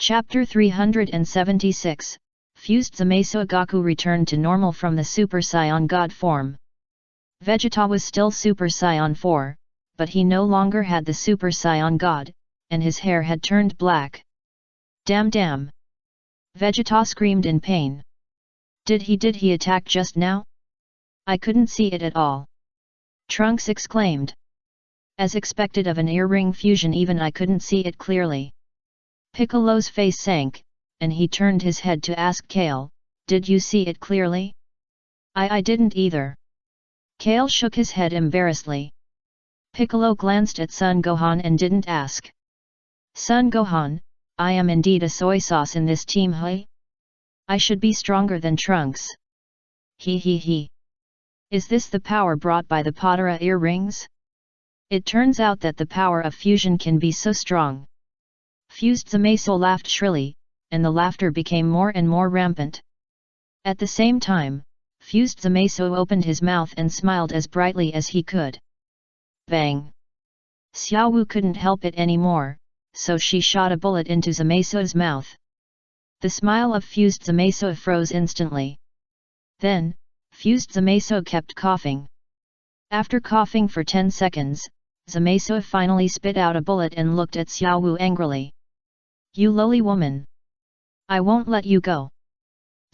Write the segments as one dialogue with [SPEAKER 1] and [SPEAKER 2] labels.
[SPEAKER 1] Chapter 376, Fused Zamasu Gaku returned to normal from the Super Saiyan God form. Vegeta was still Super Saiyan 4, but he no longer had the Super Saiyan God, and his hair had turned black. Damn! Vegeta screamed in pain. Did he attack just now? I couldn't see it at all. Trunks exclaimed. As expected of an earring fusion, even I couldn't see it clearly. Piccolo's face sank, and he turned his head to ask Kale, did you see it clearly? I didn't either. Kale shook his head embarrassedly. Piccolo glanced at Son Gohan and didn't ask. Son Gohan, I am indeed a soy sauce in this team, huh? I should be stronger than Trunks. He. Is this the power brought by the Potara earrings? It turns out that the power of fusion can be so strong. Fused Zamasu laughed shrilly, and the laughter became more and more rampant. At the same time, Fused Zamasu opened his mouth and smiled as brightly as he could. Bang! Xiaowu couldn't help it anymore, so she shot a bullet into Zamasu's mouth. The smile of Fused Zamasu froze instantly. Then, Fused Zamasu kept coughing. After coughing for 10 seconds, Zamasu finally spit out a bullet and looked at Xiaowu angrily. You lowly woman! I won't let you go!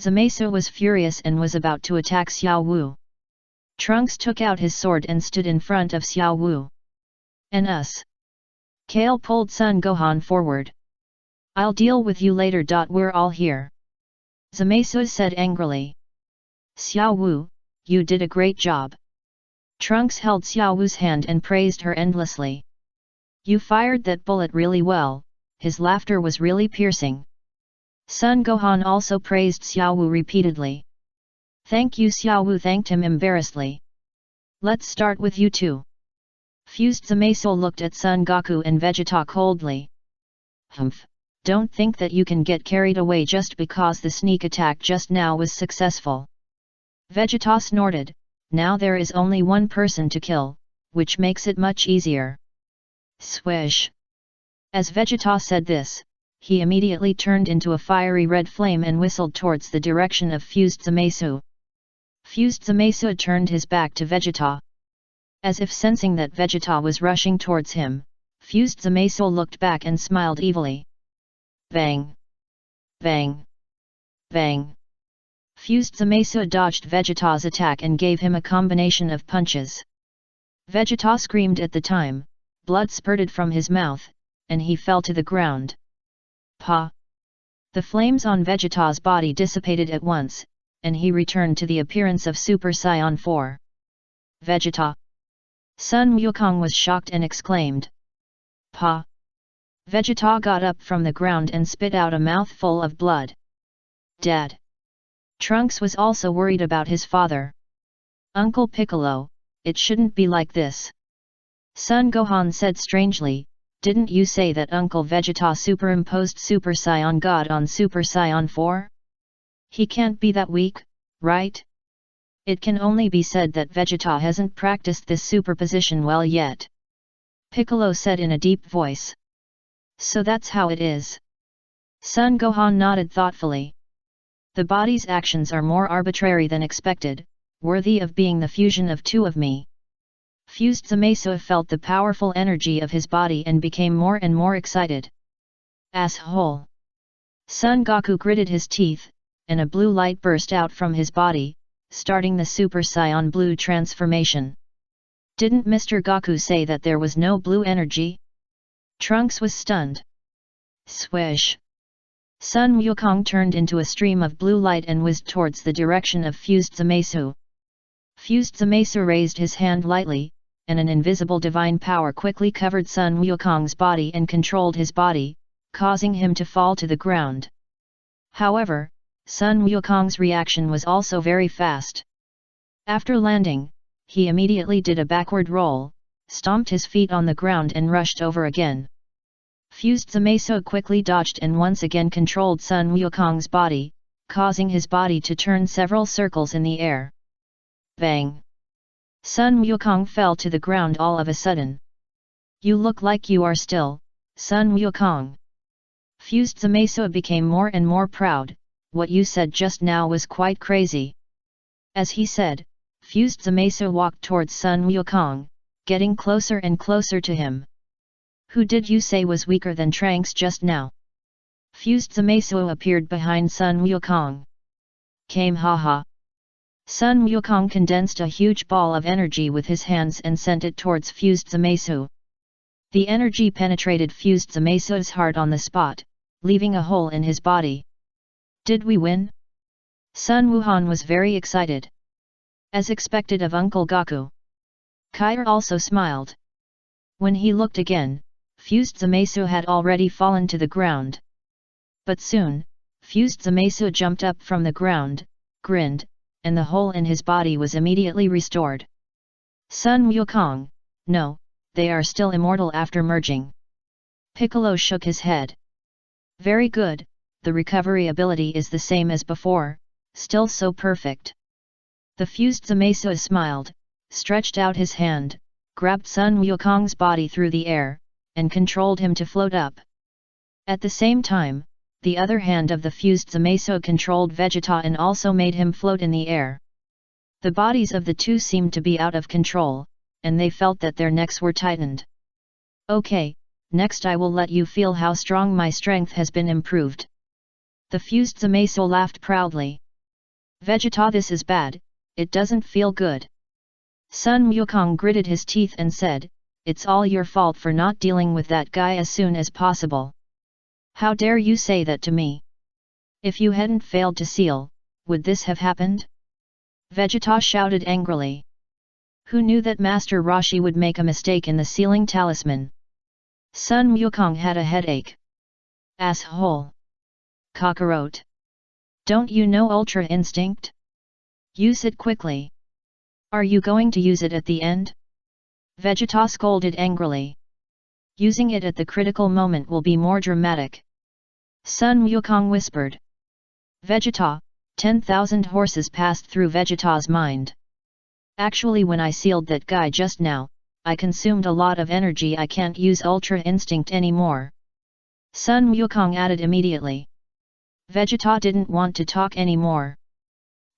[SPEAKER 1] Zamasu was furious and was about to attack Xiaowu. Trunks took out his sword and stood in front of Xiaowu. And us! Kale pulled Son Gohan forward. I'll deal with you later. We're all here. Zamasu said angrily. Xiaowu, you did a great job. Trunks held Xiaowu's hand and praised her endlessly. You fired that bullet really well, his laughter was really piercing. Son Gohan also praised Xiaowu repeatedly. Thank you. Xiaowu thanked him embarrassedly. Let's start with you two. Fused Zamasu looked at Son Goku and Vegeta coldly. Humph, don't think that you can get carried away just because the sneak attack just now was successful. Vegeta snorted, now there is only one person to kill, which makes it much easier. Swish! As Vegeta said this, he immediately turned into a fiery red flame and whistled towards the direction of Fused Zamasu. Fused Zamasu turned his back to Vegeta. As if sensing that Vegeta was rushing towards him, Fused Zamasu looked back and smiled evilly. Bang! Bang! Bang! Fused Zamasu dodged Vegeta's attack and gave him a combination of punches. Vegeta screamed at the time, blood spurted from his mouth, and he fell to the ground. Pa! The flames on Vegeta's body dissipated at once, and he returned to the appearance of Super Saiyan 4. Vegeta! Sun Wukong was shocked and exclaimed. Pa! Vegeta got up from the ground and spit out a mouthful of blood. Dad! Trunks was also worried about his father. Uncle Piccolo, it shouldn't be like this. Son Gohan said strangely, didn't you say that Uncle Vegeta superimposed Super Saiyan God on Super Saiyan 4? He can't be that weak, right? It can only be said that Vegeta hasn't practiced this superposition well yet. Piccolo said in a deep voice. So that's how it is. Son Gohan nodded thoughtfully. The body's actions are more arbitrary than expected, worthy of being the fusion of two of me. Fused Zamasu felt the powerful energy of his body and became more and more excited. Asshole! Son Goku gritted his teeth, and a blue light burst out from his body, starting the Super Saiyan Blue transformation. Didn't Mr. Goku say that there was no blue energy? Trunks was stunned. Swish! Sun Wukong turned into a stream of blue light and whizzed towards the direction of Fused Zamasu. Fused Zamasu raised his hand lightly, and an invisible divine power quickly covered Sun Wukong's body and controlled his body, causing him to fall to the ground. However, Sun Wukong's reaction was also very fast. After landing, he immediately did a backward roll, stomped his feet on the ground and rushed over again. Fused Zamasu quickly dodged and once again controlled Sun Wukong's body, causing his body to turn several circles in the air. Bang! Sun Wukong fell to the ground all of a sudden. You look like you are still, Sun Wukong. Fused Zamasu became more and more proud. What you said just now was quite crazy. As he said, Fused Zamasu walked towards Sun Wukong, getting closer and closer to him. Who did you say was weaker than Trunks just now? Fused Zamasu appeared behind Sun Wukong. Came haha. Sun Wukong condensed a huge ball of energy with his hands and sent it towards Fused Zamasu. The energy penetrated Fused Zamasu's heart on the spot, leaving a hole in his body. Did we win? Sun Wuhan was very excited. As expected of Uncle Gaku. Kair also smiled. When he looked again, Fused Zamasu had already fallen to the ground. But soon, Fused Zamasu jumped up from the ground, grinned, and the hole in his body was immediately restored. Sun Wukong, no, they are still immortal after merging. Piccolo shook his head. Very good, the recovery ability is the same as before, still so perfect. The Fused Zamasu smiled, stretched out his hand, grabbed Sun Wukong's body through the air, and controlled him to float up. At the same time, the other hand of the Fused Zamasu controlled Vegeta and also made him float in the air. The bodies of the two seemed to be out of control, and they felt that their necks were tightened. Okay, next I will let you feel how strong my strength has been improved. The Fused Zamasu laughed proudly. Vegeta, this is bad, it doesn't feel good. Sun Wukong gritted his teeth and said, it's all your fault for not dealing with that guy as soon as possible. How dare you say that to me? If you hadn't failed to seal, would this have happened? Vegeta shouted angrily. Who knew that Master Roshi would make a mistake in the sealing talisman? Sun Wukong had a headache. Asshole. Kakarot. Don't you know Ultra Instinct? Use it quickly. Are you going to use it at the end? Vegeta scolded angrily. Using it at the critical moment will be more dramatic. Sun Wukong whispered. Vegeta, 10,000 horses passed through Vegeta's mind. Actually, when I sealed that guy just now, I consumed a lot of energy. I can't use Ultra Instinct anymore. Sun Wukong added immediately. Vegeta didn't want to talk anymore.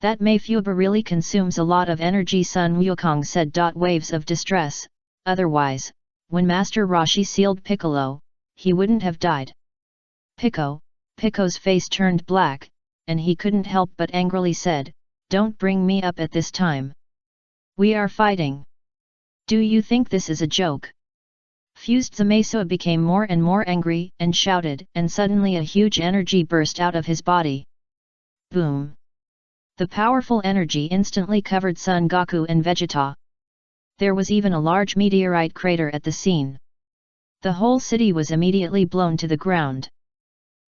[SPEAKER 1] That Mayfuba really consumes a lot of energy, Sun Wukong said. Waves of distress, otherwise, when Master Roshi sealed Piccolo, he wouldn't have died. Pico's face turned black, and he couldn't help but angrily said, don't bring me up at this time. We are fighting. Do you think this is a joke? Fused Zamasu became more and more angry and shouted, and suddenly a huge energy burst out of his body. Boom! The powerful energy instantly covered Son Goku and Vegeta. There was even a large meteorite crater at the scene. The whole city was immediately blown to the ground.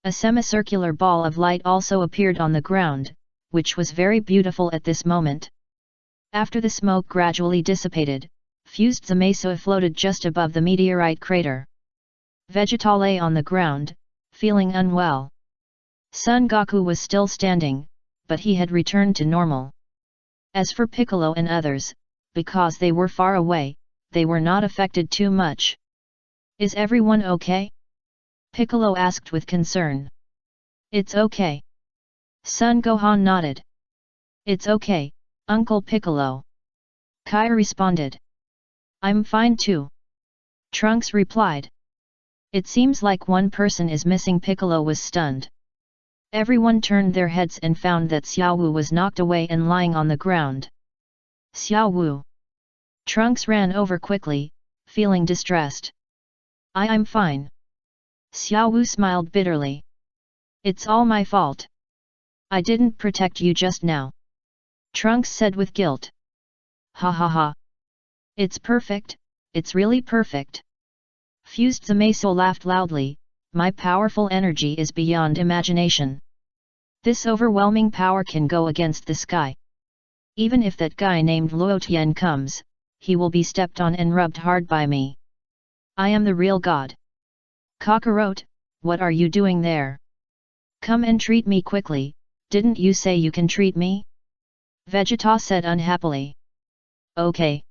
[SPEAKER 1] A semicircular ball of light also appeared on the ground, which was very beautiful at this moment. After the smoke gradually dissipated, Fused Zamasu floated just above the meteorite crater. Vegeta lay on the ground, feeling unwell. Son Goku was still standing, but he had returned to normal. As for Piccolo and others, because they were far away, they were not affected too much. Is everyone okay? Piccolo asked with concern. It's okay. Son Gohan nodded. It's okay, Uncle Piccolo. Kai responded. I'm fine too. Trunks replied. It seems like one person is missing. Piccolo was stunned. Everyone turned their heads and found that Xiao Wu was knocked away and lying on the ground. Xiao Wu. Trunks ran over quickly, feeling distressed. I'm fine. Xiao Wu smiled bitterly. It's all my fault. I didn't protect you just now. Trunks said with guilt. Ha ha ha. It's perfect, it's really perfect. Fused Zamasu laughed loudly, my powerful energy is beyond imagination. This overwhelming power can go against the sky. Even if that guy named Luo Tian comes, he will be stepped on and rubbed hard by me. I am the real god. Kakarot, what are you doing there? Come and treat me quickly, didn't you say you can treat me? Vegeta said unhappily. Okay.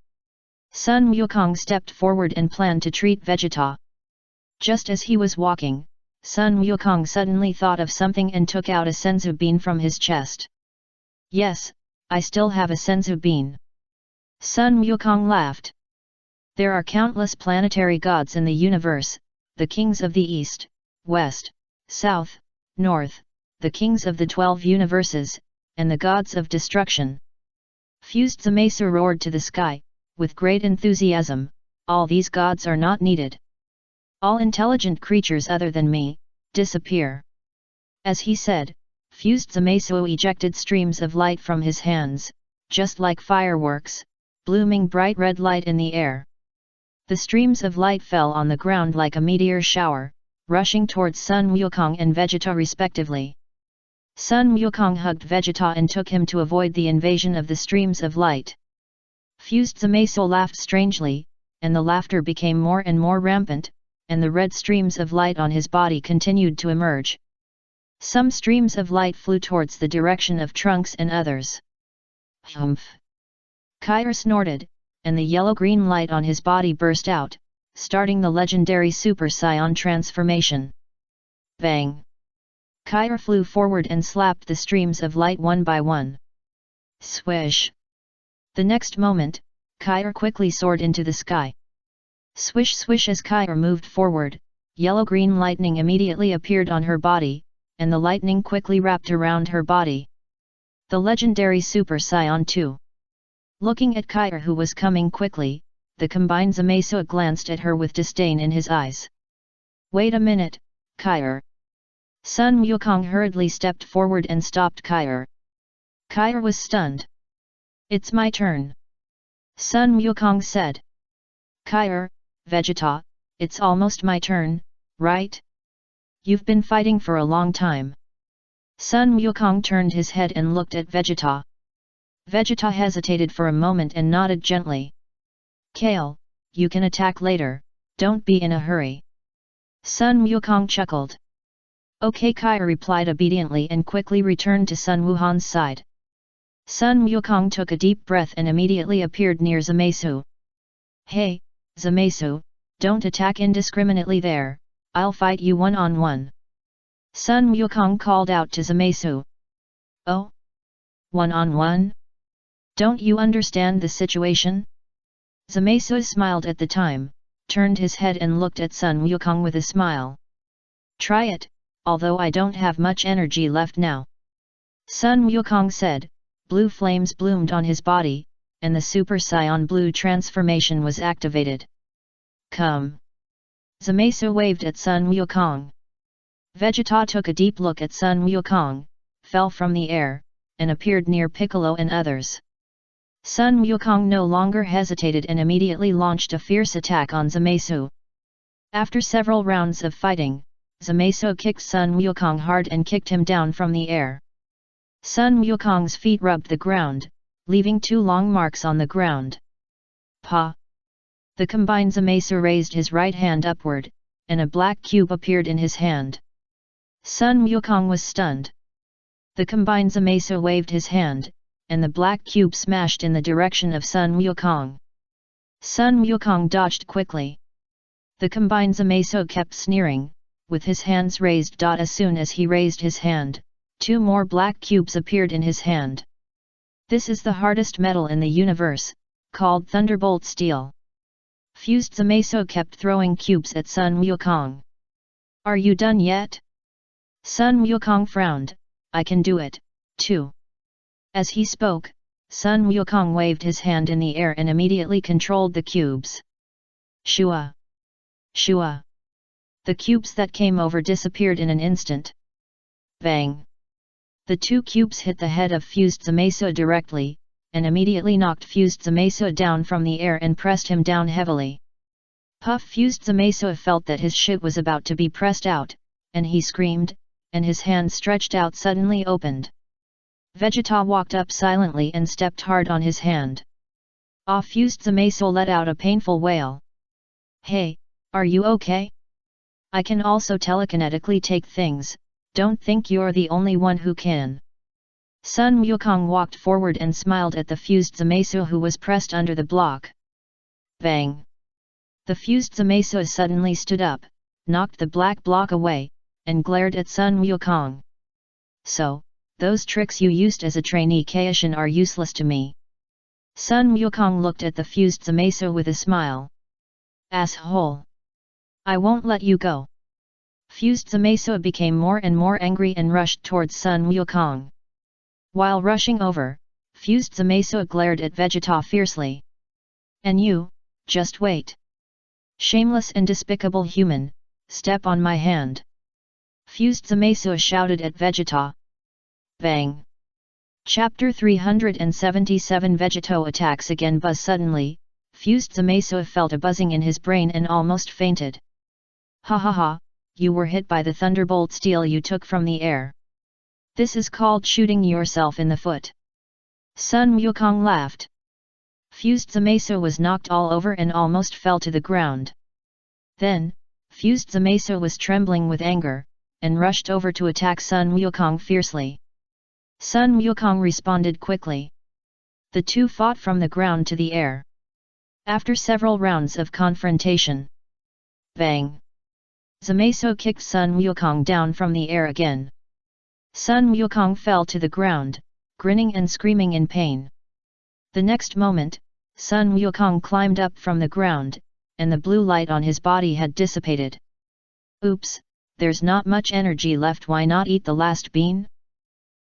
[SPEAKER 1] Sun Wukong stepped forward and planned to treat Vegeta. Just as he was walking, Sun Wukong suddenly thought of something and took out a senzu bean from his chest. Yes, I still have a senzu bean. Sun Wukong laughed. There are countless planetary gods in the universe, the kings of the East, West, South, North, the kings of the 12 universes, and the gods of destruction. Fused Zamasu roared to the sky, with great enthusiasm, all these gods are not needed. All intelligent creatures other than me, disappear. As he said, Fused Zamasu ejected streams of light from his hands, just like fireworks, blooming bright red light in the air. The streams of light fell on the ground like a meteor shower, rushing towards Sun Wukong and Vegeta respectively. Sun Wukong hugged Vegeta and took him to avoid the invasion of the streams of light. Fused Zamasu laughed strangely, and the laughter became more and more rampant, and the red streams of light on his body continued to emerge. Some streams of light flew towards the direction of Trunks and others. Humph! Kair snorted, and the yellow-green light on his body burst out, starting the legendary Super Saiyan transformation. Bang! Kair flew forward and slapped the streams of light one by one. Swish! The next moment, Kair quickly soared into the sky. Swish swish as Kair moved forward, yellow-green lightning immediately appeared on her body, and the lightning quickly wrapped around her body. The legendary Super Saiyan 2. Looking at Kair who was coming quickly, the combined Zamasu glanced at her with disdain in his eyes. Wait a minute, Kair. Sun Wukong hurriedly stepped forward and stopped Kair. Kair was stunned. It's my turn. Sun Wukong said. Kair, Vegeta, it's almost my turn, right? You've been fighting for a long time. Sun Wukong turned his head and looked at Vegeta. Vegeta hesitated for a moment and nodded gently. Kale, you can attack later, don't be in a hurry. Sun Wukong chuckled. Okay, Kair replied obediently and quickly returned to Sun Wuhan's side. Sun Wukong took a deep breath and immediately appeared near Zamasu. Hey, Zamasu, don't attack indiscriminately there, I'll fight you one-on-one. Sun Wukong called out to Zamasu. Oh? One-on-one? Don't you understand the situation? Zamasu smiled at the time, turned his head and looked at Sun Wukong with a smile. Try it, although I don't have much energy left now. Sun Wukong said. Blue flames bloomed on his body, and the Super Saiyan Blue transformation was activated. Come! Zamasu waved at Sun Wukong. Vegeta took a deep look at Sun Wukong, fell from the air, and appeared near Piccolo and others. Sun Wukong no longer hesitated and immediately launched a fierce attack on Zamasu. After several rounds of fighting, Zamasu kicked Sun Wukong hard and kicked him down from the air. Sun Wukong's feet rubbed the ground, leaving 2 long marks on the ground. Pa! The combined Zamasu raised his right hand upward, and a black cube appeared in his hand. Sun Wukong was stunned. The combined Zamasu waved his hand, and the black cube smashed in the direction of Sun Wukong. Sun Wukong dodged quickly. The combined Zamasu kept sneering, with his hands raised. As soon as he raised his hand, 2 more black cubes appeared in his hand. This is the hardest metal in the universe, called Thunderbolt Steel. Fused Zamasu kept throwing cubes at Sun Wukong. Are you done yet? Sun Wukong frowned. I can do it, too. As he spoke, Sun Wukong waved his hand in the air and immediately controlled the cubes. Shua! Shua! The cubes that came over disappeared in an instant. Bang! The 2 cubes hit the head of Fused Zamasu directly, and immediately knocked Fused Zamasu down from the air and pressed him down heavily. Puff! Fused Zamasu felt that his shit was about to be pressed out, and he screamed, and his hand stretched out suddenly opened. Vegeta walked up silently and stepped hard on his hand. Ah! Fused Zamasu let out a painful wail. Hey, are you okay? I can also telekinetically take things, don't think you're the only one who can. Sun Wukong walked forward and smiled at the Fused Zamasu who was pressed under the block. Bang! The Fused Zamasu suddenly stood up, knocked the black block away, and glared at Sun Wukong. So, those tricks you used as a trainee Kaishan are useless to me. Sun Wukong looked at the fused Zamasu with a smile. Asshole! I won't let you go. Fused Zamasu became more and more angry and rushed towards Sun Wukong. While rushing over, Fused Zamasu glared at Vegeta fiercely. And you, just wait. Shameless and despicable human, step on my hand. Fused Zamasu shouted at Vegeta. Bang! Chapter 377 Vegeta attacks again. Buzz. Suddenly, Fused Zamasu felt a buzzing in his brain and almost fainted. Ha ha ha, you were hit by the thunderbolt steel you took from the air. This is called shooting yourself in the foot. Sun Wukong laughed. Fused Zamasu was knocked all over and almost fell to the ground. Then, Fused Zamasu was trembling with anger, and rushed over to attack Sun Wukong fiercely. Sun Wukong responded quickly. The two fought from the ground to the air. After several rounds of confrontation, bang! Zamasu kicked Sun Wukong down from the air again. Sun Wukong fell to the ground, grinning and screaming in pain. The next moment, Sun Wukong climbed up from the ground, and the blue light on his body had dissipated. Oops, there's not much energy left. Why not eat the last bean?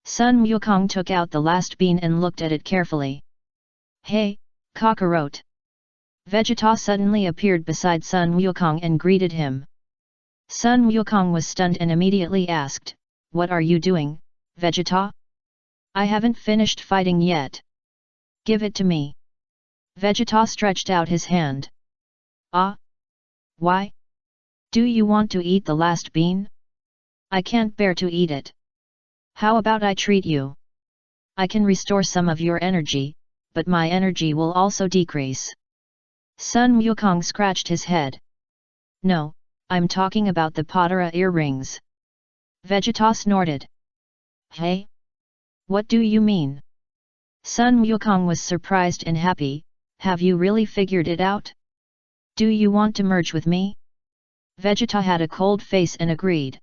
[SPEAKER 1] Sun Wukong took out the last bean and looked at it carefully. Hey, Kakarot! Vegeta suddenly appeared beside Sun Wukong and greeted him. Sun Wukong was stunned and immediately asked, What are you doing, Vegeta? I haven't finished fighting yet. Give it to me. Vegeta stretched out his hand. Ah? Why? Do you want to eat the last bean? I can't bear to eat it. How about I treat you? I can restore some of your energy, but my energy will also decrease. Sun Wukong scratched his head. No, I'm talking about the Potara earrings. Vegeta snorted. Hey? What do you mean? Sun Wukong was surprised and happy. Have you really figured it out? Do you want to merge with me? Vegeta had a cold face and agreed.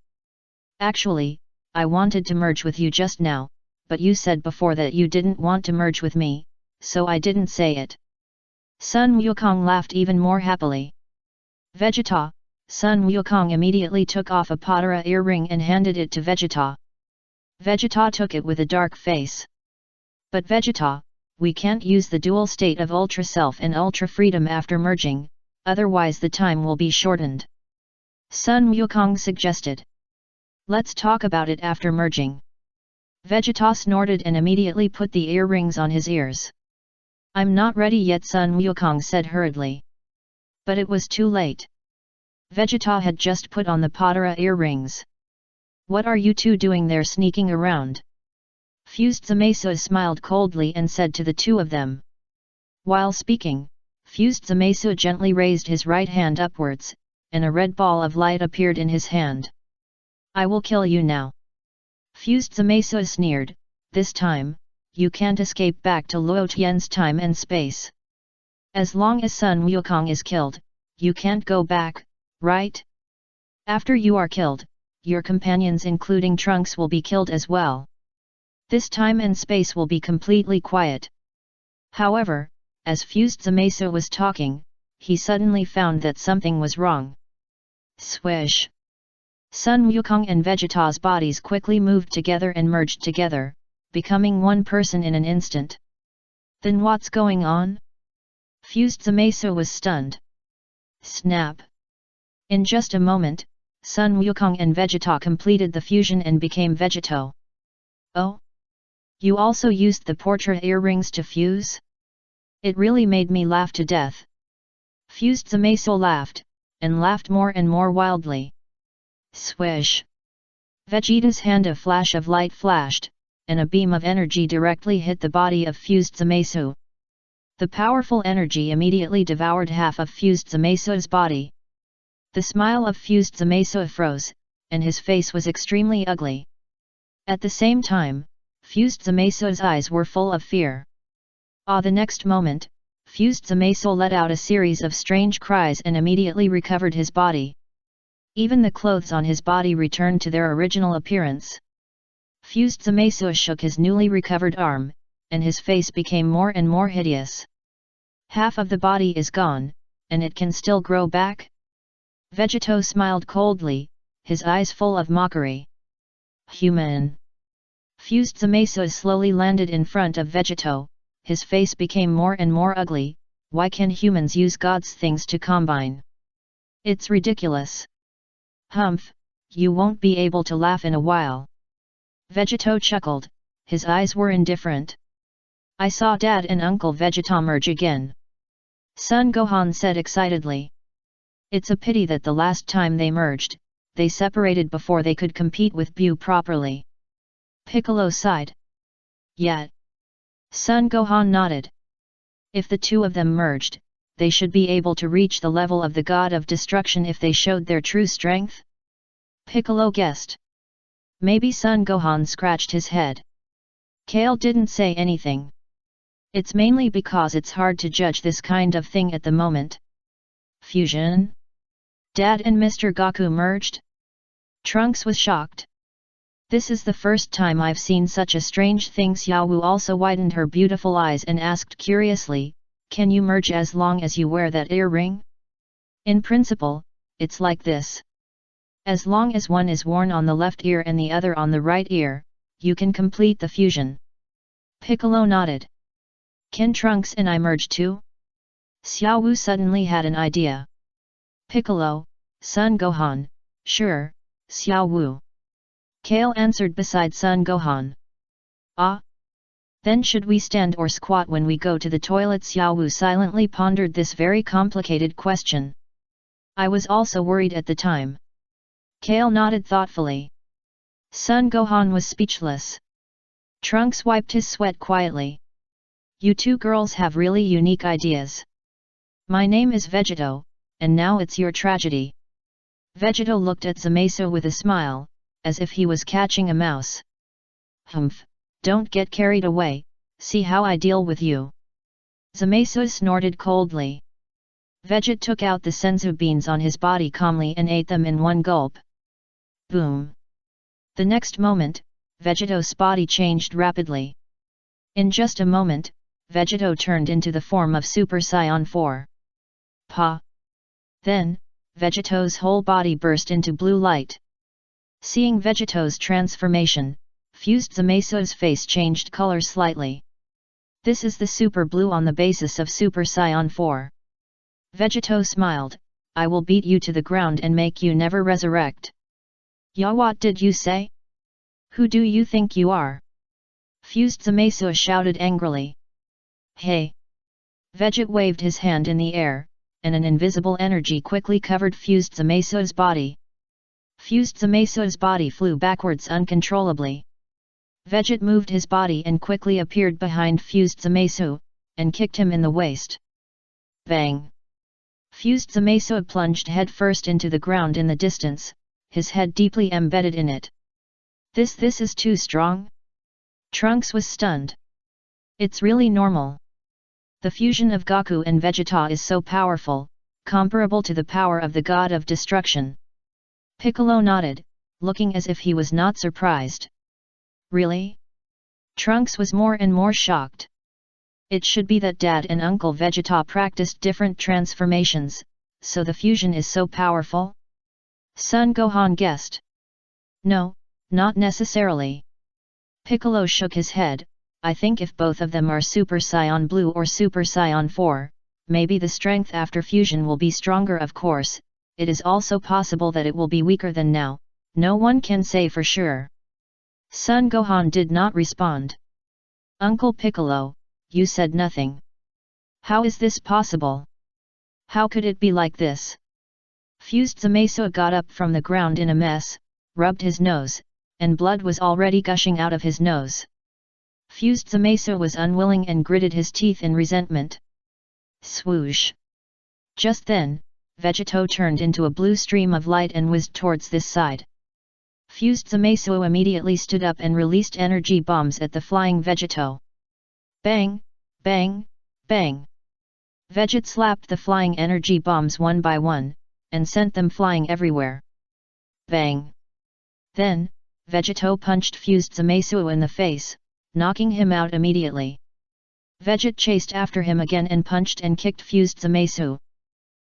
[SPEAKER 1] Actually, I wanted to merge with you just now, but you said before that you didn't want to merge with me, so I didn't say it. Sun Wukong laughed even more happily. Vegeta, Sun Wukong immediately took off a Potara earring and handed it to Vegeta. Vegeta took it with a dark face. But Vegeta, we can't use the dual state of Ultra Self and Ultra Freedom after merging, otherwise the time will be shortened. Sun Wukong suggested. Let's talk about it after merging. Vegeta snorted and immediately put the earrings on his ears. I'm not ready yet, Sun Wukong said hurriedly. But it was too late. Vegeta had just put on the Potara earrings. What are you two doing there sneaking around? Fused Zamasu smiled coldly and said to the two of them. While speaking, Fused Zamasu gently raised his right hand upwards, and a red ball of light appeared in his hand. I will kill you now. Fused Zamasu sneered, this time, you can't escape back to Luo Tian's time and space. As long as Sun Wukong is killed, you can't go back, right? After you are killed, your companions including Trunks will be killed as well. This time and space will be completely quiet. However, as Fused Zamasu was talking, he suddenly found that something was wrong. Swish! Sun Wukong and Vegeta's bodies quickly moved together and merged together, becoming one person in an instant. Then what's going on? Fused Zamasu was stunned. Snap! In just a moment, Sun Wukong and Vegeta completed the fusion and became Vegeto. Oh? You also used the portrait earrings to fuse? It really made me laugh to death. Fused Zamasu laughed, and laughed more and more wildly. Swish! Vegeta's hand, a flash of light flashed, and a beam of energy directly hit the body of Fused Zamasu. The powerful energy immediately devoured half of Fused Zamasu's body. The smile of Fused Zamasu froze, and his face was extremely ugly. At the same time, Fused Zamasu's eyes were full of fear. The next moment, Fused Zamasu let out a series of strange cries and immediately recovered his body. Even the clothes on his body returned to their original appearance. Fused Zamasu shook his newly recovered arm, and his face became more and more hideous. Half of the body is gone, and it can still grow back? Vegito smiled coldly, his eyes full of mockery. Human. Fused Zamasu slowly landed in front of Vegito, his face became more and more ugly. Why can humans use God's things to combine? It's ridiculous. Humph, you won't be able to laugh in a while. Vegito chuckled, his eyes were indifferent. I saw Dad and Uncle Vegeta merge again. Son Gohan said excitedly. It's a pity that the last time they merged, they separated before they could compete with Buu properly. Piccolo sighed. Yet. Son Gohan nodded. If the two of them merged, they should be able to reach the level of the God of Destruction if they showed their true strength? Piccolo guessed. Maybe Son Gohan scratched his head. Kale didn't say anything. It's mainly because it's hard to judge this kind of thing at the moment. Fusion? Dad and Mr. Goku merged? Trunks was shocked. This is the first time I've seen such a strange thing. Xiao Wu also widened her beautiful eyes and asked curiously, can you merge as long as you wear that earring? In principle, it's like this. As long as one is worn on the left ear and the other on the right ear, you can complete the fusion. Piccolo nodded. Can Trunks and I merge too? Xiao Wu suddenly had an idea. Piccolo, Son Gohan, sure, Xiao Wu. Kale answered beside Son Gohan. Ah? Then should we stand or squat when we go to the toilet? Xiao Wu silently pondered this very complicated question. I was also worried at the time. Kale nodded thoughtfully. Son Gohan was speechless. Trunks wiped his sweat quietly. You two girls have really unique ideas. My name is Vegito, and now it's your tragedy. Vegito looked at Zamasu with a smile, as if he was catching a mouse. Humph, don't get carried away, see how I deal with you. Zamasu snorted coldly. Vegeta took out the senzu beans on his body calmly and ate them in one gulp. Boom. The next moment, Vegito's body changed rapidly. In just a moment, Vegito turned into the form of Super Saiyan 4. Pa! Then, Vegito's whole body burst into blue light. Seeing Vegito's transformation, Fused Zamasu's face changed color slightly. This is the Super Blue on the basis of Super Saiyan 4. Vegito smiled, I will beat you to the ground and make you never resurrect. Ya, what did you say? Who do you think you are? Fused Zamasu shouted angrily. Hey! Vegeta waved his hand in the air, and an invisible energy quickly covered Fused Zamasu's body. Fused Zamasu's body flew backwards uncontrollably. Vegeta moved his body and quickly appeared behind Fused Zamasu, and kicked him in the waist. Bang! Fused Zamasu plunged headfirst into the ground in the distance, his head deeply embedded in it. This is too strong? Trunks was stunned. It's really normal. The fusion of Goku and Vegeta is so powerful, comparable to the power of the God of Destruction. Piccolo nodded, looking as if he was not surprised. Really? Trunks was more and more shocked. It should be that Dad and Uncle Vegeta practiced different transformations, so the fusion is so powerful? Son Gohan guessed. No, not necessarily. Piccolo shook his head. I think if both of them are Super Saiyan Blue or Super Saiyan 4, maybe the strength after fusion will be stronger. Of course, it is also possible that it will be weaker than now, no one can say for sure. Son Gohan did not respond. Uncle Piccolo, you said nothing. How is this possible? How could it be like this? Fused Zamasu got up from the ground in a mess, rubbed his nose, and blood was already gushing out of his nose. Fused Zamasu was unwilling and gritted his teeth in resentment. Swoosh! Just then, Vegito turned into a blue stream of light and whizzed towards this side. Fused Zamasu immediately stood up and released energy bombs at the flying Vegito. Bang! Bang! Bang! Vegeta slapped the flying energy bombs one by one, and sent them flying everywhere. Bang! Then, Vegito punched Fused Zamasu in the face, knocking him out immediately. Veget chased after him again and punched and kicked Fused Zamasu.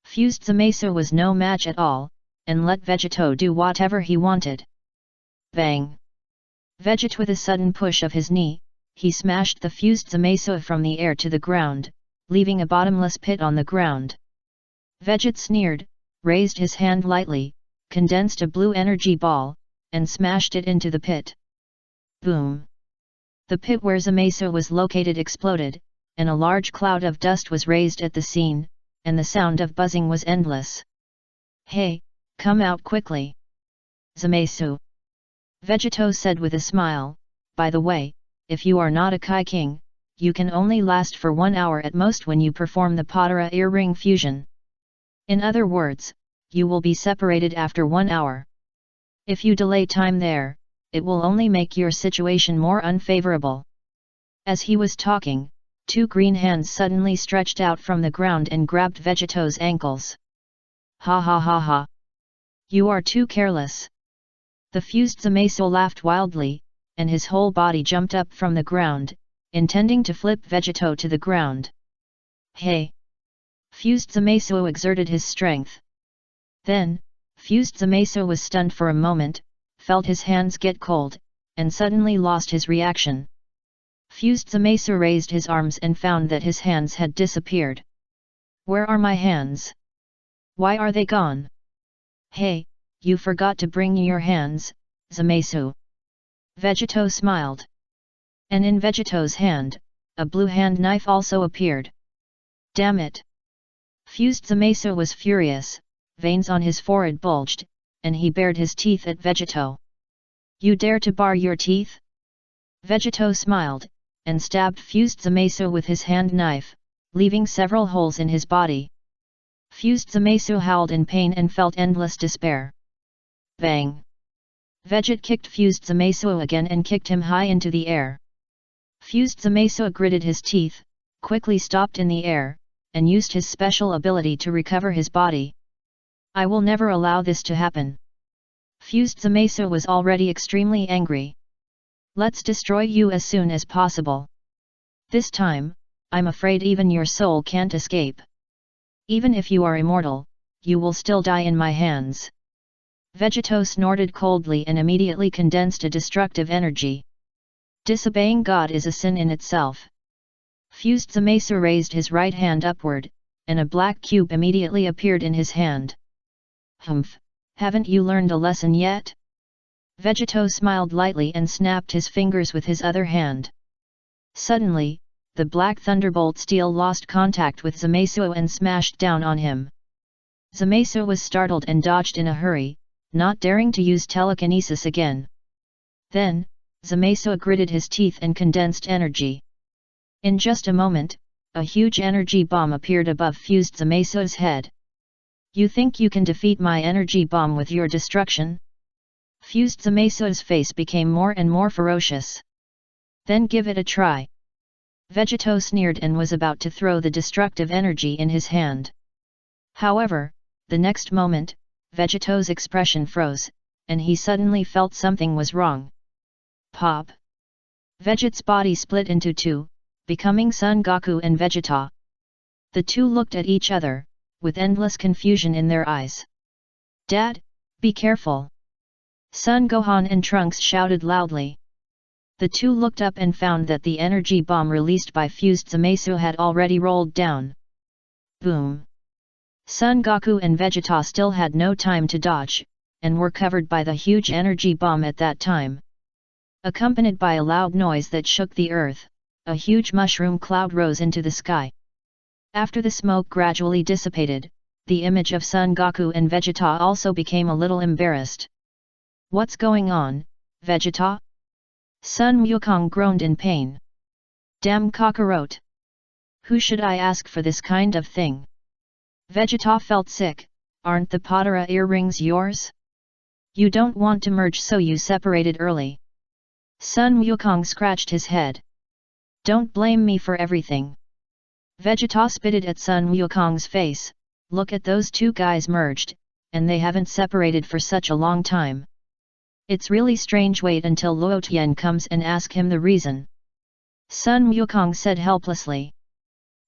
[SPEAKER 1] Fused Zamasu was no match at all, and let Vegito do whatever he wanted. Bang! Veget with a sudden push of his knee, he smashed the Fused Zamasu from the air to the ground, leaving a bottomless pit on the ground. Veget sneered, raised his hand lightly, condensed a blue energy ball, and smashed it into the pit. Boom! The pit where Zamasu was located exploded, and a large cloud of dust was raised at the scene, and the sound of buzzing was endless. Hey, come out quickly! Zamasu! Vegito said with a smile, by the way, if you are not a Kai King, you can only last for 1 hour at most when you perform the Patara earring fusion. In other words, you will be separated after 1 hour. If you delay time there, it will only make your situation more unfavorable. As he was talking, 2 green hands suddenly stretched out from the ground and grabbed Vegito's ankles. Ha ha ha ha! You are too careless! The Fused Zamasu laughed wildly, and his whole body jumped up from the ground, intending to flip Vegito to the ground. Hey! Fused Zamasu exerted his strength. Then, Fused Zamasu was stunned for a moment, felt his hands get cold, and suddenly lost his reaction. Fused Zamasu raised his arms and found that his hands had disappeared. Where are my hands? Why are they gone? Hey, you forgot to bring your hands, Zamasu. Vegito smiled. And in Vegito's hand, a blue hand knife also appeared. Damn it! Fused Zamasu was furious, veins on his forehead bulged, and he bared his teeth at Vegito. You dare to bar your teeth? Vegito smiled, and stabbed Fused Zamasu with his hand knife, leaving several holes in his body. Fused Zamasu howled in pain and felt endless despair. Bang! Veget kicked Fused Zamasu again and kicked him high into the air. Fused Zamasu gritted his teeth, quickly stopped in the air, and used his special ability to recover his body. I will never allow this to happen. Fused Zamasu was already extremely angry. Let's destroy you as soon as possible. This time, I'm afraid even your soul can't escape. Even if you are immortal, you will still die in my hands. Vegito snorted coldly and immediately condensed a destructive energy. Disobeying God is a sin in itself. Fused Zamasu raised his right hand upward, and a black cube immediately appeared in his hand. Humph, haven't you learned a lesson yet? Vegito smiled lightly and snapped his fingers with his other hand. Suddenly, the black thunderbolt steel lost contact with Zamasu and smashed down on him. Zamasu was startled and dodged in a hurry, not daring to use telekinesis again. Then, Zamasu gritted his teeth and condensed energy. In just a moment, a huge energy bomb appeared above Fused Zamasu's head. You think you can defeat my energy bomb with your destruction? Fused Zamasu's face became more and more ferocious. Then give it a try. Vegito sneered and was about to throw the destructive energy in his hand. However, the next moment, Vegito's expression froze, and he suddenly felt something was wrong. Pop! Veget's body split into 2, becoming Son Goku and Vegeta. The 2 looked at each other, with endless confusion in their eyes. Dad, be careful! Son Gohan and Trunks shouted loudly. The 2 looked up and found that the energy bomb released by Fused Zamasu had already rolled down. Boom! Son Goku and Vegeta still had no time to dodge, and were covered by the huge energy bomb at that time. Accompanied by a loud noise that shook the earth, a huge mushroom cloud rose into the sky. After the smoke gradually dissipated, the image of Son Goku and Vegeta also became a little embarrassed. What's going on, Vegeta? Sun Wukong groaned in pain. Damn cockroach! Who should I ask for this kind of thing? Vegeta felt sick. Aren't the Patara earrings yours? You don't want to merge, so you separated early. Sun Wukong scratched his head. Don't blame me for everything. Vegeta spitted at Sun Wukong's face. Look at those 2 guys merged, and they haven't separated for such a long time. It's really strange. Wait until Luo Tian comes and ask him the reason. Sun Wukong said helplessly.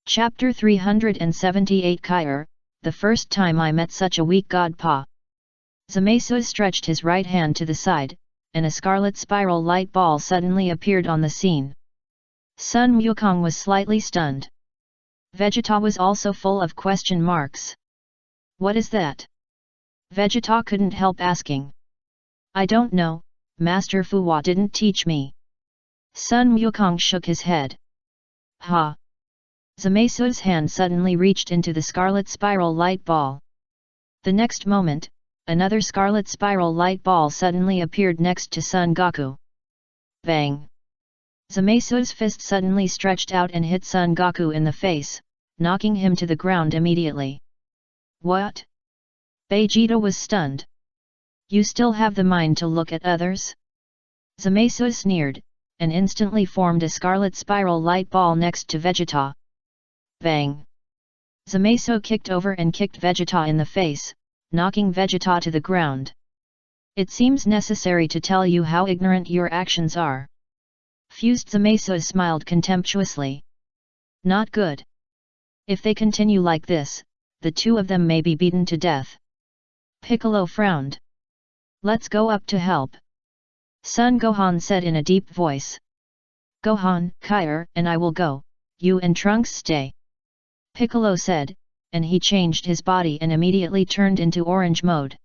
[SPEAKER 1] Chapter 378 Kair, the first time I met such a weak god Pa. Zamasu stretched his right hand to the side, and a scarlet spiral light ball suddenly appeared on the scene. Sun Wukong was slightly stunned. Vegeta was also full of question marks. What is that? Vegeta couldn't help asking. I don't know, Master Fuwa didn't teach me. Sun Wukong shook his head. Ha! Zamasu's hand suddenly reached into the scarlet spiral light ball. The next moment, another scarlet spiral light ball suddenly appeared next to Son Goku. Bang! Zamasu's fist suddenly stretched out and hit Son Goku in the face, knocking him to the ground immediately. What? Vegeta was stunned. You still have the mind to look at others? Zamasu sneered, and instantly formed a scarlet spiral light ball next to Vegeta. Bang! Zamasu kicked over and kicked Vegeta in the face, knocking Vegeta to the ground. It seems necessary to tell you how ignorant your actions are. Fused Zamasu smiled contemptuously. Not good. If they continue like this, the two of them may be beaten to death. Piccolo frowned. Let's go up to help. Son Gohan said in a deep voice. Gohan, Kair, and I will go, you and Trunks stay. Piccolo said, and he changed his body and immediately turned into orange mode.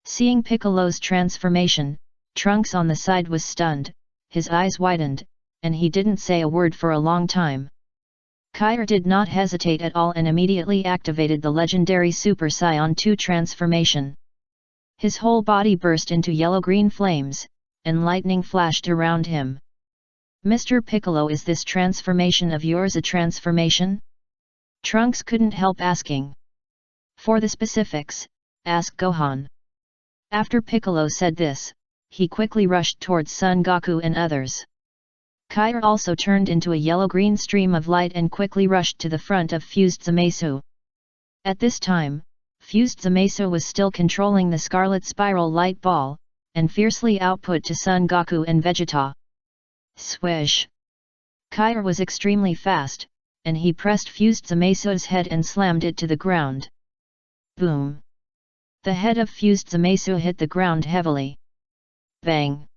[SPEAKER 1] Seeing Piccolo's transformation, Trunks on the side was stunned, his eyes widened, and he didn't say a word for a long time. Kair did not hesitate at all and immediately activated the legendary Super Saiyan 2 transformation. His whole body burst into yellow-green flames, and lightning flashed around him. Mr. Piccolo, is this transformation of yours a transformation? Trunks couldn't help asking. For the specifics, ask Gohan. After Piccolo said this, he quickly rushed towards Son Goku and others. Kair also turned into a yellow-green stream of light and quickly rushed to the front of Fused Zamasu. At this time, Fused Zamasu was still controlling the scarlet spiral light ball, and fiercely output to Son Goku and Vegeta. Swish! Kair was extremely fast, and he pressed Fused Zamasu's head and slammed it to the ground. Boom! The head of Fused Zamasu hit the ground heavily. Bang!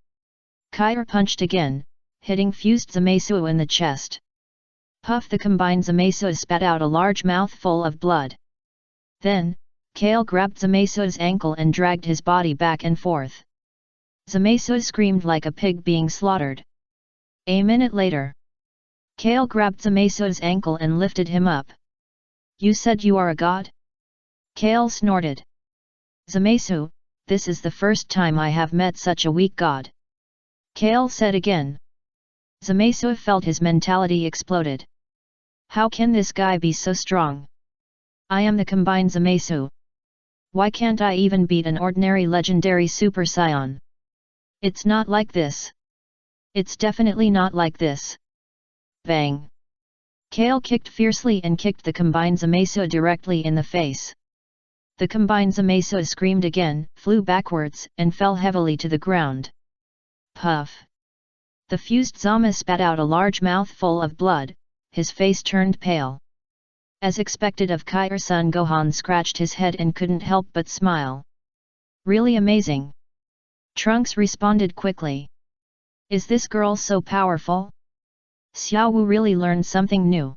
[SPEAKER 1] Kair punched again, hitting Fused Zamasu in the chest. Puff! The combined Zamasu spat out a large mouthful of blood. Then, Kale grabbed Zamasu's ankle and dragged his body back and forth. Zamasu screamed like a pig being slaughtered. A minute later, Kale grabbed Zamasu's ankle and lifted him up. You said you are a god? Kale snorted. Zamasu, this is the first time I have met such a weak god. Kale said again. Zamasu felt his mentality exploded. How can this guy be so strong? I am the combined Zamasu. Why can't I even beat an ordinary legendary Super Saiyan? It's not like this. It's definitely not like this. Bang! Kale kicked fiercely and kicked the combined Zamasu directly in the face. The combined Zamasu screamed again, flew backwards, and fell heavily to the ground. Puff! The fused Zama spat out a large mouthful of blood, his face turned pale. As expected of Kair, Son Gohan scratched his head and couldn't help but smile. Really amazing! Trunks responded quickly. Is this girl so powerful? Xiao Wu really learned something new.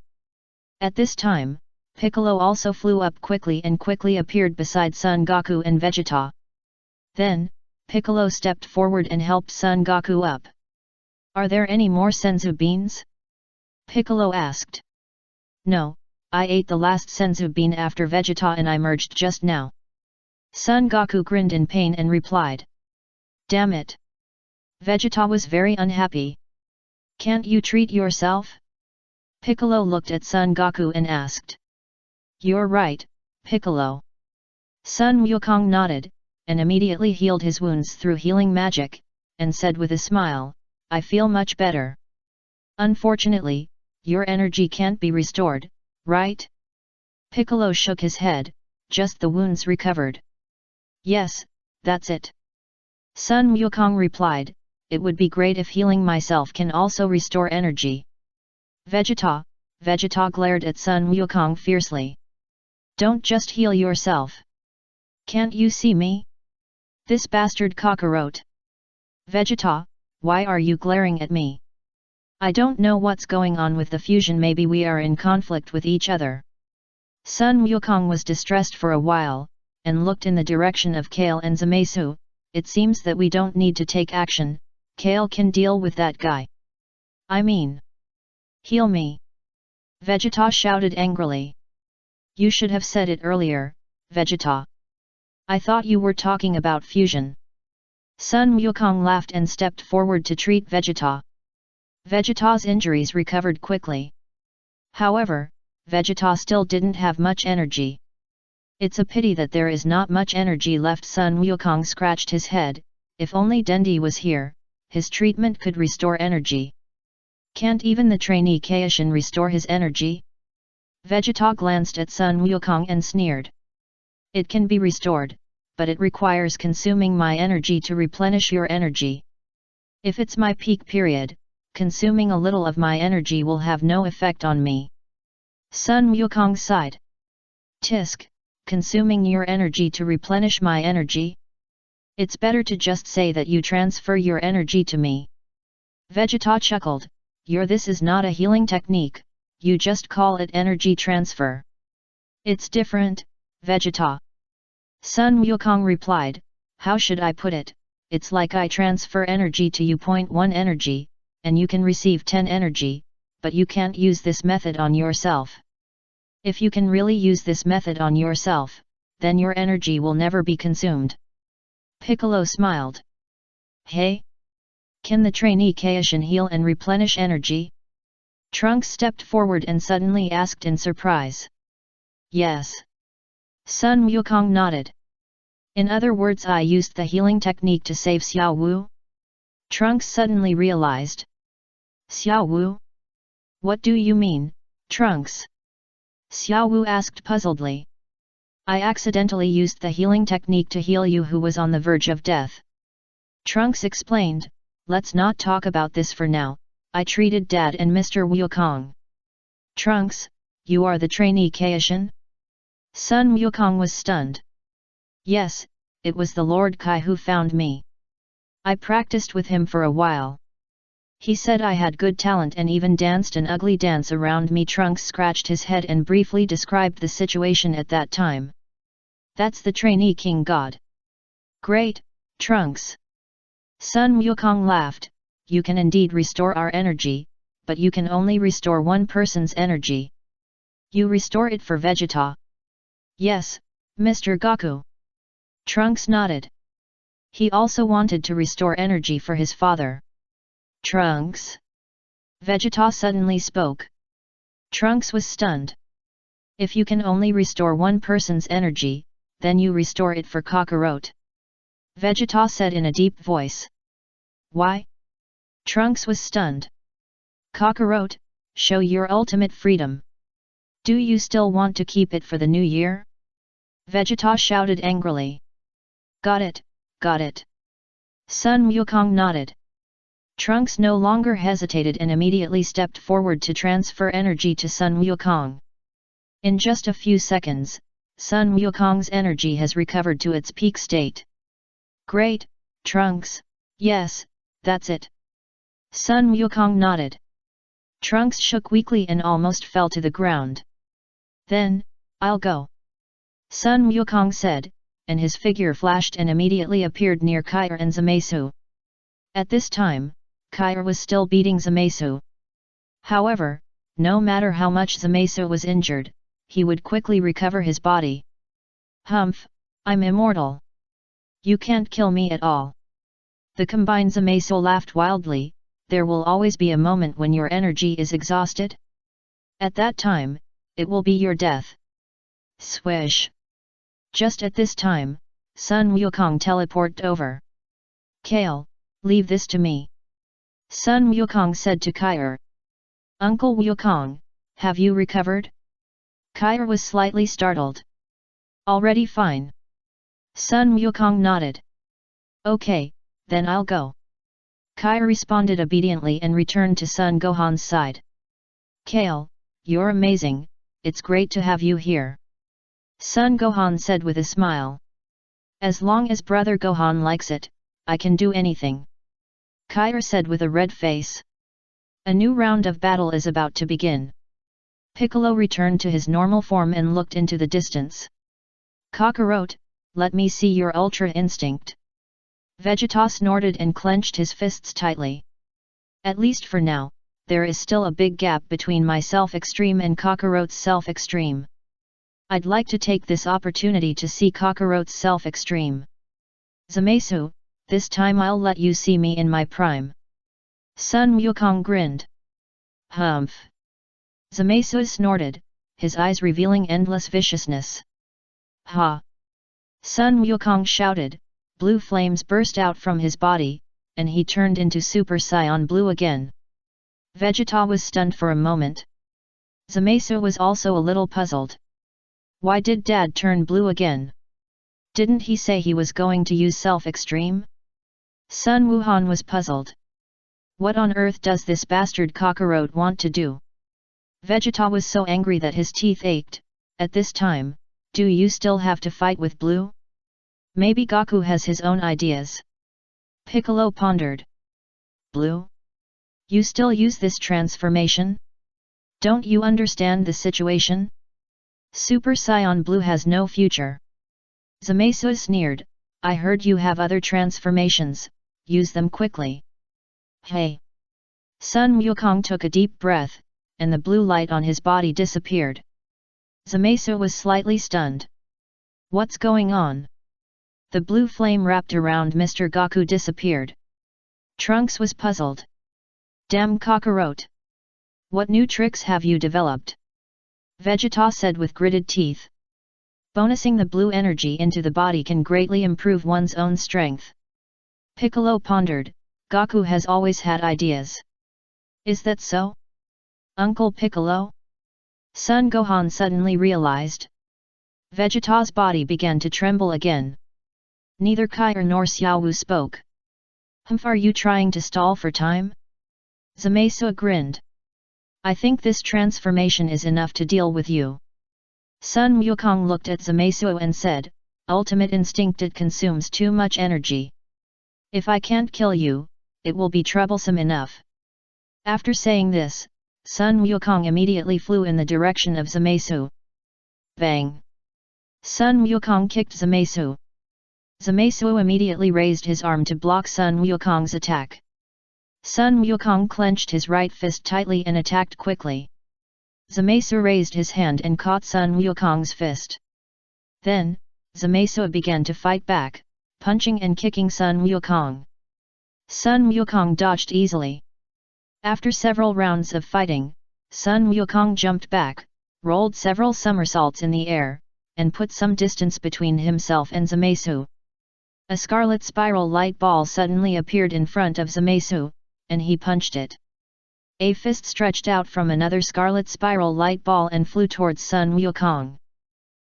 [SPEAKER 1] At this time, Piccolo also flew up quickly and quickly appeared beside Son Goku and Vegeta. Then, Piccolo stepped forward and helped Son Goku up. Are there any more senzu beans? Piccolo asked. No, I ate the last senzu bean after Vegeta and I merged just now. Son Goku grinned in pain and replied. Damn it! Vegeta was very unhappy. Can't you treat yourself? Piccolo looked at Son Goku and asked. You're right, Piccolo. Son Wukong nodded, and immediately healed his wounds through healing magic, and said with a smile, I feel much better. Unfortunately, your energy can't be restored, right? Piccolo shook his head, just the wounds recovered. Yes, that's it. Sun Wukong replied, it would be great if healing myself can also restore energy. Vegeta glared at Sun Wukong fiercely. Don't just heal yourself. Can't you see me? This bastard cockroach. Vegeta, why are you glaring at me? I don't know what's going on with the fusion, maybe we are in conflict with each other. Sun Wukong was distressed for a while, and looked in the direction of Kale and Zamasu. It seems that we don't need to take action, Kale can deal with that guy. I mean, heal me. Vegeta shouted angrily. You should have said it earlier, Vegeta. I thought you were talking about fusion. Sun Wukong laughed and stepped forward to treat Vegeta. Vegeta's injuries recovered quickly. However, Vegeta still didn't have much energy. It's a pity that there is not much energy left. Sun Wukong scratched his head. If only Dendi was here, his treatment could restore energy. Can't even the trainee Kaishin restore his energy? Vegeta glanced at Sun Wukong and sneered. It can be restored, but it requires consuming my energy to replenish your energy. If it's my peak period, consuming a little of my energy will have no effect on me. Sun Wukong sighed. Tisk, consuming your energy to replenish my energy? It's better to just say that you transfer your energy to me. Vegeta chuckled. This is not a healing technique, you just call it energy transfer. It's different, Vegeta. Sun Wukong replied, how should I put it? It's like I transfer energy to you. 1 energy, and you can receive 10 energy, but you can't use this method on yourself. If you can really use this method on yourself, then your energy will never be consumed. Piccolo smiled. Hey? Can the trainee Kaishin heal and replenish energy? Trunks stepped forward and suddenly asked in surprise. Yes. Sun Wukong nodded. In other words, I used the healing technique to save Xiao Wu? Trunks suddenly realized. Xiao Wu? What do you mean, Trunks? Xiao Wu asked puzzledly. I accidentally used the healing technique to heal you who was on the verge of death. Trunks explained, let's not talk about this for now, I treated Dad and Mr. Wukong. Trunks, you are the trainee Kaishin? Sun Wukong was stunned. Yes, it was the Lord Kai who found me. I practiced with him for a while. He said I had good talent and even danced an ugly dance around me. Trunks scratched his head and briefly described the situation at that time. That's the trainee king god. Great, Trunks. Sun Wukong laughed, you can indeed restore our energy, but you can only restore one person's energy. You restore it for Vegeta. Yes, Mr. Goku. Trunks nodded. He also wanted to restore energy for his father. Trunks? Vegeta suddenly spoke. Trunks was stunned. If you can only restore one person's energy, then you restore it for Kakarot. Vegeta said in a deep voice. Why? Trunks was stunned. Kakarot, show your ultimate freedom. Do you still want to keep it for the new year? Vegeta shouted angrily. Got it, got it. Sun Wukong nodded. Trunks no longer hesitated and immediately stepped forward to transfer energy to Sun Wukong. In just a few seconds, Sun Wukong's energy has recovered to its peak state. Great, Trunks, yes, that's it. Sun Wukong nodded. Trunks shook weakly and almost fell to the ground. Then, I'll go. Sun Wukong said, and his figure flashed and immediately appeared near Kair and Zamasu. At this time, Kair was still beating Zamasu. However, no matter how much Zamasu was injured, he would quickly recover his body. Humph, I'm immortal. You can't kill me at all. The combined Zamasu laughed wildly, there will always be a moment when your energy is exhausted. At that time, it will be your death. Swish. Just at this time, Sun Wukong teleported over. Kale, leave this to me. Sun Wukong said to Kair. Uncle Wukong, have you recovered? Kair was slightly startled. Already fine. Sun Wukong nodded. Okay, then I'll go. Kai responded obediently and returned to Sun Gohan's side. Kale, you're amazing, it's great to have you here. Sun Gohan said with a smile. As long as brother Gohan likes it, I can do anything. Kai said with a red face. A new round of battle is about to begin. Piccolo returned to his normal form and looked into the distance. Kakarot, let me see your Ultra Instinct. Vegeta snorted and clenched his fists tightly. At least for now, there is still a big gap between my self-extreme and Kakarot's self-extreme. I'd like to take this opportunity to see Kakarot's self-extreme. Zamasu, this time I'll let you see me in my prime. Sun Wukong grinned. Humph. Zamasu snorted, his eyes revealing endless viciousness. Ha! Sun Wukong shouted, blue flames burst out from his body, and he turned into Super Saiyan Blue again. Vegeta was stunned for a moment. Zamasu was also a little puzzled. Why did Dad turn blue again? Didn't he say he was going to use self-extreme? Sun Wuhan was puzzled. What on earth does this bastard Kakarot want to do? Vegeta was so angry that his teeth ached. At this time, do you still have to fight with Blue? Maybe Goku has his own ideas. Piccolo pondered. Blue? You still use this transformation? Don't you understand the situation? Super Saiyan Blue has no future. Zamasu sneered, I heard you have other transformations, use them quickly. Hey! Sun Wukong took a deep breath, and the blue light on his body disappeared. Zamasu was slightly stunned. What's going on? The blue flame wrapped around Mr. Goku disappeared. Trunks was puzzled. Damn Kakarot! What new tricks have you developed? Vegeta said with gritted teeth. Bonusing the blue energy into the body can greatly improve one's own strength. Piccolo pondered, Goku has always had ideas. Is that so? Uncle Piccolo? Son Gohan suddenly realized. Vegeta's body began to tremble again. Neither Kai nor Xiaowu spoke. Humph, are you trying to stall for time? Zamasu grinned. I think this transformation is enough to deal with you. Sun Wukong looked at Zamasu and said, Ultimate Instinct, it consumes too much energy. If I can't kill you, it will be troublesome enough. After saying this, Sun Wukong immediately flew in the direction of Zamasu. Bang! Sun Wukong kicked Zamasu. Zamasu immediately raised his arm to block Sun Wukong's attack. Sun Wukong clenched his right fist tightly and attacked quickly. Zamasu raised his hand and caught Sun Wukong's fist. Then, Zamasu began to fight back, punching and kicking Sun Wukong. Sun Wukong dodged easily. After several rounds of fighting, Sun Wukong jumped back, rolled several somersaults in the air, and put some distance between himself and Zamasu. A scarlet spiral light ball suddenly appeared in front of Zamasu, and he punched it. A fist stretched out from another scarlet spiral light ball and flew towards Sun Wukong.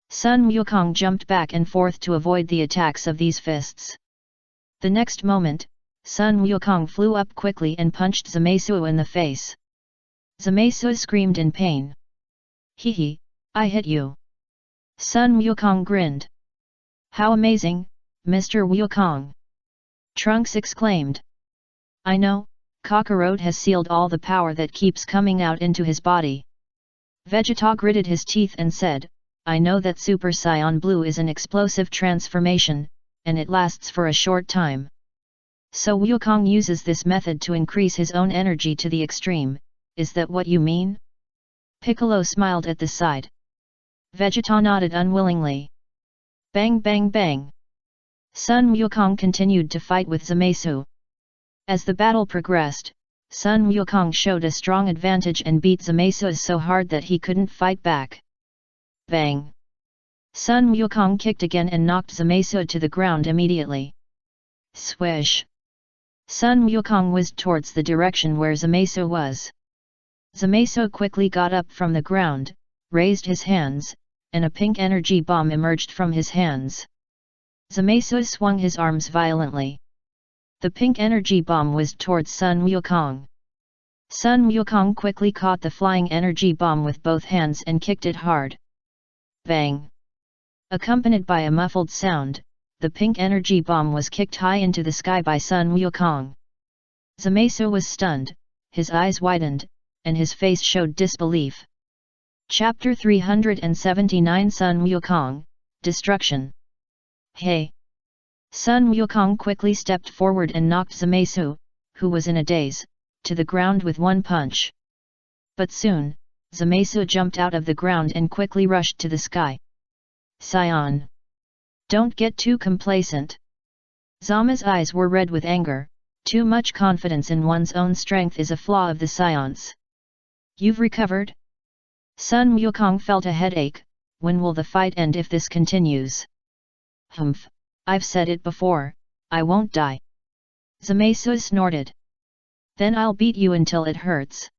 [SPEAKER 1] Sun Wukong jumped back and forth to avoid the attacks of these fists. The next moment, Sun Wukong flew up quickly and punched Zamasu in the face. Zamasu screamed in pain. Hee, I hit you. Sun Wukong grinned. How amazing, Mr. Wukong! Trunks exclaimed. I know, Kakarot has sealed all the power that keeps coming out into his body. Vegeta gritted his teeth and said, I know that Super Saiyan Blue is an explosive transformation, and it lasts for a short time. So Wukong uses this method to increase his own energy to the extreme, is that what you mean? Piccolo smiled at the side. Vegeta nodded unwillingly. Bang bang bang! Sun Wukong continued to fight with Zamasu. As the battle progressed, Sun Wukong showed a strong advantage and beat Zamasu so hard that he couldn't fight back. Bang! Sun Wukong kicked again and knocked Zamasu to the ground immediately. Swish! Sun Wukong whizzed towards the direction where Zamasu was. Zamasu quickly got up from the ground, raised his hands, and a pink energy bomb emerged from his hands. Zamasu swung his arms violently. The pink energy bomb whizzed towards Sun Wukong. Sun Wukong quickly caught the flying energy bomb with both hands and kicked it hard. Bang! Accompanied by a muffled sound, the pink energy bomb was kicked high into the sky by Sun Wukong. Zamasu was stunned, his eyes widened, and his face showed disbelief. Chapter 379 Sun Wukong, Destruction. Hey! Sun Wukong quickly stepped forward and knocked Zamasu, who was in a daze, to the ground with one punch. But soon, Zamasu jumped out of the ground and quickly rushed to the sky. Saiyan! Don't get too complacent. Zama's eyes were red with anger. Too much confidence in one's own strength is a flaw of the Saiyans. You've recovered? Sun Wukong felt a headache. When will the fight end if this continues? Humph! I've said it before, I won't die. Zamasu snorted. Then I'll beat you until it hurts.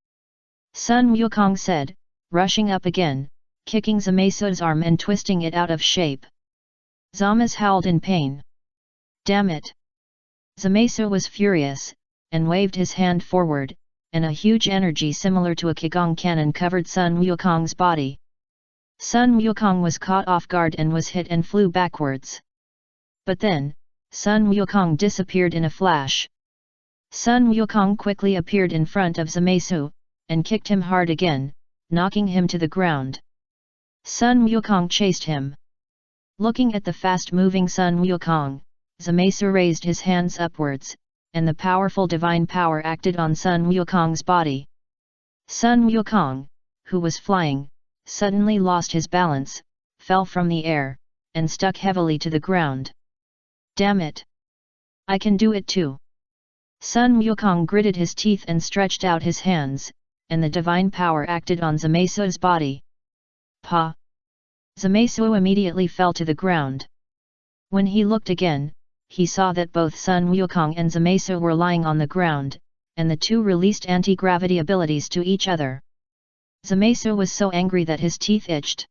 [SPEAKER 1] Sun Wukong said, rushing up again, kicking Zamasu's arm and twisting it out of shape. Zamasu howled in pain. Damn it! Zamasu was furious, and waved his hand forward, and a huge energy similar to a Qigong cannon covered Sun Wukong's body. Sun Wukong was caught off guard and was hit and flew backwards. But then, Sun Wukong disappeared in a flash. Sun Wukong quickly appeared in front of Zamasu, and kicked him hard again, knocking him to the ground. Sun Wukong chased him. Looking at the fast-moving Sun Wukong, Zamasu raised his hands upwards, and the powerful divine power acted on Sun Wukong's body. Sun Wukong, who was flying, suddenly lost his balance, fell from the air, and stuck heavily to the ground. Damn it! I can do it too! Sun Wukong gritted his teeth and stretched out his hands, and the divine power acted on Zamasu's body. Pa! Zamasu immediately fell to the ground. When he looked again, he saw that both Sun Wukong and Zamasu were lying on the ground, and the two released anti-gravity abilities to each other. Zamasu was so angry that his teeth itched.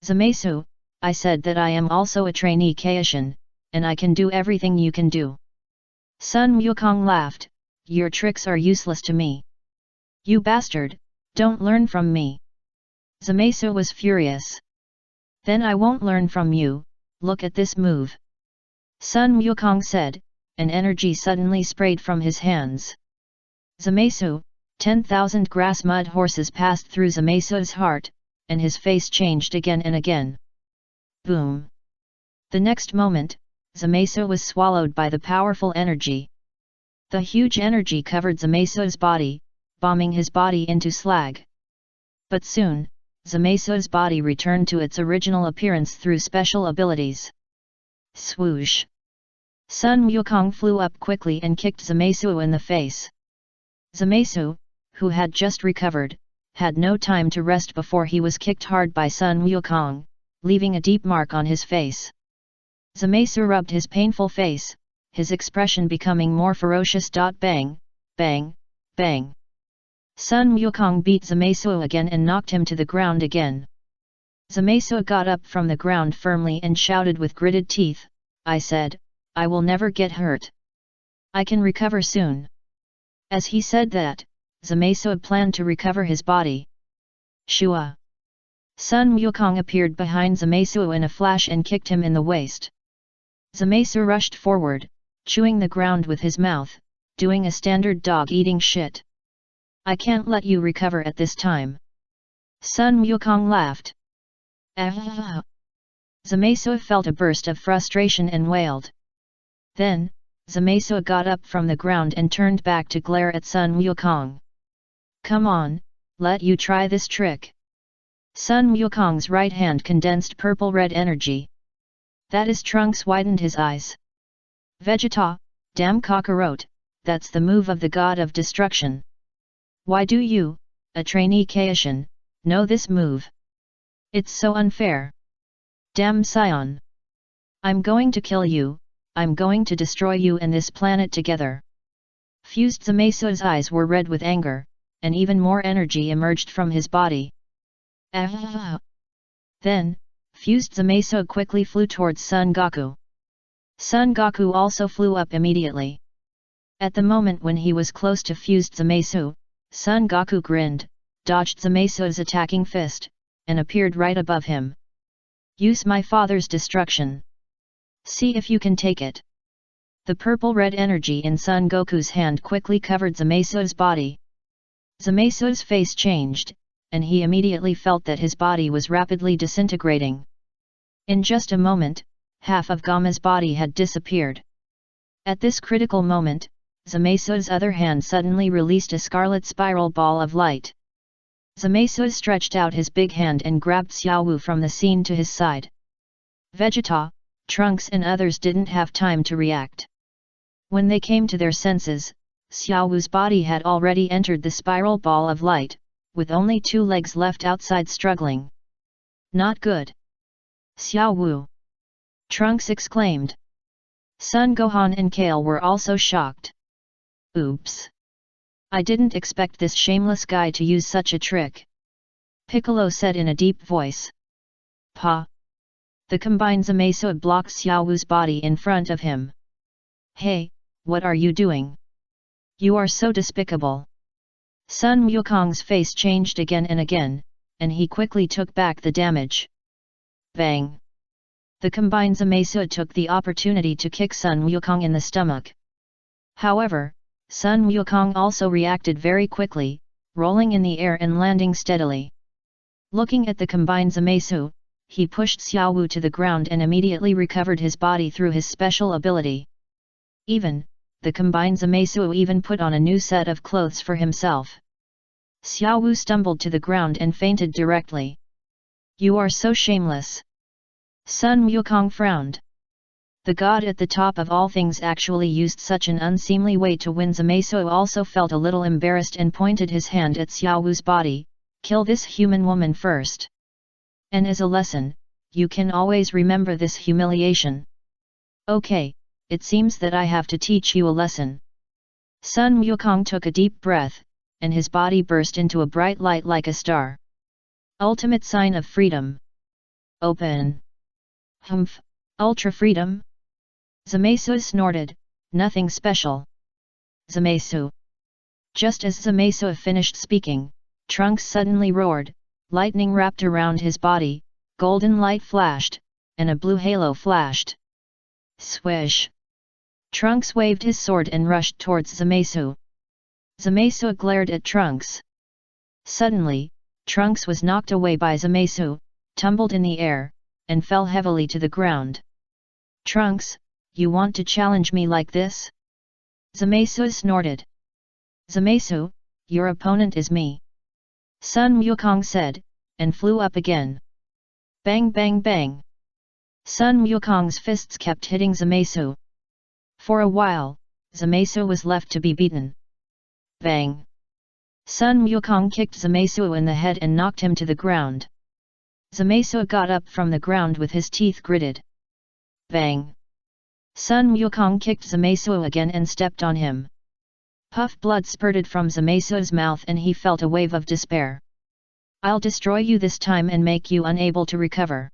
[SPEAKER 1] Zamasu, I said that I am also a trainee Kaishin, and I can do everything you can do. Sun Wukong laughed, your tricks are useless to me. You bastard, don't learn from me. Zamasu was furious. Then I won't learn from you, look at this move. Sun Wukong said, and energy suddenly sprayed from his hands. Zamasu, 10,000 grass mud horses passed through Zamasu's heart, and his face changed again and again. Boom! The next moment, Zamasu was swallowed by the powerful energy. The huge energy covered Zamasu's body, bombing his body into slag. But soon, Zamasu's body returned to its original appearance through special abilities. Swoosh! Sun Wukong flew up quickly and kicked Zamasu in the face. Zamasu, who had just recovered, had no time to rest before he was kicked hard by Sun Wukong, leaving a deep mark on his face. Zamasu rubbed his painful face, his expression becoming more ferocious. Bang, bang, bang. Sun Wukong beat Zamasu again and knocked him to the ground again. Zamasu got up from the ground firmly and shouted with gritted teeth, I said, I will never get hurt. I can recover soon. As he said that, Zamasu planned to recover his body. Shua! Sun Wukong appeared behind Zamasu in a flash and kicked him in the waist. Zamasu rushed forward, chewing the ground with his mouth, doing a standard dog-eating shit. I can't let you recover at this time. Sun Wukong laughed. Ah! Zamasu felt a burst of frustration and wailed. Then, Zamasu got up from the ground and turned back to glare at Sun Wukong. Come on, let you try this trick. Sun Wukong's right hand condensed purple-red energy. That is Trunks widened his eyes. Vegeta, damn cockroach, that's the move of the god of destruction. Why do you, a trainee Kaishin, know this move? It's so unfair. Damn Saiyan. I'm going to kill you, I'm going to destroy you and this planet together. Fused Zamasu's eyes were red with anger, and even more energy emerged from his body. Ah! Then, Fused Zamasu quickly flew towards Son Goku. Son Goku also flew up immediately. At the moment when he was close to fused Zamasu, Son Goku grinned, dodged Zamasu's attacking fist, and appeared right above him. Use my father's destruction. See if you can take it. The purple-red energy in Son Goku's hand quickly covered Zamasu's body. Zamasu's face changed, and he immediately felt that his body was rapidly disintegrating. In just a moment, half of Gama's body had disappeared. At this critical moment, Zamasu's other hand suddenly released a scarlet spiral ball of light. Zamasu stretched out his big hand and grabbed Xiaowu from the scene to his side. Vegeta, Trunks and others didn't have time to react. When they came to their senses, Xiaowu's body had already entered the spiral ball of light, with only 2 legs left outside struggling. Not good. Xiaowu! Trunks exclaimed. Son Gohan and Kale were also shocked. Oops! I didn't expect this shameless guy to use such a trick. Piccolo said in a deep voice. Pa! The combined Zamasu blocked Xiaowu's body in front of him. Hey, what are you doing? You are so despicable. Sun Wukong's face changed again and again, and he quickly took back the damage. Bang! The combined Zamasu took the opportunity to kick Sun Wukong in the stomach. However, Sun Wukong also reacted very quickly, rolling in the air and landing steadily. Looking at the combined Zamasu, he pushed Xiaowu to the ground and immediately recovered his body through his special ability. The combined Zamasu even put on a new set of clothes for himself. Xiaowu stumbled to the ground and fainted directly. You are so shameless. Sun Wukong frowned. The god at the top of all things actually used such an unseemly way to win. Zamasu also felt a little embarrassed and pointed his hand at Xiaowu's body. Kill this human woman first. And as a lesson, you can always remember this humiliation. Okay, it seems that I have to teach you a lesson. Sun Wukong took a deep breath, and his body burst into a bright light like a star. Ultimate sign of freedom. Open. Humph, ultra freedom? Zamasu snorted, nothing special. Zamasu. Just as Zamasu finished speaking, Trunks suddenly roared, lightning wrapped around his body, golden light flashed, and a blue halo flashed. Swish! Trunks waved his sword and rushed towards Zamasu. Zamasu glared at Trunks. Suddenly, Trunks was knocked away by Zamasu, tumbled in the air, and fell heavily to the ground. Trunks, you want to challenge me like this? Zamasu snorted. Zamasu, your opponent is me. Sun Wukong said, and flew up again. Bang bang bang! Sun Wukong's fists kept hitting Zamasu. For a while, Zamasu was left to be beaten. Bang! Sun Wukong kicked Zamasu in the head and knocked him to the ground. Zamasu got up from the ground with his teeth gritted. Bang! Sun Wukong kicked Zamasu again and stepped on him. Puff blood spurted from Zamasu's mouth and he felt a wave of despair. I'll destroy you this time and make you unable to recover.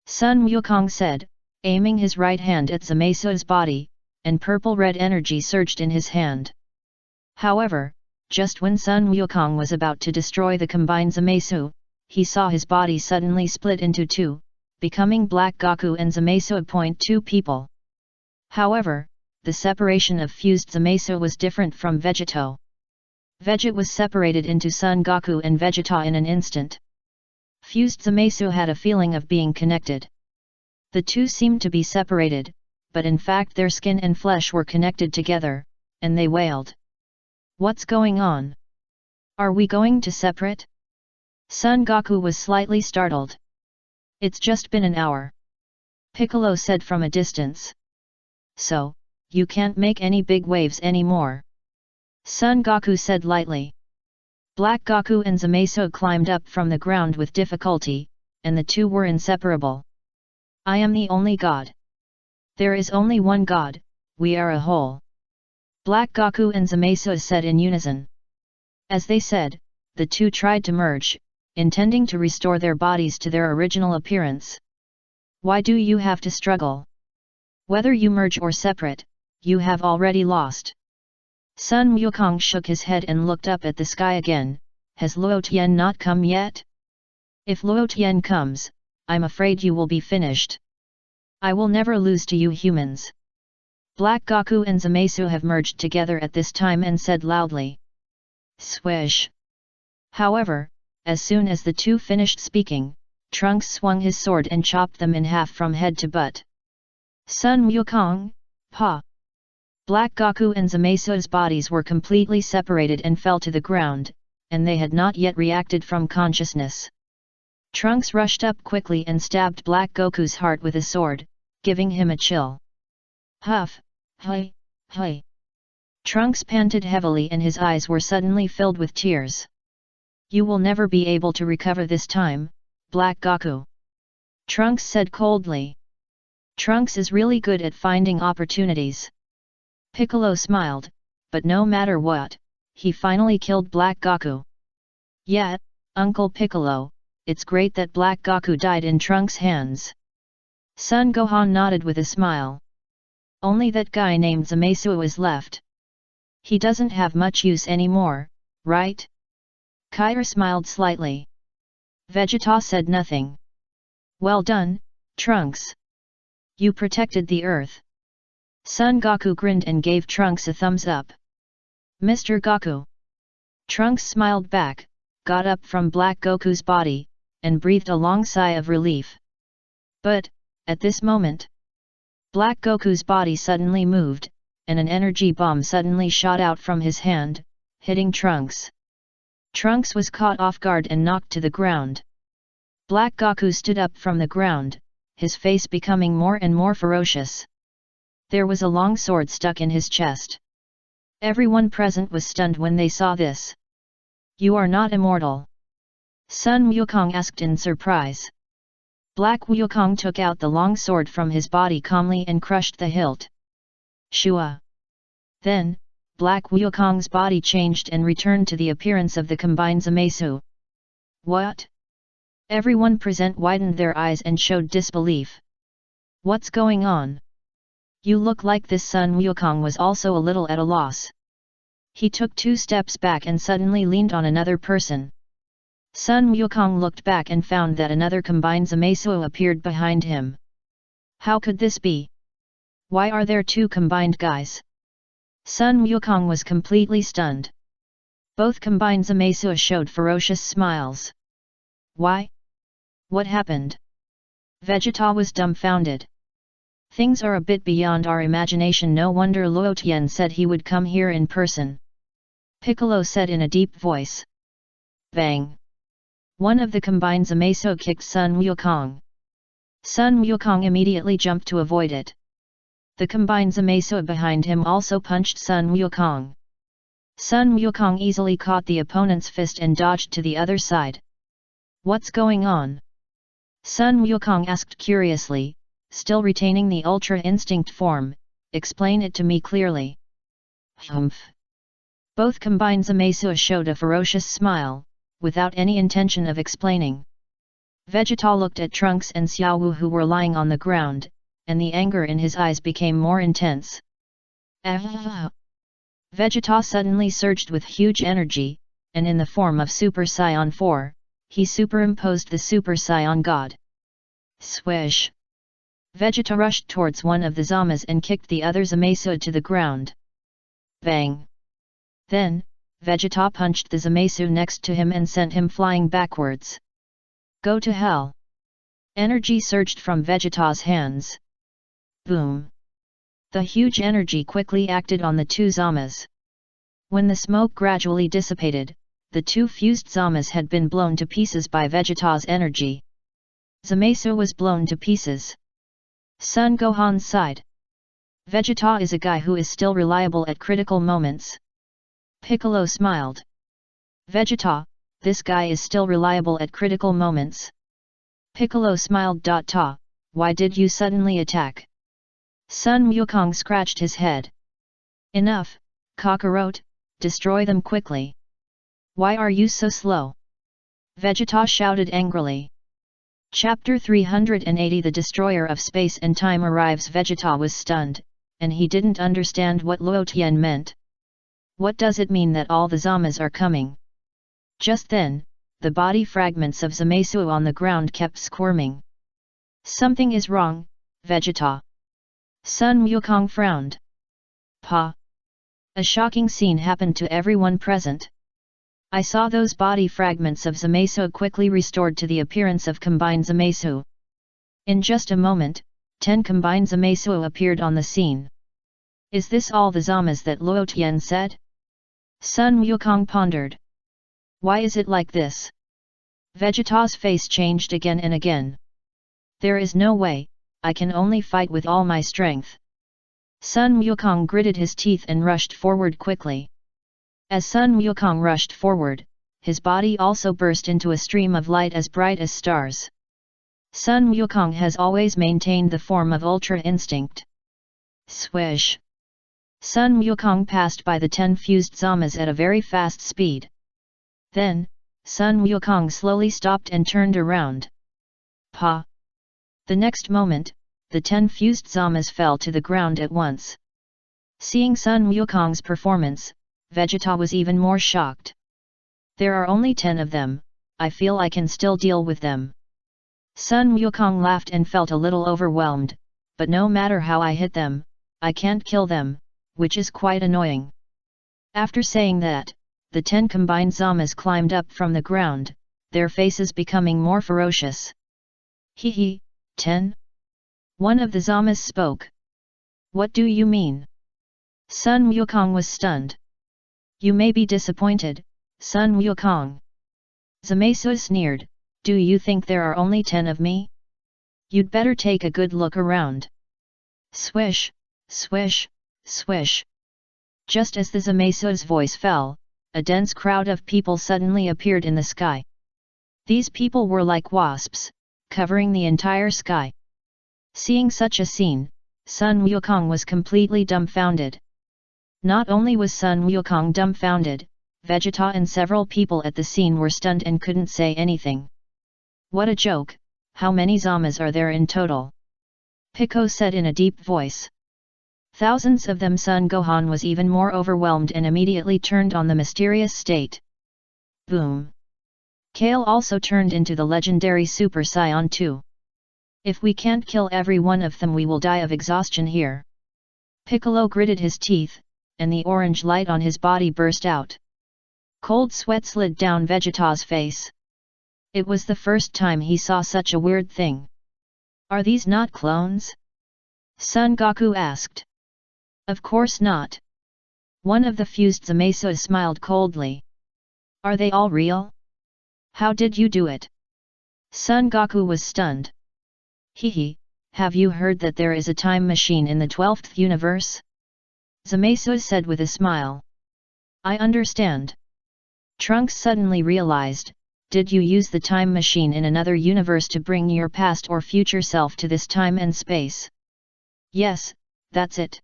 [SPEAKER 1] Sun Wukong said, aiming his right hand at Zamasu's body, and purple-red energy surged in his hand. However, just when Sun Wukong was about to destroy the combined Zamasu, he saw his body suddenly split into 2, becoming Black Goku and Zamasu. 2 people. However, the separation of fused Zamasu was different from Vegeta. Vegeta was separated into Son Goku and Vegeta in an instant. Fused Zamasu had a feeling of being connected. The two seemed to be separated, but in fact their skin and flesh were connected together, and they wailed. What's going on? Are we going to separate? Son Goku was slightly startled. It's just been an hour. Piccolo said from a distance. So, you can't make any big waves anymore. Son Goku said lightly. Black Goku and Zamasu climbed up from the ground with difficulty, and the two were inseparable. I am the only god. There is only one god, we are a whole. Black Goku and Zamasu said in unison. As they said, the two tried to merge, intending to restore their bodies to their original appearance. Why do you have to struggle? Whether you merge or separate, you have already lost. Sun Wukong shook his head and looked up at the sky again. Has Luo Tian not come yet? If Luo Tian comes, I'm afraid you will be finished. I will never lose to you humans. Black Goku and Zamasu have merged together at this time and said loudly. Swish. However, as soon as the two finished speaking, Trunks swung his sword and chopped them in half from head to butt. Sun Wukong, Pa! Black Goku and Zamasu's bodies were completely separated and fell to the ground, and they had not yet reacted from consciousness. Trunks rushed up quickly and stabbed Black Goku's heart with a sword, giving him a chill. Huff, hi, hi. Trunks panted heavily and his eyes were suddenly filled with tears. You will never be able to recover this time, Black Goku. Trunks said coldly. Trunks is really good at finding opportunities. Piccolo smiled, but no matter what, he finally killed Black Goku. Yeah, Uncle Piccolo, it's great that Black Goku died in Trunks' hands. Son Gohan nodded with a smile. Only that guy named Zamasu is left. He doesn't have much use anymore, right? Kair smiled slightly. Vegeta said nothing. Well done, Trunks. You protected the Earth. Son Goku grinned and gave Trunks a thumbs up. Mr. Goku. Trunks smiled back, got up from Black Goku's body, and breathed a long sigh of relief. But, at this moment, Black Goku's body suddenly moved, and an energy bomb suddenly shot out from his hand, hitting Trunks. Trunks was caught off guard and knocked to the ground. Black Goku stood up from the ground, his face becoming more and more ferocious. There was a long sword stuck in his chest. Everyone present was stunned when they saw this. You are not immortal? Sun Wukong asked in surprise. Black Wukong took out the long sword from his body calmly and crushed the hilt. Shua. Then, Black Wukong's body changed and returned to the appearance of the combined Zamasu. What? Everyone present widened their eyes and showed disbelief. What's going on? You look like this. Sun Wukong was also a little at a loss. He took 2 steps back and suddenly leaned on another person. Sun Wukong looked back and found that another combined Zamasu appeared behind him. How could this be? Why are there 2 combined guys? Sun Wukong was completely stunned. Both combined Zamasu showed ferocious smiles. Why? What happened? Vegeta was dumbfounded. Things are a bit beyond our imagination. No wonder Luo Tian said he would come here in person. Piccolo said in a deep voice. Bang! One of the combined Zamasu kicked Sun Wukong. Sun Wukong immediately jumped to avoid it. The combined Zamasu behind him also punched Sun Wukong. Sun Wukong easily caught the opponent's fist and dodged to the other side. What's going on? Sun Wukong asked curiously, still retaining the Ultra Instinct form. Explain it to me clearly. Humph. Both combined Zamasu showed a ferocious smile, without any intention of explaining. Vegeta looked at Trunks and Xiaowu who were lying on the ground, and the anger in his eyes became more intense. Vegeta suddenly surged with huge energy, and in the form of Super Saiyan 4, he superimposed the Super Saiyan God. Swish! Vegeta rushed towards one of the Zamas and kicked the other Zamasu to the ground. Bang! Then, Vegeta punched the Zamasu next to him and sent him flying backwards. Go to hell! Energy surged from Vegeta's hands. Boom! The huge energy quickly acted on the 2 Zamas. When the smoke gradually dissipated, the 2 fused Zamas had been blown to pieces by Vegeta's energy. Zamasu was blown to pieces. Son Gohan sighed. Vegeta is a guy who is still reliable at critical moments. Piccolo smiled. Vegeta, this guy is still reliable at critical moments. Piccolo smiled. Why did you suddenly attack? Sun Wukong scratched his head. Enough, Kakarot, destroy them quickly. Why are you so slow? Vegeta shouted angrily. Chapter 380 The Destroyer of Space and Time arrives. Vegeta was stunned, and he didn't understand what Luo Tian meant. What does it mean that all the Zamas are coming? Just then, the body fragments of Zamasu on the ground kept squirming. Something is wrong, Vegeta. Sun Wukong frowned. Pa! A shocking scene happened to everyone present. I saw those body fragments of Zamasu quickly restored to the appearance of combined Zamasu. In just a moment, 10 combined Zamasu appeared on the scene. Is this all the Zamas that Luo Tian said? Sun Wukong pondered. Why is it like this? Vegeta's face changed again and again. There is no way, I can only fight with all my strength. Sun Wukong gritted his teeth and rushed forward quickly. As Sun Wukong rushed forward, his body also burst into a stream of light as bright as stars. Sun Wukong has always maintained the form of Ultra Instinct. Swish! Sun Wukong passed by the 10 fused Zamas at a very fast speed. Then, Sun Wukong slowly stopped and turned around. Pa! The next moment, the 10 fused Zamas fell to the ground at once. Seeing Sun Wukong's performance, Vegeta was even more shocked. There are only 10 of them, I feel I can still deal with them. Sun Wukong laughed and felt a little overwhelmed, but no matter how I hit them, I can't kill them, which is quite annoying. After saying that, the 10 combined Zamas climbed up from the ground, their faces becoming more ferocious. Hee 10? One of the Zamas spoke. What do you mean? Sun Wukong was stunned. You may be disappointed, Sun Wukong. Zamasu sneered, do you think there are only 10 of me? You'd better take a good look around. Swish, swish, swish. Just as the Zamasu's voice fell, a dense crowd of people suddenly appeared in the sky. These people were like wasps, covering the entire sky. Seeing such a scene, Sun Wukong was completely dumbfounded. Not only was Sun Wukong dumbfounded, Vegeta and several people at the scene were stunned and couldn't say anything. What a joke, how many Zamas are there in total? Pico said in a deep voice. Thousands of them. Son Gohan was even more overwhelmed and immediately turned on the mysterious state. Boom! Kale also turned into the legendary Super Saiyan 2. If we can't kill every one of them, we will die of exhaustion here. Piccolo gritted his teeth, and the orange light on his body burst out. Cold sweat slid down Vegeta's face. It was the first time he saw such a weird thing. Are these not clones? Son Goku asked. Of course not. One of the fused Zamasu smiled coldly. Are they all real? How did you do it? Son Goku was stunned. Hehe, have you heard that there is a time machine in the 12th universe? Zamasu said with a smile. I understand. Trunks suddenly realized, did you use the time machine in another universe to bring your past or future self to this time and space? Yes, that's it.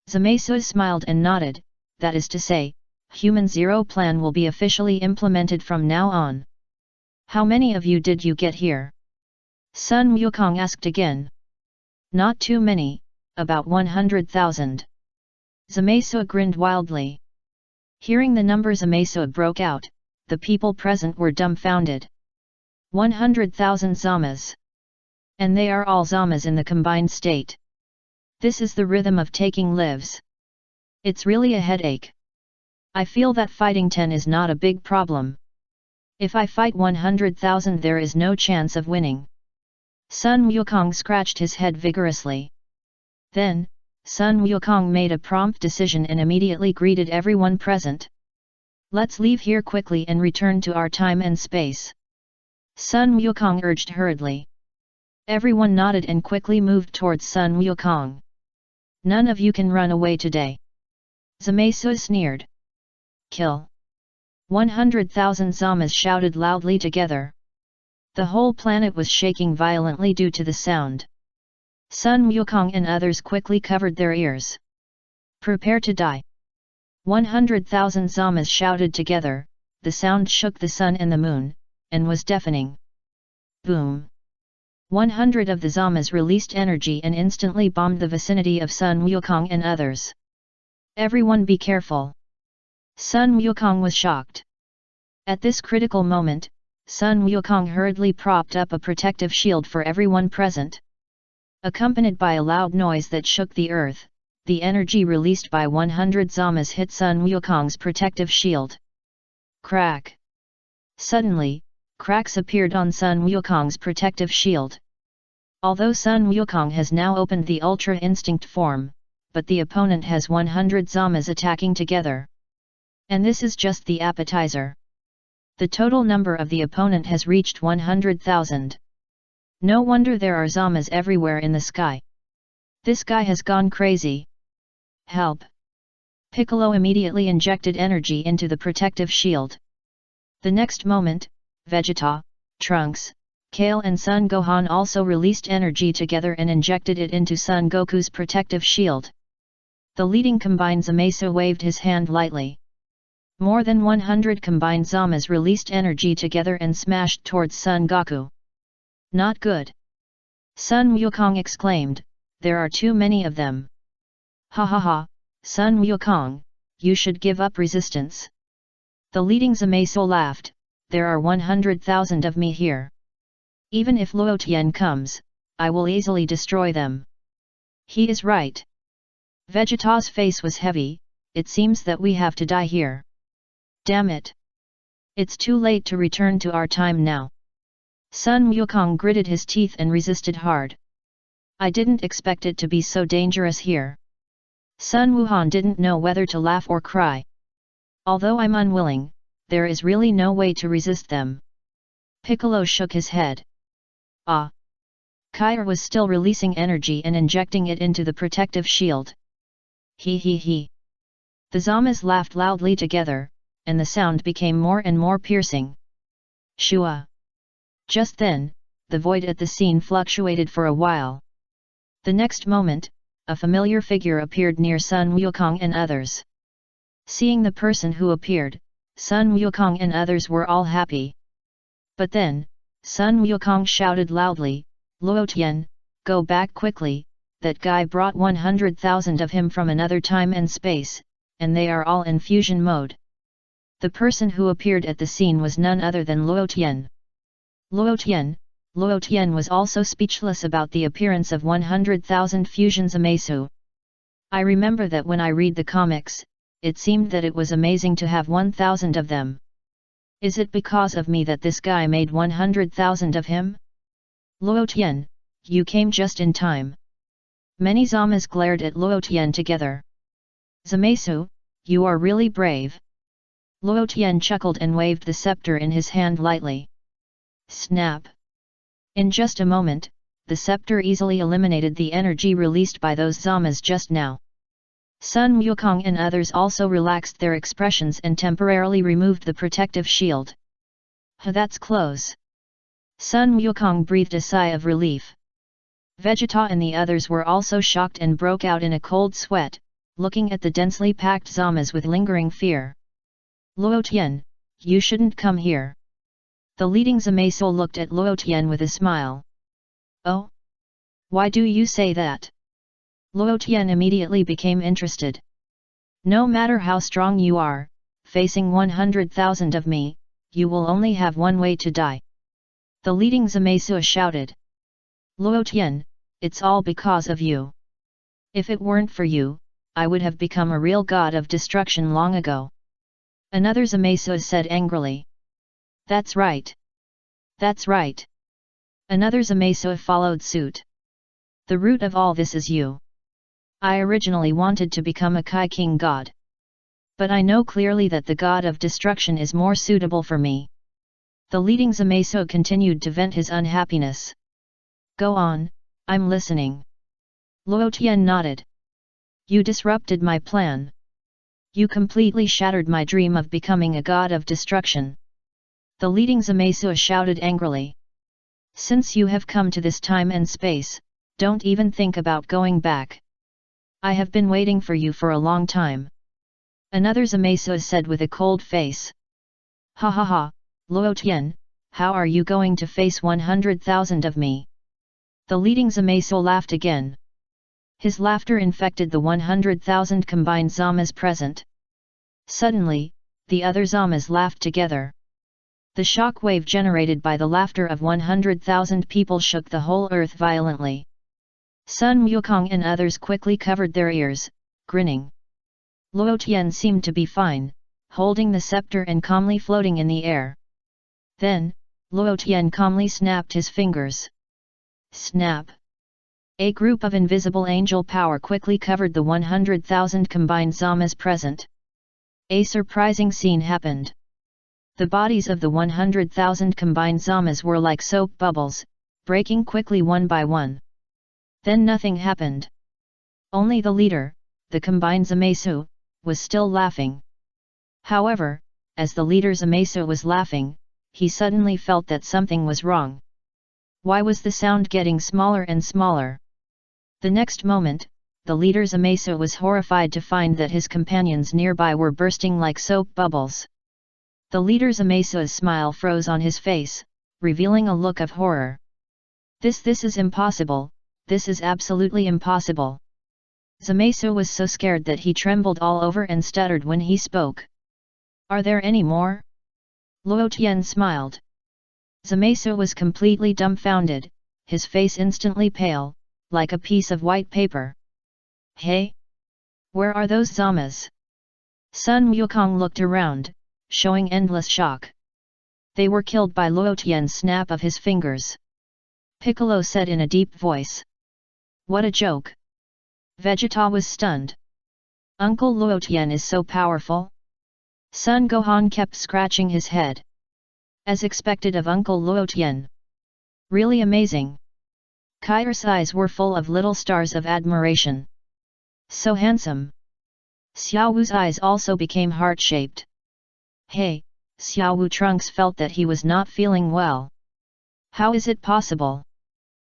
[SPEAKER 1] Zamasu smiled and nodded, that is to say, Human Zero Plan will be officially implemented from now on. How many of you did you get here? Sun Wukong asked again. Not too many, about 100,000. Zamasu grinned wildly. Hearing the number Zamasu broke out, the people present were dumbfounded. 100,000 Zamas. And they are all Zamas in the combined state. This is the rhythm of taking lives. It's really a headache. I feel that fighting 10 is not a big problem. If I fight 100,000, there is no chance of winning. Sun Wukong scratched his head vigorously. Then, Sun Wukong made a prompt decision and immediately greeted everyone present. Let's leave here quickly and return to our time and space. Sun Wukong urged hurriedly. Everyone nodded and quickly moved towards Sun Wukong. None of you can run away today. Zamasu sneered. Kill. 100,000 Zamas shouted loudly together. The whole planet was shaking violently due to the sound. Sun Wukong and others quickly covered their ears. Prepare to die. 100,000 Zamas shouted together, the sound shook the sun and the moon, and was deafening. Boom! 100 of the Zamas released energy and instantly bombed the vicinity of Sun Wukong and others. Everyone be careful. Sun Wukong was shocked. At this critical moment, Sun Wukong hurriedly propped up a protective shield for everyone present. Accompanied by a loud noise that shook the earth, the energy released by 100 Zamas hit Sun Wukong's protective shield. Crack! Suddenly, cracks appeared on Sun Wukong's protective shield. Although Sun Wukong has now opened the Ultra Instinct form, but the opponent has 100 Zamas attacking together. And this is just the appetizer. The total number of the opponent has reached 100,000. No wonder there are Zamas everywhere in the sky. This guy has gone crazy. Help! Piccolo immediately injected energy into the protective shield. The next moment, Vegeta, Trunks, Kale and Son Gohan also released energy together and injected it into Son Goku's protective shield. The leading combined Zamasu waved his hand lightly. More than 100 combined Zamas released energy together and smashed towards Son Goku. Not good. Sun Wukong exclaimed, there are too many of them. Ha ha ha, Sun Wukong, you should give up resistance. The leading Zamasu laughed, there are 100,000 of me here. Even if Luo Tian comes, I will easily destroy them. He is right. Vegeta's face was heavy, it seems that we have to die here. Damn it. It's too late to return to our time now. Sun Wukong gritted his teeth and resisted hard. I didn't expect it to be so dangerous here. Sun Wuhan didn't know whether to laugh or cry. Although I'm unwilling, there is really no way to resist them. Piccolo shook his head. Ah! Kair was still releasing energy and injecting it into the protective shield. He he he. The Zamas laughed loudly together, and the sound became more and more piercing. Shua! Just then, the void at the scene fluctuated for a while. The next moment, a familiar figure appeared near Sun Wukong and others. Seeing the person who appeared, Sun Wukong and others were all happy. But then, Sun Wukong shouted loudly, Luo Tian, go back quickly, that guy brought 100,000 of him from another time and space, and they are all in fusion mode. The person who appeared at the scene was none other than Luo Tian. Luo Tian was also speechless about the appearance of 100,000 fusion Zamasu. I remember that when I read the comics, it seemed that it was amazing to have 1,000 of them. Is it because of me that this guy made 100,000 of him? Luo Tian, you came just in time. Many Zamas glared at Luo Tian together. Zamasu, you are really brave. Luo Tian chuckled and waved the scepter in his hand lightly. Snap! In just a moment, the scepter easily eliminated the energy released by those Zamas just now. Sun Wukong and others also relaxed their expressions and temporarily removed the protective shield. That's close. Sun Wukong breathed a sigh of relief. Vegeta and the others were also shocked and broke out in a cold sweat, looking at the densely packed Zamas with lingering fear. Luo Tian, you shouldn't come here. The leading Zamasu looked at Luo Tian with a smile. Oh? Why do you say that? Luo Tian immediately became interested. No matter how strong you are, facing 100,000 of me, you will only have one way to die. The leading Zamasu shouted. Luo Tian, it's all because of you. If it weren't for you, I would have become a real god of destruction long ago. Another Zamasu said angrily. That's right. That's right. Another Zamasu followed suit. The root of all this is you. I originally wanted to become a Kai King god. But I know clearly that the god of destruction is more suitable for me. The leading Zamasu continued to vent his unhappiness. Go on, I'm listening. Luo Tian nodded. You disrupted my plan. You completely shattered my dream of becoming a god of destruction. The leading Zamasu shouted angrily. Since you have come to this time and space, don't even think about going back. I have been waiting for you for a long time. Another Zamasu said with a cold face. Ha ha ha, Luo Tian, how are you going to face 100,000 of me? The leading Zamasu laughed again. His laughter infected the 100,000 combined Zamas present. Suddenly, the other Zamas laughed together. The shock wave generated by the laughter of 100,000 people shook the whole earth violently. Sun Wukong and others quickly covered their ears, grinning. Luo Tian seemed to be fine, holding the scepter and calmly floating in the air. Then, Luo Tian calmly snapped his fingers. Snap! A group of invisible angel power quickly covered the 100,000 combined Zamas present. A surprising scene happened. The bodies of the 100,000 combined Zamas were like soap bubbles, breaking quickly one by one. Then nothing happened. Only the leader, the combined Zamasu, was still laughing. However, as the leader Zamasu was laughing, he suddenly felt that something was wrong. Why was the sound getting smaller and smaller? The next moment, the leader Zamasu was horrified to find that his companions nearby were bursting like soap bubbles. The leader Zamasu's smile froze on his face, revealing a look of horror. This is impossible, this is absolutely impossible. Zamasu was so scared that he trembled all over and stuttered when he spoke. Are there any more? Luo Tian smiled. Zamasu was completely dumbfounded, his face instantly pale, like a piece of white paper. Hey? Where are those Zamas? Sun Wukong looked around, showing endless shock. They were killed by Luo Tian's snap of his fingers. Piccolo said in a deep voice. What a joke! Vegeta was stunned. Uncle Luo Tian is so powerful? Sun Gohan kept scratching his head. As expected of Uncle Luo Tian. Really amazing. Kai's eyes were full of little stars of admiration. So handsome. Xiao Wu's eyes also became heart-shaped. Hey, Xiao Wu Trunks felt that he was not feeling well. How is it possible?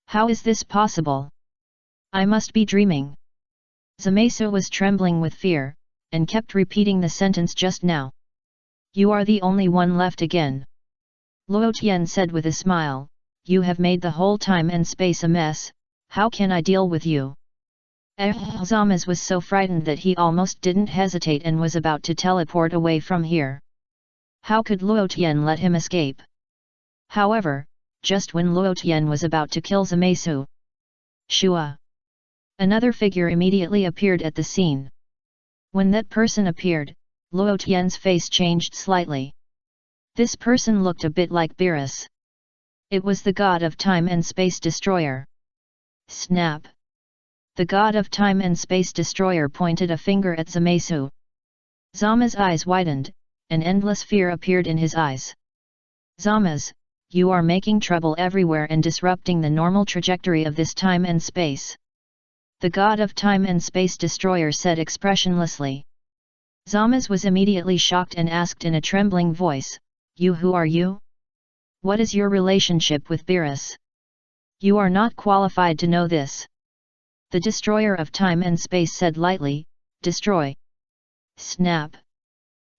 [SPEAKER 1] How is this possible? I must be dreaming. Zamasu was trembling with fear, and kept repeating the sentence just now. You are the only one left again. Luo Tian said with a smile, you have made the whole time and space a mess, how can I deal with you? Zamas was so frightened that he almost didn't hesitate and was about to teleport away from here. How could Luo Tian let him escape? However, just when Luo Tian was about to kill Zamasu, Shua! Another figure immediately appeared at the scene. When that person appeared, Luo Tian's face changed slightly. This person looked a bit like Beerus. It was the god of time and space destroyer. Snap! The god of time and space destroyer pointed a finger at Zamasu. Zama's eyes widened, and endless fear appeared in his eyes. Zamas, you are making trouble everywhere and disrupting the normal trajectory of this time and space. The god of time and space destroyer said expressionlessly. Zamas was immediately shocked and asked in a trembling voice, who are you? What is your relationship with Beerus? You are not qualified to know this. The destroyer of time and space said lightly, destroy. Snap!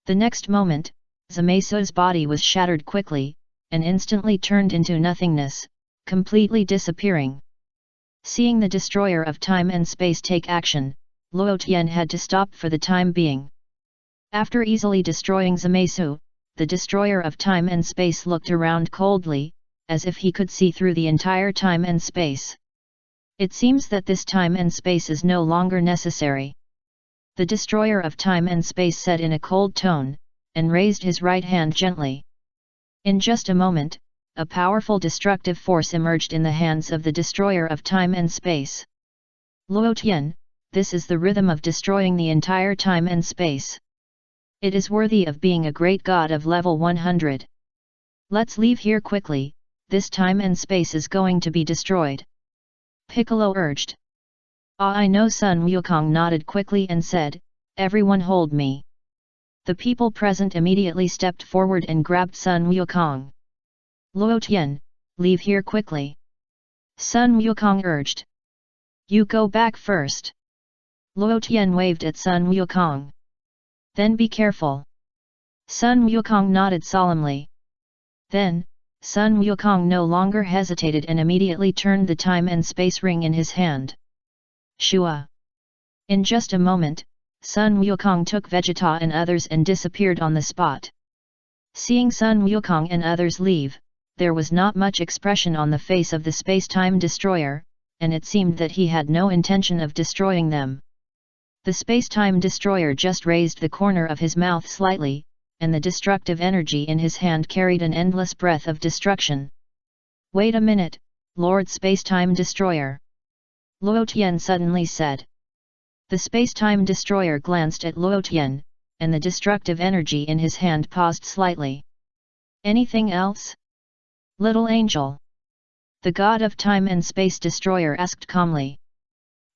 [SPEAKER 1] The next moment, Zamasu's body was shattered quickly, and instantly turned into nothingness, completely disappearing. Seeing the destroyer of time and space take action, Luo Tian had to stop for the time being. After easily destroying Zamasu, the destroyer of time and space looked around coldly, as if he could see through the entire time and space. It seems that this time and space is no longer necessary. The destroyer of time and space said in a cold tone, and raised his right hand gently. In just a moment, a powerful destructive force emerged in the hands of the destroyer of time and space. Luo Tian, this is the rhythm of destroying the entire time and space. It is worthy of being a great god of level 100. Let's leave here quickly, this time and space is going to be destroyed. Piccolo urged. I know. Sun Wukong nodded quickly and said, everyone hold me. The people present immediately stepped forward and grabbed Sun Wukong. Luo Tian, leave here quickly. Sun Wukong urged. You go back first. Luo Tian waved at Sun Wukong. Then be careful. Sun Wukong nodded solemnly. Then, Sun Wukong no longer hesitated and immediately turned the time and space ring in his hand. Shua! In just a moment, Sun Wukong took Vegeta and others and disappeared on the spot. Seeing Sun Wukong and others leave, there was not much expression on the face of the space-time destroyer, and it seemed that he had no intention of destroying them. The space-time destroyer just raised the corner of his mouth slightly, and the destructive energy in his hand carried an endless breath of destruction. "Wait a minute, Lord Space-Time Destroyer," Luo Tian suddenly said. The space-time destroyer glanced at Luo Tian, and the destructive energy in his hand paused slightly. "Anything else? Little angel?" the god of time and space destroyer asked calmly.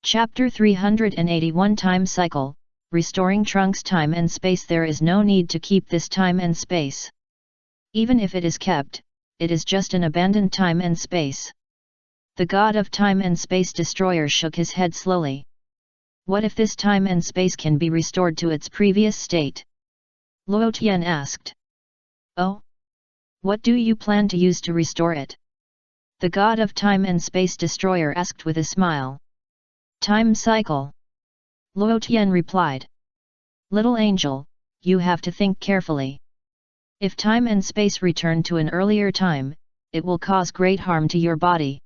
[SPEAKER 1] Chapter 381 Time Cycle, Restoring Trunks Time and Space. There is no need to keep this time and space. Even if it is kept, it is just an abandoned time and space. The god of time and space destroyer shook his head slowly. What if this time and space can be restored to its previous state? Luo Tian asked. Oh? What do you plan to use to restore it? The god of time and space destroyer asked with a smile. Time cycle. Luo Tian replied. Little angel, you have to think carefully. If time and space return to an earlier time, it will cause great harm to your body.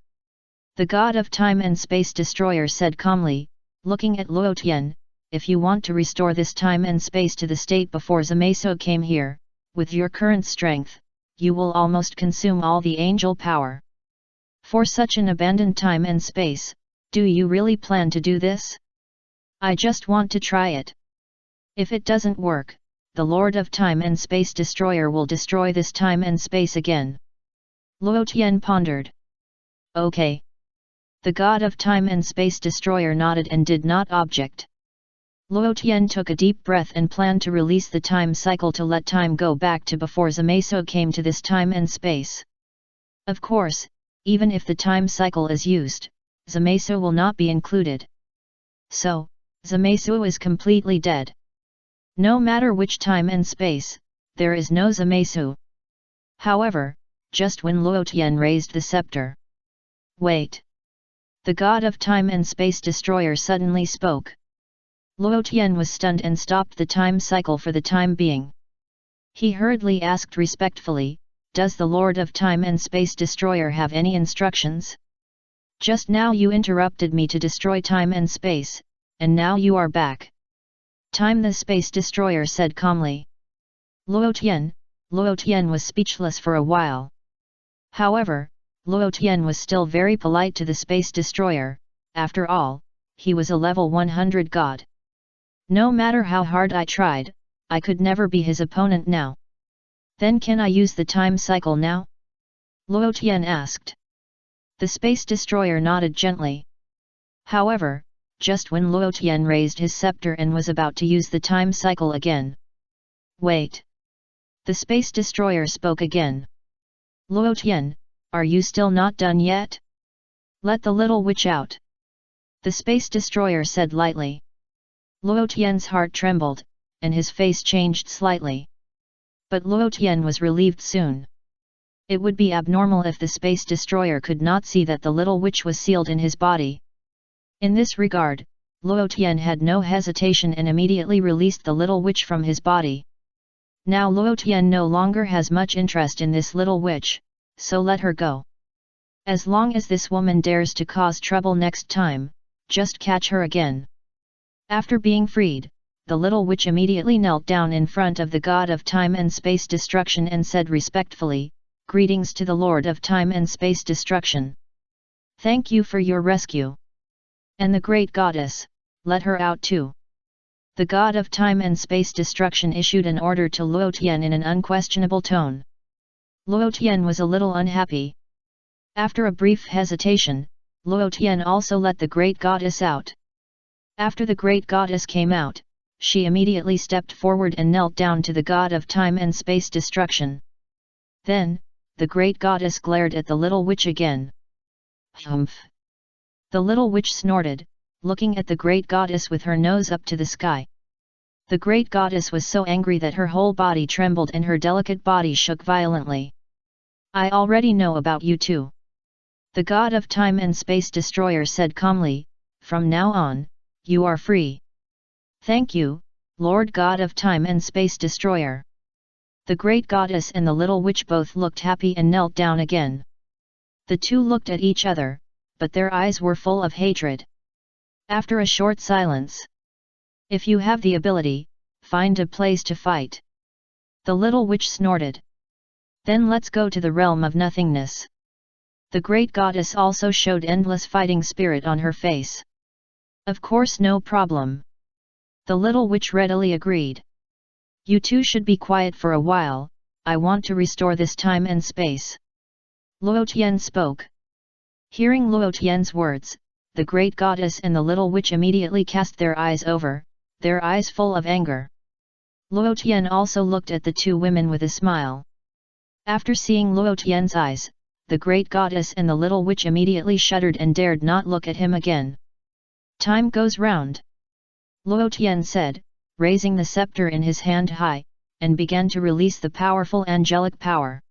[SPEAKER 1] The god of time and space destroyer said calmly, looking at Luo Tian, if you want to restore this time and space to the state before Zamasu came here, with your current strength, you will almost consume all the angel power. For such an abandoned time and space, do you really plan to do this? I just want to try it. If it doesn't work, the Lord of Time and Space Destroyer will destroy this time and space again. Luo Tian pondered. Okay. The god of Time and Space Destroyer nodded and did not object. Luo Tian took a deep breath and planned to release the time cycle to let time go back to before Zamasu came to this time and space. Of course, even if the time cycle is used, Zamasu will not be included. So, Zamasu is completely dead. No matter which time and space, there is no Zamasu. However, just when Luo Tian raised the scepter. Wait! The god of time and space destroyer suddenly spoke. Luo Tian was stunned and stopped the time cycle for the time being. He hurriedly asked respectfully, does the Lord of Time and Space Destroyer have any instructions? Just now you interrupted me to destroy time and space, and now you are back. Time the Space Destroyer said calmly. Luo Tian was speechless for a while. However, Luo Tian was still very polite to the Space Destroyer, after all, he was a level 100 god. No matter how hard I tried, I could never be his opponent now. Then can I use the time cycle now? Luo Tian asked. The Space Destroyer nodded gently. However, just when Luo Tian raised his scepter and was about to use the time cycle again. Wait! The Space Destroyer spoke again. Luo Tian, are you still not done yet? Let the little witch out. The Space Destroyer said lightly. Luo Tian's heart trembled, and his face changed slightly. But Luo Tian was relieved soon. It would be abnormal if the Space Destroyer could not see that the little witch was sealed in his body. In this regard, Luo Tian had no hesitation and immediately released the little witch from his body. Now Luo Tian no longer has much interest in this little witch, so let her go. As long as this woman dares to cause trouble next time, just catch her again. After being freed, the little witch immediately knelt down in front of the god of time and space destruction and said respectfully, "Greetings to the Lord of Time and Space Destruction. Thank you for your rescue. And the great goddess, let her out too." The god of time and space destruction issued an order to Luo Tian in an unquestionable tone. Luo Tian was a little unhappy. After a brief hesitation, Luo Tian also let the great goddess out. After the great goddess came out, she immediately stepped forward and knelt down to the god of time and space destruction. Then, the great goddess glared at the little witch again. Humph! The little witch snorted, looking at the great goddess with her nose up to the sky. The great goddess was so angry that her whole body trembled and her delicate body shook violently. I already know about you too. The god of time and space destroyer said calmly, from now on, you are free. Thank you, Lord God of time and space destroyer. The great goddess and the little witch both looked happy and knelt down again. The two looked at each other, but their eyes were full of hatred. After a short silence. If you have the ability, find a place to fight. The little witch snorted. Then let's go to the realm of nothingness. The great goddess also showed endless fighting spirit on her face. Of course, no problem. The little witch readily agreed. You two should be quiet for a while, I want to restore this time and space. Luo Tian spoke. Hearing Luo Tian's words, the great goddess and the little witch immediately cast their eyes over, their eyes full of anger. Luo Tian also looked at the two women with a smile. After seeing Luo Tian's eyes, the great goddess and the little witch immediately shuddered and dared not look at him again. Time goes round. Luo Tian said, raising the scepter in his hand high, and began to release the powerful angelic power.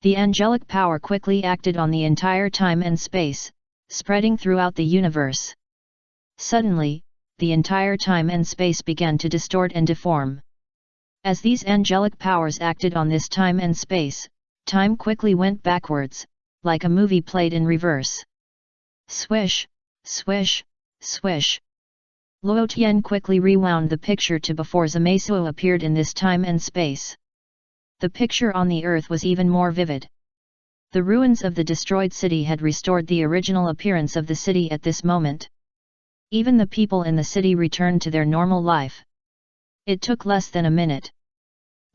[SPEAKER 1] The angelic power quickly acted on the entire time and space, spreading throughout the universe. Suddenly, the entire time and space began to distort and deform. As these angelic powers acted on this time and space, time quickly went backwards, like a movie played in reverse. Swish, swish, swish. Luo Tian quickly rewound the picture to before Zmeisuo appeared in this time and space. The picture on the earth was even more vivid. The ruins of the destroyed city had restored the original appearance of the city at this moment. Even the people in the city returned to their normal life. It took less than a minute.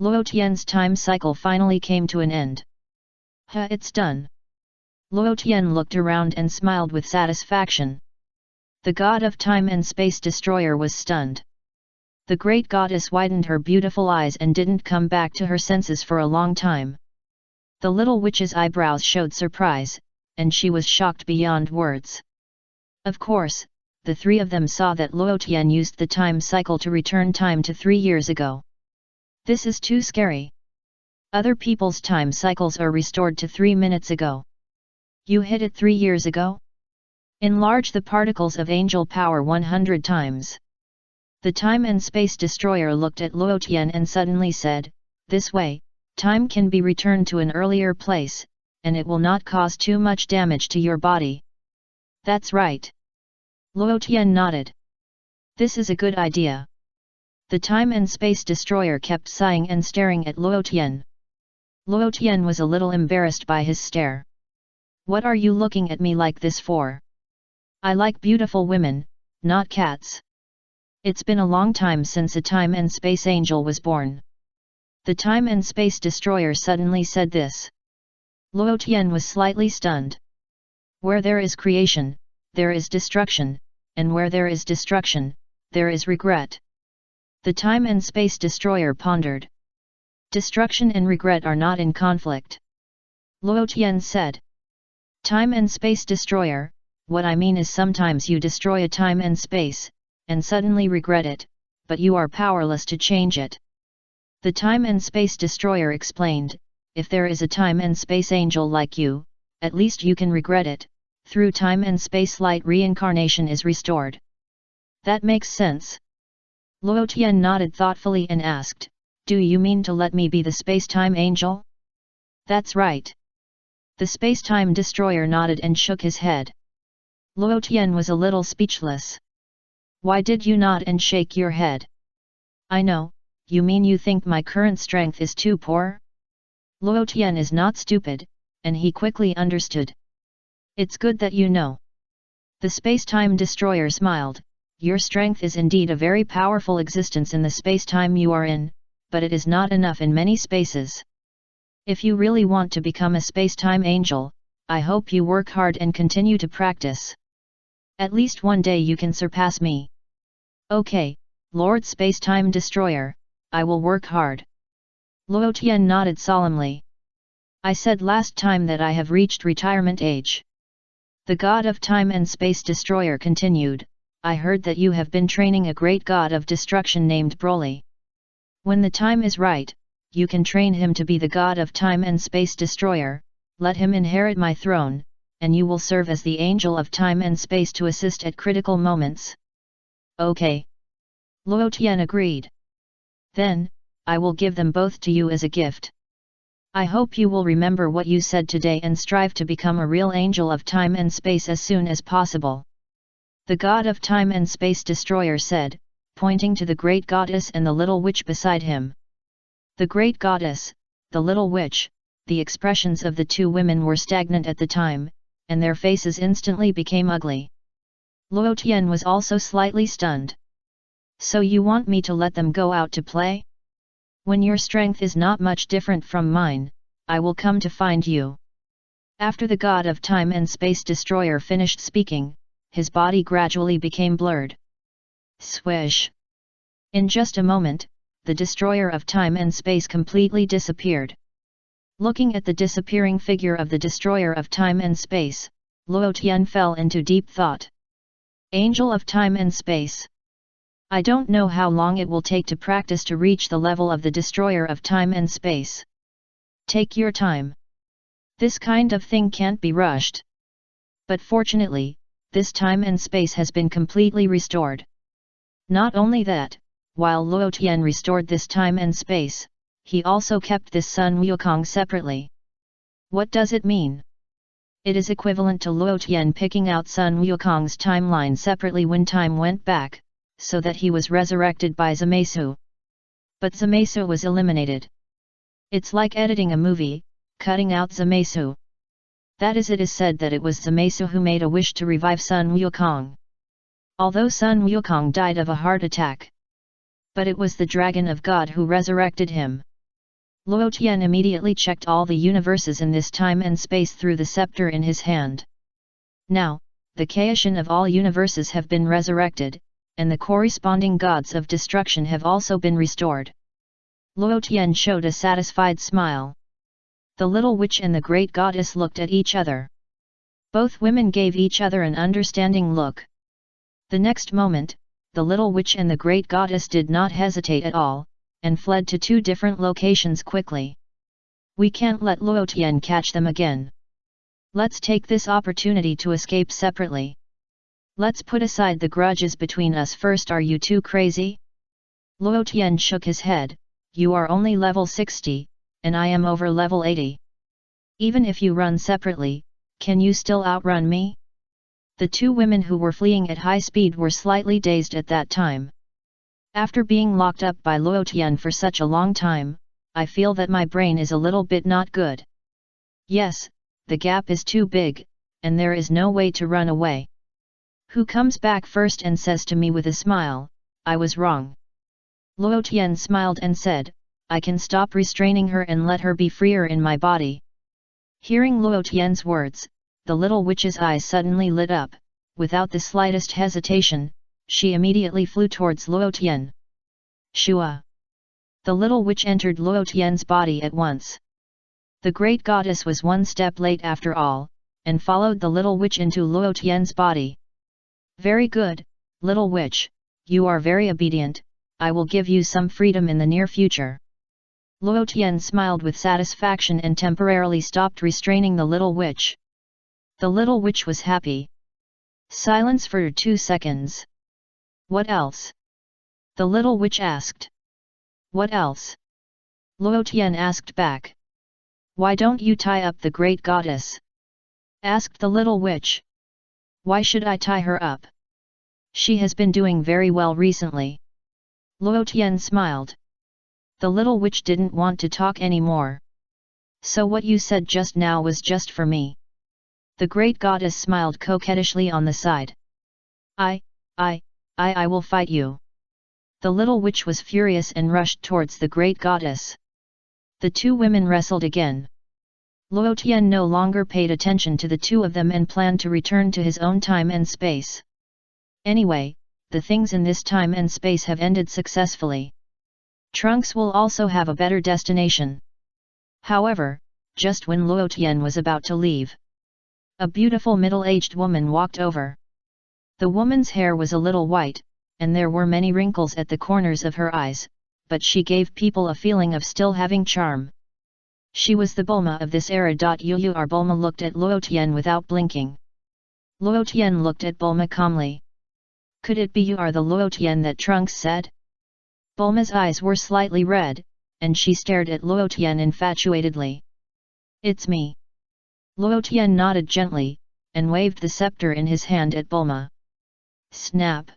[SPEAKER 1] Luo Tian's time cycle finally came to an end. It's done. Luo Tian looked around and smiled with satisfaction. The god of time and space destroyer was stunned. The great goddess widened her beautiful eyes and didn't come back to her senses for a long time. The little witch's eyebrows showed surprise, and she was shocked beyond words. Of course, the three of them saw that Luo Tian used the time cycle to return time to 3 years ago. This is too scary. Other people's time cycles are restored to 3 minutes ago. You hit it 3 years ago? Enlarge the particles of angel power 100 times. The time and space destroyer looked at Luo Tian and suddenly said, this way, time can be returned to an earlier place, and it will not cause too much damage to your body. That's right. Luo Tian nodded. This is a good idea. The time and space destroyer kept sighing and staring at Luo Tian. Luo Tian was a little embarrassed by his stare. What are you looking at me like this for? I like beautiful women, not cats. It's been a long time since a time and space angel was born. The time and space destroyer suddenly said this. Luo Tian was slightly stunned. Where there is creation, there is destruction, and where there is destruction, there is regret. The time and space destroyer pondered. Destruction and regret are not in conflict. Luo Tian said. Time and space destroyer, what I mean is sometimes you destroy a time and space, and suddenly regret it, but you are powerless to change it. The time and space destroyer explained, if there is a time and space angel like you, at least you can regret it, through time and space light reincarnation is restored. That makes sense. Luo Tian nodded thoughtfully and asked, do you mean to let me be the space-time angel? That's right. The space-time destroyer nodded and shook his head. Luo Tian was a little speechless. Why did you nod and shake your head? I know, you mean you think my current strength is too poor? Luo Tian is not stupid, and he quickly understood. It's good that you know. The space-time destroyer smiled. Your strength is indeed a very powerful existence in the space-time you are in, but it is not enough in many spaces. If you really want to become a space-time angel, I hope you work hard and continue to practice. At least one day you can surpass me. Okay, Lord Space-Time Destroyer, I will work hard. Luo Tian nodded solemnly. I said last time that I have reached retirement age. The god of time and space destroyer continued, I heard that you have been training a great god of destruction named Broly. When the time is right, you can train him to be the god of time and space destroyer, let him inherit my throne, and you will serve as the angel of time and space to assist at critical moments. Okay. Luo Tian agreed. Then, I will give them both to you as a gift. I hope you will remember what you said today and strive to become a real angel of time and space as soon as possible. The god of time and space destroyer said, pointing to the great goddess and the little witch beside him. The great goddess, the little witch, the expressions of the two women were stagnant at the time, and their faces instantly became ugly. Luo Tian was also slightly stunned. So you want me to let them go out to play? When your strength is not much different from mine, I will come to find you. After the god of time and space destroyer finished speaking, his body gradually became blurred. Swish! In just a moment, the destroyer of time and space completely disappeared. Looking at the disappearing figure of the destroyer of time and space, Luo Tian fell into deep thought. Angel of time and space. I don't know how long it will take to practice to reach the level of the destroyer of time and space. Take your time. This kind of thing can't be rushed. But fortunately, this time and space has been completely restored. Not only that, while Luo Tian restored this time and space, he also kept this Sun Wukong separately. What does it mean? It is equivalent to Luo Tian picking out Sun Wukong's timeline separately when time went back, so that he was resurrected by Zamasu. But Zamasu was eliminated. It's like editing a movie, cutting out Zamasu. That is, it is said that it was Zamasu who made a wish to revive Sun Wukong. Although Sun Wukong died of a heart attack. But it was the Dragon of God who resurrected him. Luo Tian immediately checked all the universes in this time and space through the scepter in his hand. Now, the Kaishin of all universes have been resurrected, and the corresponding gods of destruction have also been restored. Luo Tian showed a satisfied smile. The little witch and the great goddess looked at each other. Both women gave each other an understanding look. The next moment, the little witch and the great goddess did not hesitate at all, and fled to two different locations quickly. We can't let Luo Tian catch them again. Let's take this opportunity to escape separately. Let's put aside the grudges between us first. Are you too crazy? Luo Tian shook his head. You are only level 60, and I am over level 80. Even if you run separately, can you still outrun me? The two women who were fleeing at high speed were slightly dazed at that time. After being locked up by Luo Tian for such a long time, I feel that my brain is a little bit not good. Yes, the gap is too big, and there is no way to run away. Who comes back first and says to me with a smile, I was wrong. Luo Tian smiled and said, I can stop restraining her and let her be freer in my body. Hearing Luo Tian's words, the little witch's eyes suddenly lit up. Without the slightest hesitation, she immediately flew towards Luo Tian. Shua! The little witch entered Luo Tian's body at once. The great goddess was one step late after all, and followed the little witch into Luo Tian's body. Very good, little witch, you are very obedient, I will give you some freedom in the near future. Luo Tian smiled with satisfaction and temporarily stopped restraining the little witch. The little witch was happy. Silence for 2 seconds. What else? The little witch asked. What else? Luo Tian asked back. Why don't you tie up the great goddess? Asked the little witch. Why should I tie her up? She has been doing very well recently. Luo Tian smiled. The little witch didn't want to talk anymore. So what you said just now was just for me. The great goddess smiled coquettishly on the side. I will fight you. The little witch was furious and rushed towards the great goddess. The two women wrestled again. Luo Tian no longer paid attention to the two of them and planned to return to his own time and space. Anyway, the things in this time and space have ended successfully. Trunks will also have a better destination. However, just when Luo Tian was about to leave, a beautiful middle-aged woman walked over. The woman's hair was a little white, and there were many wrinkles at the corners of her eyes, but she gave people a feeling of still having charm. She was the Bulma of this era. Your Bulma looked at Luo Tian without blinking. Luo Tian looked at Bulma calmly. Could it be you are the Luo Tian that Trunks said? Bulma's eyes were slightly red, and she stared at Luo Tian infatuatedly. It's me. Luo Tian nodded gently, and waved the scepter in his hand at Bulma. Snap!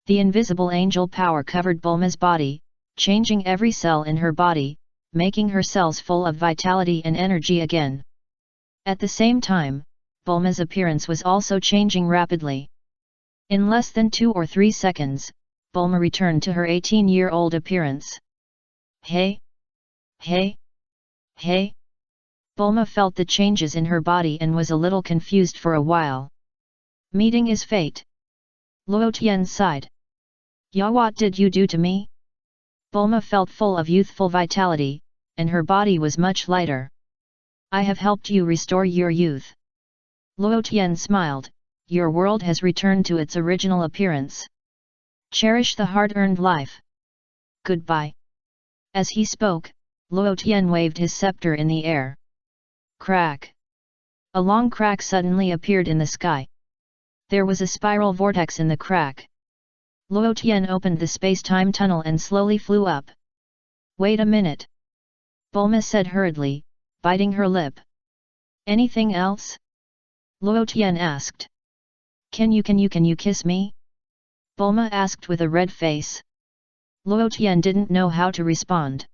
[SPEAKER 1] The invisible angel power covered Bulma's body, changing every cell in her body, making her cells full of vitality and energy again. At the same time, Bulma's appearance was also changing rapidly. In less than 2 or 3 seconds, Bulma returned to her 18-year-old appearance. Hey! Hey! Hey! Bulma felt the changes in her body and was a little confused for a while. Meeting is fate. Luo Tian sighed. Ya, what did you do to me? Bulma felt full of youthful vitality, and her body was much lighter. I have helped you restore your youth. Luo Tian smiled. Your world has returned to its original appearance. Cherish the hard-earned life. Goodbye. As he spoke, Luo Tian waved his scepter in the air. Crack! A long crack suddenly appeared in the sky. There was a spiral vortex in the crack. Luo Tian opened the space-time tunnel and slowly flew up. Wait a minute. Bulma said hurriedly, biting her lip. Anything else? Luo Tian asked. Can you kiss me? Bulma asked with a red face. Luo Tian didn't know how to respond.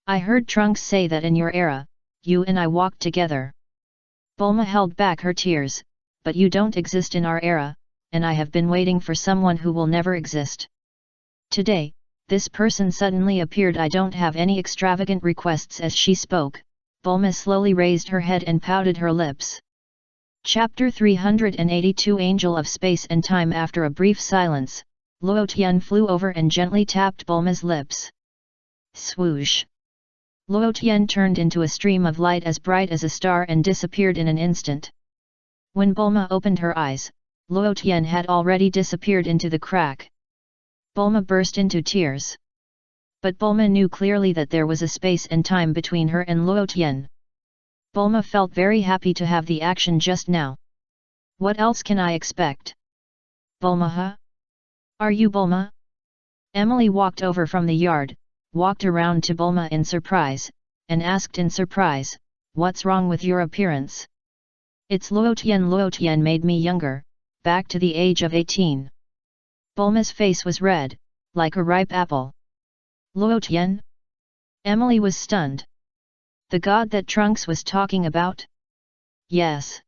[SPEAKER 1] I heard Trunks say that in your era, you and I walked together. Bulma held back her tears, but you don't exist in our era, and I have been waiting for someone who will never exist. Today, this person suddenly appeared. I don't have any extravagant requests. As she spoke, Bulma slowly raised her head and pouted her lips. Chapter 382 Angel of Space and Time. After a brief silence, Luo Tian flew over and gently tapped Bulma's lips. Swoosh! Luo Tian turned into a stream of light as bright as a star and disappeared in an instant. When Bulma opened her eyes, Luo Tian had already disappeared into the crack. Bulma burst into tears. But Bulma knew clearly that there was a space and time between her and Luo Tian. Bulma felt very happy to have the action just now. What else can I expect? Bulma, huh? Are you Bulma? Emily walked over from the yard, walked around to Bulma in surprise, and asked in surprise, what's wrong with your appearance? It's Luo Tian. Luo Tian made me younger, back to the age of 18. Bulma's face was red, like a ripe apple. Luo Tian? Emily was stunned. The god that Trunks was talking about? Yes.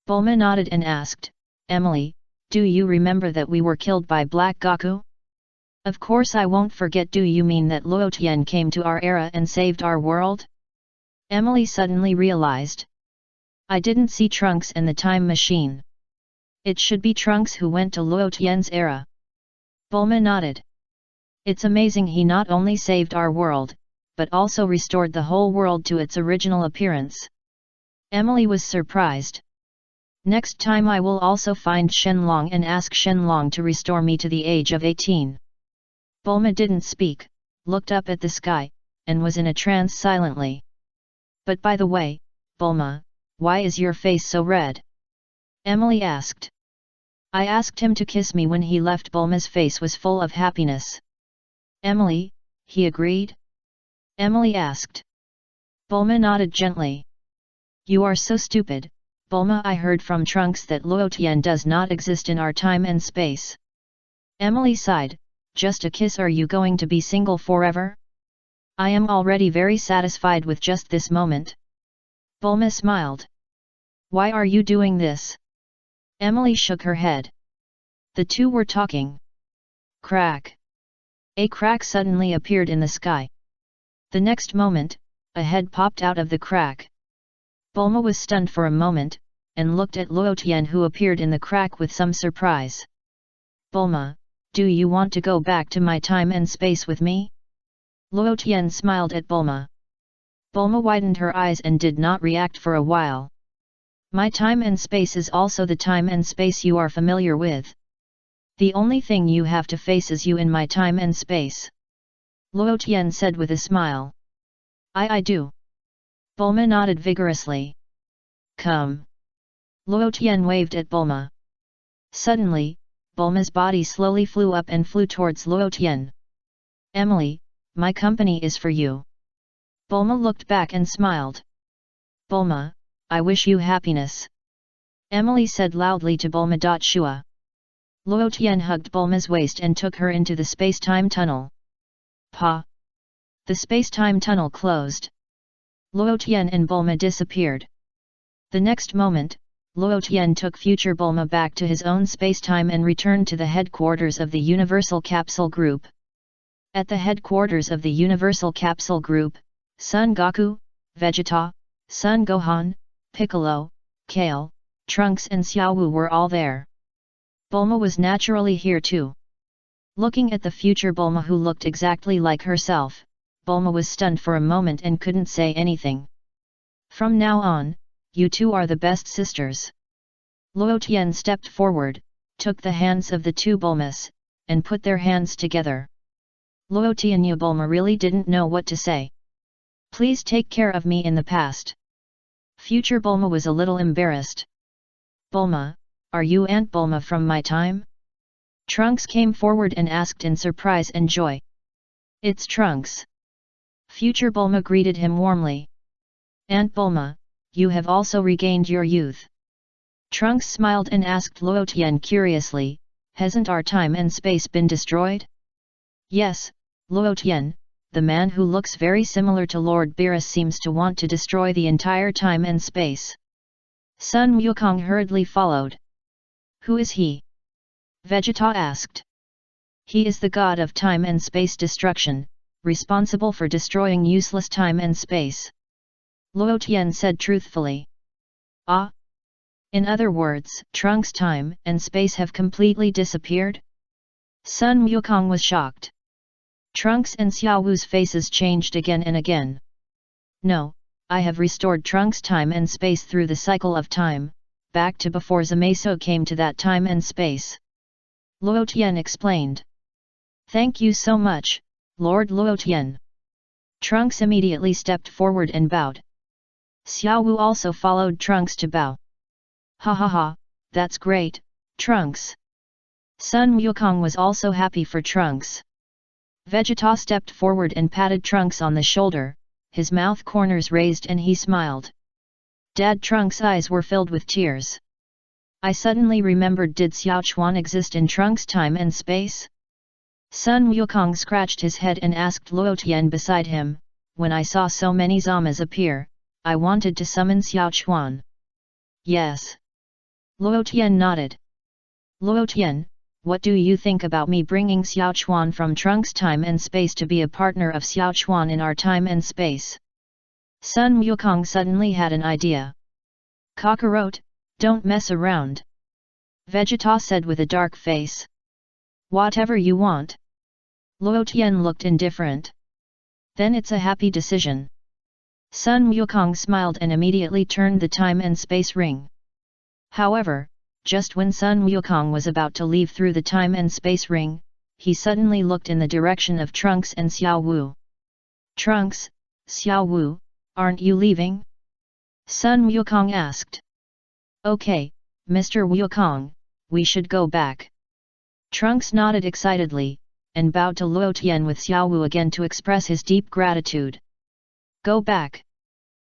[SPEAKER 1] Bulma nodded and asked, Emily, do you remember that we were killed by Black Goku? Of course I won't forget. Do you mean that Luo Tian came to our era and saved our world? Emily suddenly realized. I didn't see Trunks and the time machine. It should be Trunks who went to Luo Tian's era. Bulma nodded. It's amazing he not only saved our world, but also restored the whole world to its original appearance. Emily was surprised. Next time I will also find Shenlong and ask Shenlong to restore me to the age of 18. Bulma didn't speak, looked up at the sky, and was in a trance silently. But by the way, Bulma, why is your face so red? Emily asked. I asked him to kiss me when he left. Bulma's face was full of happiness. Emily, he agreed? Emily asked. Bulma nodded gently. You are so stupid, Bulma. I heard from Trunks that Luo Tian does not exist in our time and space. Emily sighed. Just a kiss? Are you going to be single forever? I am already very satisfied with just this moment. Bulma smiled. Why are you doing this? Emily shook her head. The two were talking. Crack! A crack suddenly appeared in the sky. The next moment, a head popped out of the crack. Bulma was stunned for a moment, and looked at Luo Tian, who appeared in the crack with some surprise. Bulma, do you want to go back to my time and space with me? Luo Tian smiled at Bulma. Bulma widened her eyes and did not react for a while. My time and space is also the time and space you are familiar with. The only thing you have to face is you in my time and space. Luo Tian said with a smile. I do. Bulma nodded vigorously. Come. Luo Tian waved at Bulma. Suddenly, Bulma's body slowly flew up and flew towards Luo Tian. Emily, my company is for you. Bulma looked back and smiled. Bulma, I wish you happiness. Emily said loudly to Bulma. Shua. Luo Tian hugged Bulma's waist and took her into the space-time tunnel. Pa! The space-time tunnel closed. Luo Tian and Bulma disappeared. The next moment, Luo Tian took future Bulma back to his own space-time and returned to the headquarters of the Universal Capsule Group. At the headquarters of the Universal Capsule Group, Son Goku, Vegeta, Son Gohan, Piccolo, Kale, Trunks and Xiao Wu were all there. Bulma was naturally here too. Looking at the future Bulma who looked exactly like herself, Bulma was stunned for a moment and couldn't say anything. From now on, you two are the best sisters. Luo Tian stepped forward, took the hands of the two Bulmas, and put their hands together. Luo Tian and Bulma really didn't know what to say. Please take care of me in the past. Future Bulma was a little embarrassed. Bulma, are you Aunt Bulma from my time? Trunks came forward and asked in surprise and joy. It's Trunks. Future Bulma greeted him warmly. Aunt Bulma, you have also regained your youth. Trunks smiled and asked Luo Tian curiously, hasn't our time and space been destroyed? Yes, Luo Tian, the man who looks very similar to Lord Beerus seems to want to destroy the entire time and space. Sun Wukong hurriedly followed. Who is he? Vegeta asked. He is the god of time and space destruction, responsible for destroying useless time and space. Luo Tian said truthfully. Ah? In other words, Trunks' time and space have completely disappeared? Sun Wukong was shocked. Trunks and Xiao Wu's faces changed again and again. No, I have restored Trunks' time and space through the cycle of time, back to before Zamasu came to that time and space. Luo Tian explained. Thank you so much, Lord Luo Tian. Trunks immediately stepped forward and bowed. Xiao Wu also followed Trunks to bow. Ha ha ha, that's great, Trunks. Sun Wukong was also happy for Trunks. Vegeta stepped forward and patted Trunks on the shoulder, his mouth corners raised and he smiled. Dad Trunks' eyes were filled with tears. I suddenly remembered, did Xiao Chuan exist in Trunks' time and space? Sun Wukong scratched his head and asked Luo Tian beside him, when I saw so many Zamas appear, I wanted to summon Xiao Chuan. Yes. Luo Tian nodded. Luo Tian, what do you think about me bringing Xiao Chuan from Trunks' time and space to be a partner of Xiao Chuan in our time and space? Sun Wukong suddenly had an idea. Kakarot, don't mess around. Vegeta said with a dark face. Whatever you want. Luo Tian looked indifferent. Then it's a happy decision. Sun Wukong smiled and immediately turned the time and space ring. However, just when Sun Wukong was about to leave through the time and space ring, he suddenly looked in the direction of Trunks and Xiao Wu. Trunks, Xiao Wu, aren't you leaving? Sun Wukong asked. Okay, Mr. Wukong, we should go back. Trunks nodded excitedly, and bowed to Luo Tian with Xiao Wu again to express his deep gratitude. Go back.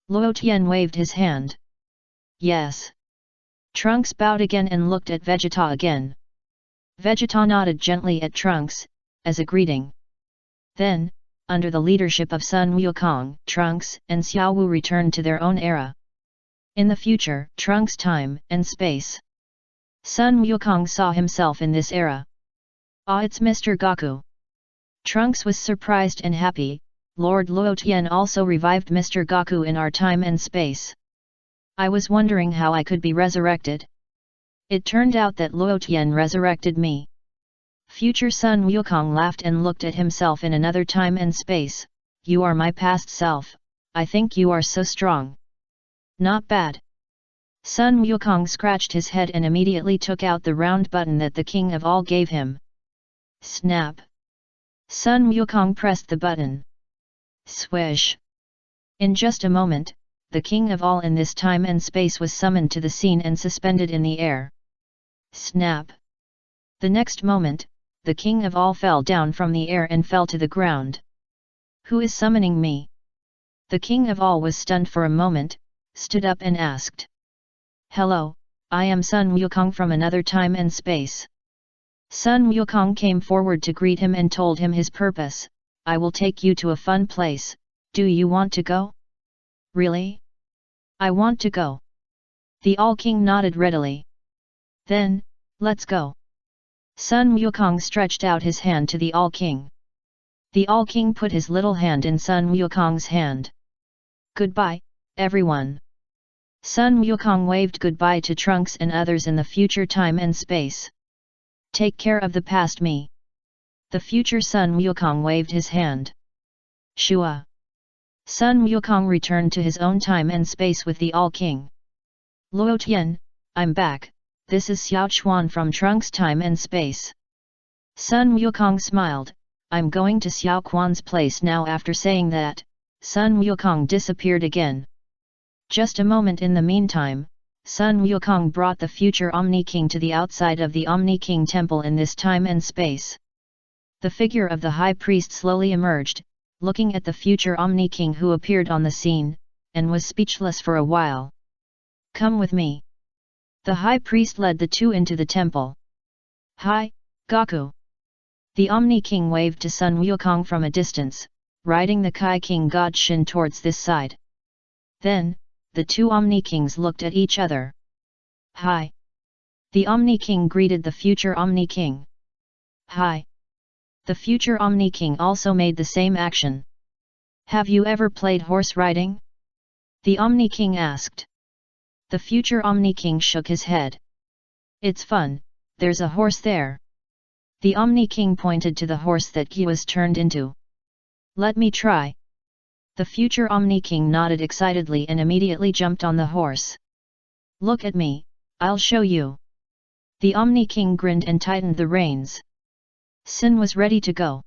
[SPEAKER 1] Luo Tian waved his hand. Yes. Trunks bowed again and looked at Vegeta again. Vegeta nodded gently at Trunks, as a greeting. Then, under the leadership of Sun Wukong, Trunks and Xiao Wu returned to their own era. In the future, Trunks' time and space. Sun Wukong saw himself in this era. Ah, it's Mr. Goku. Trunks was surprised and happy. Lord Luo Tian also revived Mr. Goku in our time and space. I was wondering how I could be resurrected. It turned out that Luo Tian resurrected me. Future Sun Wukong laughed and looked at himself in another time and space. You are my past self, I think you are so strong. Not bad. Sun Wukong scratched his head and immediately took out the round button that the king of all gave him. Snap! Sun Wukong pressed the button. Swish! In just a moment, the king of all in this time and space was summoned to the scene and suspended in the air. Snap! The next moment, the king of all fell down from the air and fell to the ground. Who is summoning me? The king of all was stunned for a moment, stood up and asked. Hello, I am Sun Wukong from another time and space. Sun Wukong came forward to greet him and told him his purpose. I will take you to a fun place, do you want to go? Really? I want to go. The All-King nodded readily. Then, let's go. Sun Wukong stretched out his hand to the All-King. The All-King put his little hand in Sun Wukong's hand. Goodbye, everyone. Sun Wukong waved goodbye to Trunks and others in the future time and space. Take care of the past me. The future Sun Wukong waved his hand. Shua. Sun Wukong returned to his own time and space with the All-King. Luo Tian, I'm back, this is Xiao Chuan from Trunks time and space. Sun Wukong smiled, I'm going to Xiao Quan's place now. After saying that, Sun Wukong disappeared again. Just a moment in the meantime, Sun Wukong brought the future Omni King to the outside of the Omni King temple in this time and space. The figure of the high priest slowly emerged, looking at the future Omni King who appeared on the scene, and was speechless for a while. Come with me. The high priest led the two into the temple. Hi, Gaku. The Omni King waved to Sun Wukong from a distance, riding the Kai King God Shin towards this side. Then, the two Omni Kings looked at each other. Hi. The Omni King greeted the future Omni King. Hi. The future Omni King also made the same action. Have you ever played horse riding? The Omni King asked. The future Omni King shook his head. It's fun, there's a horse there. The Omni King pointed to the horse that he was turned into. Let me try. The future Omni King nodded excitedly and immediately jumped on the horse. Look at me, I'll show you. The Omni King grinned and tightened the reins. Sin was ready to go.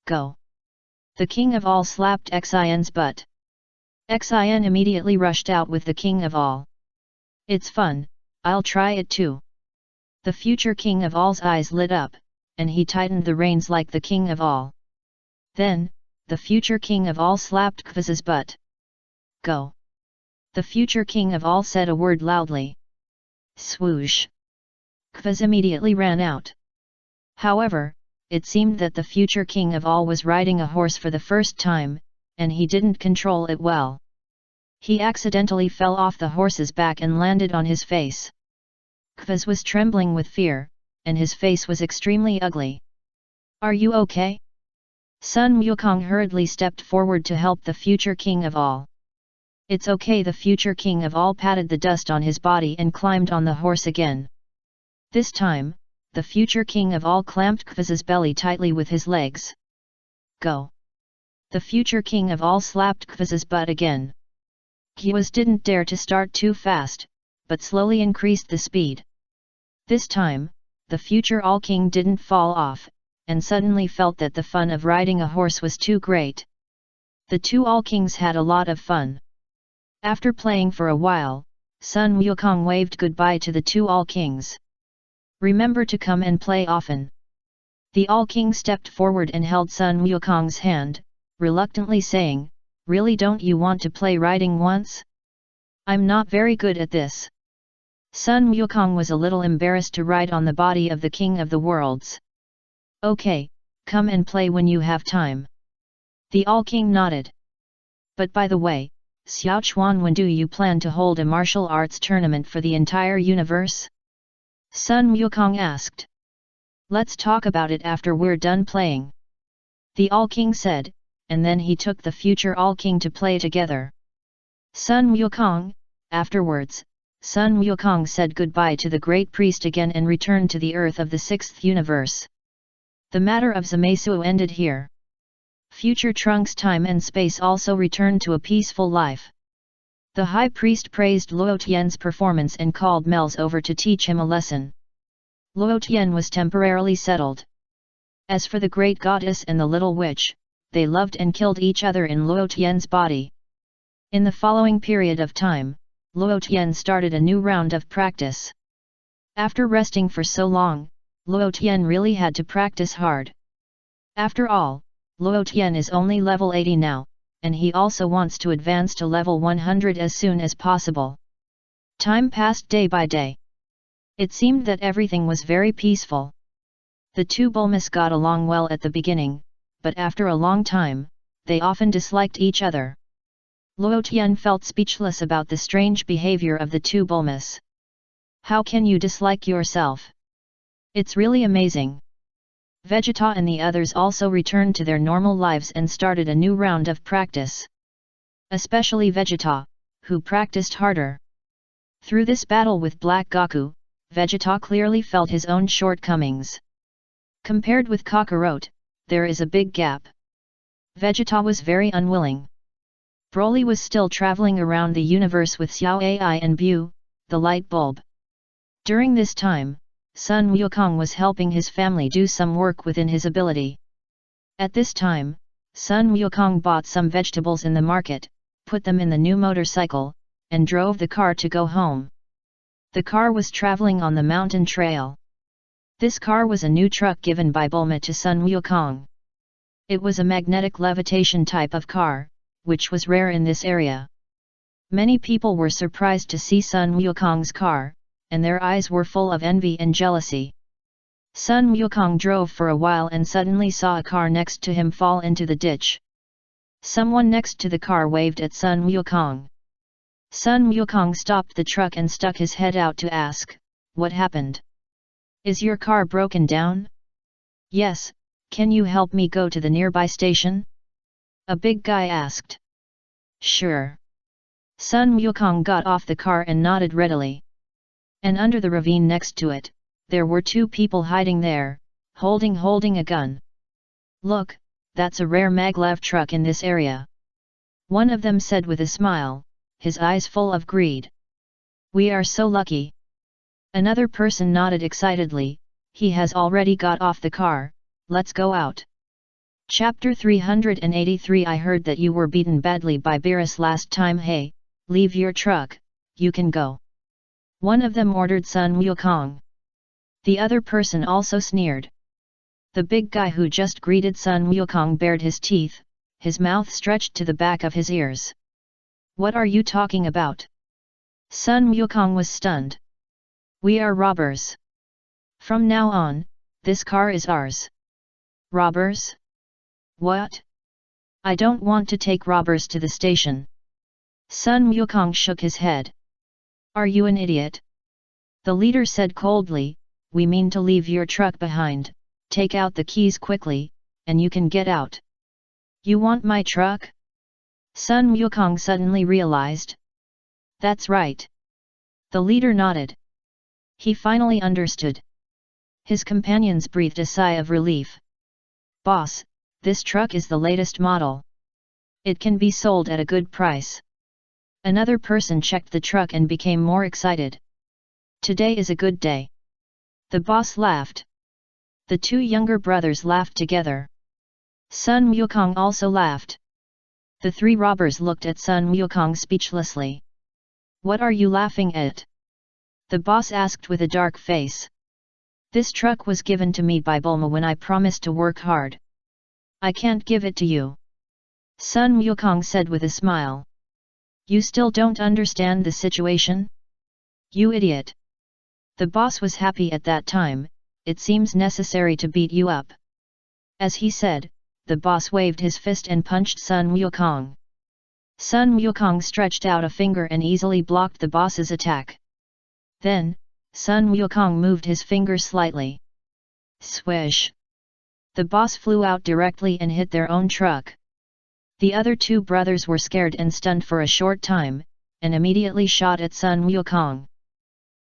[SPEAKER 1] Go. The king of all slapped Xian's butt. Xian immediately rushed out with the king of all. It's fun, I'll try it too. The future king of all's eyes lit up, and he tightened the reins like the king of all. Then, the future king of all slapped Kviz's butt. Go. The future king of all said a word loudly. Swoosh. Kviz immediately ran out. However, it seemed that the future king of all was riding a horse for the first time, and he didn't control it well. He accidentally fell off the horse's back and landed on his face. Kviz was trembling with fear, and his face was extremely ugly. Are you okay? Sun Wukong hurriedly stepped forward to help the future king of all. It's okay. The future king of all patted the dust on his body and climbed on the horse again. This time, the future king of all clamped Kviz's belly tightly with his legs. Go. The future king of all slapped Kviz's butt again. Kviz didn't dare to start too fast, but slowly increased the speed. This time, the future all-king didn't fall off, and suddenly felt that the fun of riding a horse was too great. The two all-kings had a lot of fun. After playing for a while, Sun Wukong waved goodbye to the two all-kings. Remember to come and play often. The all-king stepped forward and held Sun Wukong's hand, reluctantly saying, Really, don't you want to play riding once? I'm not very good at this. Sun Wukong was a little embarrassed to ride on the body of the king of the worlds. Okay, come and play when you have time. The all-king nodded. But by the way, Xiao Chuan, when do you plan to hold a martial arts tournament for the entire universe? Sun Wukong asked. Let's talk about it after we're done playing. The all-king said, and then he took the future all-king to play together. Sun Wukong. Afterwards, Sun Wukong said goodbye to the great priest again and returned to the earth of the sixth universe. The matter of Zamasu ended here. Future Trunks time and space also returned to a peaceful life. The high priest praised Luo Tian's performance and called Mels over to teach him a lesson. Luo Tian was temporarily settled. As for the great goddess and the little witch, they loved and killed each other in Luo Tian's body. In the following period of time, Luo Tian started a new round of practice. After resting for so long, Luo Tian really had to practice hard. After all, Luo Tian is only level 80 now, and he also wants to advance to level 100 as soon as possible. Time passed day by day. It seemed that everything was very peaceful. The two Bulmas got along well at the beginning, but after a long time, they often disliked each other. Luo Tian felt speechless about the strange behavior of the two Bulmas. How can you dislike yourself? It's really amazing. Vegeta and the others also returned to their normal lives and started a new round of practice. Especially Vegeta, who practiced harder. Through this battle with Black Goku, Vegeta clearly felt his own shortcomings. Compared with Kakarot, there is a big gap. Vegeta was very unwilling. Broly was still traveling around the universe with Xiao Ai and Bu, the light bulb. During this time, Sun Wukong was helping his family do some work within his ability. At this time, Sun Wukong bought some vegetables in the market, put them in the new motorcycle, and drove the car to go home. The car was traveling on the mountain trail. This car was a new truck given by Bulma to Sun Wukong. It was a magnetic levitation type of car, which was rare in this area. Many people were surprised to see Sun Wukong's car, and their eyes were full of envy and jealousy. Sun Wukong drove for a while and suddenly saw a car next to him fall into the ditch. Someone next to the car waved at Sun Wukong. Sun Wukong stopped the truck and stuck his head out to ask, "What happened? Is your car broken down?" "Yes, can you help me go to the nearby station?" a big guy asked. "Sure." Sun Wukong got off the car and nodded readily. And under the ravine next to it, there were two people hiding there, holding a gun. "Look, that's a rare maglev truck in this area," one of them said with a smile, his eyes full of greed. "We are so lucky." Another person nodded excitedly, "He has already got off the car, let's go out." Chapter 383 I heard that you were beaten badly by Beerus last time. Hey, leave your truck, you can go. One of them ordered Sun Wukong. The other person also sneered. The big guy who just greeted Sun Wukong bared his teeth, his mouth stretched to the back of his ears. "What are you talking about?" Sun Wukong was stunned. "We are robbers. From now on, this car is ours." "Robbers? What? I don't want to take robbers to the station." Sun Wukong shook his head. "Are you an idiot?" The leader said coldly, "We mean to leave your truck behind, take out the keys quickly, and you can get out." "You want my truck?" Sun Wukong suddenly realized. "That's right." The leader nodded. He finally understood. His companions breathed a sigh of relief. "Boss, this truck is the latest model. It can be sold at a good price." Another person checked the truck and became more excited. "Today is a good day." The boss laughed. The two younger brothers laughed together. Sun Wukong also laughed. The three robbers looked at Sun Wukong speechlessly. "What are you laughing at?" the boss asked with a dark face. "This truck was given to me by Bulma when I promised to work hard. I can't give it to you," Sun Wukong said with a smile. "You still don't understand the situation? You idiot!" The boss was happy at that time. "It seems necessary to beat you up." As he said, the boss waved his fist and punched Sun Wukong. Sun Wukong stretched out a finger and easily blocked the boss's attack. Then, Sun Wukong moved his finger slightly. Swish! The boss flew out directly and hit their own truck. The other two brothers were scared and stunned for a short time, and immediately shot at Sun Wukong.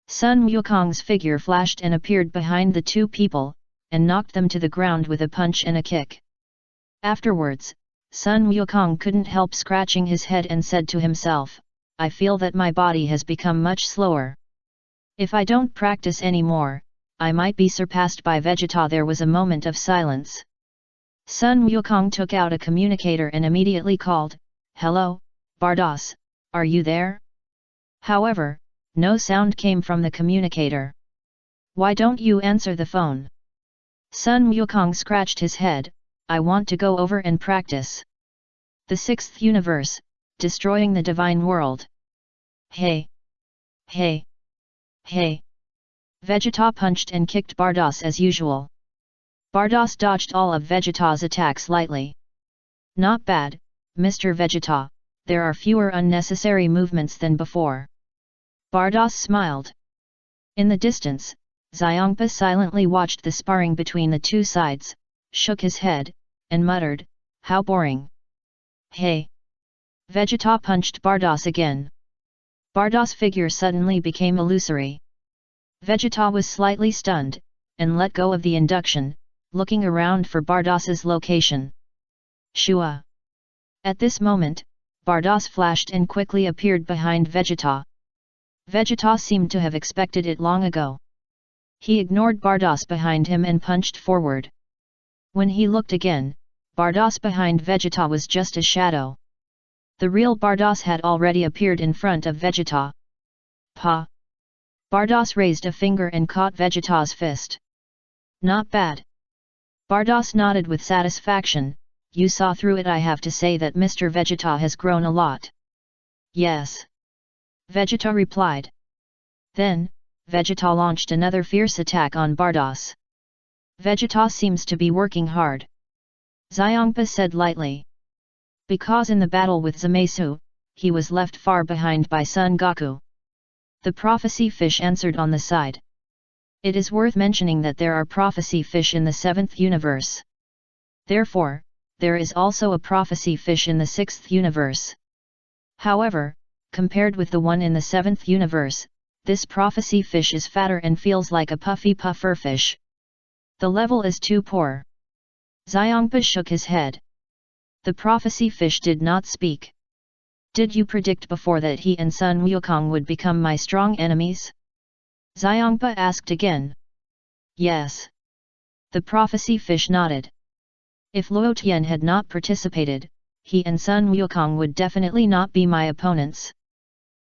[SPEAKER 1] Sun Wukong's figure flashed and appeared behind the two people, and knocked them to the ground with a punch and a kick. Afterwards, Sun Wukong couldn't help scratching his head and said to himself, "I feel that my body has become much slower. If I don't practice anymore, I might be surpassed by Vegeta." There was a moment of silence. Sun Wukong took out a communicator and immediately called, "Hello, Bardos, are you there? However, no sound came from the communicator. Why don't you answer the phone? Sun Wukong scratched his head. I want to go over and practice. The sixth universe, destroying the divine world. Hey! Hey! Hey! Vegeta punched and kicked Bardos as usual. Bardos dodged all of Vegeta's attacks lightly. Not bad, Mr. Vegeta, there are fewer unnecessary movements than before. Bardos smiled. In the distance, Xiongpa silently watched the sparring between the two sides, shook his head, and muttered, how boring. Hey! Vegeta punched Bardos again. Bardos' figure suddenly became illusory. Vegeta was slightly stunned, and let go of the induction, looking around for Bardos's location. Shua! At this moment, Bardos flashed and quickly appeared behind Vegeta. Vegeta seemed to have expected it long ago. He ignored Bardos behind him and punched forward. When he looked again, Bardos behind Vegeta was just a shadow. The real Bardos had already appeared in front of Vegeta. Pa! Bardos raised a finger and caught Vegeta's fist. Not bad. Bardos nodded with satisfaction. You saw through it. I have to say that Mr. Vegeta has grown a lot. Yes. Vegeta replied. Then, Vegeta launched another fierce attack on Bardos. Vegeta seems to be working hard. Xiongpa said lightly. Because in the battle with Zamasu, he was left far behind by Son Goku. The prophecy fish answered on the side. It is worth mentioning that there are prophecy fish in the 7th universe. Therefore, there is also a prophecy fish in the 6th universe. However, compared with the one in the 7th universe, this prophecy fish is fatter and feels like a puffy puffer fish. The level is too poor. Xiongpa shook his head. The prophecy fish did not speak. Did you predict before that he and Sun Wukong would become my strong enemies? Xiongpa asked again. Yes. The prophecy fish nodded. If Luo Tian had not participated, he and Sun Wukong would definitely not be my opponents.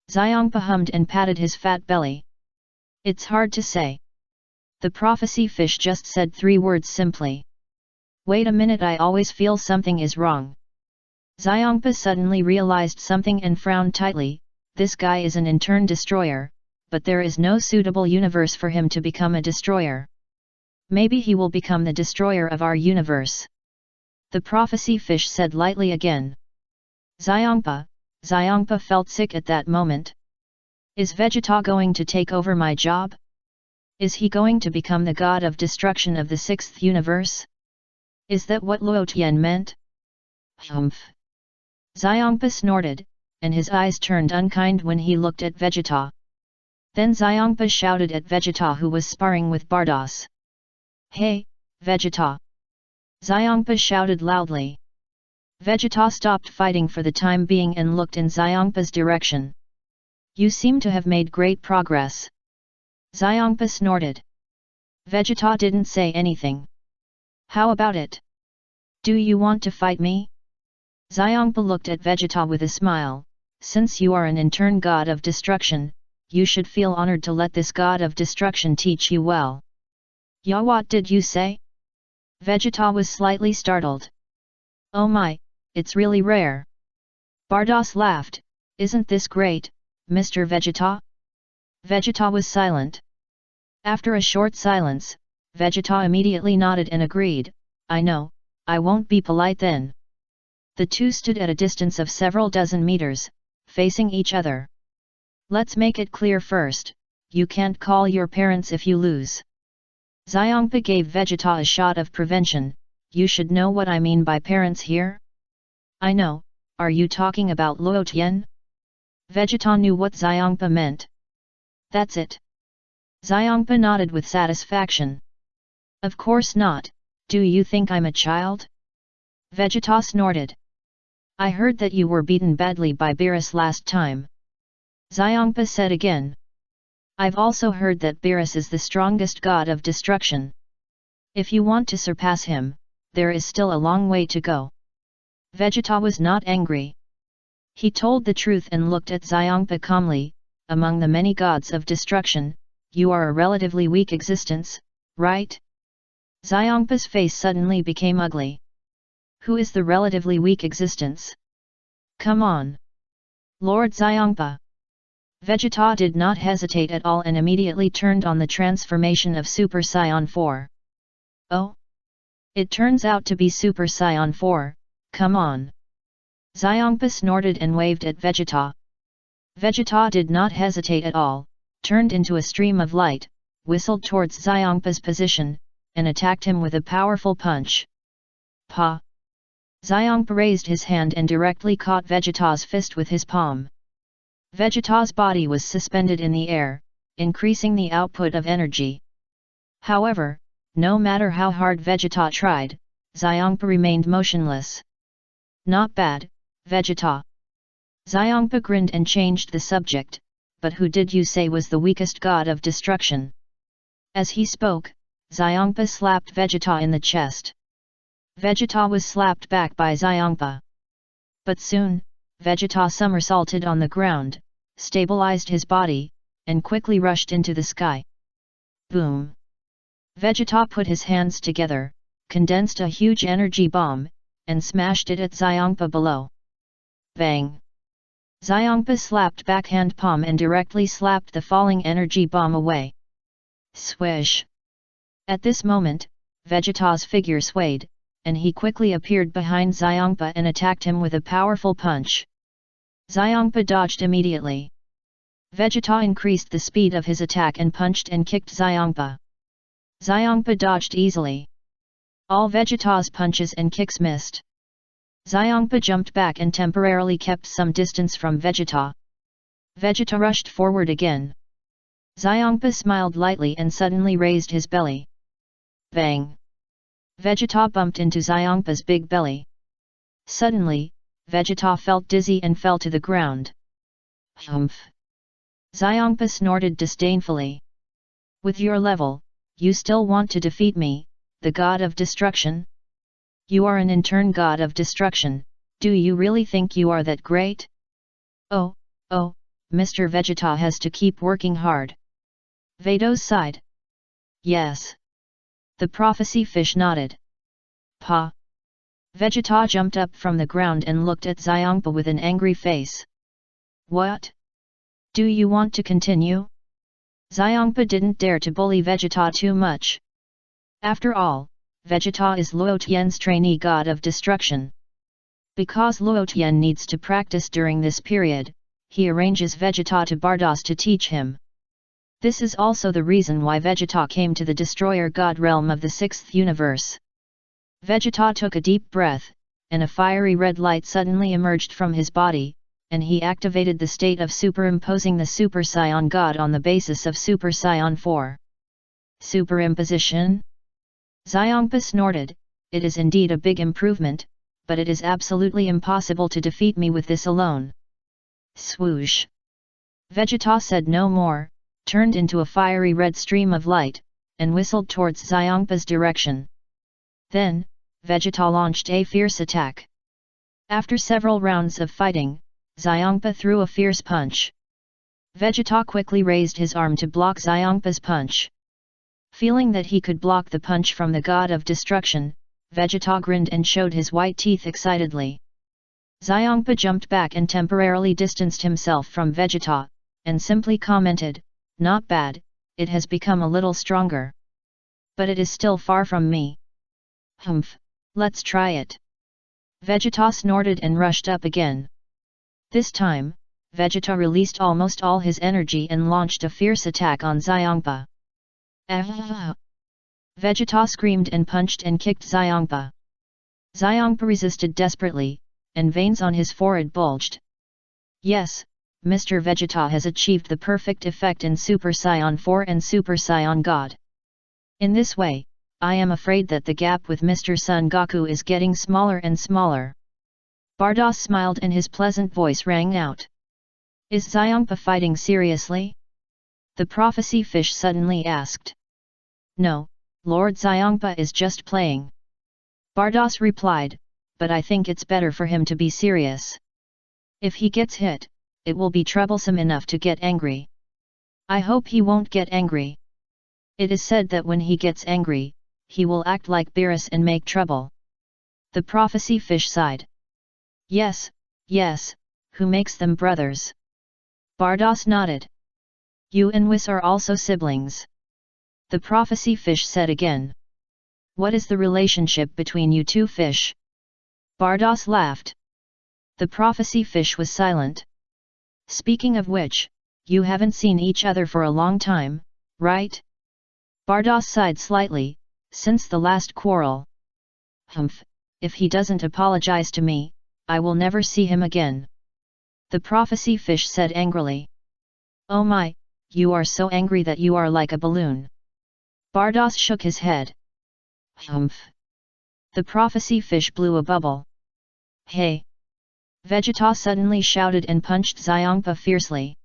[SPEAKER 1] Xiongpa hummed and patted his fat belly. It's hard to say. The prophecy fish just said 3 words simply. Wait a minute, I always feel something is wrong. Xiongpa suddenly realized something and frowned tightly. This guy is an intern destroyer, but there is no suitable universe for him to become a destroyer. Maybe he will become the destroyer of our universe. The prophecy fish said lightly again. Xiongpa felt sick at that moment. Is Vegeta going to take over my job? Is he going to become the god of destruction of the 6th universe? Is that what Luo Tian meant? Humph! Xiongpa snorted, and his eyes turned unkind when he looked at Vegeta. Then Xiongpa shouted at Vegeta, who was sparring with Bardos. Hey, Vegeta! Xiongpa shouted loudly. Vegeta stopped fighting for the time being and looked in Xiongpa's direction. You seem to have made great progress. Xiongpa snorted. Vegeta didn't say anything. How about it? Do you want to fight me? Xiongpa looked at Vegeta with a smile. Since you are an intern god of destruction, you should feel honored to let this god of destruction teach you well. Ya, what did you say? Vegeta was slightly startled. Oh my, it's really rare. Bardos laughed. Isn't this great, Mr. Vegeta? Vegeta was silent. After a short silence, Vegeta immediately nodded and agreed. I know, I won't be polite then. The two stood at a distance of several dozen meters, facing each other. Let's make it clear first, you can't call your parents if you lose. Xiongpa gave Vegeta a shot of prevention. You should know what I mean by parents here. I know, are you talking about Luo Tian? Vegeta knew what Xiongpa meant. That's it. Xiongpa nodded with satisfaction. Of course not, do you think I'm a child? Vegeta snorted. I heard that you were beaten badly by Beerus last time. Xiongpa said again. I've also heard that Beerus is the strongest god of destruction. If you want to surpass him, there is still a long way to go. Vegeta was not angry. He told the truth and looked at Xiangpa calmly. Among the many gods of destruction, you are a relatively weak existence, right? Xiangpa's face suddenly became ugly. Who is the relatively weak existence? Come on! Lord Xiangpa! Vegeta did not hesitate at all and immediately turned on the transformation of Super Saiyan 4. Oh? It turns out to be Super Saiyan 4, come on! Xiangpa snorted and waved at Vegeta. Vegeta did not hesitate at all, turned into a stream of light, whistled towards Xiangpa's position, and attacked him with a powerful punch. Pa! Xiangpa raised his hand and directly caught Vegeta's fist with his palm. Vegeta's body was suspended in the air, increasing the output of energy. However, no matter how hard Vegeta tried, Xiangpa remained motionless. Not bad, Vegeta. Xiangpa grinned and changed the subject, but who did you say was the weakest god of destruction? As he spoke, Xiangpa slapped Vegeta in the chest. Vegeta was slapped back by Xiangpa. But soon, Vegeta somersaulted on the ground, stabilized his body, and quickly rushed into the sky. Boom! Vegeta put his hands together, condensed a huge energy bomb, and smashed it at Xiangpa below. Bang! Xiangpa slapped backhand palm and directly slapped the falling energy bomb away. Swish! At this moment, Vegeta's figure swayed, and he quickly appeared behind Xiangpa and attacked him with a powerful punch. Xiangpa dodged immediately. Vegeta increased the speed of his attack and punched and kicked Xiangpa. Xiangpa dodged easily. All Vegeta's punches and kicks missed. Xiangpa jumped back and temporarily kept some distance from Vegeta. Vegeta rushed forward again. Xiangpa smiled lightly and suddenly raised his belly. Bang! Vegeta bumped into Xiangpa's big belly. Suddenly, Vegeta felt dizzy and fell to the ground. Humph! Xiangpa snorted disdainfully. With your level, you still want to defeat me, the god of destruction? You are an intern god of destruction, do you really think you are that great? Oh, Mr. Vegeta has to keep working hard. Vados sighed. Yes. The prophecy fish nodded. Pa! Vegeta jumped up from the ground and looked at Xiangpa with an angry face. What? Do you want to continue? Xiangpa didn't dare to bully Vegeta too much. After all, Vegeta is Luo Tian's trainee god of destruction. Because Luo Tian needs to practice during this period, he arranges Vegeta to Bardos to teach him. This is also the reason why Vegeta came to the Destroyer God realm of the 6th universe. Vegeta took a deep breath, and a fiery red light suddenly emerged from his body, and he activated the state of superimposing the Super Saiyan God on the basis of Super Saiyan 4. Superimposition? Xiangpa snorted, it is indeed a big improvement, but it is absolutely impossible to defeat me with this alone. Swoosh! Vegeta said no more, turned into a fiery red stream of light, and whistled towards Xiangpa's direction. Then, Vegeta launched a fierce attack. After several rounds of fighting, Xiangpa threw a fierce punch. Vegeta quickly raised his arm to block Xiangpa's punch. Feeling that he could block the punch from the god of destruction, Vegeta grinned and showed his white teeth excitedly. Xiangpa jumped back and temporarily distanced himself from Vegeta, and simply commented, "Not bad, it has become a little stronger. But it is still far from me. Humph, let's try it." Vegeta snorted and rushed up again. This time, Vegeta released almost all his energy and launched a fierce attack on Xiangpa. Ah! Vegeta screamed and punched and kicked Xiangpa. Xiangpa resisted desperately, and veins on his forehead bulged. Yes, Mr. Vegeta has achieved the perfect effect in Super Saiyan 4 and Super Saiyan God. In this way, I am afraid that the gap with Mr. Son Goku is getting smaller and smaller. Bardos smiled and his pleasant voice rang out. Is Xiangpa fighting seriously? The prophecy fish suddenly asked. No, Lord Xiangpa is just playing. Bardos replied, but I think it's better for him to be serious. If he gets hit, it will be troublesome enough to get angry. I hope he won't get angry. It is said that when he gets angry, he will act like Beerus and make trouble. The prophecy fish sighed. Yes, yes, who makes them brothers? Bardos nodded. You and Whis are also siblings. The prophecy fish said again. What is the relationship between you two fish? Bardos laughed. The prophecy fish was silent. Speaking of which, you haven't seen each other for a long time, right? Bardos sighed slightly, since the last quarrel. Humph, if he doesn't apologize to me, I will never see him again. The prophecy fish said angrily. Oh my, you are so angry that you are like a balloon. Bardos shook his head. Humph. The prophecy fish blew a bubble. Hey! Vegeta suddenly shouted and punched Xiongpa fiercely.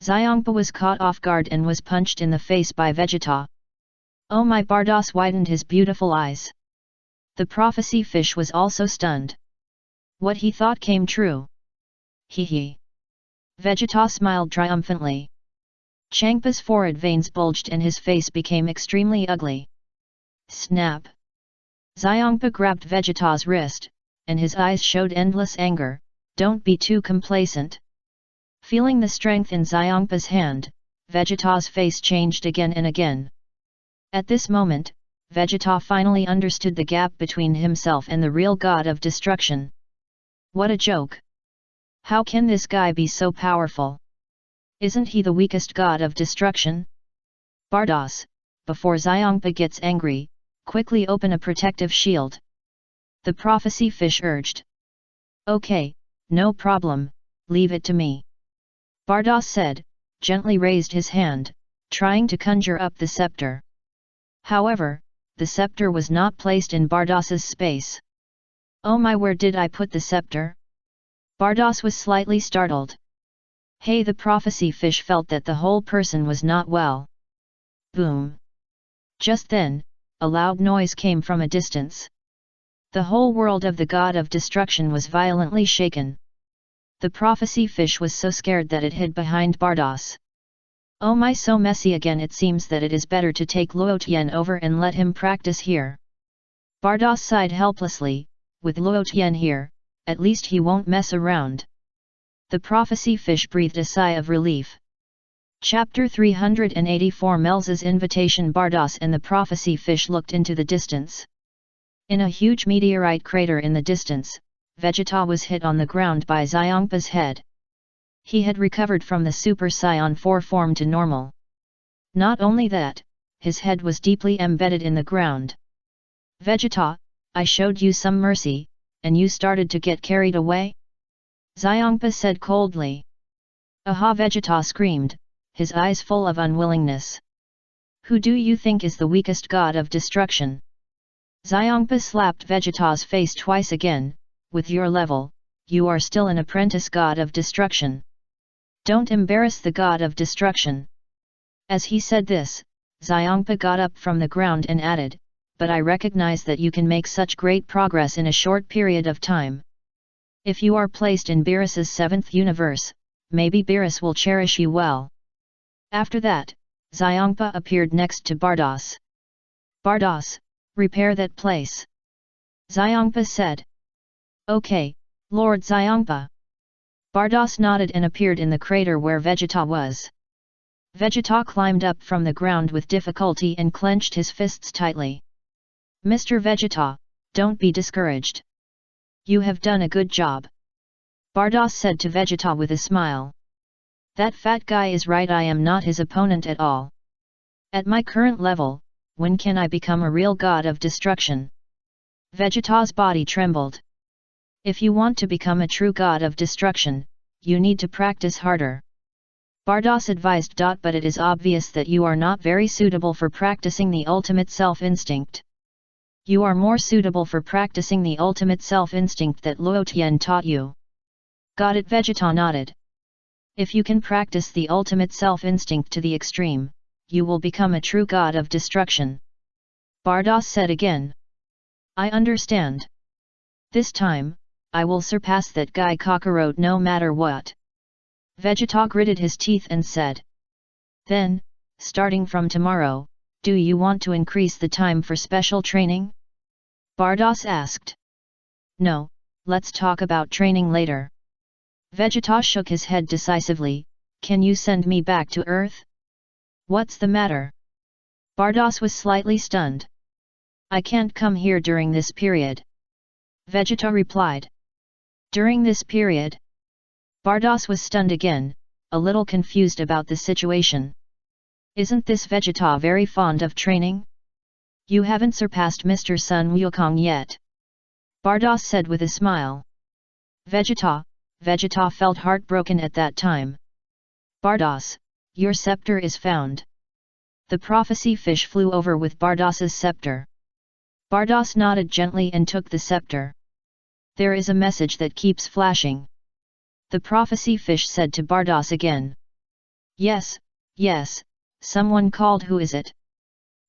[SPEAKER 1] Xiongpa was caught off guard and was punched in the face by Vegeta. Oh my! Bardos widened his beautiful eyes. The prophecy fish was also stunned. What he thought came true. Hee hee. Vegeta smiled triumphantly. Changpa's forehead veins bulged and his face became extremely ugly. Snap! Xiongpa grabbed Vegeta's wrist, and his eyes showed endless anger. Don't be too complacent. Feeling the strength in Xiongpa's hand, Vegeta's face changed again and again. At this moment, Vegeta finally understood the gap between himself and the real god of destruction. What a joke! How can this guy be so powerful? Isn't he the weakest god of destruction? Bardos, before Xiongpa gets angry, quickly open a protective shield. The prophecy fish urged. Okay, no problem, leave it to me. Bardos said, gently raised his hand, trying to conjure up the scepter. However, the scepter was not placed in Bardos's space. Oh my, where did I put the scepter? Bardos was slightly startled. Hey, the prophecy fish felt that the whole person was not well. Boom! Just then, a loud noise came from a distance. The whole world of the god of destruction was violently shaken. The prophecy fish was so scared that it hid behind Bardos. Oh my, so messy again. It seems that it is better to take Luotian over and let him practice here. Bardos sighed helplessly, with Luotian here, at least he won't mess around. The prophecy fish breathed a sigh of relief. Chapter 384 Melza's invitation. Bardos and the prophecy fish looked into the distance. In a huge meteorite crater in the distance, Vegeta was hit on the ground by Xiongpa's head. He had recovered from the Super Saiyan 4 form to normal. Not only that, his head was deeply embedded in the ground. Vegeta, I showed you some mercy, and you started to get carried away? Xiongpa said coldly. Aha! Vegeta screamed, his eyes full of unwillingness. Who do you think is the weakest god of destruction? Xiongpa slapped Vegeta's face twice again. With your level, you are still an apprentice god of destruction. Don't embarrass the god of destruction. As he said this, Xiongpa got up from the ground and added, but I recognize that you can make such great progress in a short period of time. If you are placed in Beerus's 7th universe, maybe Beerus will cherish you well. After that, Xiongpa appeared next to Bardos. Bardos, repair that place. Xiongpa said. Okay, Lord Xiongpa. Bardos nodded and appeared in the crater where Vegeta was. Vegeta climbed up from the ground with difficulty and clenched his fists tightly. Mr. Vegeta, don't be discouraged. You have done a good job. Bardos said to Vegeta with a smile. That fat guy is right, I am not his opponent at all. At my current level, when can I become a real god of destruction? Vegeta's body trembled. If you want to become a true god of destruction, you need to practice harder. Bardos advised. But it is obvious that you are not very suitable for practicing the ultimate self-instinct. You are more suitable for practicing the ultimate self-instinct that Luotian taught you. Got it? Vegeta nodded. If you can practice the ultimate self-instinct to the extreme, you will become a true god of destruction. Bardos said again. I understand. This time, I will surpass that guy Kakarot no matter what. Vegeta gritted his teeth and said. Then, starting from tomorrow, do you want to increase the time for special training? Bardos asked. No, let's talk about training later. Vegeta shook his head decisively. Can you send me back to Earth? What's the matter? Bardos was slightly stunned. I can't come here during this period. Vegeta replied. During this period? Bardos was stunned again, a little confused about the situation. Isn't this Vegeta very fond of training? You haven't surpassed Mr. Sun Wukong yet. Bardos said with a smile. Vegeta felt heartbroken at that time. Bardos, your scepter is found. The prophecy fish flew over with Bardos's scepter. Bardos nodded gently and took the scepter. There is a message that keeps flashing. The prophecy fish said to Bardos again. Yes, someone called. Who is it?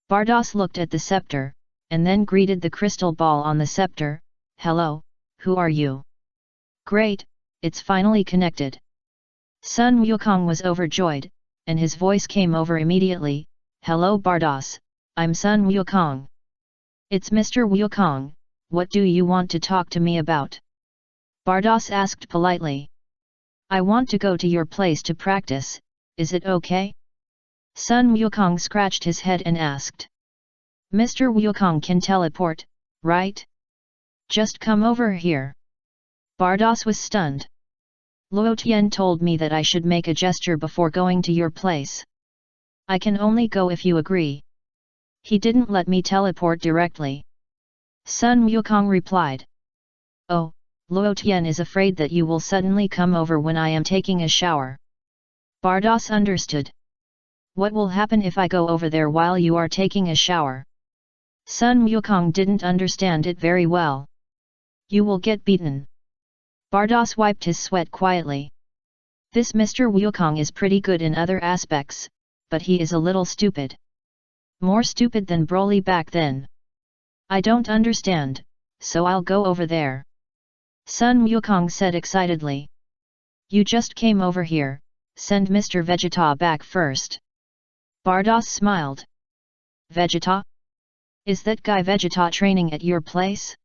[SPEAKER 1] Bardos looked at the scepter, and then greeted the crystal ball on the scepter. Hello, who are you? Great, it's finally connected. Sun Wukong was overjoyed, and his voice came over immediately. Hello Bardos, I'm Sun Wukong. It's Mr. Wukong, what do you want to talk to me about? Bardos asked politely. I want to go to your place to practice, is it okay? Sun Wukong scratched his head and asked. Mr. Wukong can teleport, right? Just come over here. Bardos was stunned. Luo Tian told me that I should make a gesture before going to your place. I can only go if you agree. He didn't let me teleport directly. Sun Wukong replied. Oh, Luo Tian is afraid that you will suddenly come over when I am taking a shower. Bardos understood. What will happen if I go over there while you are taking a shower? Sun Wukong didn't understand it very well. You will get beaten. Bardos wiped his sweat quietly. This Mr. Wukong is pretty good in other aspects, but he is a little stupid. More stupid than Broly back then. I don't understand, so I'll go over there. Sun Wukong said excitedly. You just came over here, send Mr. Vegeta back first. Bardos smiled. Vegeta? Is that guy Vegeta training at your place?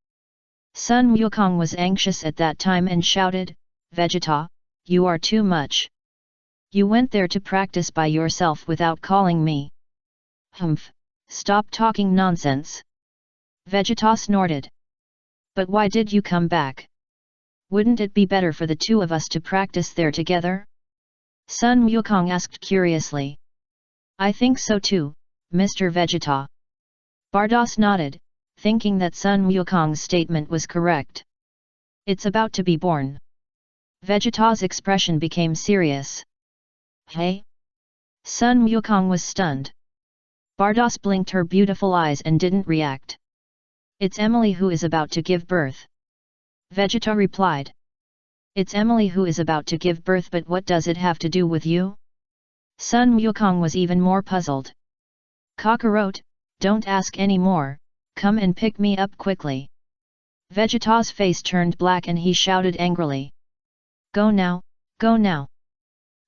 [SPEAKER 1] Sun Wukong was anxious at that time and shouted, Vegeta, you are too much. You went there to practice by yourself without calling me. Humph, stop talking nonsense. Vegeta snorted. But why did you come back? Wouldn't it be better for the two of us to practice there together? Sun Wukong asked curiously. I think so too, Mr. Vegeta. Bardos nodded, thinking that Sun Wukong's statement was correct. It's about to be born. Vegeta's expression became serious. Hey? Sun Wukong was stunned. Bardos blinked her beautiful eyes and didn't react. It's Emily who is about to give birth. Vegeta replied. It's Emily who is about to give birth, but what does it have to do with you? Sun Wukong was even more puzzled. Kakarot, don't ask any more, come and pick me up quickly. Vegeta's face turned black and he shouted angrily. Go now, go now.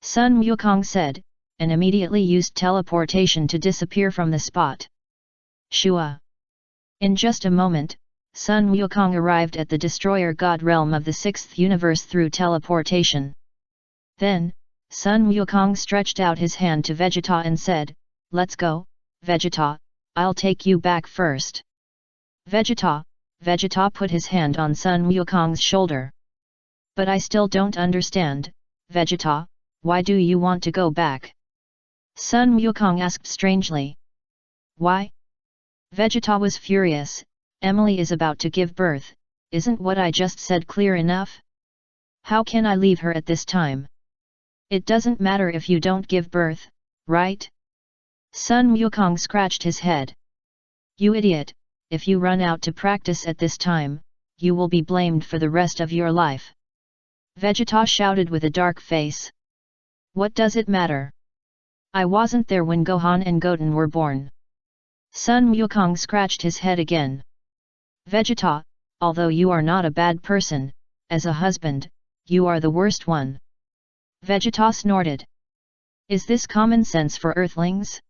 [SPEAKER 1] Sun Wukong said, and immediately used teleportation to disappear from the spot. Shua. In just a moment, Sun Wukong arrived at the Destroyer God realm of the 6th universe through teleportation. Then, Sun Wukong stretched out his hand to Vegeta and said, Let's go, Vegeta, I'll take you back first. Vegeta put his hand on Sun Wukong's shoulder. But I still don't understand, Vegeta, why do you want to go back? Sun Wukong asked strangely. Why? Vegeta was furious. Emily is about to give birth, isn't what I just said clear enough? How can I leave her at this time? It doesn't matter if you don't give birth, right? Sun Wukong scratched his head. You idiot, if you run out to practice at this time, you will be blamed for the rest of your life. Vegeta shouted with a dark face. What does it matter? I wasn't there when Gohan and Goten were born. Sun Wukong scratched his head again. Vegeta, although you are not a bad person, as a husband, you are the worst one. Vegeta snorted. Is this common sense for earthlings?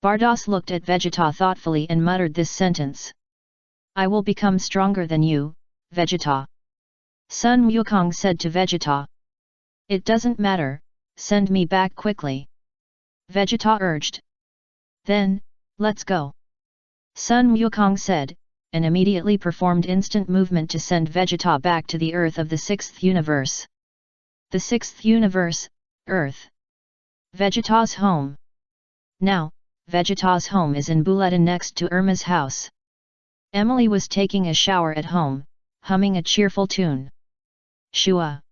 [SPEAKER 1] Bardos looked at Vegeta thoughtfully and muttered this sentence. I will become stronger than you, Vegeta. Sun Wukong said to Vegeta. It doesn't matter, send me back quickly. Vegeta urged. Then, let's go. Sun Wukong said, and immediately performed instant movement to send Vegeta back to the Earth of the 6th universe. The 6th universe, Earth. Vegeta's home. Now, Vegeta's home is in Bulletin next to Irma's house. Emily was taking a shower at home, humming a cheerful tune. Shua.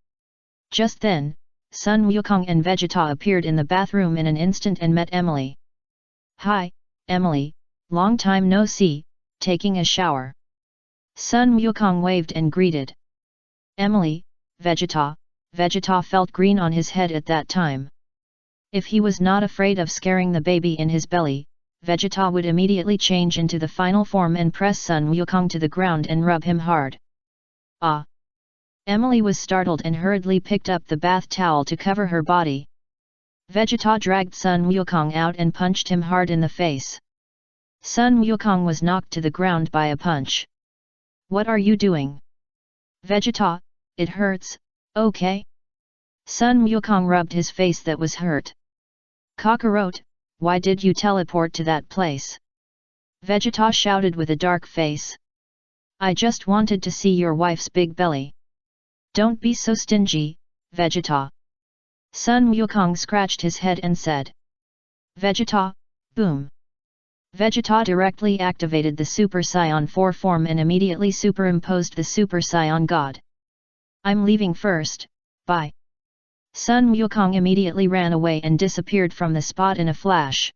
[SPEAKER 1] Just then, Sun Wukong and Vegeta appeared in the bathroom in an instant and met Emily. Hi, Emily, long time no see, taking a shower. Sun Wukong waved and greeted. Emily, Vegeta. Vegeta felt green on his head at that time. If he was not afraid of scaring the baby in his belly, Vegeta would immediately change into the final form and press Sun Wukong to the ground and rub him hard. Ah! Emily was startled and hurriedly picked up the bath towel to cover her body. Vegeta dragged Sun Wukong out and punched him hard in the face. Sun Wukong was knocked to the ground by a punch. What are you doing? Vegeta, it hurts, okay? Sun Wukong rubbed his face that was hurt. Kakarot, why did you teleport to that place? Vegeta shouted with a dark face. I just wanted to see your wife's big belly. Don't be so stingy, Vegeta. Sun Wukong scratched his head and said. Vegeta, boom. Vegeta directly activated the Super Saiyan 4 form and immediately superimposed the Super Saiyan God. I'm leaving first, bye. Sun Wukong immediately ran away and disappeared from the spot in a flash.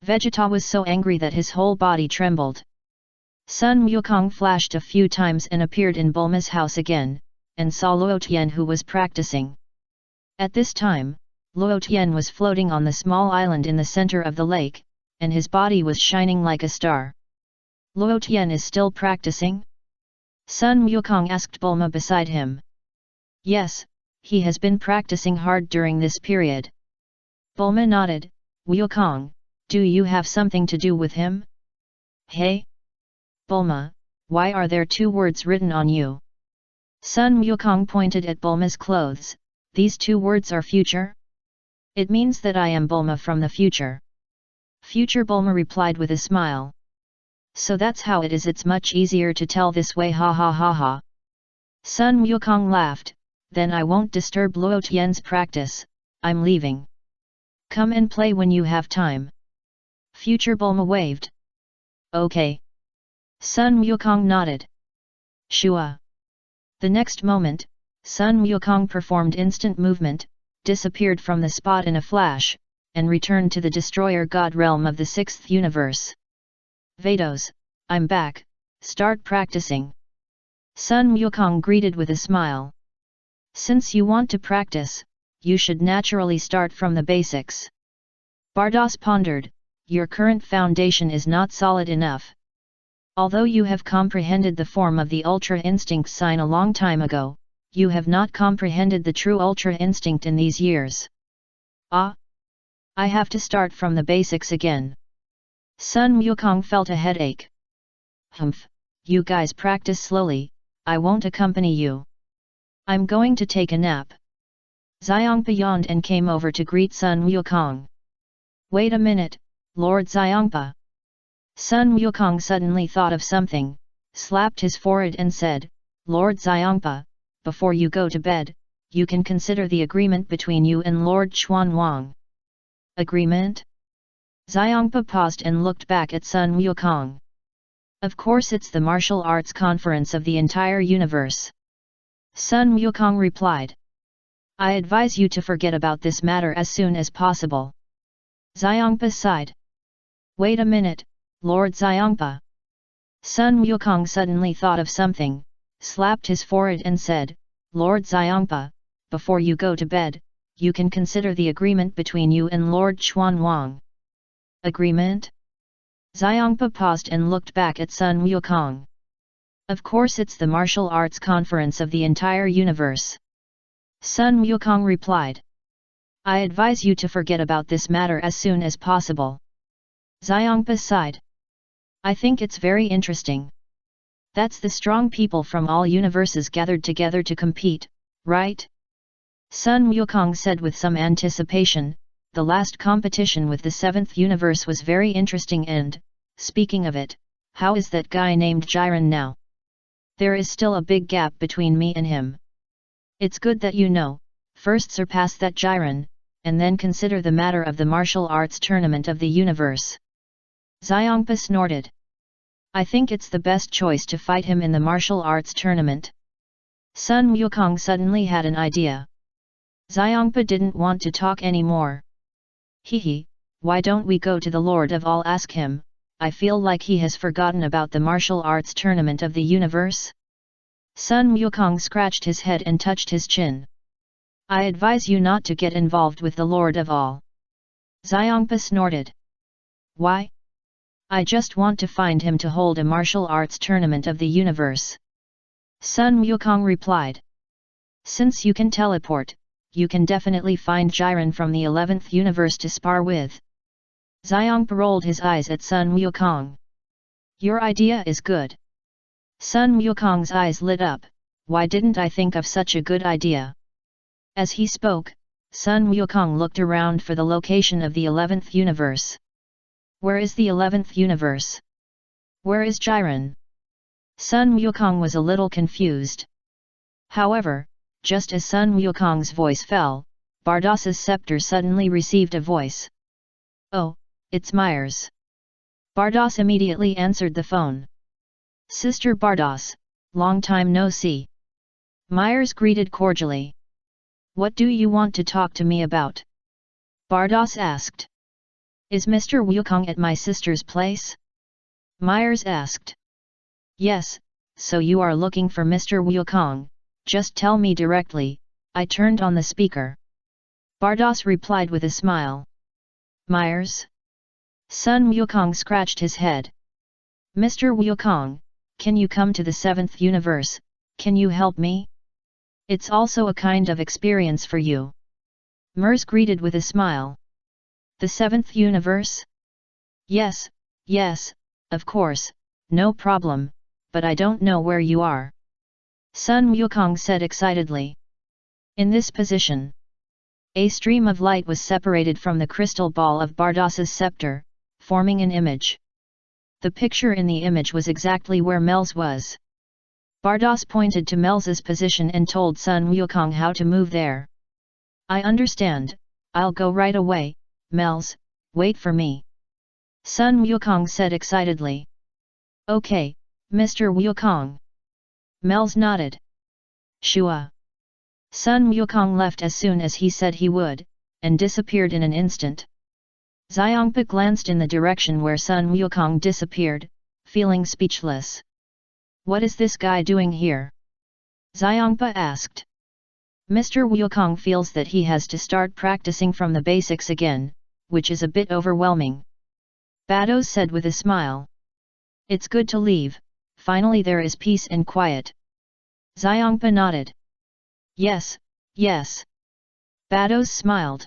[SPEAKER 1] Vegeta was so angry that his whole body trembled. Sun Wukong flashed a few times and appeared in Bulma's house again, and saw Luo Tian who was practicing. At this time, Luo Tian was floating on the small island in the center of the lake, and his body was shining like a star. Luo Tian is still practicing? Sun Wukong asked Bulma beside him. Yes, he has been practicing hard during this period. Bulma nodded. Wukong, do you have something to do with him? Hey? Bulma, why are there two words written on you? Sun Wukong pointed at Bulma's clothes. These two words are future? It means that I am Bulma from the future. Future Bulma replied with a smile. So that's how it is, it's much easier to tell this way, ha ha ha ha. Sun Wukong laughed. Then I won't disturb Luo Tian's practice, I'm leaving. Come and play when you have time. Future Bulma waved. Okay. Sun Wukong nodded. Shua. The next moment, Sun Wukong performed instant movement, disappeared from the spot in a flash, and returned to the Destroyer God realm of the 6th universe. Vados, I'm back, start practicing. Sun Wukong greeted with a smile. Since you want to practice, you should naturally start from the basics. Bardos pondered, your current foundation is not solid enough. Although you have comprehended the form of the Ultra Instinct sign a long time ago, you have not comprehended the true Ultra Instinct in these years. Ah! I have to start from the basics again. Sun Wukong felt a headache. Humph, you guys practice slowly, I won't accompany you. I'm going to take a nap. Xiangpa yawned and came over to greet Sun Wukong. Wait a minute, Lord Xiangpa. Sun Wukong suddenly thought of something, slapped his forehead and said, Lord Xiangpa, before you go to bed, you can consider the agreement between you and Lord Xuanwang. Agreement? Xiangpa paused and looked back at Sun Wukong. Of course it's the martial arts conference of the entire universe. Sun Wukong replied. I advise you to forget about this matter as soon as possible. Xiangpa sighed. Wait a minute, Lord Xiangpa. Sun Wukong suddenly thought of something, slapped his forehead and said, Lord Xiangpa, before you go to bed, you can consider the agreement between you and Lord Xuanwang. Agreement? Xiangpa paused and looked back at Sun Wukong. Of course it's the martial arts conference of the entire universe. Sun Wukong replied. I advise you to forget about this matter as soon as possible. Xiangpa sighed. I think it's very interesting. That's the strong people from all universes gathered together to compete, right? Sun Wukong said with some anticipation. The last competition with the 7th universe was very interesting and, speaking of it, how is that guy named Jiren now? There is still a big gap between me and him. It's good that you know, first surpass that Jiren, and then consider the matter of the martial arts tournament of the universe. Xiangpa snorted. I think it's the best choice to fight him in the martial arts tournament. Sun Wukong suddenly had an idea. Xiangpa didn't want to talk anymore. Hehe, why don't we go to the Lord of All, ask him, I feel like he has forgotten about the martial arts tournament of the universe? Sun Wukong scratched his head and touched his chin. I advise you not to get involved with the Lord of All. Xiangpa snorted. Why? I just want to find him to hold a martial arts tournament of the universe. Sun Wukong replied. Since you can teleport, you can definitely find Jiren from the 11th universe to spar with. Xiangpa rolled his eyes at Sun Wukong. Your idea is good. Sun Wukong's eyes lit up. Why didn't I think of such a good idea? As he spoke, Sun Wukong looked around for the location of the 11th universe. Where is the 11th universe? Where is Jiren? Sun Wukong was a little confused. However, just as Sun Wukong's voice fell, Bardas's scepter suddenly received a voice. Oh, it's Myers. Bardas immediately answered the phone. Sister Bardas, long time no see. Myers greeted cordially. What do you want to talk to me about? Bardas asked. Is Mr. Wukong at my sister's place? Myers asked. Yes, so you are looking for Mr. Wukong. Just tell me directly. I turned on the speaker. Bardas replied with a smile. Myers? Sun Wukong scratched his head. Mr. Wukong, can you come to the 7th universe? Can you help me? It's also a kind of experience for you. Myers greeted with a smile. The 7th universe? Yes, of course, no problem, but I don't know where you are. Sun Wukong said excitedly. In this position, a stream of light was separated from the crystal ball of Bardas's scepter, forming an image. The picture in the image was exactly where Mel's was. Bardas pointed to Mel's position and told Sun Wukong how to move there. I understand, I'll go right away, Mel's, wait for me. Sun Wukong said excitedly. Okay, Mr. Wukong. Mel's nodded. Shua. Sun Wukong left as soon as he said he would, and disappeared in an instant. Xiangpa glanced in the direction where Sun Wukong disappeared, feeling speechless. What is this guy doing here? Xiangpa asked. Mr. Wukong feels that he has to start practicing from the basics again, which is a bit overwhelming. Bados said with a smile. It's good to leave, finally there is peace and quiet. Xiangpa nodded. Yes. Bados smiled.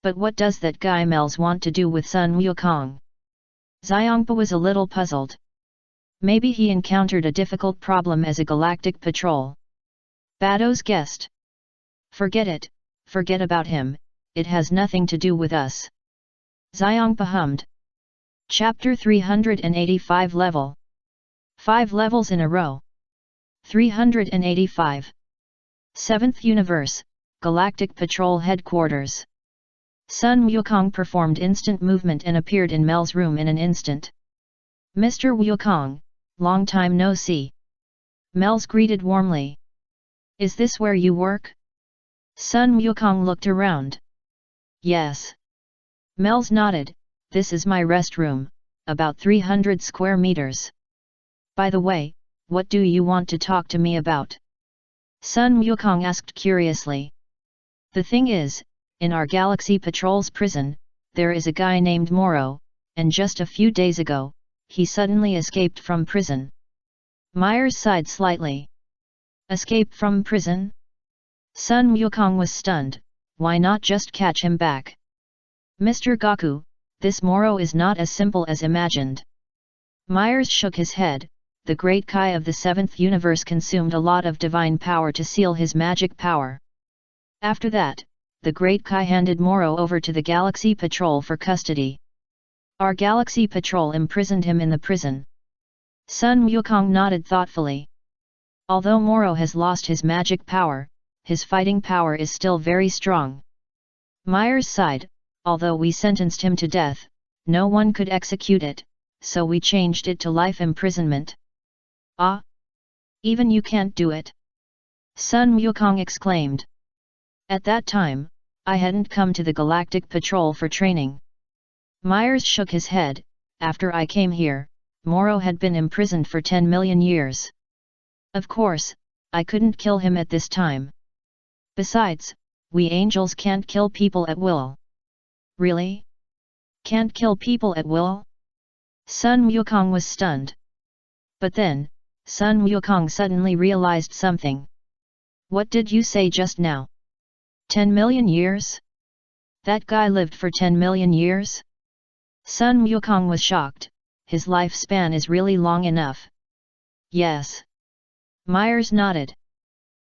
[SPEAKER 1] But what does that guy Mel's want to do with Sun Wukong? Xiangpa was a little puzzled. Maybe he encountered a difficult problem as a galactic patrol. Bados guessed. Forget it, forget about him, it has nothing to do with us. Xiangpa hummed. Chapter 385 Level 5 levels in a row. 385. 7th Universe, Galactic Patrol Headquarters. Sun Wukong performed instant movement and appeared in Mel's room in an instant. Mr. Wukong, long time no see. Mel's greeted warmly. Is this where you work? Sun Wukong looked around. Yes. Mel's nodded, this is my rest room, about 300 square meters. By the way, what do you want to talk to me about? Sun Wukong asked curiously. The thing is, in our Galaxy Patrol's prison, there is a guy named Moro, and just a few days ago, he suddenly escaped from prison. Myers sighed slightly. Escape from prison? Sun Wukong was stunned. Why not just catch him back? Mr. Gaku, this Moro is not as simple as imagined. Myers shook his head. The great Kai of the seventh universe consumed a lot of divine power to seal his magic power. After that, the great Kai handed Moro over to the Galaxy Patrol for custody. Our Galaxy Patrol imprisoned him in the prison. Sun Wukong nodded thoughtfully. Although Moro has lost his magic power, his fighting power is still very strong. Myers sighed. Although we sentenced him to death, no one could execute it, so we changed it to life imprisonment. Ah! Even you can't do it? Sun Wukong exclaimed. At that time, I hadn't come to the Galactic Patrol for training. Myers shook his head. After I came here, Moro had been imprisoned for 10 million years. Of course, I couldn't kill him at this time. Besides, we angels can't kill people at will. Really? Can't kill people at will? Sun Wukong was stunned. But then, Sun Wukong suddenly realized something. What did you say just now? 10 million years? That guy lived for 10 million years? Sun Wukong was shocked. His lifespan is really long enough. Yes. Myers nodded.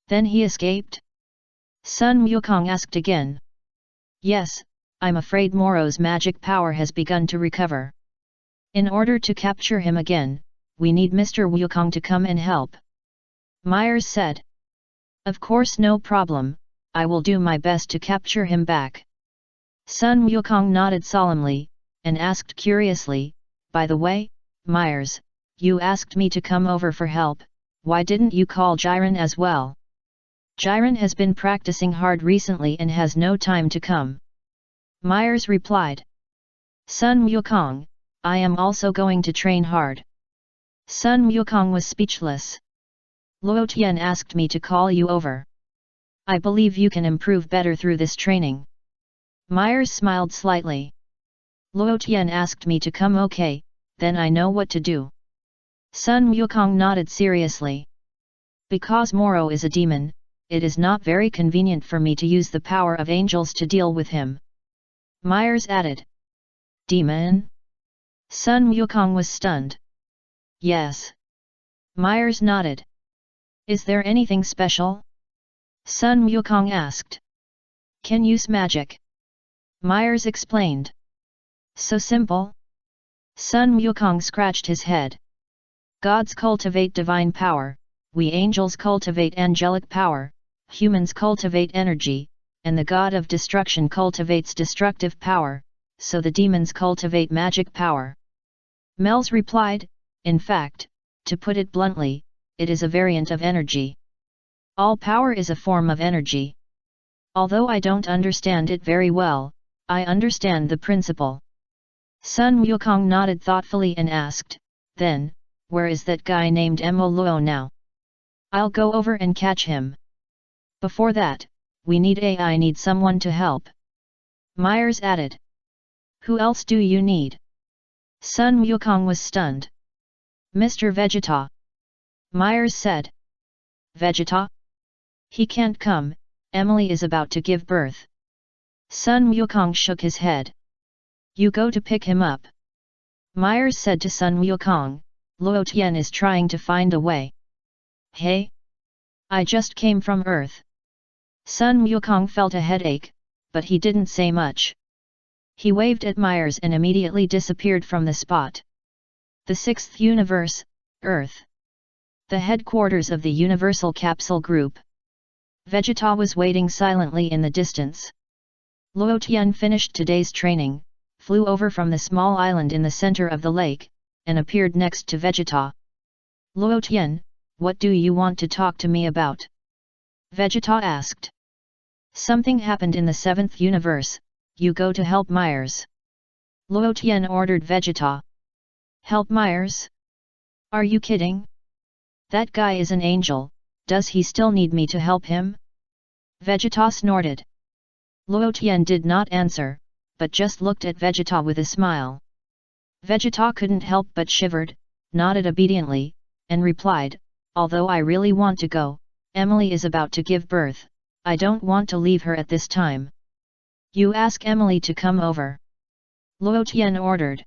[SPEAKER 1] Then he escaped? Sun Wukong asked again. Yes, I'm afraid Moro's magic power has begun to recover. In order to capture him again, we need Mr. Wukong to come and help. Myers said. Of course, no problem, I will do my best to capture him back. Sun Wukong nodded solemnly, and asked curiously, by the way, Myers, you asked me to come over for help, why didn't you call Jiren as well? Jiren has been practicing hard recently and has no time to come. Myers replied. Sun Wukong, I am also going to train hard. Sun Wukong was speechless. Luo Tian asked me to call you over. I believe you can improve better through this training. Myers smiled slightly. Luo Tian asked me to come. Okay, then I know what to do. Sun Wukong nodded seriously. Because Moro is a demon, it is not very convenient for me to use the power of angels to deal with him. Myers added. Demon? Sun Wukong was stunned. Yes. Myers nodded. Is there anything special? Sun Wukong asked. Can use magic. Myers explained. So simple? Sun Wukong scratched his head. Gods cultivate divine power, we angels cultivate angelic power, humans cultivate energy, and the god of destruction cultivates destructive power, so the demons cultivate magic power. Mel's replied, in fact, to put it bluntly, it is a variant of energy. All power is a form of energy. Although I don't understand it very well, I understand the principle. Sun Wukong nodded thoughtfully and asked, then, where is that guy named Mo Luo now? I'll go over and catch him. Before that, I need someone to help. Myers added. Who else do you need? Sun Wukong was stunned. Mr. Vegeta. Myers said. Vegeta? He can't come, Emily is about to give birth. Sun Wukong shook his head. You go to pick him up. Myers said to Sun Wukong, Luo Tian is trying to find a way. Hey? I just came from Earth. Sun Wukong felt a headache, but he didn't say much. He waved at Myers and immediately disappeared from the spot. The sixth universe, Earth. The headquarters of the Universal Capsule Group. Vegeta was waiting silently in the distance. Luo Tian finished today's training, flew over from the small island in the center of the lake, and appeared next to Vegeta. Luo Tian, what do you want to talk to me about? Vegeta asked. Something happened in the seventh universe, you go to help Myers. Luo Tian ordered Vegeta. Help Myers? Are you kidding? That guy is an angel, does he still need me to help him? Vegeta snorted. Luo Tian did not answer, but just looked at Vegeta with a smile. Vegeta couldn't help but shivered, nodded obediently, and replied, "Although I really want to go, Emily is about to give birth, I don't want to leave her at this time. You ask Emily to come over," Luo Tian ordered.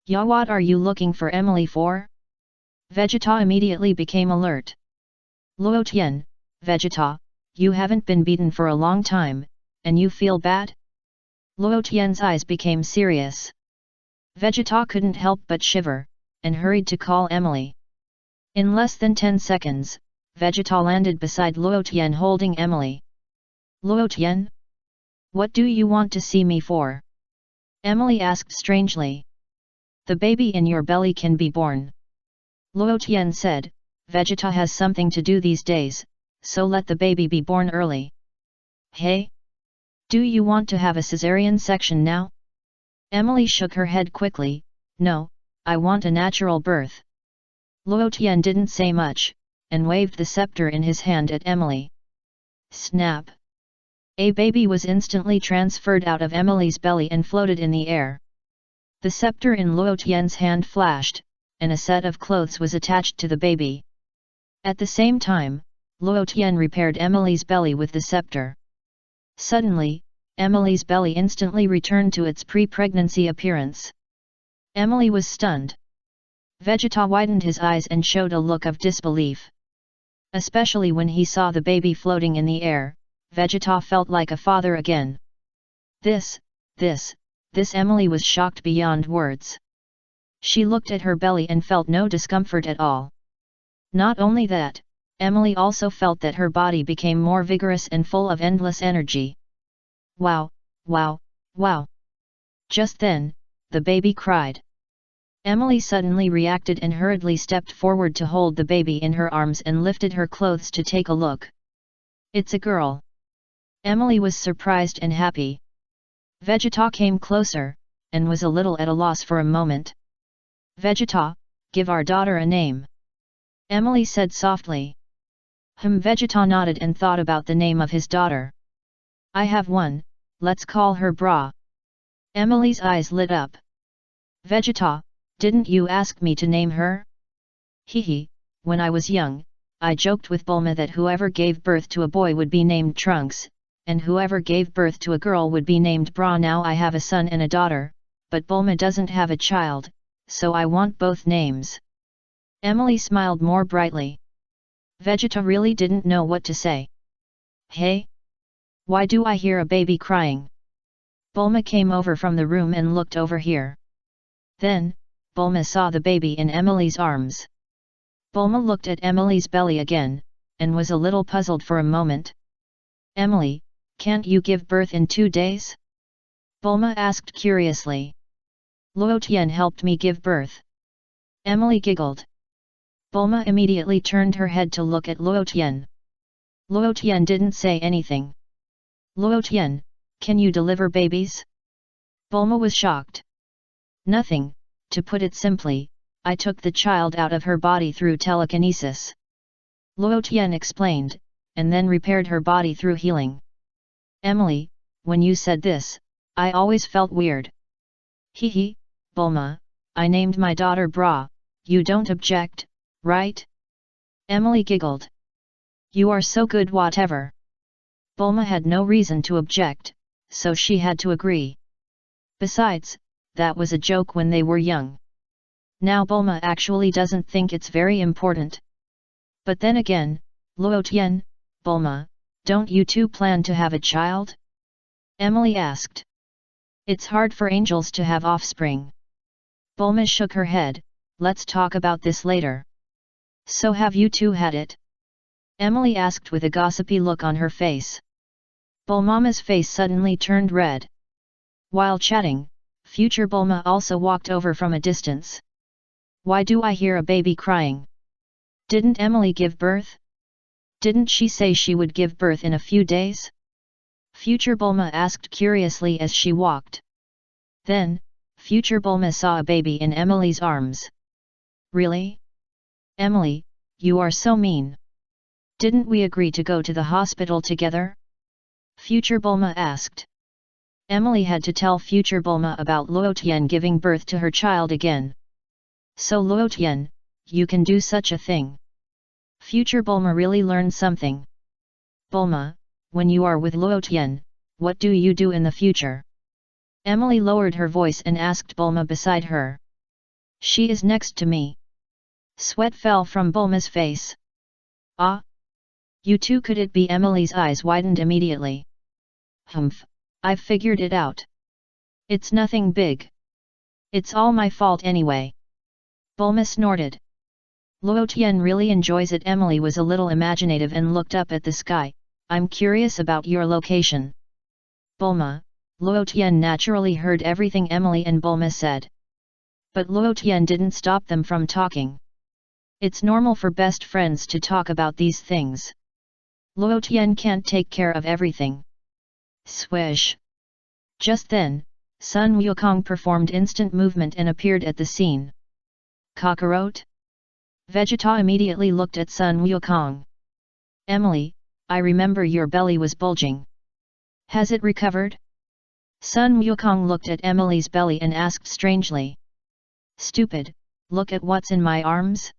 [SPEAKER 1] "Ya, what are you looking for Emily for?" Vegeta immediately became alert. "Luo Tian, Vegeta, you haven't been beaten for a long time, and you feel bad?" Luo Tian's eyes became serious. Vegeta couldn't help but shiver, and hurried to call Emily. In less than 10 seconds, Vegeta landed beside Luo Tian holding Emily. "Luo Tian? What do you want to see me for?" Emily asked strangely. "The baby in your belly can be born," Luo Tian said. "Vegeta has something to do these days, so let the baby be born early." "Hey? Do you want to have a cesarean section now?" Emily shook her head quickly. "No, I want a natural birth." Luo Tian didn't say much, and waved the scepter in his hand at Emily. Snap! A baby was instantly transferred out of Emily's belly and floated in the air. The scepter in Luo Tian's hand flashed, and a set of clothes was attached to the baby. At the same time, Luo Tian repaired Emily's belly with the scepter. Suddenly, Emily's belly instantly returned to its pre-pregnancy appearance. Emily was stunned. Vegeta widened his eyes and showed a look of disbelief. Especially when he saw the baby floating in the air, Vegeta felt like a father again. This Emily was shocked beyond words. She looked at her belly and felt no discomfort at all. Not only that, Emily also felt that her body became more vigorous and full of endless energy. Wow, wow, wow! Just then, the baby cried. Emily suddenly reacted and hurriedly stepped forward to hold the baby in her arms and lifted her clothes to take a look. "It's a girl." Emily was surprised and happy. Vegeta came closer, and was a little at a loss for a moment. "Vegeta, give our daughter a name," Emily said softly. Vegeta nodded and thought about the name of his daughter. "I have one, let's call her Bra." Emily's eyes lit up. "Vegeta, didn't you ask me to name her?" "Hehe, when I was young, I joked with Bulma that whoever gave birth to a boy would be named Trunks, and whoever gave birth to a girl would be named Bra. Now I have a son and a daughter, but Bulma doesn't have a child, so I want both names." Emily smiled more brightly. Vegeta really didn't know what to say. "Hey? Why do I hear a baby crying?" Bulma came over from the room and looked over here. Then, Bulma saw the baby in Emily's arms. Bulma looked at Emily's belly again, and was a little puzzled for a moment. "Emily, can't you give birth in 2 days?" Bulma asked curiously. "Luo Tian helped me give birth." Emily giggled. Bulma immediately turned her head to look at Luo Tian. Luo Tian didn't say anything. "Luo Tian, can you deliver babies?" Bulma was shocked. "Nothing, to put it simply, I took the child out of her body through telekinesis," Luo Tian explained, and then repaired her body through healing. "Emily, when you said this, I always felt weird." "Hehe, Bulma, I named my daughter Bra, you don't object, right?" Emily giggled. "You are so good whatever." Bulma had no reason to object, so she had to agree. Besides, that was a joke when they were young. Now Bulma actually doesn't think it's very important. But then again, Luo Tian, Bulma, don't you two plan to have a child? Emily asked. "It's hard for angels to have offspring." Bulma shook her head. "Let's talk about this later." "So have you two had it?" Emily asked with a gossipy look on her face. Bulma's face suddenly turned red. While chatting, future Bulma also walked over from a distance. "Why do I hear a baby crying? Didn't Emily give birth? Didn't she say she would give birth in a few days?" Future Bulma asked curiously as she walked. Then, future Bulma saw a baby in Emily's arms. "Really? Emily, you are so mean. Didn't we agree to go to the hospital together?" Future Bulma asked. Emily had to tell future Bulma about Luo Tian giving birth to her child again. "So Luo Tian, you can do such a thing. Future Bulma really learned something. Bulma, when you are with Luo Tian, what do you do in the future? Emily lowered her voice and asked Bulma beside her. She is next to me. Sweat fell from Bulma's face. Ah? You too? Could it be? Emily's eyes widened immediately. Humph, I've figured it out. It's nothing big. It's all my fault anyway. Bulma snorted. Luo Tian really enjoys it. Emily was a little imaginative and looked up at the sky. I'm curious about your location. Bulma, Luo Tian naturally heard everything Emily and Bulma said. But Luo Tian didn't stop them from talking. It's normal for best friends to talk about these things. Luo Tian can't take care of everything. Swish. Just then, Sun Wukong performed instant movement and appeared at the scene. Kakarot? Vegeta immediately looked at Sun Wukong. Emily, I remember your belly was bulging. Has it recovered? Sun Wukong looked at Emily's belly and asked strangely. Stupid, look at what's in my arms.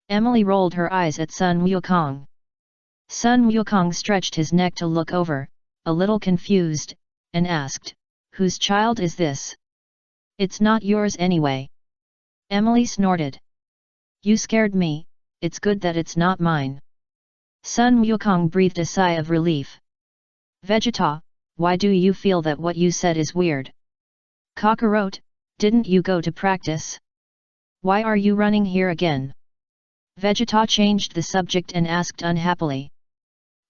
[SPEAKER 1] Emily rolled her eyes at Sun Wukong. Sun Wukong stretched his neck to look over, a little confused, and asked, whose child is this? It's not yours anyway. Emily snorted. You scared me, it's good that it's not mine. Sun Wukong breathed a sigh of relief. Vegeta, why do you feel that what you said is weird? Kakarot, didn't you go to practice? Why are you running here again? Vegeta changed the subject and asked unhappily.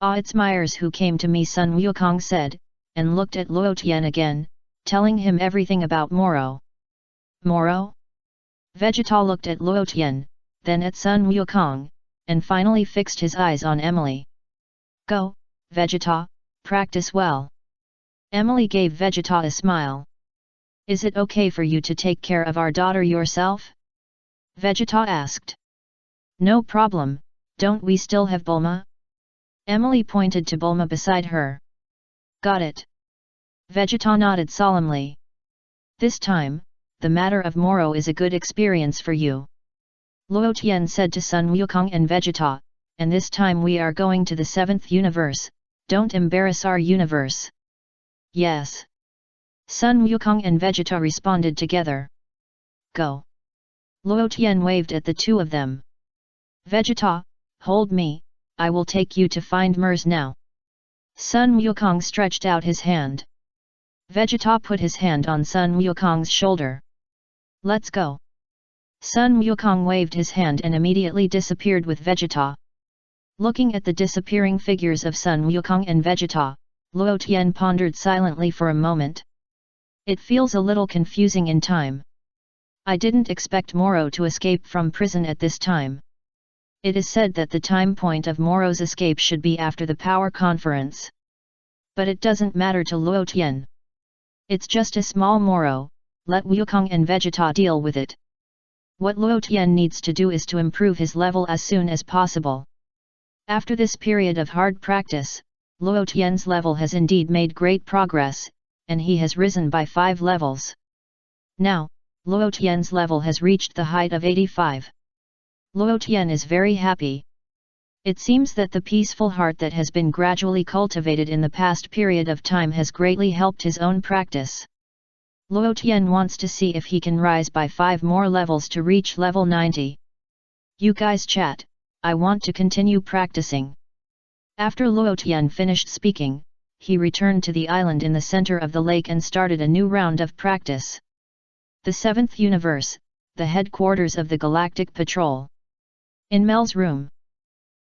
[SPEAKER 1] Ah, it's Myers who came to me, Sun Wukong said, and looked at Luo Tian again, telling him everything about Moro. Moro? Vegeta looked at Luo Tian, then at Sun Wukong, and finally fixed his eyes on Emily. Go, Vegeta, practice well. Emily gave Vegeta a smile. Is it okay for you to take care of our daughter yourself? Vegeta asked. No problem, don't we still have Bulma? Emily pointed to Bulma beside her. Got it. Vegeta nodded solemnly. This time, the matter of Moro is a good experience for you. Luo Tian said to Sun Wukong and Vegeta, and this time we are going to the 7th universe, don't embarrass our universe. Yes. Sun Wukong and Vegeta responded together. Go. Luo Tian waved at the two of them. Vegeta, hold me, I will take you to find Mers now. Sun Wukong stretched out his hand. Vegeta put his hand on Sun Wukong's shoulder. Let's go. Sun Wukong waved his hand and immediately disappeared with Vegeta. Looking at the disappearing figures of Sun Wukong and Vegeta, Luo Tian pondered silently for a moment. It feels a little confusing in time. I didn't expect Moro to escape from prison at this time. It is said that the time point of Moro's escape should be after the power conference. But it doesn't matter to Luo Tian. It's just a small Moro, let Wukong and Vegeta deal with it. What Luo Tian needs to do is to improve his level as soon as possible. After this period of hard practice, Luo Tian's level has indeed made great progress, and he has risen by 5 levels. Now, Luo Tian's level has reached the height of 85. Luo Tian is very happy. It seems that the peaceful heart that has been gradually cultivated in the past period of time has greatly helped his own practice. Luo Tian wants to see if he can rise by 5 more levels to reach level 90. You guys chat, I want to continue practicing. After Luo Tian finished speaking, he returned to the island in the center of the lake and started a new round of practice. The 7th universe, the headquarters of the Galactic Patrol. In Mel's room.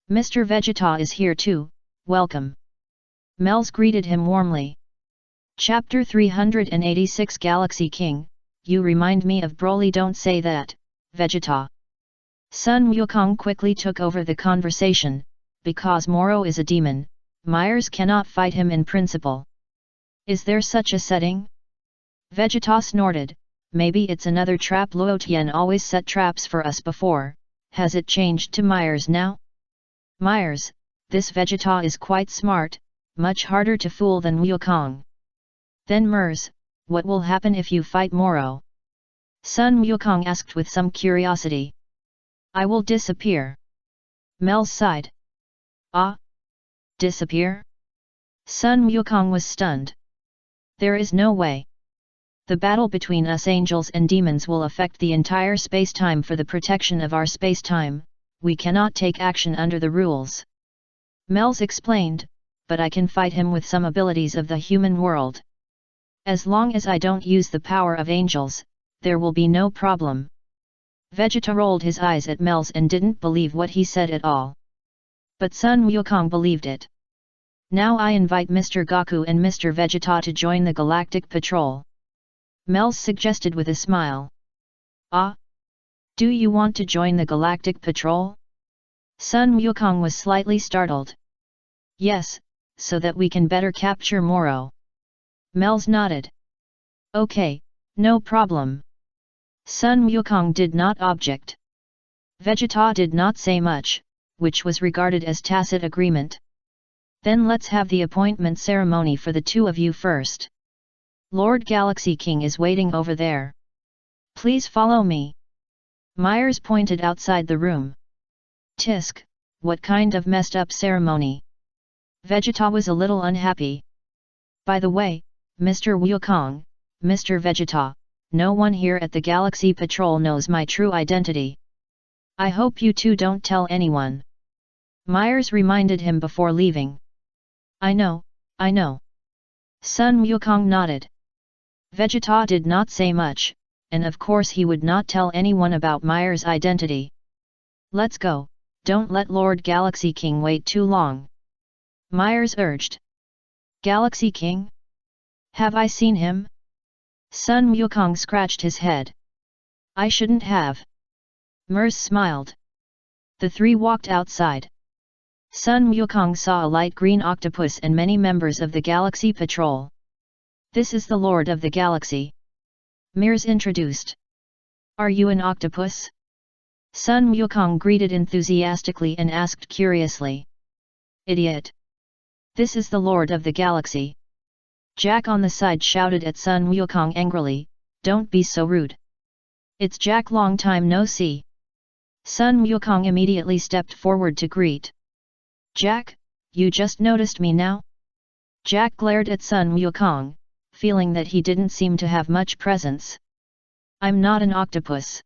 [SPEAKER 1] Mr. Vegeta is here too, welcome. Mel's greeted him warmly. Chapter 386 Galaxy King, you remind me of Broly. Don't say that, Vegeta. Sun Wukong quickly took over the conversation, because Moro is a demon, Myers cannot fight him in principle. Is there such a setting? Vegeta snorted, maybe it's another trap. Luo Tian always set traps for us before, has it changed to Myers now? Myers, this Vegeta is quite smart, much harder to fool than Wukong. Then Mers, what will happen if you fight Moro? Sun Wukong asked with some curiosity. I will disappear. Mel sighed. Ah? Disappear? Sun Wukong was stunned. There is no way. The battle between us angels and demons will affect the entire space-time. For the protection of our space-time, we cannot take action under the rules. Mels explained, but I can fight him with some abilities of the human world. As long as I don't use the power of angels, there will be no problem. Vegeta rolled his eyes at Mels and didn't believe what he said at all. But Sun Wukong believed it. Now I invite Mr. Goku and Mr. Vegeta to join the Galactic Patrol. Mels suggested with a smile. Ah? Do you want to join the Galactic Patrol? Sun Wukong was slightly startled. Yes, so that we can better capture Moro. Mels nodded. Okay, no problem. Sun Wukong did not object. Vegeta did not say much, which was regarded as tacit agreement. Then let's have the appointment ceremony for the two of you first. Lord Galaxy King is waiting over there. Please follow me. Myers pointed outside the room. Tisk, what kind of messed up ceremony? Vegeta was a little unhappy. By the way, Mr. Wukong, Mr. Vegeta, no one here at the Galaxy Patrol knows my true identity. I hope you two don't tell anyone. Myers reminded him before leaving. I know. Sun Wukong nodded. Vegeta did not say much, and of course he would not tell anyone about Myers' identity. Let's go, don't let Lord Galaxy King wait too long. Myers urged. Galaxy King? Have I seen him? Sun Wukong scratched his head. I shouldn't have. Myers smiled. The three walked outside. Sun Wukong saw a light green octopus and many members of the Galaxy Patrol. This is the Lord of the Galaxy. Myers introduced. Are you an octopus? Sun Wukong greeted enthusiastically and asked curiously. Idiot! This is the Lord of the Galaxy. Jack on the side shouted at Sun Wukong angrily, don't be so rude. It's Jack, long time no see. Sun Wukong immediately stepped forward to greet. Jack, you just noticed me now? Jack glared at Sun Wukong, feeling that he didn't seem to have much presence. I'm not an octopus.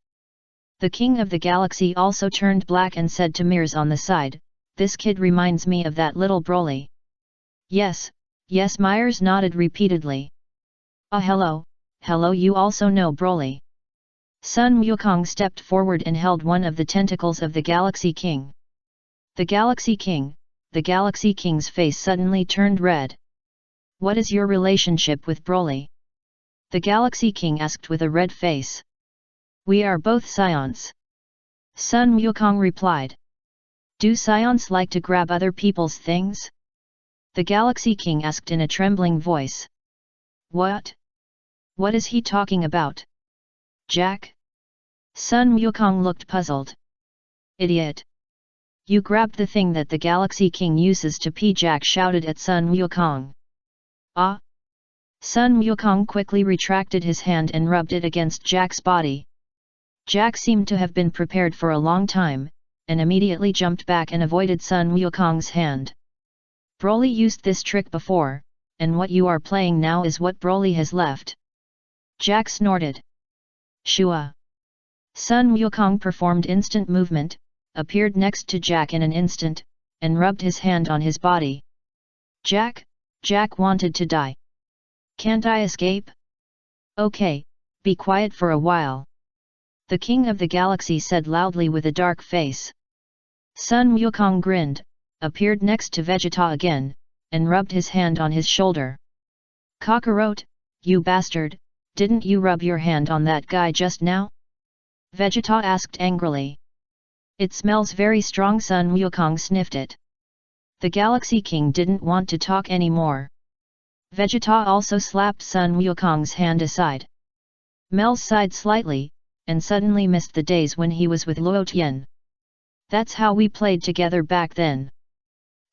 [SPEAKER 1] The King of the Galaxy also turned black and said to Myers on the side, this kid reminds me of that little Broly. Yes, Myers nodded repeatedly. Hello, you also know Broly. Sun Wukong stepped forward and held one of the tentacles of the Galaxy King. The Galaxy King's face suddenly turned red. What is your relationship with Broly? The Galaxy King asked with a red face. We are both Saiyans. Sun Wukong replied. Do Saiyans like to grab other people's things? The Galaxy King asked in a trembling voice. What? What is he talking about? Jack? Sun Wukong looked puzzled. Idiot! You grabbed the thing that the Galaxy King uses to pee, Jack shouted at Sun Wukong. Ah! Sun Wukong quickly retracted his hand and rubbed it against Jack's body. Jack seemed to have been prepared for a long time, and immediately jumped back and avoided Sun Wukong's hand. Broly used this trick before, and what you are playing now is what Broly has left. Jack snorted. Shua! Sun Wukong performed instant movement, appeared next to Jack in an instant, and rubbed his hand on his body. Jack wanted to die. Can't I escape? Okay, be quiet for a while. The King of the Galaxy said loudly with a dark face. Sun Wukong grinned, appeared next to Vegeta again, and rubbed his hand on his shoulder. Kakarot, you bastard, didn't you rub your hand on that guy just now? Vegeta asked angrily. It smells very strong. Sun Wukong sniffed it. The Galaxy King didn't want to talk anymore. Vegeta also slapped Sun Wukong's hand aside. Mel sighed slightly, and suddenly missed the days when he was with Luo Tian. That's how we played together back then.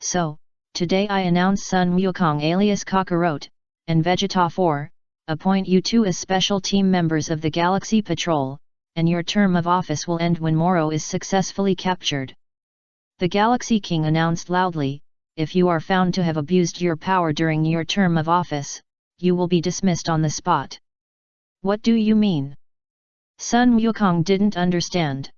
[SPEAKER 1] So, today I announce Sun Wukong alias Kakarot, and Vegeta 4, appoint you two as special team members of the Galaxy Patrol, and your term of office will end when Moro is successfully captured. The Galaxy King announced loudly, if you are found to have abused your power during your term of office, you will be dismissed on the spot. What do you mean? Sun Wukong didn't understand.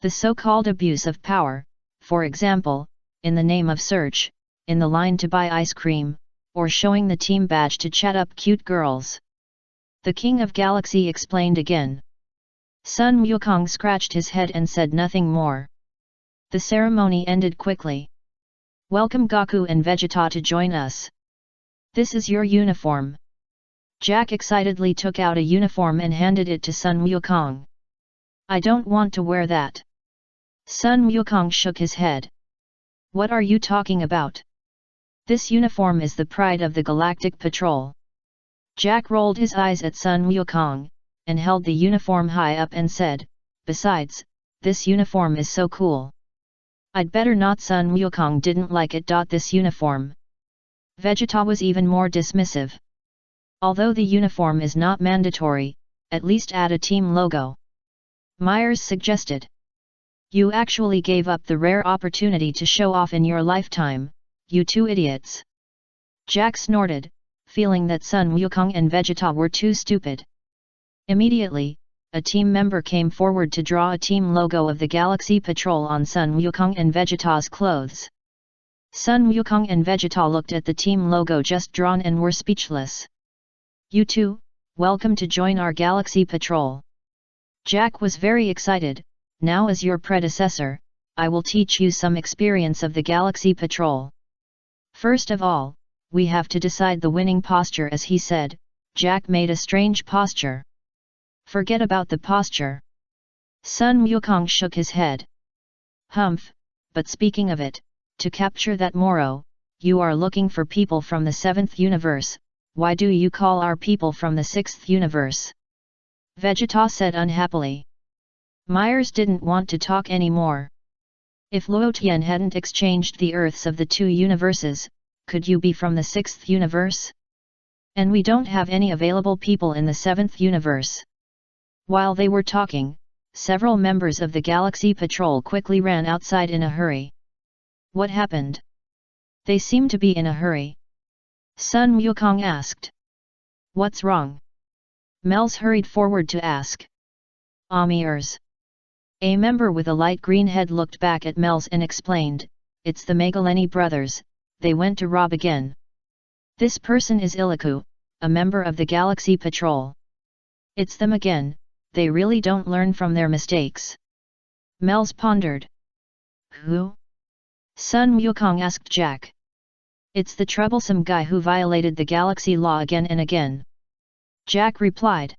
[SPEAKER 1] The so-called abuse of power, for example, in the name of search, in the line to buy ice cream, or showing the team badge to chat up cute girls. The King of Galaxy explained again. Sun Wukong scratched his head and said nothing more. The ceremony ended quickly. Welcome Goku and Vegeta to join us. This is your uniform. Jack excitedly took out a uniform and handed it to Sun Wukong. I don't want to wear that. Sun Wukong shook his head. What are you talking about? This uniform is the pride of the Galactic Patrol. Jack rolled his eyes at Sun Wukong, and held the uniform high up and said, besides, this uniform is so cool. I'd better not. Sun Wukong didn't like it. This uniform. Vegeta was even more dismissive. Although the uniform is not mandatory, at least add a team logo. Myers suggested. You actually gave up the rare opportunity to show off in your lifetime, you two idiots. Jack snorted, feeling that Sun Wukong and Vegeta were too stupid. Immediately, a team member came forward to draw a team logo of the Galaxy Patrol on Sun Wukong and Vegeta's clothes. Sun Wukong and Vegeta looked at the team logo just drawn and were speechless. You two, welcome to join our Galaxy Patrol. Jack was very excited. Now as your predecessor, I will teach you some experience of the Galaxy Patrol. First of all, we have to decide the winning posture. As he said, Jack made a strange posture. Forget about the posture. Sun Wukong shook his head. Humph, but speaking of it, to capture that Moro, you are looking for people from the 7th universe, why do you call our people from the 6th universe? Vegeta said unhappily. Myers didn't want to talk anymore. If Luo Tian hadn't exchanged the Earths of the 2 universes, could you be from the 6th universe? And we don't have any available people in the 7th universe. While they were talking, several members of the Galaxy Patrol quickly ran outside in a hurry. What happened? They seem to be in a hurry. Sun Wukong asked. What's wrong? Mels hurried forward to ask. Amirs. A member with a light green head looked back at Mels and explained, it's the Megaleni brothers, they went to rob again. This person is Iliku, a member of the Galaxy Patrol. It's them again, they really don't learn from their mistakes. Mels pondered. Who? Sun Wukong asked Jack. It's the troublesome guy who violated the galaxy law again and again. Jack replied.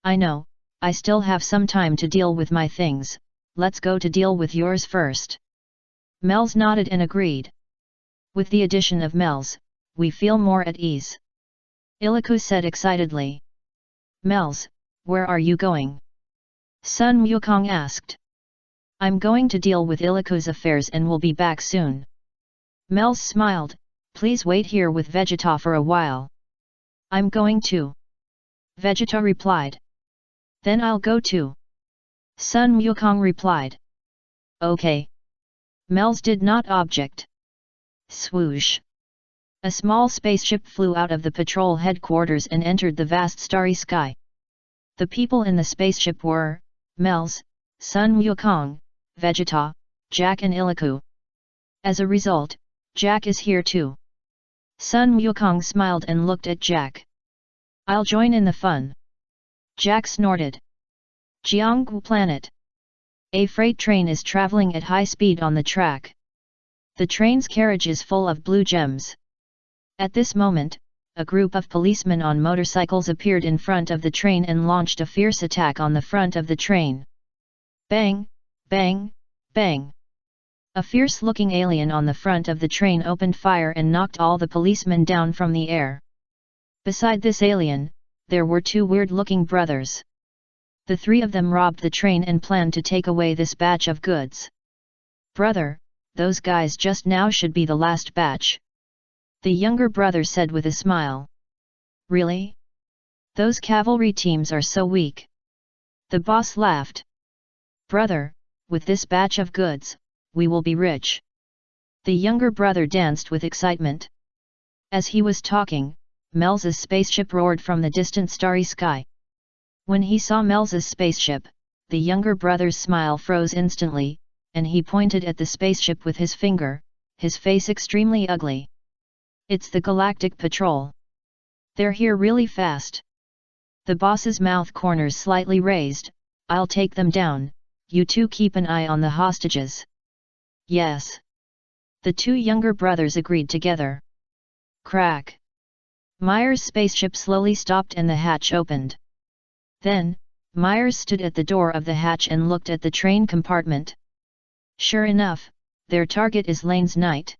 [SPEAKER 1] I know, I still have some time to deal with my things, let's go to deal with yours first. Mels nodded and agreed. With the addition of Mels, we feel more at ease. Iliku said excitedly. Mels, where are you going? Sun Wukong asked. I'm going to deal with Iliku's affairs and will be back soon. Mels smiled, please wait here with Vegeta for a while. I'm going to. Vegeta replied. Then I'll go too. Sun Wukong replied. Okay. Mels did not object. Swoosh. A small spaceship flew out of the patrol headquarters and entered the vast starry sky. The people in the spaceship were, Mels, Sun Wukong, Vegeta, Jack and Iliku. As a result, Jack is here too. Sun Wukong smiled and looked at Jack. I'll join in the fun. Jack snorted. Jianggu Planet. A freight train is traveling at high speed on the track. The train's carriage is full of blue gems. At this moment, a group of policemen on motorcycles appeared in front of the train and launched a fierce attack on the front of the train. Bang, bang, bang. A fierce-looking alien on the front of the train opened fire and knocked all the policemen down from the air. Beside this alien, there were 2 weird-looking brothers. The 3 of them robbed the train and planned to take away this batch of goods. Brother, those guys just now should be the last batch. The younger brother said with a smile. Really? Those cavalry teams are so weak. The boss laughed. Brother, with this batch of goods, we will be rich. The younger brother danced with excitement. As he was talking, Mel's spaceship roared from the distant starry sky. When he saw Mel's spaceship, the younger brother's smile froze instantly, and he pointed at the spaceship with his finger, his face extremely ugly. It's the Galactic Patrol. They're here really fast. The boss's mouth corners slightly raised. I'll take them down, you two keep an eye on the hostages. Yes. The two younger brothers agreed together. Crack. Myers' spaceship slowly stopped and the hatch opened. Then, Myers stood at the door of the hatch and looked at the train compartment. Sure enough, their target is Lane's Knight.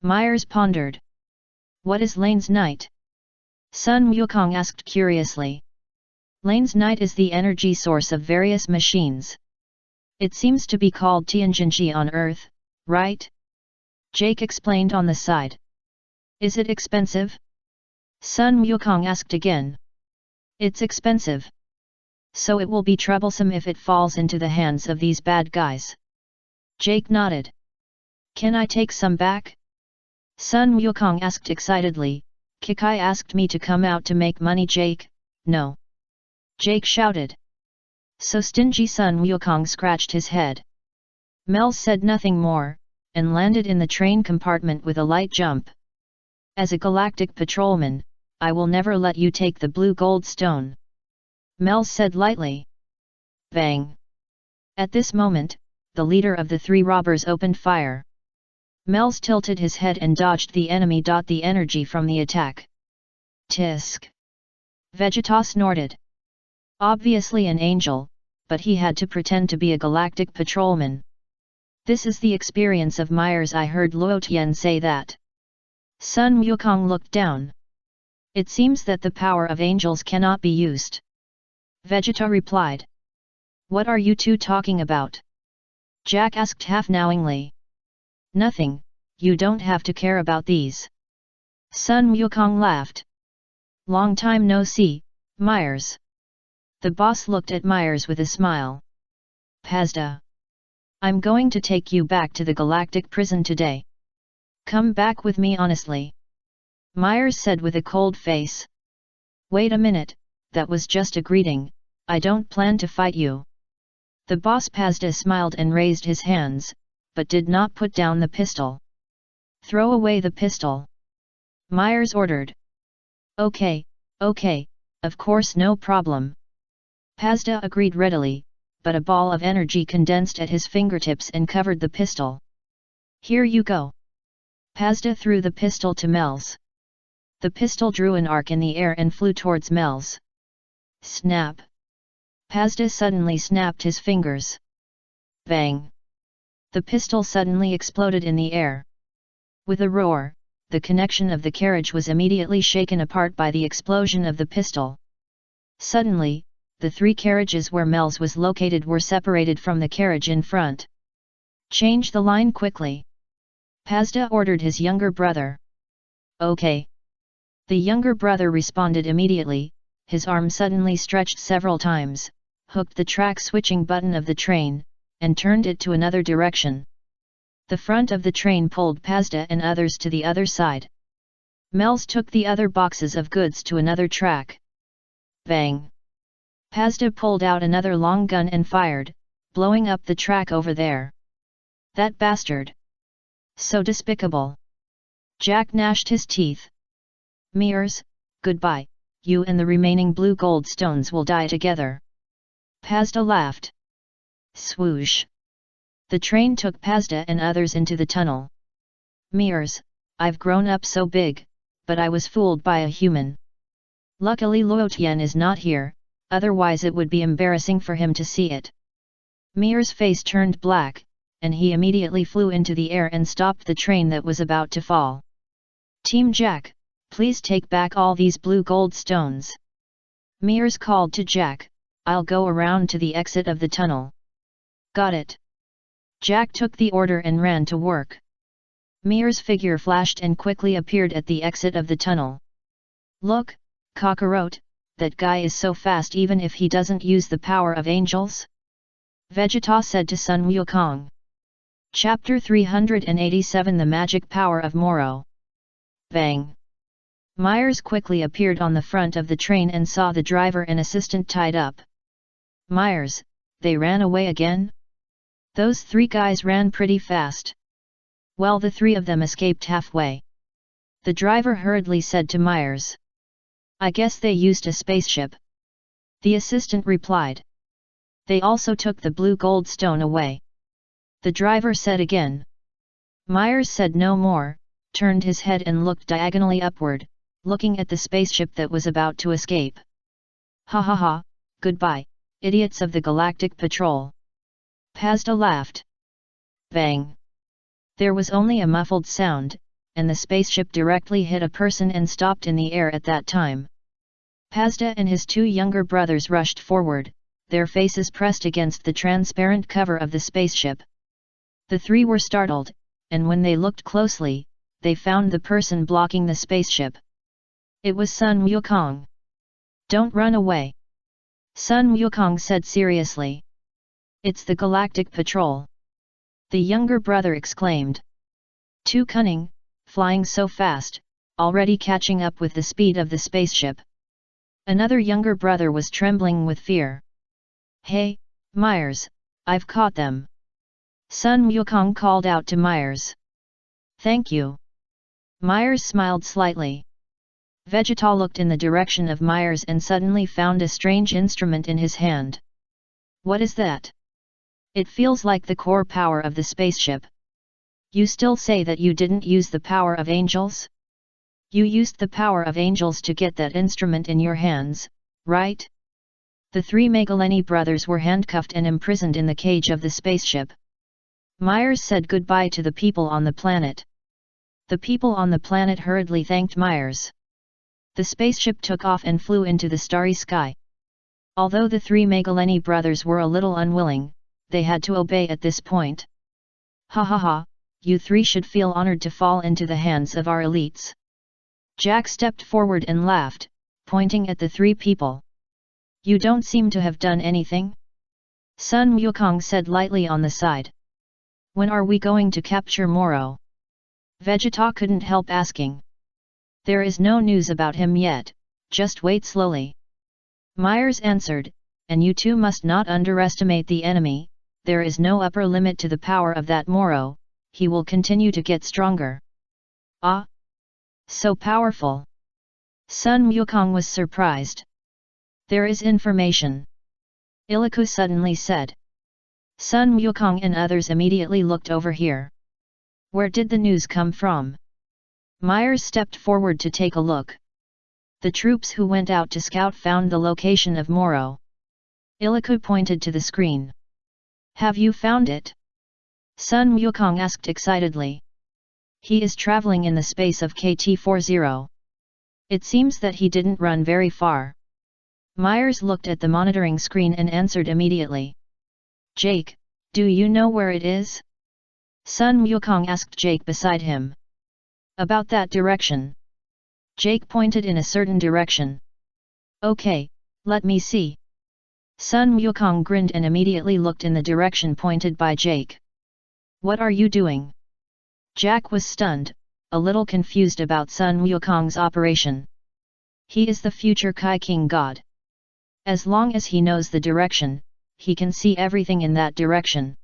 [SPEAKER 1] Myers pondered. What is Lane's Knight? Sun Wukong asked curiously. Lane's Knight is the energy source of various machines. It seems to be called Tianjinji on Earth, right? Jake explained on the side. Is it expensive? Sun Wukong asked again. It's expensive. So it will be troublesome if it falls into the hands of these bad guys. Jake nodded. Can I take some back? Sun Wukong asked excitedly. Kikai asked me to come out to make money. Jake, no. Jake shouted. So stingy. Sun Wukong scratched his head. Mel said nothing more, and landed in the train compartment with a light jump. As a galactic patrolman, I will never let you take the blue gold stone. Mel said lightly. Bang! At this moment, the leader of the three robbers opened fire. Mels tilted his head and dodged the enemy. The energy from the attack. Tisk! Vegeta snorted. Obviously an angel, but he had to pretend to be a galactic patrolman. This is the experience of Myers. I heard Luo Tian say that. Sun Wukong looked down. It seems that the power of angels cannot be used. Vegeta replied. What are you two talking about? Jack asked half-knowingly. Nothing, you don't have to care about these. Sun Wukong laughed. Long time no see, Myers. The boss looked at Myers with a smile. Pazda. I'm going to take you back to the galactic prison today. Come back with me honestly. Myers said with a cold face. Wait a minute, that was just a greeting, I don't plan to fight you. The boss Pazda smiled and raised his hands, but did not put down the pistol. Throw away the pistol. Myers ordered. Okay, of course no problem. Pazda agreed readily, but a ball of energy condensed at his fingertips and covered the pistol. Here you go. Pazda threw the pistol to Mels. The pistol drew an arc in the air and flew towards Mels. Snap! Pazda suddenly snapped his fingers. Bang! The pistol suddenly exploded in the air. With a roar, the connection of the carriage was immediately shaken apart by the explosion of the pistol. Suddenly, the three carriages where Mels was located were separated from the carriage in front. Change the line quickly. Pazda ordered his younger brother. Okay. The younger brother responded immediately, his arm suddenly stretched several times, hooked the track switching button of the train, and turned it to another direction. The front of the train pulled Pazda and others to the other side. Mels took the other boxes of goods to another track. Bang! Pazda pulled out another long gun and fired, blowing up the track over there. That bastard! So despicable! Jack gnashed his teeth. Mears, goodbye, you and the remaining blue gold stones will die together. Pazda laughed. Swoosh! The train took Pazda and others into the tunnel. Mears, I've grown up so big, but I was fooled by a human. Luckily Luo Tian is not here, otherwise it would be embarrassing for him to see it. Mears' face turned black, and he immediately flew into the air and stopped the train that was about to fall. Team Jack, please take back all these blue gold stones. Mears called to Jack, I'll go around to the exit of the tunnel. Got it. Jack took the order and ran to work. Mears' figure flashed and quickly appeared at the exit of the tunnel. Look, Kakarot, that guy is so fast even if he doesn't use the power of angels? Vegeta said to Sun Wukong. Chapter 387 The Magic Power of Moro. Bang! Myers quickly appeared on the front of the train and saw the driver and assistant tied up. Myers, they ran away again? Those three guys ran pretty fast. Well, the three of them escaped halfway. The driver hurriedly said to Myers. I guess they used a spaceship. The assistant replied. They also took the blue gold stone away. The driver said again. Myers said no more, turned his head and looked diagonally upward, looking at the spaceship that was about to escape. Ha ha ha, goodbye, idiots of the Galactic Patrol. Pazda laughed. Bang! There was only a muffled sound, and the spaceship directly hit a person and stopped in the air at that time. Pazda and his two younger brothers rushed forward, their faces pressed against the transparent cover of the spaceship. The three were startled, and when they looked closely, they found the person blocking the spaceship. It was Sun Wukong. Don't run away. Sun Wukong said seriously. It's the Galactic Patrol. The younger brother exclaimed. Too cunning, flying so fast, already catching up with the speed of the spaceship. Another younger brother was trembling with fear. Hey, Myers, I've caught them. Sun Wukong called out to Myers. Thank you. Myers smiled slightly. Vegeta looked in the direction of Myers and suddenly found a strange instrument in his hand. What is that? It feels like the core power of the spaceship. You still say that you didn't use the power of angels? You used the power of angels to get that instrument in your hands, right? The three Magaleni brothers were handcuffed and imprisoned in the cage of the spaceship. Myers said goodbye to the people on the planet. The people on the planet hurriedly thanked Myers. The spaceship took off and flew into the starry sky. Although the three Magaleni brothers were a little unwilling, they had to obey at this point. Ha ha ha, you three should feel honored to fall into the hands of our elites. Jack stepped forward and laughed, pointing at the three people. You don't seem to have done anything? Sun Wukong said lightly on the side. When are we going to capture Moro? Vegeta couldn't help asking. There is no news about him yet, just wait slowly. Myers answered, and you two must not underestimate the enemy, there is no upper limit to the power of that Moro, he will continue to get stronger. Ah! So powerful! Sun Wukong was surprised. There is information. Iliku suddenly said. Sun Wukong and others immediately looked over here. Where did the news come from? Myers stepped forward to take a look. The troops who went out to scout found the location of Moro. Iliku pointed to the screen. Have you found it? Sun Wukong asked excitedly. He is traveling in the space of KT-40. It seems that he didn't run very far. Myers looked at the monitoring screen and answered immediately. Jake, do you know where it is? Sun Wukong asked Jake beside him. About that direction. Jake pointed in a certain direction. Okay, let me see. Sun Wukong grinned and immediately looked in the direction pointed by Jake. What are you doing? Jack was stunned, a little confused about Sun Wukong's operation. He is the future Kai King God. As long as he knows the direction, he can see everything in that direction.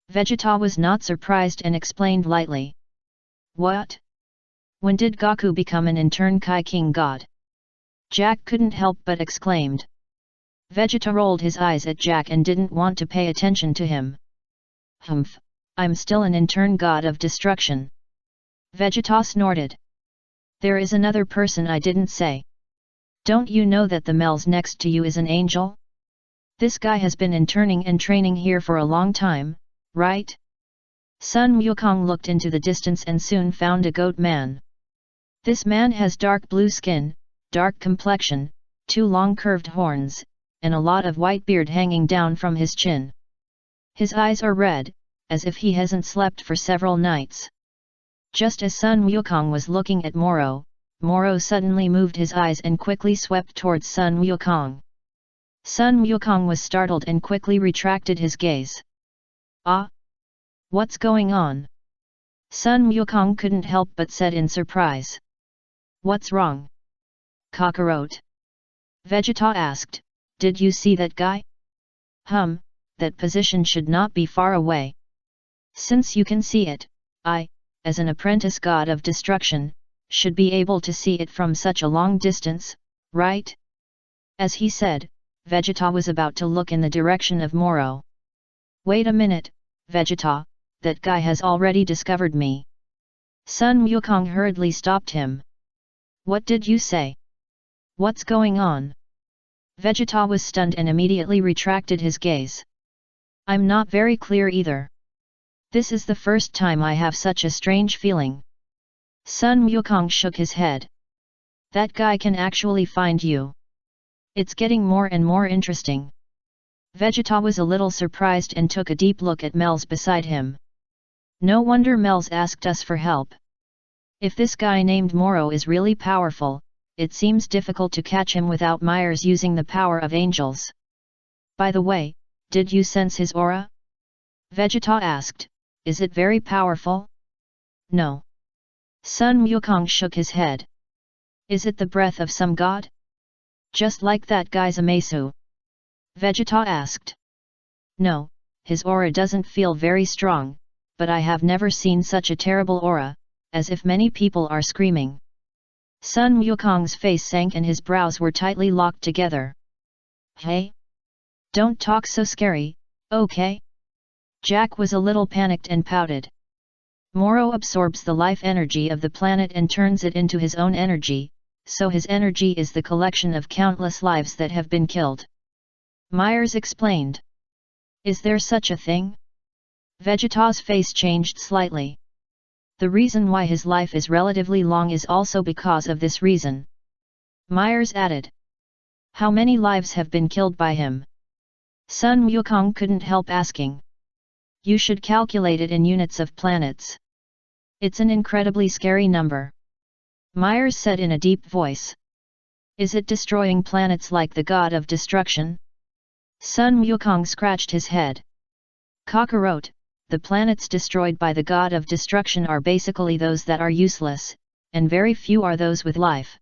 [SPEAKER 1] Vegeta was not surprised and explained lightly. What? When did Goku become an intern Kai King God? Jack couldn't help but exclaimed. Vegeta rolled his eyes at Jack and didn't want to pay attention to him. Humph, I'm still an intern god of destruction. Vegeta snorted. There is another person I didn't say. Don't you know that the Mel's next to you is an angel? This guy has been interning and training here for a long time, right? Sun Wukong looked into the distance and soon found a goat man. This man has dark blue skin, dark complexion, 2 long curved horns, and a lot of white beard hanging down from his chin. His eyes are red, as if he hasn't slept for several nights. Just as Sun Wukong was looking at Moro, Moro suddenly moved his eyes and quickly swept towards Sun Wukong. Sun Wukong was startled and quickly retracted his gaze. Ah! What's going on? Sun Wukong couldn't help but said in surprise. What's wrong? Kakarot. Vegeta asked, did you see that guy? That position should not be far away. Since you can see it, I, as an apprentice god of destruction, should be able to see it from such a long distance, right? As he said, Vegeta was about to look in the direction of Moro. Wait a minute, Vegeta, that guy has already discovered me. Sun Wukong hurriedly stopped him. What did you say? What's going on? Vegeta was stunned and immediately retracted his gaze. I'm not very clear either. This is the first time I have such a strange feeling. Sun Wukong shook his head. That guy can actually find you. It's getting more and more interesting. Vegeta was a little surprised and took a deep look at Mel's beside him. No wonder Mel's asked us for help. If this guy named Moro is really powerful, it seems difficult to catch him without Myers using the power of angels. By the way, did you sense his aura? Vegeta asked, is it very powerful? No. Sun Wukong shook his head. Is it the breath of some god? Just like that guy's Zamasu? Vegeta asked. No, his aura doesn't feel very strong, but I have never seen such a terrible aura, as if many people are screaming. Sun Wukong's face sank and his brows were tightly locked together. Hey? Don't talk so scary, okay? Jack was a little panicked and pouted. Moro absorbs the life energy of the planet and turns it into his own energy, so his energy is the collection of countless lives that have been killed. Myers explained. Is there such a thing? Vegeta's face changed slightly. The reason why his life is relatively long is also because of this reason. Myers added. How many lives have been killed by him? Sun Wukong couldn't help asking. You should calculate it in units of planets. It's an incredibly scary number. Myers said in a deep voice. Is it destroying planets like the god of destruction? Sun Wukong scratched his head. Kakarot, the planets destroyed by the god of destruction are basically those that are useless, and very few are those with life.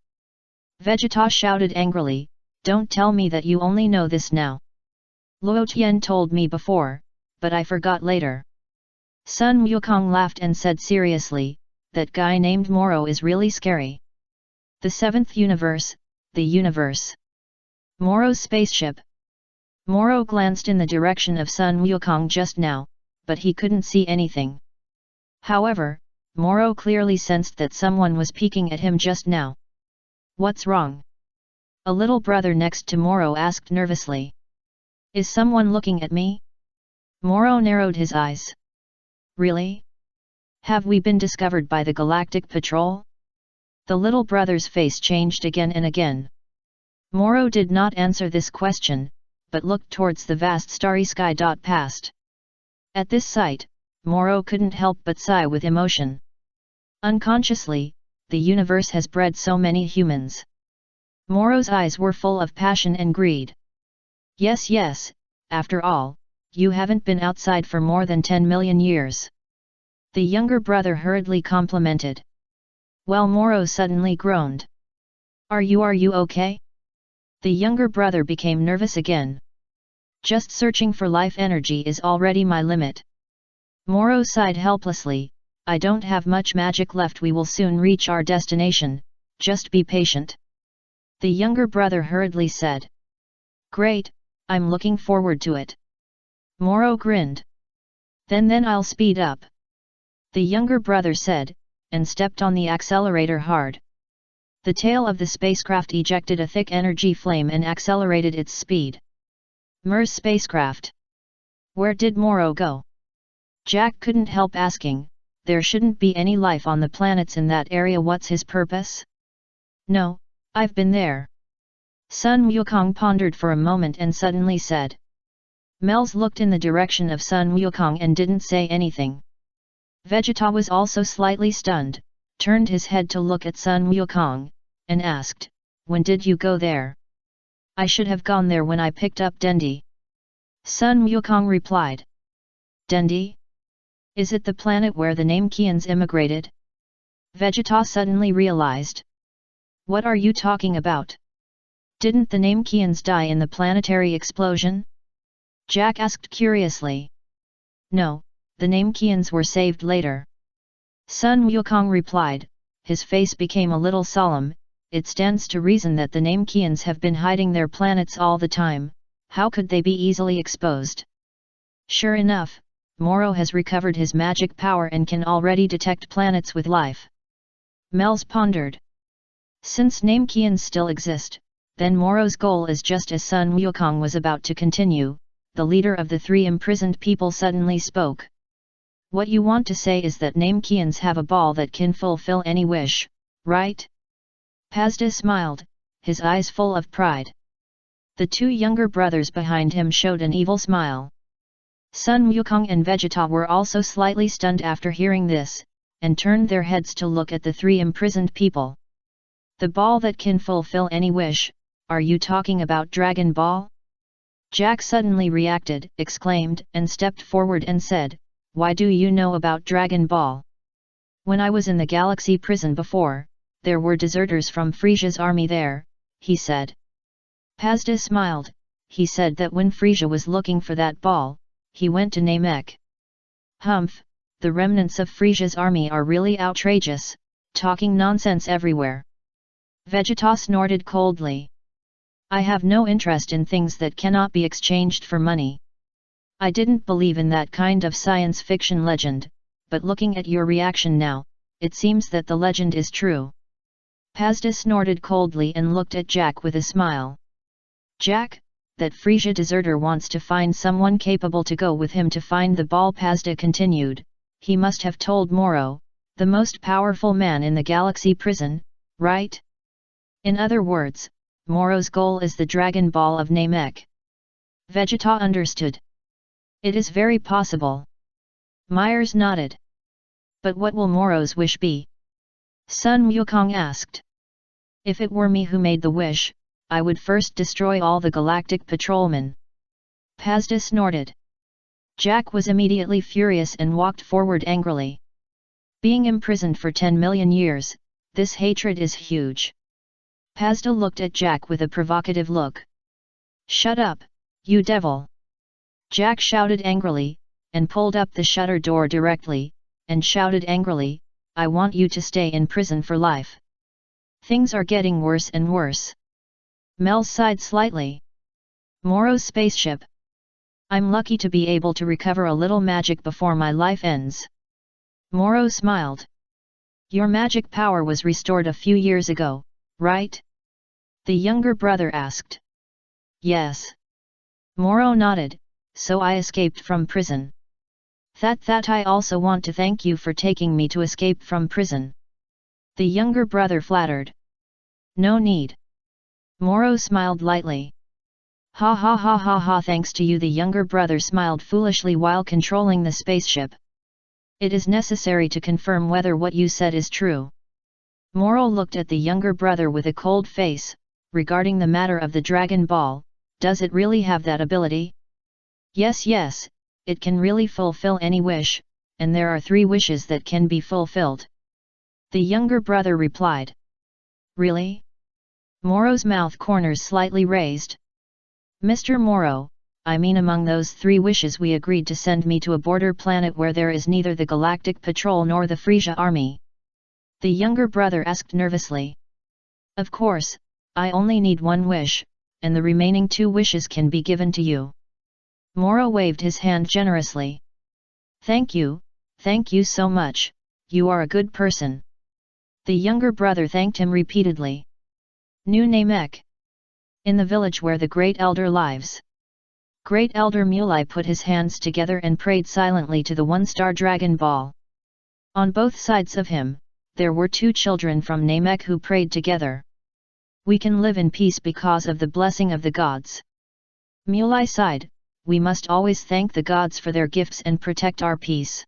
[SPEAKER 1] Vegeta shouted angrily, don't tell me that you only know this now. Luo Tian told me before, but I forgot later. Sun Wukong laughed and said seriously, that guy named Moro is really scary. The seventh universe, the universe. Moro's spaceship. Moro glanced in the direction of Sun Wukong just now, but he couldn't see anything. However, Moro clearly sensed that someone was peeking at him just now. What's wrong? A little brother next to Moro asked nervously. Is someone looking at me? Moro narrowed his eyes. Really? Have we been discovered by the Galactic Patrol? The little brother's face changed again and again. Moro did not answer this question, but looked towards the vast starry sky. Past. At this sight, Moro couldn't help but sigh with emotion. Unconsciously, the universe has bred so many humans. Moro's eyes were full of passion and greed. Yes, after all, you haven't been outside for more than 10 million years. The younger brother hurriedly complimented. Well, Moro suddenly groaned. Are you okay? The younger brother became nervous again. Just searching for life energy is already my limit. Moro sighed helplessly, I don't have much magic left. We will soon reach our destination, just be patient. The younger brother hurriedly said. Great, I'm looking forward to it. Moro grinned. Then I'll speed up. The younger brother said, and stepped on the accelerator hard. The tail of the spacecraft ejected a thick energy flame and accelerated its speed. Mir's spacecraft. Where did Moro go? Jack couldn't help asking, there shouldn't be any life on the planets in that area. What's his purpose? No, I've been there. Sun Wukong pondered for a moment and suddenly said. Mel's looked in the direction of Sun Wukong and didn't say anything. Vegeta was also slightly stunned, turned his head to look at Sun Wukong, and asked, "When did you go there?" "I should have gone there when I picked up Dendi." Sun Wukong replied. "Dendi? Is it the planet where the Namekians immigrated?" Vegeta suddenly realized. "What are you talking about? Didn't the Namekians die in the planetary explosion?" Jack asked curiously. "No, the Namekians were saved later." Sun Wukong replied, his face became a little solemn. "It stands to reason that the Namekians have been hiding their planets all the time. How could they be easily exposed?" Sure enough, Moro has recovered his magic power and can already detect planets with life. Mel's pondered. Since Namekians still exist, then Moro's goal is just as Sun Wukong was about to continue. The leader of the three imprisoned people suddenly spoke. "What you want to say is that Namekians have a ball that can fulfill any wish, right?" Pazda smiled, his eyes full of pride. The two younger brothers behind him showed an evil smile. Sun Wukong and Vegeta were also slightly stunned after hearing this, and turned their heads to look at the three imprisoned people. "The ball that can fulfill any wish, are you talking about Dragon Ball?" Jack suddenly reacted, exclaimed, and stepped forward and said, "Why do you know about Dragon Ball?" "When I was in the Galaxy prison before, there were deserters from Frisia's army there," he said. Pazda smiled. He said that when Frisia was looking for that ball, he went to Namek. "Humph, the remnants of Frisia's army are really outrageous, talking nonsense everywhere." Vegeta snorted coldly. "I have no interest in things that cannot be exchanged for money. I didn't believe in that kind of science fiction legend, but looking at your reaction now, it seems that the legend is true." Pazda snorted coldly and looked at Jack with a smile. "Jack, that Frisia deserter wants to find someone capable to go with him to find the ball." Pazda continued. "He must have told Moro, the most powerful man in the Galaxy prison, right? In other words, Moro's goal is the Dragon Ball of Namek." Vegeta understood. "It is very possible." Myers nodded. "But what will Moro's wish be?" Sun Wukong asked. "If it were me who made the wish, I would first destroy all the galactic patrolmen." Pazda snorted. Jack was immediately furious and walked forward angrily. Being imprisoned for 10 million years, this hatred is huge. Pazda looked at Jack with a provocative look. "Shut up, you devil!" Jack shouted angrily, and pulled up the shutter door directly, and shouted angrily, "I want you to stay in prison for life. Things are getting worse and worse." Mel sighed slightly. "Moro's spaceship. I'm lucky to be able to recover a little magic before my life ends." Moro smiled. "Your magic power was restored a few years ago, right?" the younger brother asked. "Yes." Moro nodded. "So I escaped from prison." That I also want to thank you for taking me to escape from prison." the younger brother flattered. "No need." Moro smiled lightly. "Ha ha ha ha ha, thanks to you." the younger brother smiled foolishly while controlling the spaceship. "It is necessary to confirm whether what you said is true." Moro looked at the younger brother with a cold face. "Regarding the matter of the Dragon Ball, does it really have that ability?" Yes, it can really fulfill any wish, and there are 3 wishes that can be fulfilled." the younger brother replied. "Really?" Moro's mouth corners slightly raised. "Mr. Moro, I mean among those 3 wishes we agreed to send me to a border planet where there is neither the Galactic Patrol nor the Frisia Army?" the younger brother asked nervously. "Of course, I only need 1 wish, and the remaining 2 wishes can be given to you." Moro waved his hand generously. Thank you so much, you are a good person." The younger brother thanked him repeatedly. New Namek. In the village where the Great Elder lives. Great Elder Mulai put his hands together and prayed silently to the 1-star Dragon Ball. On both sides of him, there were 2 children from Namek who prayed together. "We can live in peace because of the blessing of the gods." Mulai sighed. "We must always thank the gods for their gifts and protect our peace."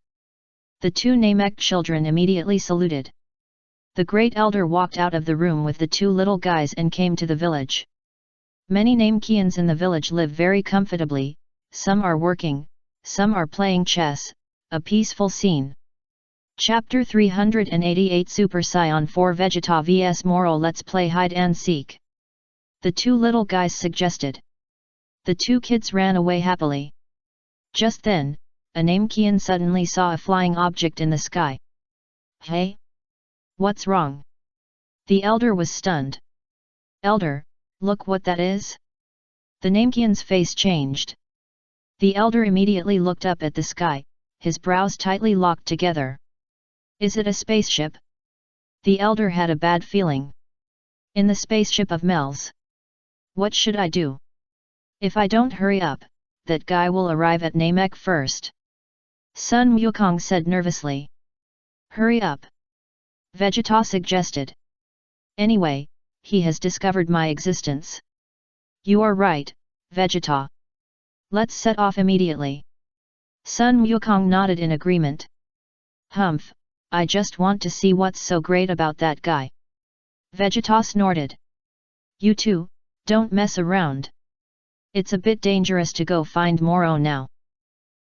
[SPEAKER 1] The 2 Namek children immediately saluted. The great elder walked out of the room with the two little guys and came to the village. Many Namekians in the village live very comfortably, some are working, some are playing chess, a peaceful scene. Chapter 388 Super Saiyan 4 Vegeta vs Moro. Let's play hide and seek. The two little guys suggested. The two kids ran away happily. Just then, a Namekian suddenly saw a flying object in the sky. Hey? What's wrong? The elder was stunned. Elder, look what that is? The Namekian's face changed. The elder immediately looked up at the sky, his brows tightly locked together. Is it a spaceship? The elder had a bad feeling. In the spaceship of Mel's. What should I do? If I don't hurry up, that guy will arrive at Namek first. Sun Wukong said nervously. Hurry up. Vegeta suggested. Anyway, he has discovered my existence. You are right, Vegeta. Let's set off immediately. Sun Wukong nodded in agreement. Humph, I just want to see what's so great about that guy. Vegeta snorted. You two, don't mess around. It's a bit dangerous to go find Moro now.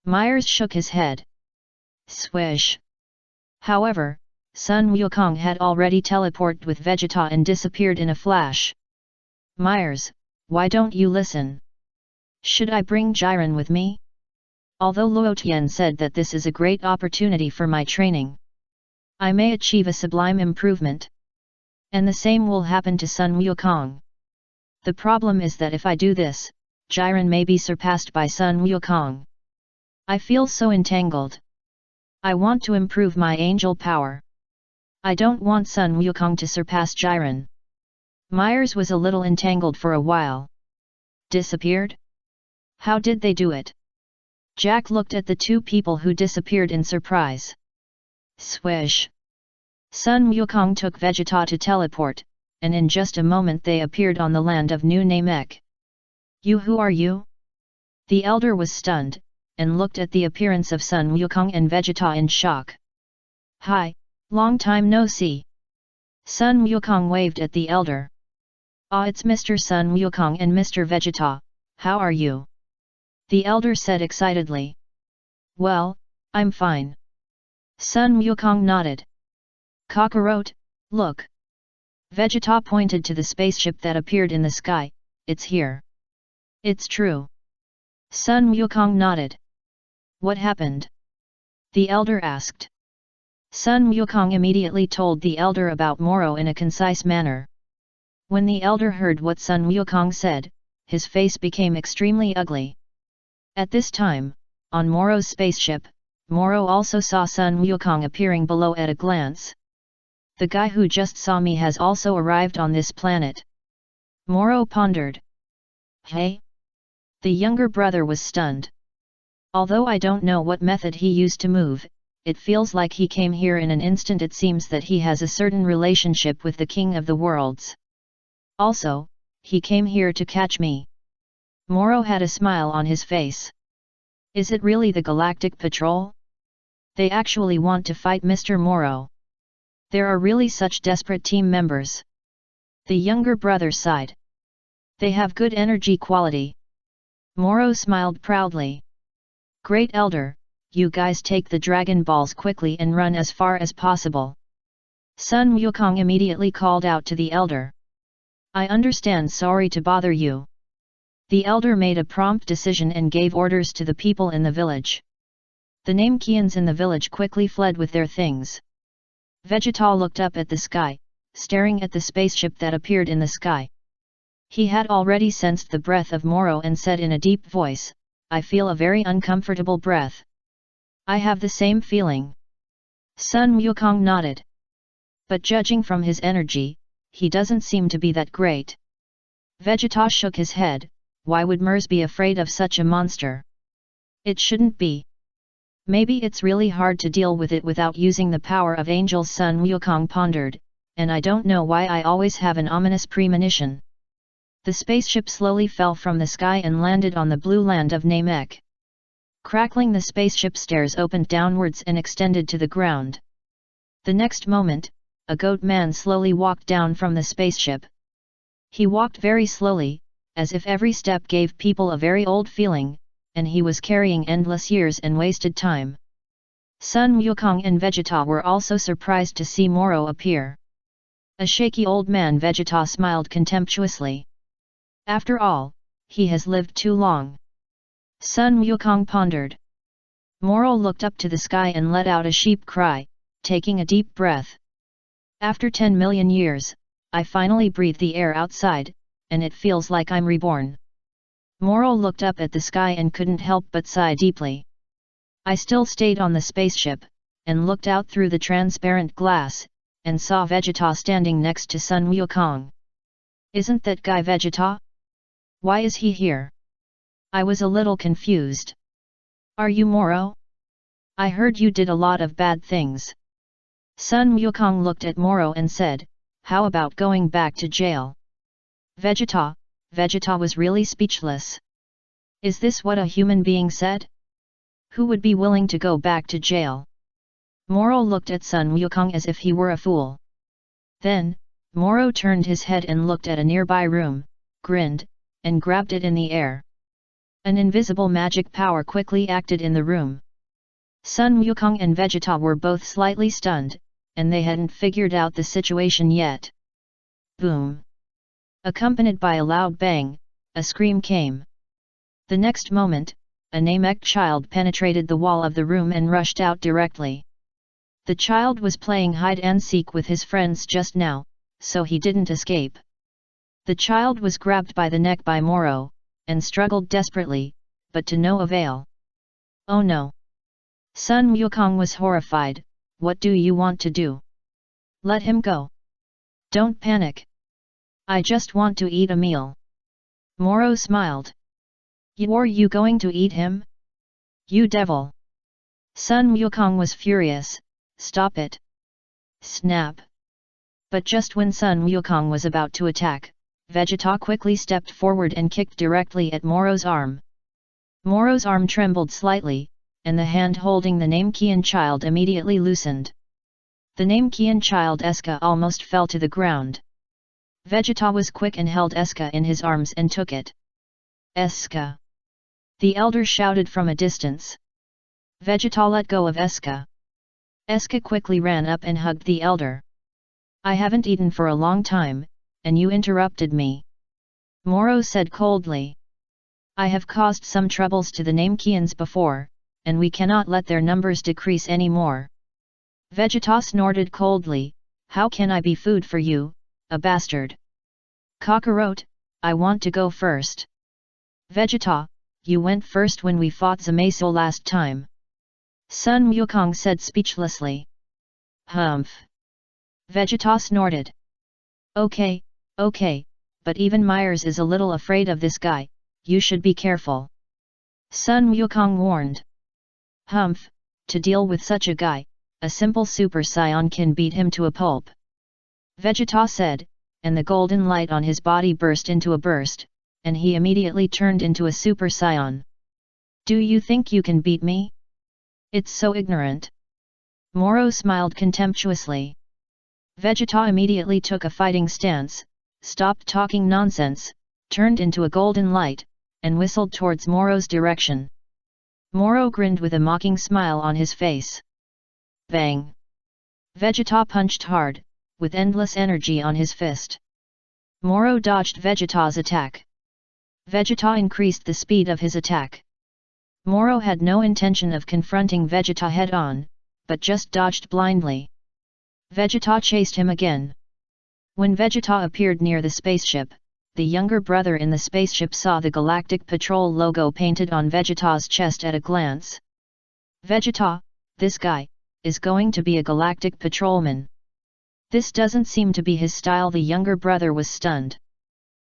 [SPEAKER 1] Myers shook his head. Swish. However, Sun Wukong had already teleported with Vegeta and disappeared in a flash. Myers, why don't you listen? Should I bring Jiren with me? Although Luo Tian said that this is a great opportunity for my training, I may achieve a sublime improvement. And the same will happen to Sun Wukong. The problem is that if I do this, Jiren may be surpassed by Sun Wukong. I feel so entangled. I want to improve my angel power. I don't want Sun Wukong to surpass Jiren. Myers was a little entangled for a while. Disappeared? How did they do it? Jack looked at the two people who disappeared in surprise. Swish. Sun Wukong took Vegeta to teleport, and in just a moment they appeared on the land of New Namek. You, who are you? The elder was stunned, and looked at the appearance of Sun Wukong and Vegeta in shock. Hi, long time no see. Sun Wukong waved at the elder. Ah, it's Mr. Sun Wukong and Mr. Vegeta, how are you? The elder said excitedly. Well, I'm fine. Sun Wukong nodded. Kakarot, look. Vegeta pointed to the spaceship that appeared in the sky. It's here. It's true. Sun Wukong nodded. What happened? The elder asked. Sun Wukong immediately told the elder about Moro in a concise manner. When the elder heard what Sun Wukong said, his face became extremely ugly. At this time, on Moro's spaceship, Moro also saw Sun Wukong appearing below at a glance. The guy who just saw me has also arrived on this planet. Moro pondered. Hey? The younger brother was stunned. Although I don't know what method he used to move, it feels like he came here in an instant. It seems that he has a certain relationship with the King of the Worlds. Also, he came here to catch me. Moro had a smile on his face. Is it really the Galactic Patrol? They actually want to fight Mr. Moro. There are really such desperate team members. The younger brother sighed. They have good energy quality. Moro smiled proudly. Great elder, you guys take the Dragon Balls quickly and run as far as possible. Sun Wukong immediately called out to the elder. I understand, sorry to bother you. The elder made a prompt decision and gave orders to the people in the village. The Namekians in the village quickly fled with their things. Vegeta looked up at the sky, staring at the spaceship that appeared in the sky. He had already sensed the breath of Moro and said in a deep voice, I feel a very uncomfortable breath. I have the same feeling. Sun Wukong nodded. But judging from his energy, he doesn't seem to be that great. Vegeta shook his head. Why would Mers be afraid of such a monster? It shouldn't be. Maybe it's really hard to deal with it without using the power of angels. Sun Wukong pondered, and I don't know why I always have an ominous premonition. The spaceship slowly fell from the sky and landed on the blue land of Namek. Crackling, the spaceship stairs opened downwards and extended to the ground. The next moment, a goat man slowly walked down from the spaceship. He walked very slowly, as if every step gave people a very old feeling, and he was carrying endless years and wasted time. Sun Wukong and Vegeta were also surprised to see Moro appear. A shaky old man, Vegeta smiled contemptuously. After all, he has lived too long. Sun Wukong pondered. Moro looked up to the sky and let out a sheep cry, taking a deep breath. After 10 million years, I finally breathe the air outside, and it feels like I'm reborn. Moro looked up at the sky and couldn't help but sigh deeply. I still stayed on the spaceship, and looked out through the transparent glass, and saw Vegeta standing next to Sun Wukong. Isn't that guy Vegeta? Why is he here? I was a little confused. Are you Moro? I heard you did a lot of bad things. Sun Wukong looked at Moro and said, how about going back to jail? Vegeta was really speechless. Is this what a human being said? Who would be willing to go back to jail? Moro looked at Sun Wukong as if he were a fool. Then, Moro turned his head and looked at a nearby room, grinned, and grabbed it in the air. An invisible magic power quickly acted in the room. Sun Wukong and Vegeta were both slightly stunned, and they hadn't figured out the situation yet. Boom! Accompanied by a loud bang, a scream came. The next moment, a Namek child penetrated the wall of the room and rushed out directly. The child was playing hide-and-seek with his friends just now, so he didn't escape. The child was grabbed by the neck by Moro, and struggled desperately, but to no avail. Oh no! Sun Wukong was horrified. What do you want to do? Let him go. Don't panic. I just want to eat a meal. Moro smiled. Are you going to eat him? You devil! Sun Wukong was furious. Stop it! Snap! But just when Sun Wukong was about to attack, Vegeta quickly stepped forward and kicked directly at Moro's arm. Moro's arm trembled slightly, and the hand holding the Namekian child immediately loosened. The Namekian child Eska almost fell to the ground. Vegeta was quick and held Eska in his arms and took it. Eska! The elder shouted from a distance. Vegeta let go of Eska. Eska quickly ran up and hugged the elder. I haven't eaten for a long time, and you interrupted me. Moro said coldly. I have caused some troubles to the Namekians before, and we cannot let their numbers decrease anymore. Vegeta snorted coldly, how can I be food for you, a bastard? Kakarot, I want to go first. Vegeta, you went first when we fought Zamasu last time. Sun Wukong said speechlessly. Humph! Vegeta snorted. Okay, but even Myers is a little afraid of this guy, you should be careful. Sun Wukong warned. Humph, to deal with such a guy, a simple Super Saiyan can beat him to a pulp. Vegeta said, and the golden light on his body burst into a burst, and he immediately turned into a Super Saiyan. Do you think you can beat me? It's so ignorant. Moro smiled contemptuously. Vegeta immediately took a fighting stance, stopped talking nonsense, turned into a golden light, and whistled towards Moro's direction. Moro grinned with a mocking smile on his face. Bang! Vegeta punched hard, with endless energy on his fist. Moro dodged Vegeta's attack. Vegeta increased the speed of his attack. Moro had no intention of confronting Vegeta head-on, but just dodged blindly. Vegeta chased him again. When Vegeta appeared near the spaceship, the younger brother in the spaceship saw the Galactic Patrol logo painted on Vegeta's chest at a glance. Vegeta, this guy, is going to be a Galactic Patrolman. This doesn't seem to be his style. The younger brother was stunned.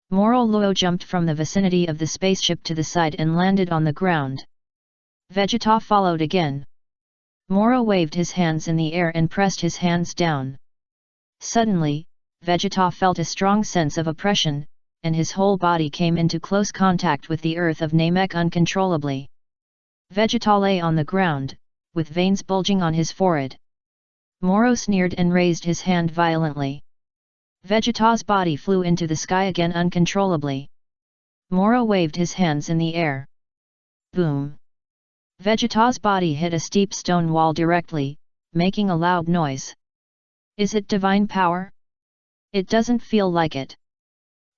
[SPEAKER 1] Moro Luo jumped from the vicinity of the spaceship to the side and landed on the ground. Vegeta followed again. Moro waved his hands in the air and pressed his hands down. Suddenly, Vegeta felt a strong sense of oppression, and his whole body came into close contact with the earth of Namek uncontrollably. Vegeta lay on the ground, with veins bulging on his forehead. Moro sneered and raised his hand violently. Vegeta's body flew into the sky again uncontrollably. Moro waved his hands in the air. Boom! Vegeta's body hit a steep stone wall directly, making a loud noise. Is it divine power? It doesn't feel like it.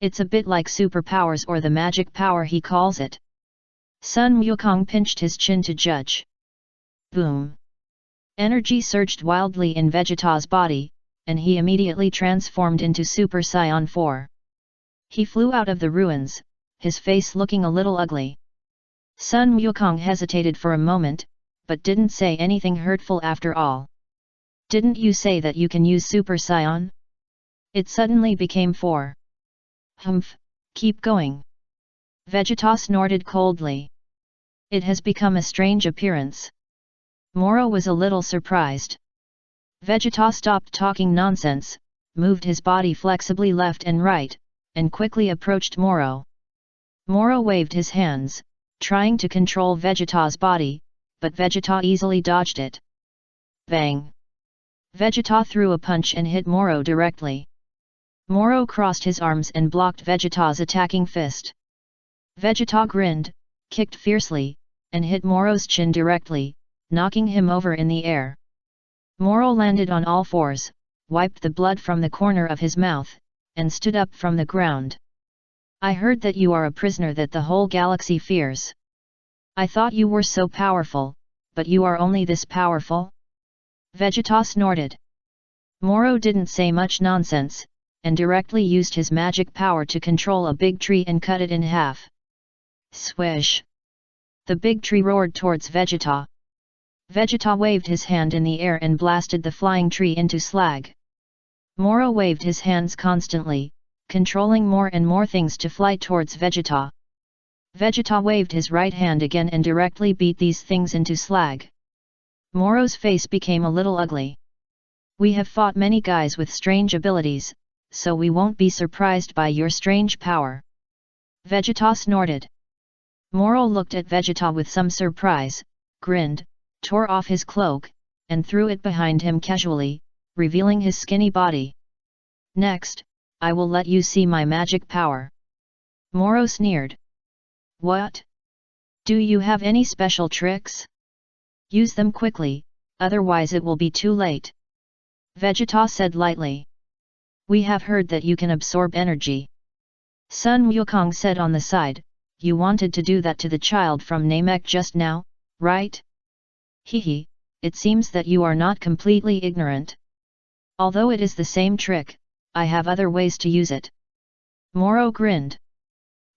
[SPEAKER 1] It's a bit like superpowers or the magic power he calls it. Sun Wukong pinched his chin to judge. Boom! Energy surged wildly in Vegeta's body, and he immediately transformed into Super Saiyan 4. He flew out of the ruins, his face looking a little ugly. Sun Wukong hesitated for a moment, but didn't say anything hurtful after all. Didn't you say that you can use Super Saiyan? It suddenly became 4. Humph, keep going. Vegeta snorted coldly. It has become a strange appearance. Moro was a little surprised. Vegeta stopped talking nonsense, moved his body flexibly left and right, and quickly approached Moro. Moro waved his hands, trying to control Vegeta's body, but Vegeta easily dodged it. Bang! Vegeta threw a punch and hit Moro directly. Moro crossed his arms and blocked Vegeta's attacking fist. Vegeta grinned, kicked fiercely, and hit Moro's chin directly, knocking him over in the air. Moro landed on all fours, wiped the blood from the corner of his mouth, and stood up from the ground. I heard that you are a prisoner that the whole galaxy fears. I thought you were so powerful, but you are only this powerful? Vegeta snorted. Moro didn't say much nonsense, and directly used his magic power to control a big tree and cut it in half. Swish! The big tree roared towards Vegeta. Vegeta waved his hand in the air and blasted the flying tree into slag. Moro waved his hands constantly, controlling more and more things to fly towards Vegeta. Vegeta waved his right hand again and directly beat these things into slag. Moro's face became a little ugly. We have fought many guys with strange abilities, so we won't be surprised by your strange power. Vegeta snorted. Moro looked at Vegeta with some surprise, grinned, tore off his cloak, and threw it behind him casually, revealing his skinny body. Next, I will let you see my magic power. Moro sneered. What? Do you have any special tricks? Use them quickly, otherwise it will be too late. Vegeta said lightly. We have heard that you can absorb energy. Sun Wukong said on the side, you wanted to do that to the child from Namek just now, right? Hehe, it seems that you are not completely ignorant. Although it is the same trick, I have other ways to use it. Moro grinned.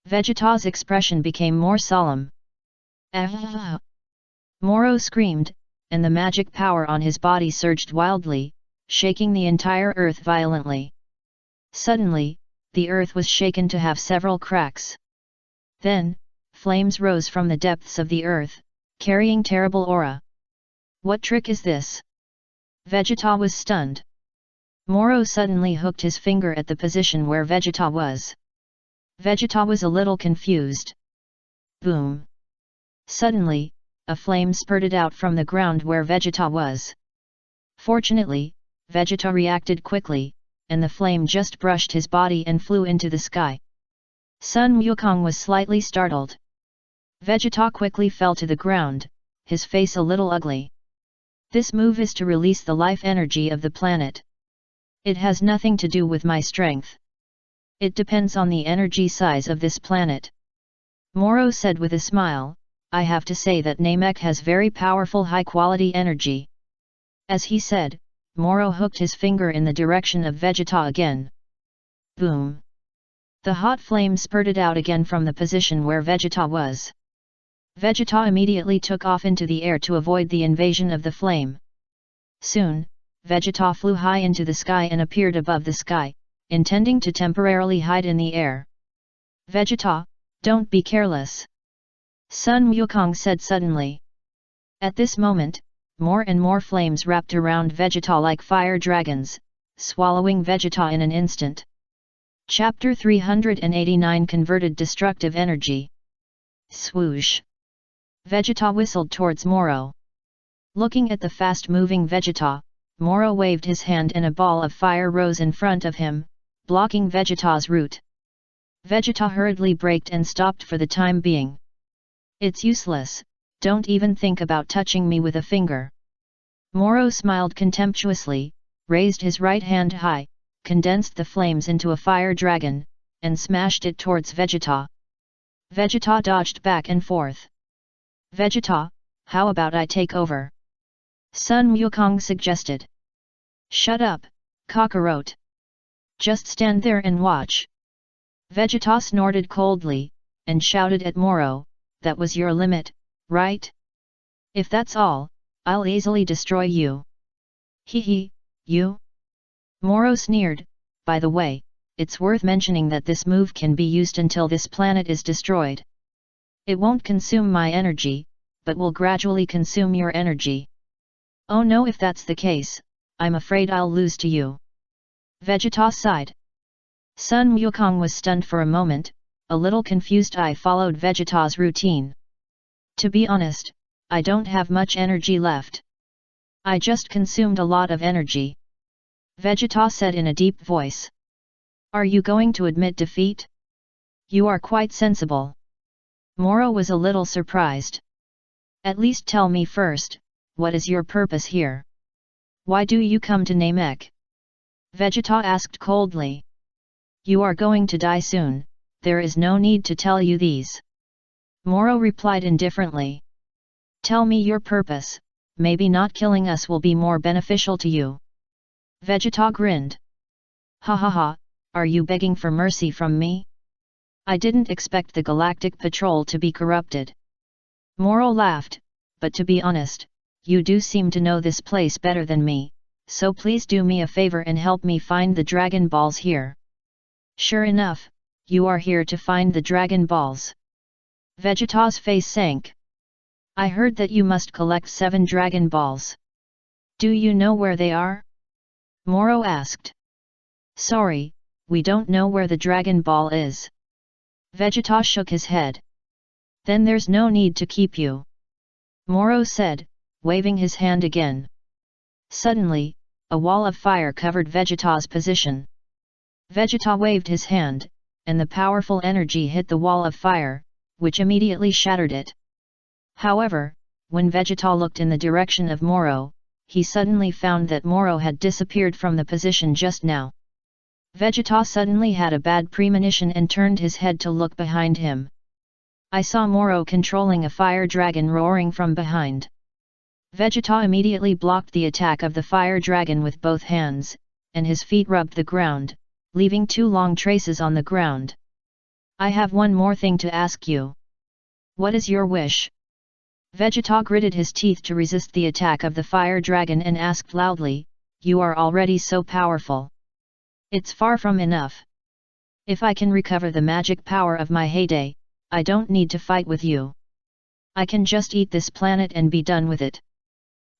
[SPEAKER 1] Vegeta's expression became more solemn. Ah! Moro screamed, and the magic power on his body surged wildly, shaking the entire earth violently. Suddenly, the earth was shaken to have several cracks. Then, flames rose from the depths of the earth, carrying terrible aura. What trick is this? Vegeta was stunned. Moro suddenly hooked his finger at the position where Vegeta was. Vegeta was a little confused. Boom! Suddenly, a flame spurted out from the ground where Vegeta was. Fortunately, Vegeta reacted quickly, and the flame just brushed his body and flew into the sky. Sun Wukong was slightly startled. Vegeta quickly fell to the ground, his face a little ugly. This move is to release the life energy of the planet. It has nothing to do with my strength. It depends on the energy size of this planet. Moro said with a smile, I have to say that Namek has very powerful high-quality energy. As he said, Moro hooked his finger in the direction of Vegeta again. Boom! The hot flame spurted out again from the position where Vegeta was. Vegeta immediately took off into the air to avoid the invasion of the flame. Soon, Vegeta flew high into the sky and appeared above the sky, intending to temporarily hide in the air. Vegeta, don't be careless. Sun Wukong said suddenly. At this moment, more and more flames wrapped around Vegeta like fire dragons, swallowing Vegeta in an instant. Chapter 389 Converted Destructive Energy. Swoosh! Vegeta whistled towards Moro. Looking at the fast-moving Vegeta, Moro waved his hand and a ball of fire rose in front of him, blocking Vegeta's route. Vegeta hurriedly braked and stopped for the time being. "It's useless, don't even think about touching me with a finger." Moro smiled contemptuously, raised his right hand high, condensed the flames into a fire dragon, and smashed it towards Vegeta. Vegeta dodged back and forth. "Vegeta, how about I take over?" Sun Wukong suggested. "Shut up, Kakarot. Just stand there and watch." Vegeta snorted coldly, and shouted at Moro, "That was your limit, right? If that's all, I'll easily destroy you." "Hee, you?" Moro sneered. "By the way, it's worth mentioning that this move can be used until this planet is destroyed. It won't consume my energy, but will gradually consume your energy." "Oh no, if that's the case, I'm afraid I'll lose to you." Vegeta sighed. Sun Wukong was stunned for a moment, a little confused. "I followed Vegeta's routine. To be honest, I don't have much energy left. I just consumed a lot of energy," Vegeta said in a deep voice. "Are you going to admit defeat? You are quite sensible." Moro was a little surprised. "At least tell me first, what is your purpose here? Why do you come to Namek?" Vegeta asked coldly. "You are going to die soon, there is no need to tell you these." Moro replied indifferently. "Tell me your purpose, maybe not killing us will be more beneficial to you." Vegeta grinned. "Ha ha ha, are you begging for mercy from me? I didn't expect the Galactic Patrol to be corrupted." Moro laughed, "But to be honest, you do seem to know this place better than me, so please do me a favor and help me find the Dragon Balls here." "Sure enough, you are here to find the Dragon Balls." Vegeta's face sank. "I heard that you must collect 7 Dragon Balls. Do you know where they are?" Moro asked. "Sorry, we don't know where the Dragon Ball is." Vegeta shook his head. "Then there's no need to keep you," Moro said, waving his hand again. Suddenly, a wall of fire covered Vegeta's position. Vegeta waved his hand, and the powerful energy hit the wall of fire, which immediately shattered it. However, when Vegeta looked in the direction of Moro, he suddenly found that Moro had disappeared from the position just now. Vegeta suddenly had a bad premonition and turned his head to look behind him. "I saw Moro controlling a fire dragon roaring from behind." Vegeta immediately blocked the attack of the fire dragon with both hands, and his feet rubbed the ground, leaving 2 long traces on the ground. "I have one more thing to ask you. What is your wish?" Vegeta gritted his teeth to resist the attack of the fire dragon and asked loudly, "You are already so powerful. It's far from enough. If I can recover the magic power of my heyday, I don't need to fight with you. I can just eat this planet and be done with it."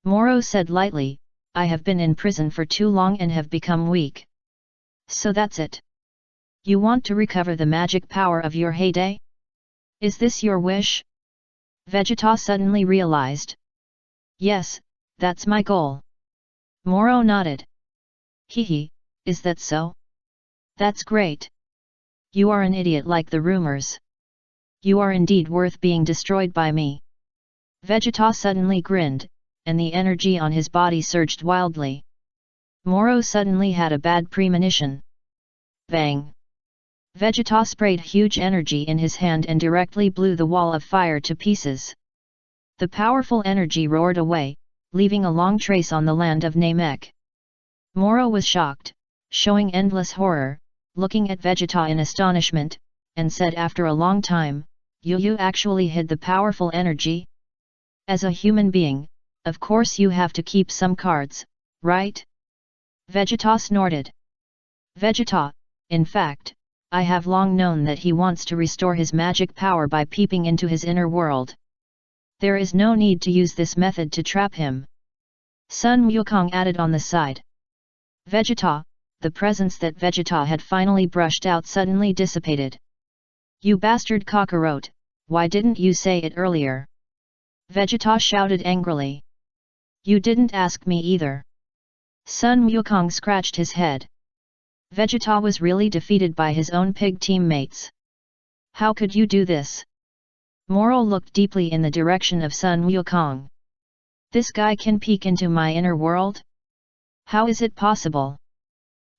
[SPEAKER 1] Moro said lightly, "I have been in prison for too long and have become weak. So that's it. You want to recover the magic power of your heyday? Is this your wish?" Vegeta suddenly realized. "Yes, that's my goal." Moro nodded. "Hehe, is that so? That's great. You are an idiot like the rumors. You are indeed worth being destroyed by me." Vegeta suddenly grinned, and the energy on his body surged wildly. Moro suddenly had a bad premonition. Bang! Vegeta sprayed huge energy in his hand and directly blew the wall of fire to pieces. The powerful energy roared away, leaving a long trace on the land of Namek. Moro was shocked, showing endless horror, looking at Vegeta in astonishment, and said after a long time, You actually hid the powerful energy? As a human being, of course you have to keep some cards, right?" Vegeta snorted. "Vegeta, in fact, I have long known that he wants to restore his magic power by peeping into his inner world. There is no need to use this method to trap him." Sun Wukong added on the side. Vegeta, the presence that Vegeta had finally brushed out suddenly dissipated. "You bastard Kakarot, why didn't you say it earlier?" Vegeta shouted angrily. "You didn't ask me either." Sun Wukong scratched his head. Vegeta was really defeated by his own pig teammates. How could you do this? Moro looked deeply in the direction of Sun Wukong. This guy can peek into my inner world? How is it possible?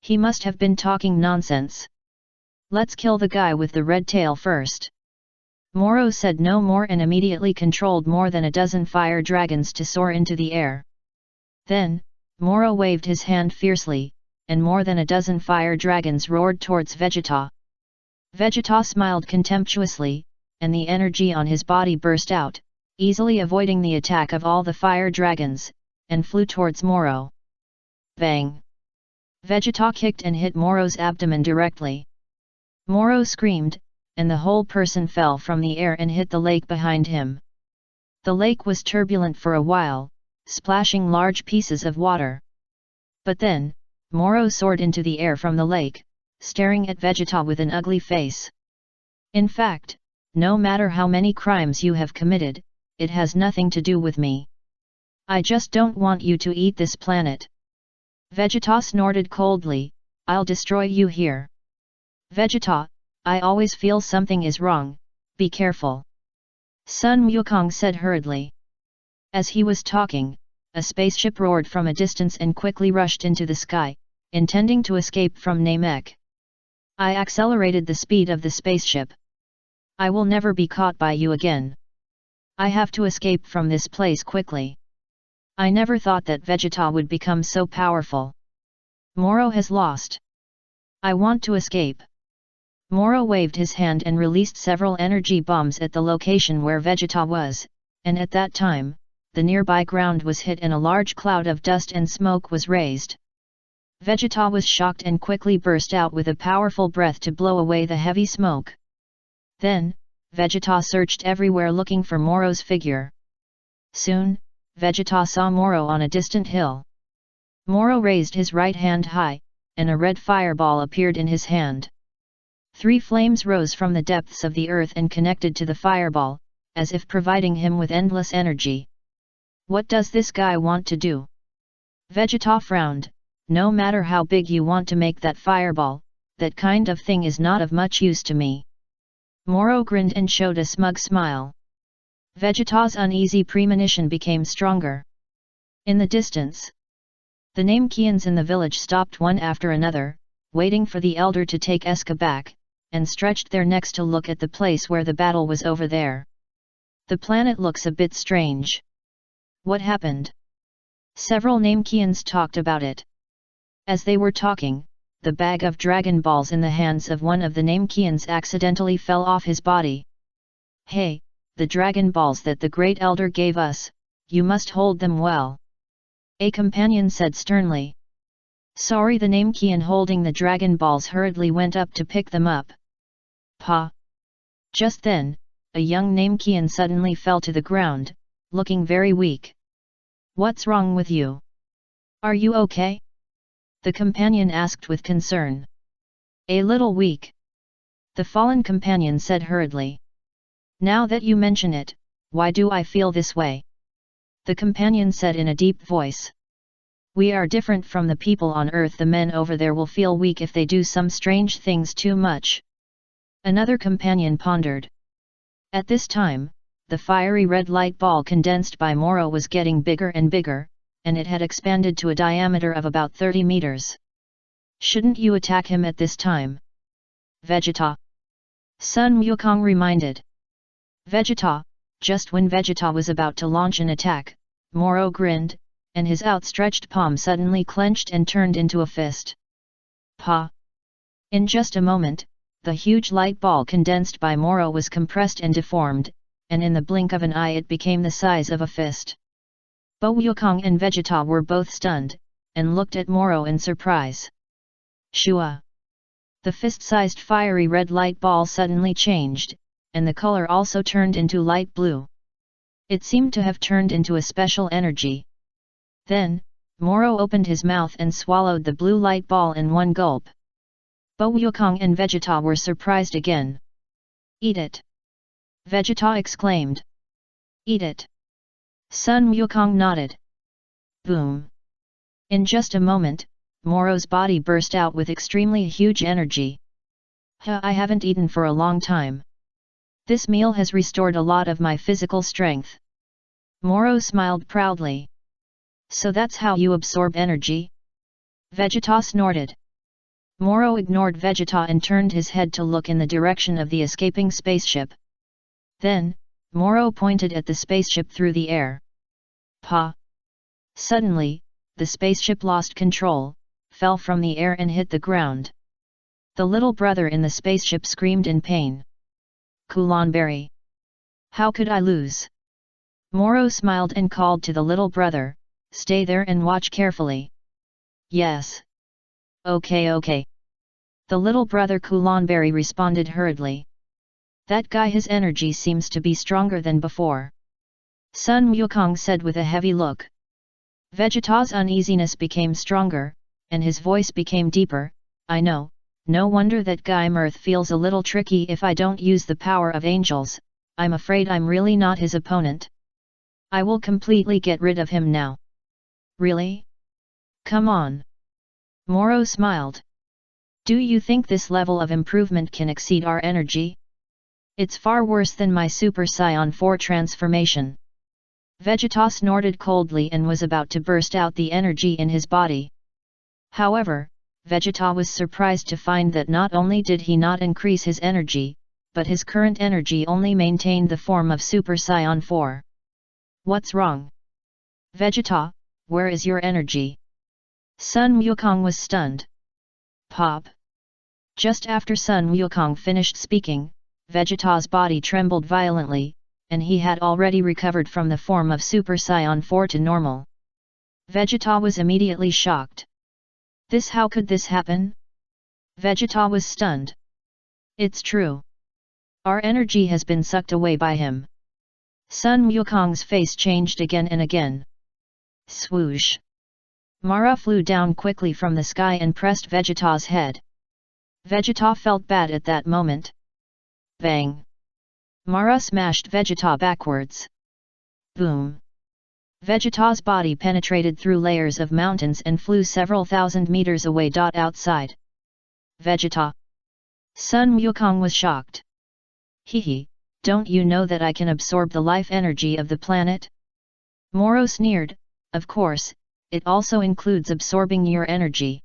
[SPEAKER 1] He must have been talking nonsense. Let's kill the guy with the red tail first. Moro said no more and immediately controlled more than a dozen fire dragons to soar into the air. Then, Moro waved his hand fiercely, and more than a dozen fire dragons roared towards Vegeta. Vegeta smiled contemptuously, and the energy on his body burst out, easily avoiding the attack of all the fire dragons, and flew towards Moro. Bang! Vegeta kicked and hit Moro's abdomen directly. Moro screamed, and the whole person fell from the air and hit the lake behind him. The lake was turbulent for a while, splashing large pieces of water. But then, Moro soared into the air from the lake, staring at Vegeta with an ugly face. In fact, no matter how many crimes you have committed, it has nothing to do with me. I just don't want you to eat this planet. Vegeta snorted coldly, I'll destroy you here. Vegeta, I always feel something is wrong, be careful. Sun Wukong said hurriedly. As he was talking, a spaceship roared from a distance and quickly rushed into the sky, intending to escape from Namek. I accelerated the speed of the spaceship. I will never be caught by you again. I have to escape from this place quickly. I never thought that Vegeta would become so powerful. Moro has lost. I want to escape. Moro waved his hand and released several energy bombs at the location where Vegeta was, and at that time, the nearby ground was hit and a large cloud of dust and smoke was raised. Vegeta was shocked and quickly burst out with a powerful breath to blow away the heavy smoke. Then, Vegeta searched everywhere looking for Moro's figure. Soon, Vegeta saw Moro on a distant hill. Moro raised his right hand high, and a red fireball appeared in his hand. 3 flames rose from the depths of the earth and connected to the fireball, as if providing him with endless energy. What does this guy want to do? Vegeta frowned. No matter how big you want to make that fireball, that kind of thing is not of much use to me. Moro grinned and showed a smug smile. Vegeta's uneasy premonition became stronger. In the distance, the Namekians in the village stopped one after another, waiting for the elder to take Eska back, and stretched their necks to look at the place where the battle was over there. The planet looks a bit strange. What happened? Several Namekians talked about it. As they were talking, the bag of Dragon Balls in the hands of one of the Namekians accidentally fell off his body. Hey, the Dragon Balls that the Great Elder gave us, you must hold them well. A companion said sternly. Sorry, the Namekian holding the Dragon Balls hurriedly went up to pick them up. Pa! Just then, a young Namekian suddenly fell to the ground, looking very weak. What's wrong with you? Are you okay? The companion asked with concern. A little weak. The fallen companion said hurriedly. Now that you mention it, why do I feel this way? The companion said in a deep voice. We are different from the people on earth. The men over there will feel weak if they do some strange things too much. Another companion pondered. At this time, the fiery red light ball condensed by Moro was getting bigger and bigger, and it had expanded to a diameter of about 30 meters. Shouldn't you attack him at this time? Vegeta. Sun Wukong reminded. Vegeta, just when Vegeta was about to launch an attack, Moro grinned, and his outstretched palm suddenly clenched and turned into a fist. Pa! In just a moment, the huge light ball condensed by Moro was compressed and deformed, and in the blink of an eye it became the size of a fist. Bo Wukong and Vegeta were both stunned, and looked at Moro in surprise. Shua! The fist-sized fiery red light ball suddenly changed, and the color also turned into light blue. It seemed to have turned into a special energy. Then, Moro opened his mouth and swallowed the blue light ball in one gulp. Bo Wukong and Vegeta were surprised again. Eat it! Vegeta exclaimed. Eat it! Sun Wukong nodded. Boom! In just a moment, Moro's body burst out with extremely huge energy. I haven't eaten for a long time. This meal has restored a lot of my physical strength. Moro smiled proudly. So that's how you absorb energy? Vegeta snorted. Moro ignored Vegeta and turned his head to look in the direction of the escaping spaceship. Then, Moro pointed at the spaceship through the air. Pa! Suddenly, the spaceship lost control, fell from the air and hit the ground. The little brother in the spaceship screamed in pain. Kulanberry! How could I lose? Moro smiled and called to the little brother, stay there and watch carefully. Yes. Okay. The little brother Kulanberry responded hurriedly. That guy, his energy seems to be stronger than before. Sun Wukong said with a heavy look. Vegeta's uneasiness became stronger, and his voice became deeper. I know, no wonder that guy Mirth feels a little tricky if I don't use the power of angels. I'm afraid I'm really not his opponent. I will completely get rid of him now. Really? Come on. Moro smiled. Do you think this level of improvement can exceed our energy? It's far worse than my Super Saiyan 4 transformation. Vegeta snorted coldly and was about to burst out the energy in his body. However, Vegeta was surprised to find that not only did he not increase his energy, but his current energy only maintained the form of Super Saiyan 4. What's wrong? Vegeta, where is your energy? Sun Wukong was stunned. Pop! Just after Sun Wukong finished speaking, Vegeta's body trembled violently, and he had already recovered from the form of Super Saiyan 4 to normal. Vegeta was immediately shocked. How could this happen? Vegeta was stunned. It's true. Our energy has been sucked away by him. Sun Wukong's face changed again and again. Swoosh! Mara flew down quickly from the sky and pressed Vegeta's head. Vegeta felt bad at that moment. Bang! Mara smashed Vegeta backwards. Boom! Vegeta's body penetrated through layers of mountains and flew several thousand meters away. Outside. Vegeta! Sun Wukong was shocked. Hehe, don't you know that I can absorb the life energy of the planet? Moro sneered, of course, it also includes absorbing your energy.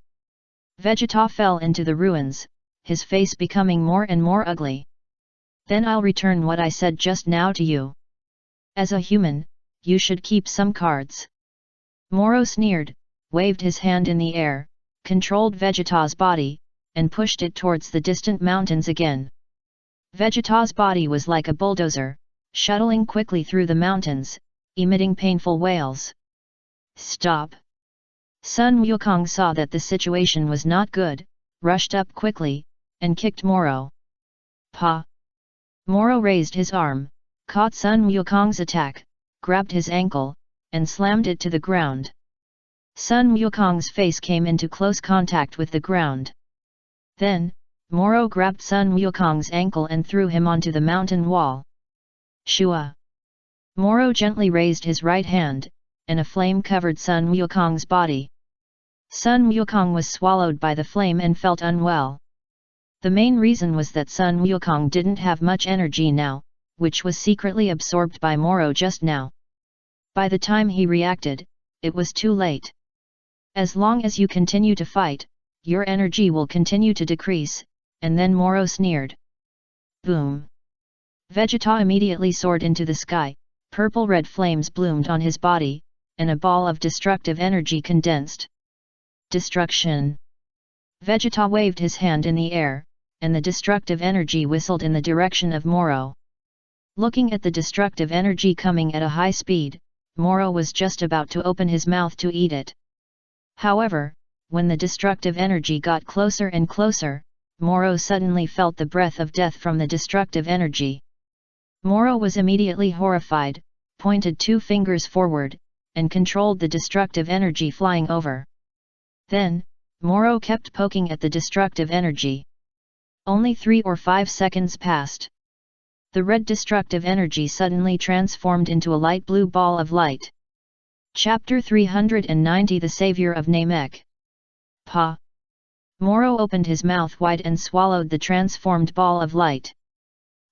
[SPEAKER 1] Vegeta fell into the ruins, his face becoming more and more ugly. Then I'll return what I said just now to you. As a human, you should keep some cards. Moro sneered, waved his hand in the air, controlled Vegeta's body, and pushed it towards the distant mountains again. Vegeta's body was like a bulldozer, shuttling quickly through the mountains, emitting painful wails. Stop! Sun Wukong saw that the situation was not good, rushed up quickly, and kicked Moro. Pa! Moro raised his arm, caught Sun Wukong's attack, grabbed his ankle, and slammed it to the ground. Sun Wukong's face came into close contact with the ground. Then, Moro grabbed Sun Wukong's ankle and threw him onto the mountain wall. Shua! Moro gently raised his right hand, and a flame covered Sun Wukong's body. Sun Wukong was swallowed by the flame and felt unwell. The main reason was that Sun Wukong didn't have much energy now, which was secretly absorbed by Moro just now. By the time he reacted, it was too late. As long as you continue to fight, your energy will continue to decrease, and then Moro sneered. Boom! Vegeta immediately soared into the sky, purple-red flames bloomed on his body, and a ball of destructive energy condensed. Destruction! Vegeta waved his hand in the air, and the destructive energy whistled in the direction of Moro. Looking at the destructive energy coming at a high speed, Moro was just about to open his mouth to eat it. However, when the destructive energy got closer and closer, Moro suddenly felt the breath of death from the destructive energy. Moro was immediately horrified, pointed 2 fingers forward, and controlled the destructive energy flying over. Then, Moro kept poking at the destructive energy. Only 3 or 5 seconds passed. The red destructive energy suddenly transformed into a light blue ball of light. Chapter 390 The Savior of Namek. Pa. Moro opened his mouth wide and swallowed the transformed ball of light.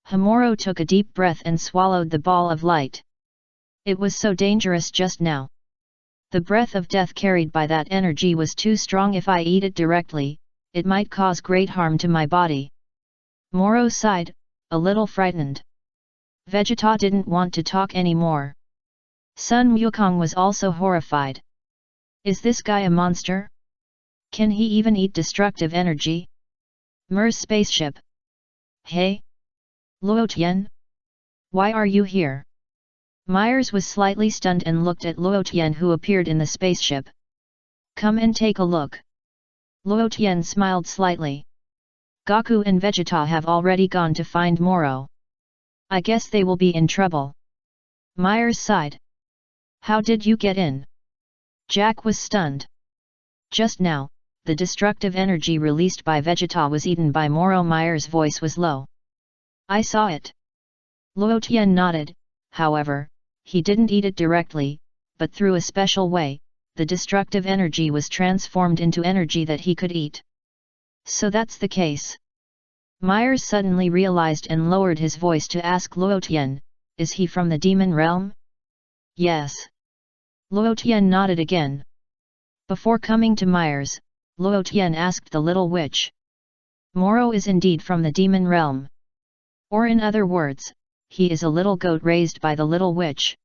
[SPEAKER 1] Moro took a deep breath and swallowed the ball of light. It was so dangerous just now. The breath of death carried by that energy was too strong. If I eat it directly, it might cause great harm to my body. Moro sighed, a little frightened. Vegeta didn't want to talk anymore. Sun Wukong was also horrified. Is this guy a monster? Can he even eat destructive energy? Mer's spaceship. Hey? Luo Tian? Why are you here? Myers was slightly stunned and looked at Luo Tian, who appeared in the spaceship. Come and take a look. Luo Tian smiled slightly. Goku and Vegeta have already gone to find Moro. I guess they will be in trouble. Myers sighed. How did you get in? Jack was stunned. Just now, the destructive energy released by Vegeta was eaten by Moro. Myers' voice was low. I saw it. Luo Tian nodded. However, he didn't eat it directly, but through a special way, the destructive energy was transformed into energy that he could eat. So that's the case. Myers suddenly realized and lowered his voice to ask Luo Tian, is he from the demon realm? Yes. Luo Tian nodded again. Before coming to Myers, Luo Tian asked the little witch. Moro is indeed from the demon realm. Or in other words, he is a little goat raised by the little witch.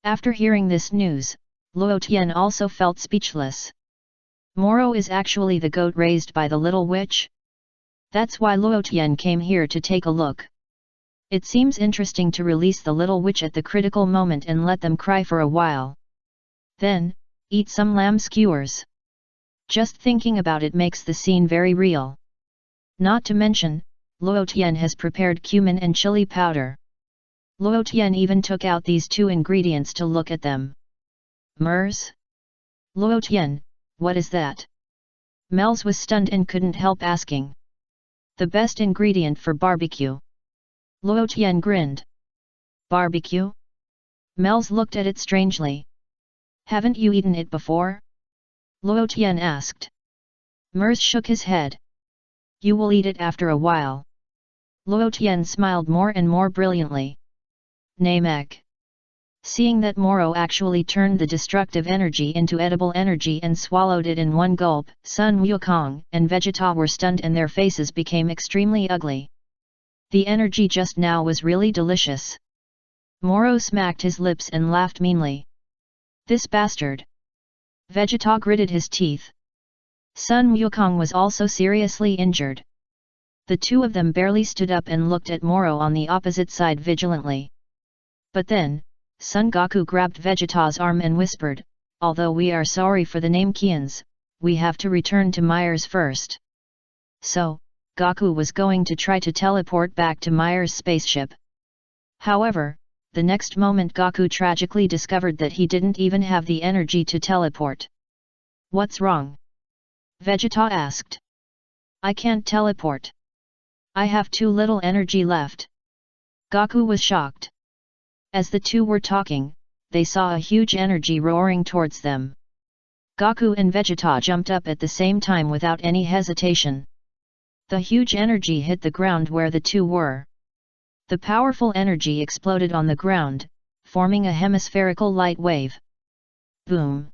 [SPEAKER 1] After hearing this news, Luo Tian also felt speechless. Moro is actually the goat raised by the little witch? That's why Luo Tian came here to take a look. It seems interesting to release the little witch at the critical moment and let them cry for a while. Then, eat some lamb skewers. Just thinking about it makes the scene very real. Not to mention, Luo Tian has prepared cumin and chili powder. Luo Tian even took out these two ingredients to look at them. Mers? Luo Tian, what is that? Mels was stunned and couldn't help asking. The best ingredient for barbecue. Luo Tian grinned. Barbecue? Mels looked at it strangely. Haven't you eaten it before? Luo Tian asked. Mers shook his head. You will eat it after a while. Luo Tian smiled more and more brilliantly. Namek. Seeing that Moro actually turned the destructive energy into edible energy and swallowed it in one gulp, Sun Wukong and Vegeta were stunned and their faces became extremely ugly. The energy just now was really delicious. Moro smacked his lips and laughed meanly. This bastard. Vegeta gritted his teeth. Sun Wukong was also seriously injured. The two of them barely stood up and looked at Moro on the opposite side vigilantly. But then, Son Goku grabbed Vegeta's arm and whispered, although we are sorry for the Namekians, we have to return to Myers first. So, Goku was going to try to teleport back to Myers' spaceship. However, the next moment Goku tragically discovered that he didn't even have the energy to teleport. What's wrong? Vegeta asked. I can't teleport. I have too little energy left. Goku was shocked. As the two were talking, they saw a huge energy roaring towards them. Goku and Vegeta jumped up at the same time without any hesitation. The huge energy hit the ground where the two were. The powerful energy exploded on the ground, forming a hemispherical light wave. Boom!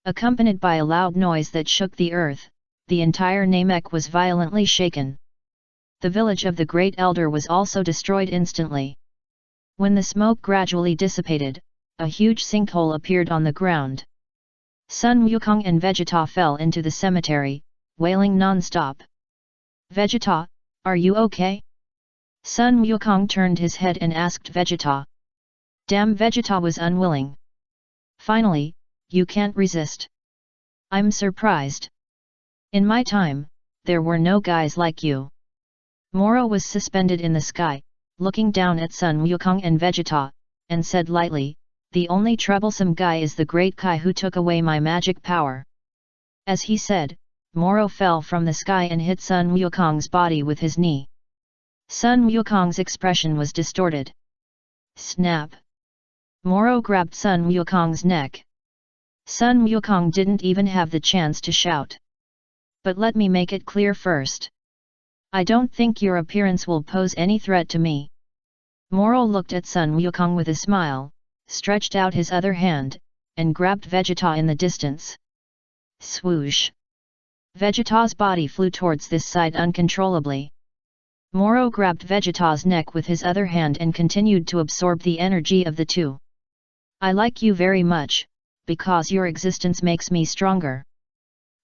[SPEAKER 1] Accompanied by a loud noise that shook the earth, the entire Namek was violently shaken. The village of the Great Elder was also destroyed instantly. When the smoke gradually dissipated, a huge sinkhole appeared on the ground. Sun Wukong and Vegeta fell into the cemetery, wailing non-stop. Vegeta, are you okay? Sun Wukong turned his head and asked Vegeta. Damn, Vegeta was unwilling. Finally, you can't resist. I'm surprised. In my time, there were no guys like you. Moro was suspended in the sky, looking down at Sun Wukong and Vegeta, and said lightly, the only troublesome guy is the great Kai who took away my magic power. As he said, Moro fell from the sky and hit Sun Wukong's body with his knee. Sun Wukong's expression was distorted. Snap! Moro grabbed Sun Wukong's neck. Sun Wukong didn't even have the chance to shout. But let me make it clear first. I don't think your appearance will pose any threat to me. Moro looked at Sun Wukong with a smile, stretched out his other hand, and grabbed Vegeta in the distance. Swoosh! Vegeta's body flew towards this side uncontrollably. Moro grabbed Vegeta's neck with his other hand and continued to absorb the energy of the two. I like you very much, because your existence makes me stronger.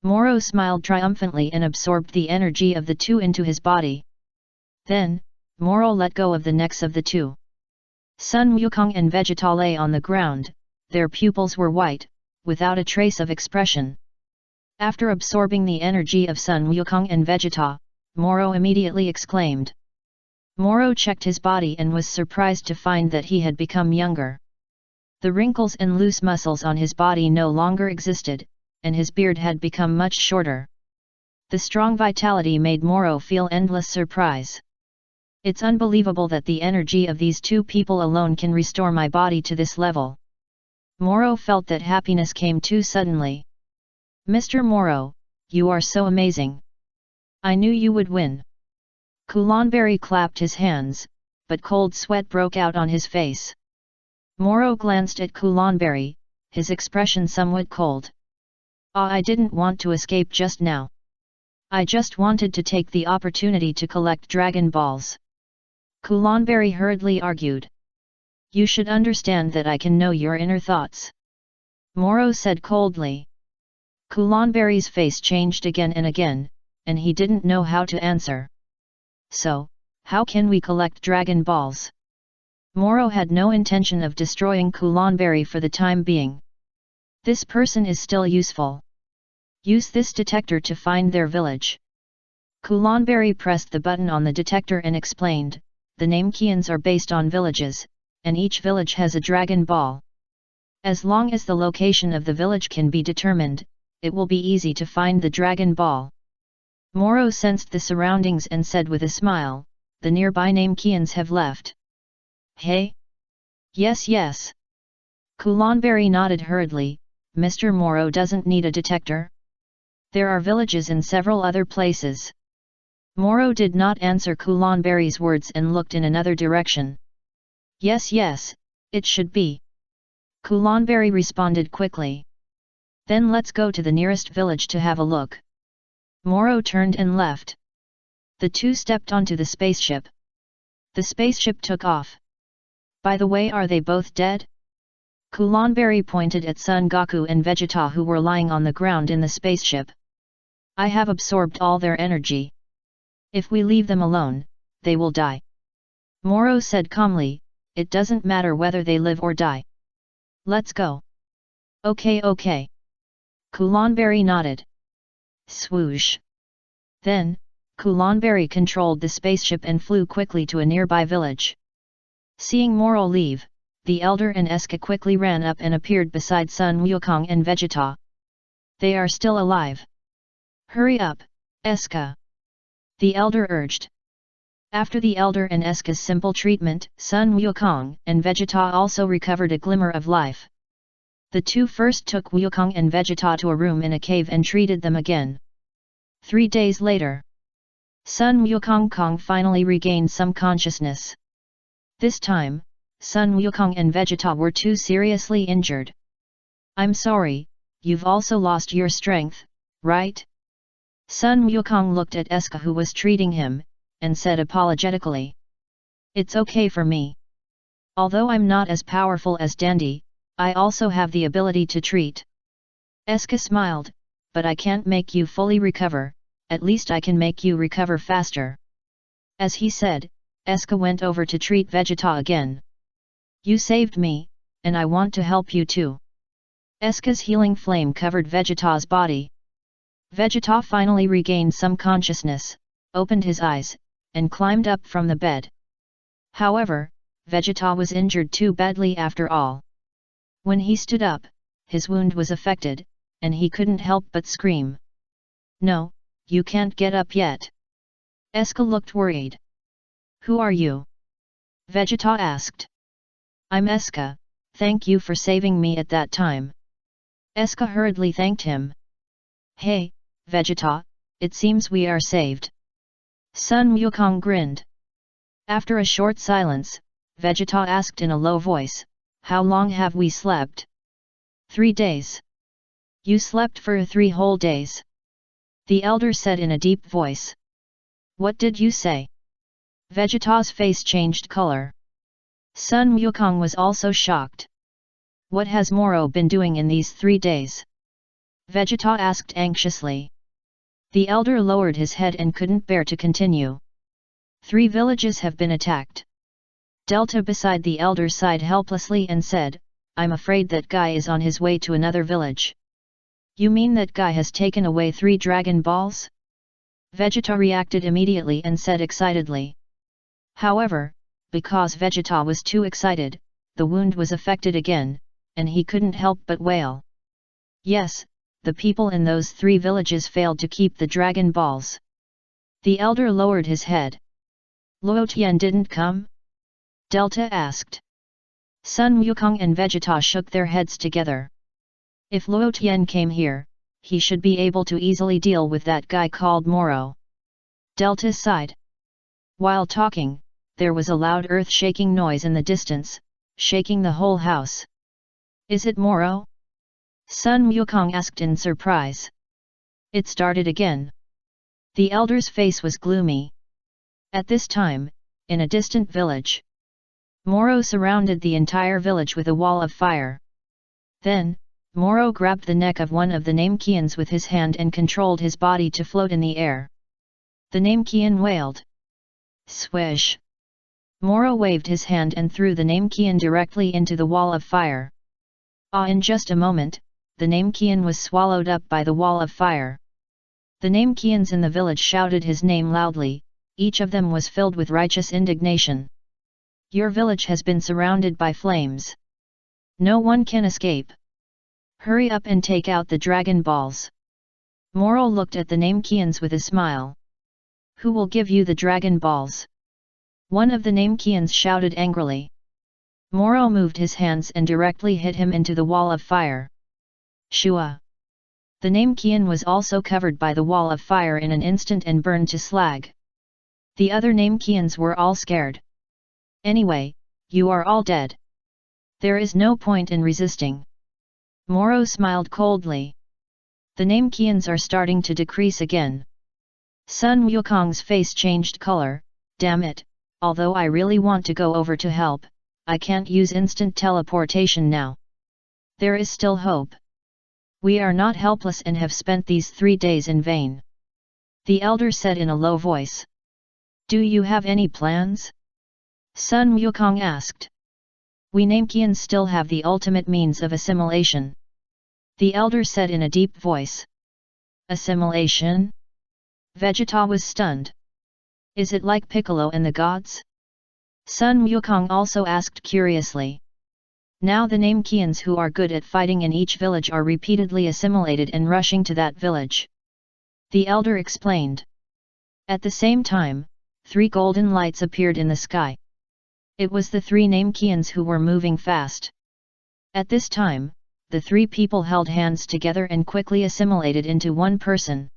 [SPEAKER 1] Moro smiled triumphantly and absorbed the energy of the two into his body. Then, Moro let go of the necks of the two. Sun Wukong and Vegeta lay on the ground, their pupils were white, without a trace of expression. After absorbing the energy of Sun Wukong and Vegeta, Moro immediately exclaimed. Moro checked his body and was surprised to find that he had become younger. The wrinkles and loose muscles on his body no longer existed, and his beard had become much shorter. The strong vitality made Moro feel endless surprise. It's unbelievable that the energy of these two people alone can restore my body to this level. Moro felt that happiness came too suddenly. Mr. Moro, you are so amazing. I knew you would win. Kulanberry clapped his hands, but cold sweat broke out on his face. Moro glanced at Kulanberry, his expression somewhat cold. I didn't want to escape just now. I just wanted to take the opportunity to collect Dragon Balls. Kulanberry hurriedly argued. You should understand that I can know your inner thoughts. Moro said coldly. Kulanberry's face changed again and again, and he didn't know how to answer. So, how can we collect Dragon Balls? Moro had no intention of destroying Kulanberry for the time being. This person is still useful. Use this detector to find their village. Kulanberry pressed the button on the detector and explained, the Namekians are based on villages, and each village has a Dragon Ball. As long as the location of the village can be determined, it will be easy to find the Dragon Ball. Moro sensed the surroundings and said with a smile, the nearby Namekians have left. Hey? Yes, yes. Kulanberry nodded hurriedly. Mr. Moro doesn't need a detector. There are villages in several other places. Moro did not answer Kulanberry's words and looked in another direction. Yes, yes, it should be. Kulanberry responded quickly. Then let's go to the nearest village to have a look. Moro turned and left. The two stepped onto the spaceship. The spaceship took off. By the way, are they both dead? Kulanberry pointed at Son Goku and Vegeta who were lying on the ground in the spaceship. I have absorbed all their energy. If we leave them alone, they will die. Moro said calmly, it doesn't matter whether they live or die. Let's go. Okay, okay. Kulanberry nodded. Swoosh. Then, Kulanberry controlled the spaceship and flew quickly to a nearby village. Seeing Moro leave, the elder and Eska quickly ran up and appeared beside Sun Wukong and Vegeta. They are still alive. Hurry up, Eska. The elder urged. After the elder and Eska's simple treatment, Sun Wukong and Vegeta also recovered a glimmer of life. The two first took Wukong and Vegeta to a room in a cave and treated them again. 3 days later, Sun Wukong finally regained some consciousness. This time, Sun Wukong and Vegeta were too seriously injured. I'm sorry, you've also lost your strength, right? Sun Wukong looked at Eska who was treating him, and said apologetically. It's okay for me. Although I'm not as powerful as Dandy, I also have the ability to treat. Eska smiled, but I can't make you fully recover, at least I can make you recover faster. As he said, Eska went over to treat Vegeta again. You saved me, and I want to help you too. Eska's healing flame covered Vegeta's body. Vegeta finally regained some consciousness, opened his eyes, and climbed up from the bed. However, Vegeta was injured too badly after all. When he stood up, his wound was affected, and he couldn't help but scream. No, you can't get up yet. Eska looked worried. Who are you? Vegeta asked. I'm Eska, thank you for saving me at that time. Eska hurriedly thanked him. Hey, Vegeta, it seems we are saved. Sun Wukong grinned. After a short silence, Vegeta asked in a low voice, how long have we slept? 3 days. You slept for 3 whole days. The elder said in a deep voice. What did you say? Vegeta's face changed color. Sun Wukong was also shocked. What has Moro been doing in these 3 days? Vegeta asked anxiously. The elder lowered his head and couldn't bear to continue. 3 villages have been attacked. Delta beside the elder sighed helplessly and said, I'm afraid that Guy is on his way to another village. You mean that Guy has taken away 3 Dragon Balls? Vegeta reacted immediately and said excitedly. However, because Vegeta was too excited, the wound was affected again, and he couldn't help but wail. Yes, the people in those 3 villages failed to keep the Dragon Balls. The elder lowered his head. Luo Tian didn't come? Delta asked. Sun Wukong and Vegeta shook their heads together. If Luo Tian came here, he should be able to easily deal with that guy called Moro. Delta sighed. While talking, there was a loud earth-shaking noise in the distance, shaking the whole house. Is it Moro? Sun Wukong asked in surprise. It started again. The elder's face was gloomy. At this time, in a distant village, Moro surrounded the entire village with a wall of fire. Then, Moro grabbed the neck of one of the Namekians with his hand and controlled his body to float in the air. The Namekian wailed. Swish! Moro waved his hand and threw the Namekian directly into the wall of fire. In just a moment, the Namekian was swallowed up by the wall of fire. The Namekians in the village shouted his name loudly, each of them was filled with righteous indignation. Your village has been surrounded by flames. No one can escape. Hurry up and take out the Dragon Balls. Moro looked at the Namekians with a smile. Who will give you the Dragon Balls? One of the Namekians shouted angrily. Moro moved his hands and directly hit him into the wall of fire. Shua! The Namekian was also covered by the wall of fire in an instant and burned to slag. The other Namekians were all scared. Anyway, you are all dead. There is no point in resisting. Moro smiled coldly. The Namekians are starting to decrease again. Sun Wukong's face changed color. Damn it, although I really want to go over to help, I can't use instant teleportation now. There is still hope. We are not helpless and have spent these 3 days in vain. The elder said in a low voice. Do you have any plans? Sun Wukong asked. We Namekians still have the ultimate means of assimilation. The elder said in a deep voice. Assimilation? Vegeta was stunned. Is it like Piccolo and the gods? Sun Wukong also asked curiously. Now the Namekians who are good at fighting in each village are repeatedly assimilated and rushing to that village. The elder explained. At the same time, 3 golden lights appeared in the sky. It was the 3 Namekians who were moving fast. At this time, the 3 people held hands together and quickly assimilated into one person.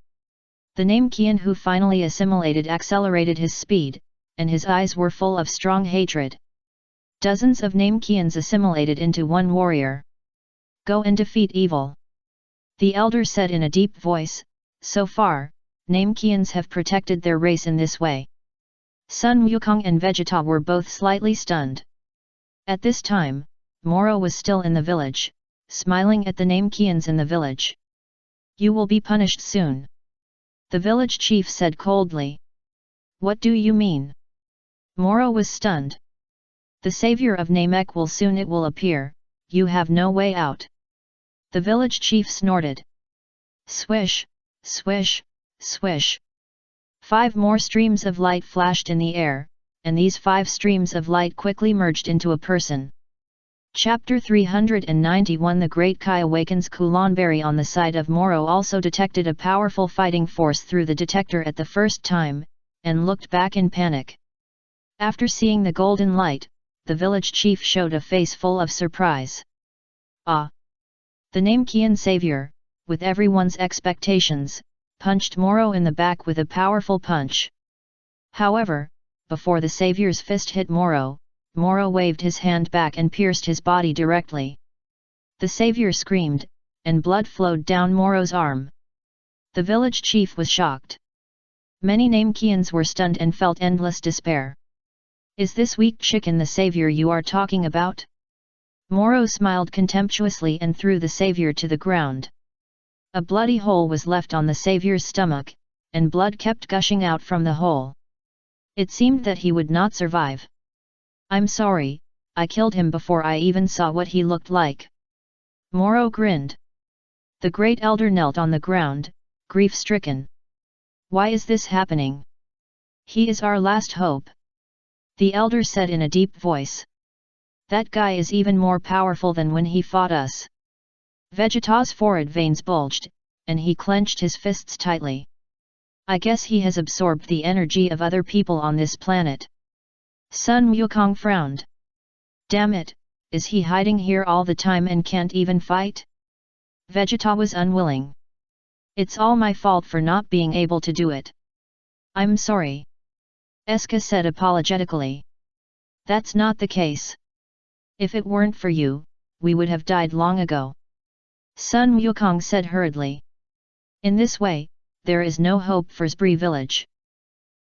[SPEAKER 1] The Namekian who finally assimilated accelerated his speed, and his eyes were full of strong hatred. Dozens of Namekians assimilated into one warrior. Go and defeat evil. The elder said in a deep voice, so far, Namekians have protected their race in this way. Sun Wukong and Vegeta were both slightly stunned. At this time, Moro was still in the village, smiling at the Namekians in the village. You will be punished soon. The village chief said coldly. What do you mean? Moro was stunned. The savior of Namek will appear, you have no way out. The village chief snorted. Swish, swish, swish. 5 more streams of light flashed in the air, and these 5 streams of light quickly merged into a person. Chapter 391 The Great Kai awakens. Kulanberry on the side of Moro also detected a powerful fighting force through the detector at the first time, and looked back in panic. After seeing the golden light, the village chief showed a face full of surprise. Ah! The Namekian savior, with everyone's expectations, punched Moro in the back with a powerful punch. However, before the savior's fist hit Moro, Moro waved his hand back and pierced his body directly. The savior screamed, and blood flowed down Moro's arm. The village chief was shocked. Many Namekians were stunned and felt endless despair. Is this weak chicken the savior you are talking about? Moro smiled contemptuously and threw the savior to the ground. A bloody hole was left on the savior's stomach, and blood kept gushing out from the hole. It seemed that he would not survive. I'm sorry, I killed him before I even saw what he looked like. Moro grinned. The great elder knelt on the ground, grief-stricken. Why is this happening? He is our last hope. The elder said in a deep voice. That guy is even more powerful than when he fought us. Vegeta's forehead veins bulged, and he clenched his fists tightly. I guess he has absorbed the energy of other people on this planet. Sun Wukong frowned. Damn it, is he hiding here all the time and can't even fight? Vegeta was unwilling. It's all my fault for not being able to do it. I'm sorry. Eska said apologetically. That's not the case. If it weren't for you, we would have died long ago. Sun Wukong said hurriedly. In this way, there is no hope for Zbree village.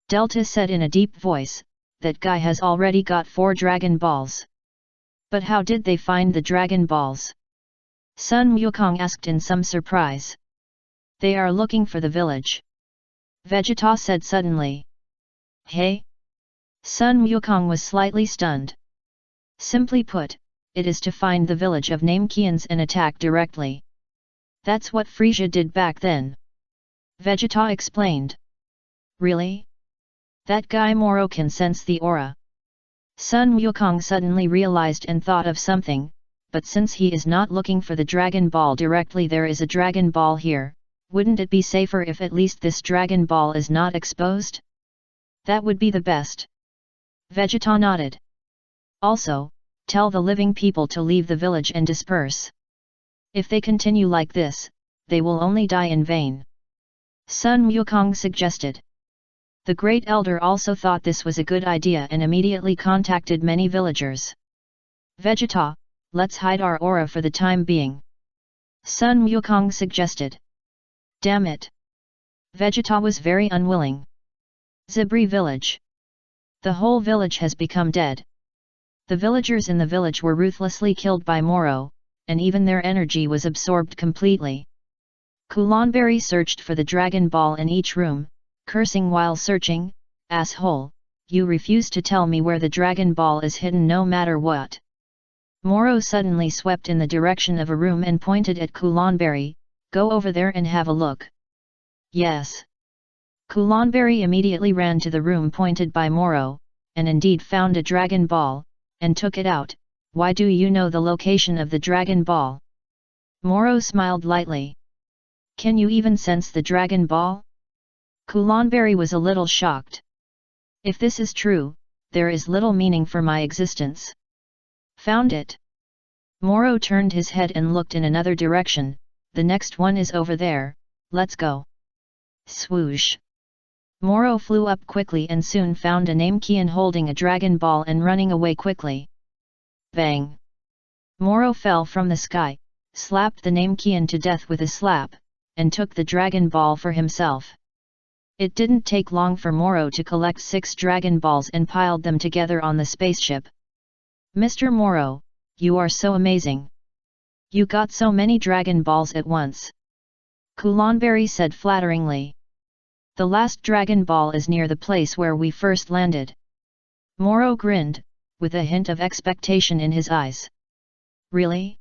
[SPEAKER 1] Delta said in a deep voice, that guy has already got 4 Dragon Balls. But how did they find the Dragon Balls? Sun Wukong asked in some surprise. They are looking for the village. Vegeta said suddenly. Hey? Sun Wukong was slightly stunned. Simply put, it is to find the village of Namekians and attack directly. That's what Frieza did back then. Vegeta explained. Really? That guy Moro can sense the aura. Sun Wukong suddenly realized and thought of something, but since he is not looking for the Dragon Ball directly, there is a Dragon Ball here, wouldn't it be safer if at least this Dragon Ball is not exposed? That would be the best. Vegeta nodded. Also, tell the living people to leave the village and disperse. If they continue like this, they will only die in vain. Sun Wukong suggested. The Great Elder also thought this was a good idea and immediately contacted many villagers. Vegeta, let's hide our aura for the time being. Sun Wukong suggested. Damn it! Vegeta was very unwilling. Zbree village. The whole village has become dead. The villagers in the village were ruthlessly killed by Moro, and even their energy was absorbed completely. Kulanberry searched for the Dragon Ball in each room, cursing while searching, asshole, you refuse to tell me where the Dragon Ball is hidden no matter what. Moro suddenly swept in the direction of a room and pointed at Kulanberry, go over there and have a look. Yes. Kulanberry immediately ran to the room pointed by Moro, and indeed found a Dragon Ball, and took it out. Why do you know the location of the Dragon Ball? Moro smiled lightly. Can you even sense the Dragon Ball? Kulanberry was a little shocked. If this is true, there is little meaning for my existence. Found it. Moro turned his head and looked in another direction, the next one is over there, let's go. Swoosh. Moro flew up quickly and soon found a Namekian holding a Dragon Ball and running away quickly. Bang! Moro fell from the sky, slapped the Namekian to death with a slap, and took the Dragon Ball for himself. It didn't take long for Moro to collect 6 Dragon Balls and piled them together on the spaceship. Mr. Moro, you are so amazing. You got so many Dragon Balls at once. Kulanberry said flatteringly. The last Dragon Ball is near the place where we first landed. Moro grinned, with a hint of expectation in his eyes. Really?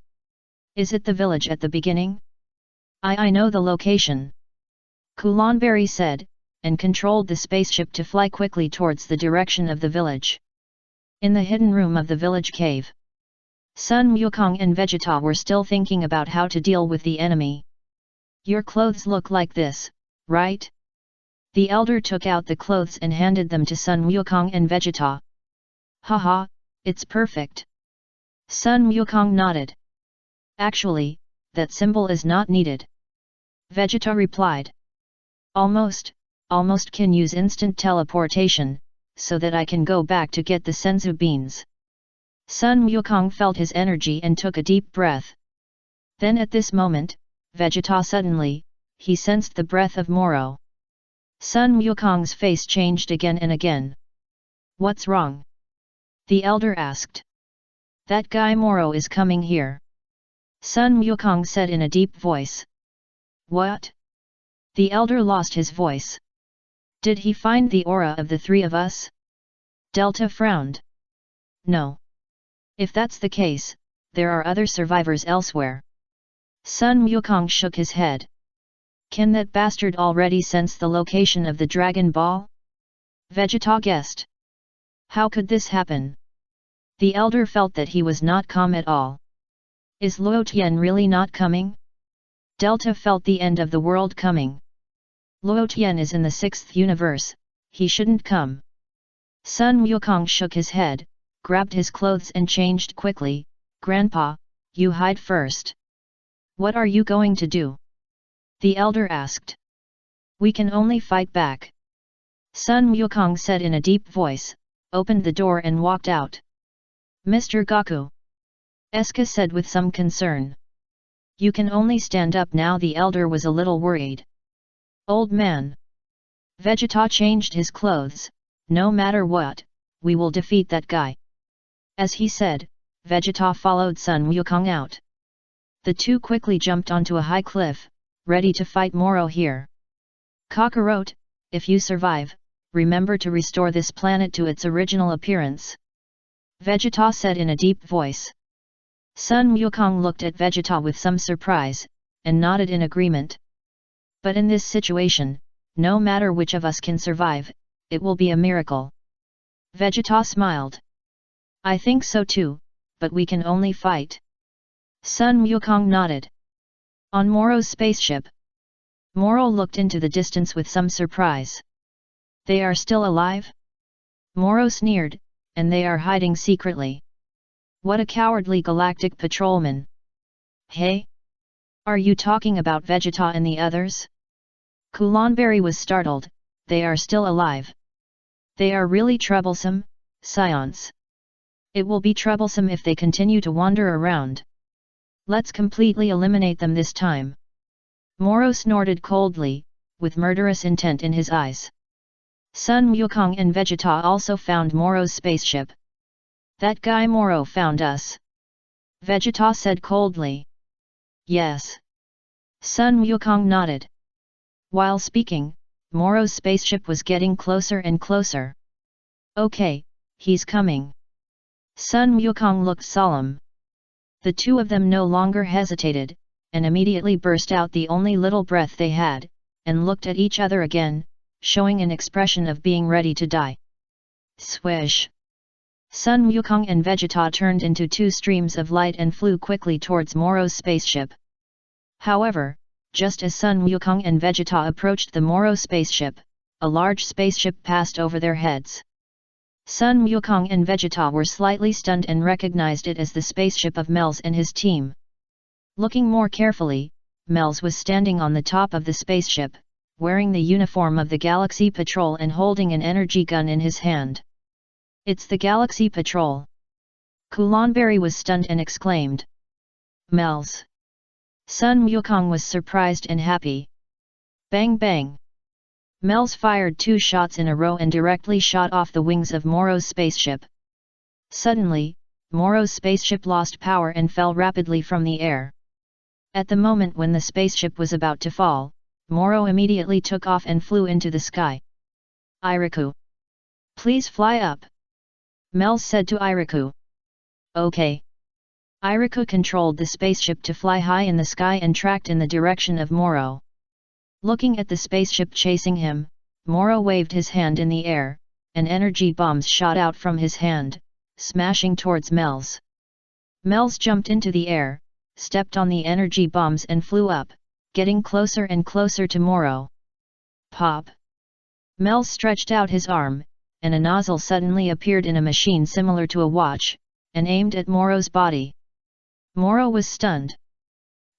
[SPEAKER 1] Is it the village at the beginning? I know the location. Kulanberry said, and controlled the spaceship to fly quickly towards the direction of the village. In the hidden room of the village cave, Sun Wukong and Vegeta were still thinking about how to deal with the enemy. Your clothes look like this, right? The elder took out the clothes and handed them to Sun Wukong and Vegeta. Haha, it's perfect. Sun Wukong nodded. Actually, that symbol is not needed. Vegeta replied. Almost can use instant teleportation, so that I can go back to get the senzu beans. Sun Wukong felt his energy and took a deep breath. Then at this moment, Vegeta suddenly, he sensed the breath of Moro. Sun Wukong's face changed again and again. What's wrong? The elder asked. That guy Moro is coming here. Sun Wukong said in a deep voice. What? The elder lost his voice. Did he find the aura of the three of us? Delta frowned. No. If that's the case, there are other survivors elsewhere. Sun Wukong shook his head. Can that bastard already sense the location of the Dragon Ball? Vegeta guessed. How could this happen? The elder felt that he was not calm at all. Is Luo Tian really not coming? Delta felt the end of the world coming. Luo Tian is in the 6th universe, he shouldn't come. Sun Wukong shook his head, grabbed his clothes and changed quickly. Grandpa, you hide first. What are you going to do? The elder asked. We can only fight back. Sun Wukong said in a deep voice, opened the door and walked out. Mr. Goku. Eska said with some concern. You can only stand up now. The elder was a little worried. Old man. Vegeta changed his clothes. No matter what, we will defeat that guy. As he said, Vegeta followed Sun Wukong out. The two quickly jumped onto a high cliff, ready to fight Moro here. Kakarot, if you survive, remember to restore this planet to its original appearance. Vegeta said in a deep voice. Sun Wukong looked at Vegeta with some surprise, and nodded in agreement. But in this situation, no matter which of us can survive, it will be a miracle. Vegeta smiled. I think so too, but we can only fight. Sun Wukong nodded. On Moro's spaceship. Moro looked into the distance with some surprise. They are still alive? Moro sneered, and they are hiding secretly. What a cowardly galactic patrolman. Hey? Are you talking about Vegeta and the others? Kulanberry was startled. They are still alive. They are really troublesome, Science. It will be troublesome if they continue to wander around. Let's completely eliminate them this time. Moro snorted coldly, with murderous intent in his eyes. Sun Wukong and Vegeta also found Moro's spaceship. That guy Moro found us. Vegeta said coldly. Yes. Sun Wukong nodded. While speaking, Moro's spaceship was getting closer and closer. Okay, he's coming. Sun Wukong looked solemn. The two of them no longer hesitated, and immediately burst out the only little breath they had, and looked at each other again, showing an expression of being ready to die. Swish! Sun Wukong and Vegeta turned into two streams of light and flew quickly towards Moro's spaceship. However, just as Sun Wukong and Vegeta approached the Moro spaceship, a large spaceship passed over their heads. Sun Wukong and Vegeta were slightly stunned and recognized it as the spaceship of Mel's and his team. Looking more carefully, Mel's was standing on the top of the spaceship, wearing the uniform of the Galaxy Patrol and holding an energy gun in his hand. It's the Galaxy Patrol. Kulanberry was stunned and exclaimed. Mel's. Sun Wukong was surprised and happy. Bang bang! Mel's fired 2 shots in a row and directly shot off the wings of Moro's spaceship. Suddenly, Moro's spaceship lost power and fell rapidly from the air. At the moment when the spaceship was about to fall, Moro immediately took off and flew into the sky. Iriku. Please fly up. Mel said to Iriku. Okay. Iriku controlled the spaceship to fly high in the sky and tracked in the direction of Moro. Looking at the spaceship chasing him, Moro waved his hand in the air, and energy bombs shot out from his hand, smashing towards Mel's. Mel's jumped into the air, stepped on the energy bombs and flew up, getting closer and closer to Moro. Pop! Mel stretched out his arm, and a nozzle suddenly appeared in a machine similar to a watch, and aimed at Moro's body. Moro was stunned.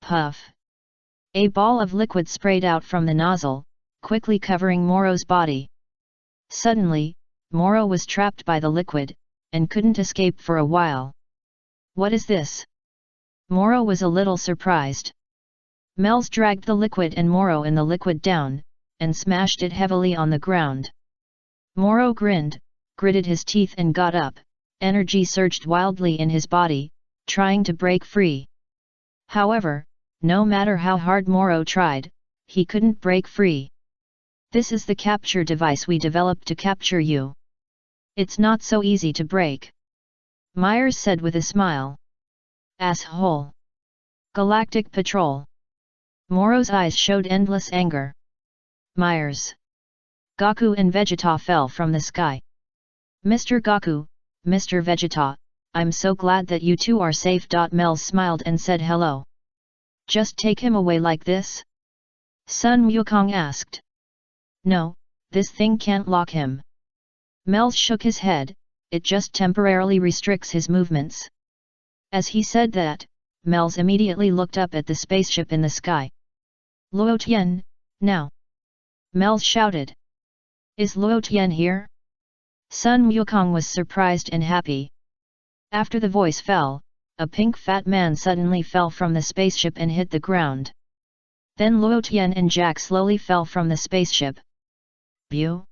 [SPEAKER 1] Puff! A ball of liquid sprayed out from the nozzle, quickly covering Moro's body. Suddenly, Moro was trapped by the liquid, and couldn't escape for a while. What is this? Moro was a little surprised. Mel's dragged the liquid and Moro in the liquid down, and smashed it heavily on the ground. Moro grinned, gritted his teeth and got up. Energy surged wildly in his body, trying to break free. However, no matter how hard Moro tried, he couldn't break free. This is the capture device we developed to capture you. It's not so easy to break. Myers said with a smile. Asshole! Galactic Patrol! Moro's eyes showed endless anger. Myers! Goku and Vegeta fell from the sky. Mr. Goku, Mr. Vegeta, I'm so glad that you two are safe. Mel smiled and said hello. Just take him away like this? Sun Wukong asked. No, this thing can't lock him. Mel shook his head, it just temporarily restricts his movements. As he said that, Mels immediately looked up at the spaceship in the sky. Luo Tian, now! Mels shouted. Is Luo Tian here? Sun Wukong was surprised and happy. After the voice fell, a pink fat man suddenly fell from the spaceship and hit the ground. Then Luo Tian and Jack slowly fell from the spaceship. Bu?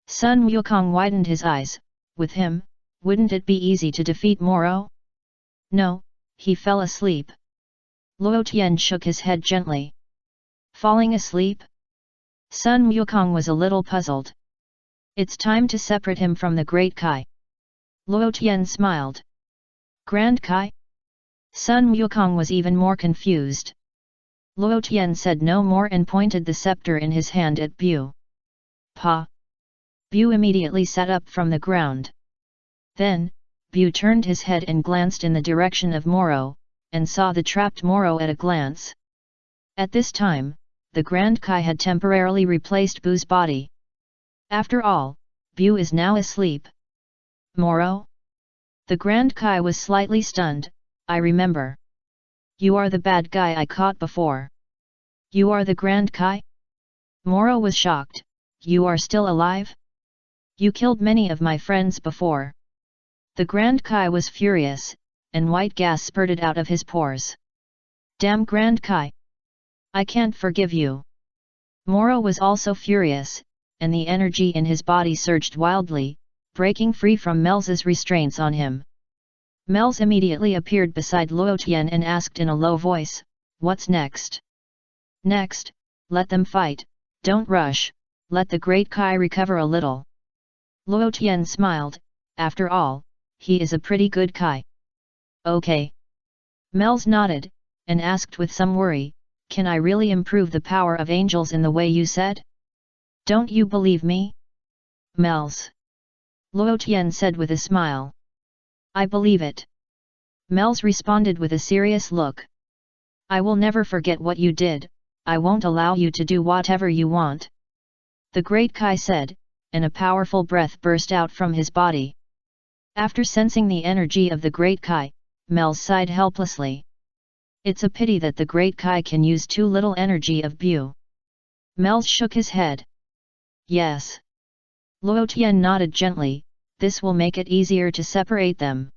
[SPEAKER 1] Sun Wukong widened his eyes. With him, wouldn't it be easy to defeat Moro? No, he fell asleep. Luo Tian shook his head gently. Falling asleep? Sun Wukong was a little puzzled. It's time to separate him from the Great Kai. Luo Tian smiled. Grand Kai? Sun Wukong was even more confused. Luo Tian said no more and pointed the scepter in his hand at Bu. Pa! Bu immediately sat up from the ground. Then, Bu turned his head and glanced in the direction of Moro, and saw the trapped Moro at a glance. At this time, the Grand Kai had temporarily replaced Bu's body. After all, Bu is now asleep. Moro? The Grand Kai was slightly stunned. I remember. You are the bad guy I caught before. You are the Grand Kai? Moro was shocked. You are still alive? You killed many of my friends before. The Grand Kai was furious, and white gas spurted out of his pores. Damn Grand Kai! I can't forgive you. Moro was also furious, and the energy in his body surged wildly, breaking free from Mel's restraints on him. Mels immediately appeared beside Luo Tian and asked in a low voice, what's next? Next, let them fight, don't rush, let the Great Kai recover a little. Luo Tian smiled, after all, he is a pretty good Kai. Okay. Mels nodded, and asked with some worry, can I really improve the power of angels in the way you said? Don't you believe me? Mels. Luo Tian said with a smile. I believe it. Mels responded with a serious look. I will never forget what you did, I won't allow you to do whatever you want. The Great Kai said, and a powerful breath burst out from his body. After sensing the energy of the Great Kai, Mels sighed helplessly. It's a pity that the Great Kai can use too little energy of Bu. Mels shook his head. Yes. Luo Tian nodded gently, this will make it easier to separate them.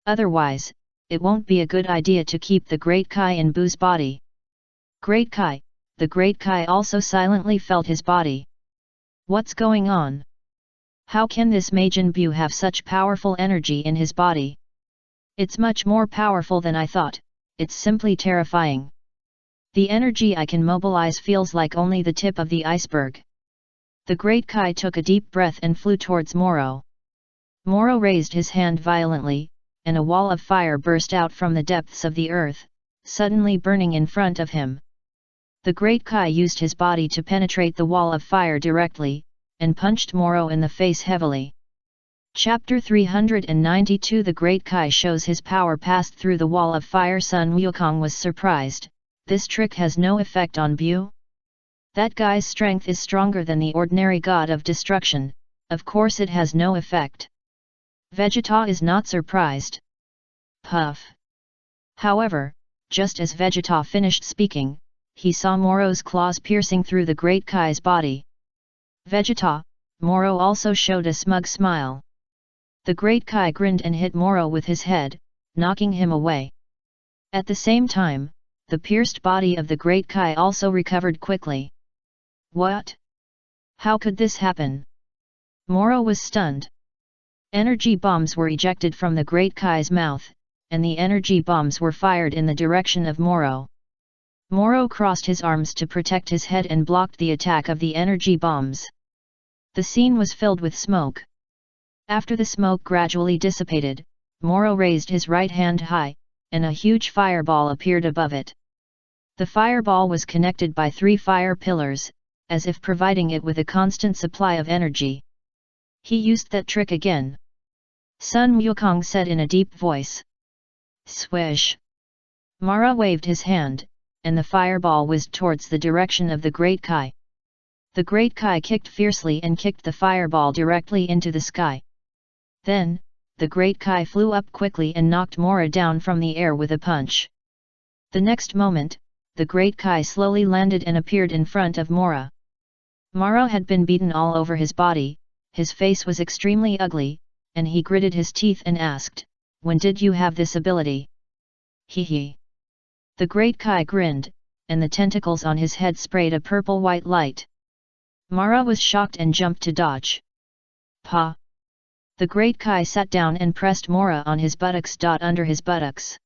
[SPEAKER 1] Otherwise, it won't be a good idea to keep the Great Kai in Bu's body. Great Kai, the Great Kai also silently felt his body. What's going on? How can this Majin Bu have such powerful energy in his body? It's much more powerful than I thought, it's simply terrifying. The energy I can mobilize feels like only the tip of the iceberg. The Great Kai took a deep breath and flew towards Moro. Moro raised his hand violently, and a wall of fire burst out from the depths of the earth, suddenly burning in front of him. The Great Kai used his body to penetrate the wall of fire directly, and punched Moro in the face heavily. Chapter 392 The Great Kai shows his power passed through the wall of fire. Sun Wukong was surprised, this trick has no effect on Bu? That guy's strength is stronger than the ordinary god of destruction, of course it has no effect. Vegeta is not surprised. Puff. However, Just as Vegeta finished speaking, he saw Moro's claws piercing through the Great Kai's body. Vegeta, Moro also showed a smug smile. The Great Kai grinned and hit Moro with his head, knocking him away. At the same time, the pierced body of the Great Kai also recovered quickly. What? How could this happen? Moro was stunned. Energy bombs were ejected from the Great Kai's mouth, and the energy bombs were fired in the direction of Moro. Moro crossed his arms to protect his head and blocked the attack of the energy bombs. The scene was filled with smoke. After the smoke gradually dissipated, Moro raised his right hand high, and a huge fireball appeared above it. The fireball was connected by 3 fire pillars, as if providing it with a constant supply of energy. He used that trick again. Sun Wukong said in a deep voice. Swish! Mara waved his hand, and the fireball whizzed towards the direction of the Great Kai. The Great Kai kicked fiercely and kicked the fireball directly into the sky. Then, the Great Kai flew up quickly and knocked Mora down from the air with a punch. The next moment, the Great Kai slowly landed and appeared in front of Mora. Mara had been beaten all over his body, his face was extremely ugly, and he gritted his teeth and asked, "When did you have this ability?" Hee. The Great Kai grinned, and the tentacles on his head sprayed a purple-white light. Mara was shocked and jumped to dodge. Pa! The Great Kai sat down and pressed Mora on his buttocks. Under his buttocks.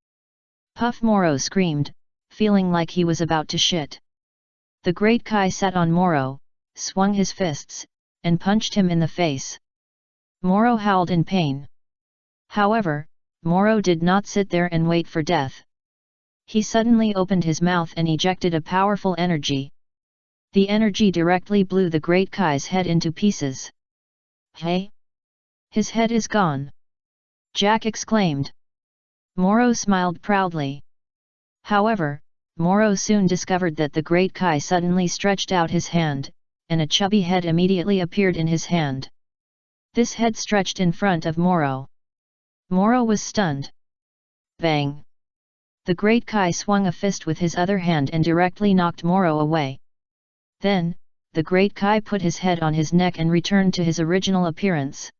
[SPEAKER 1] Puff! Moro screamed, feeling like he was about to shit. The Great Kai sat on Moro, swung his fists, and punched him in the face. Moro howled in pain. However, Moro did not sit there and wait for death. He suddenly opened his mouth and ejected a powerful energy. The energy directly blew the Great Kai's head into pieces. Hey! His head is gone! Jack exclaimed. Moro smiled proudly. However, Moro soon discovered that the Great Kai suddenly stretched out his hand, and a chubby head immediately appeared in his hand. This head stretched in front of Moro. Moro was stunned. Bang! The Great Kai swung a fist with his other hand and directly knocked Moro away. Then, the Great Kai put his head on his neck and returned to his original appearance.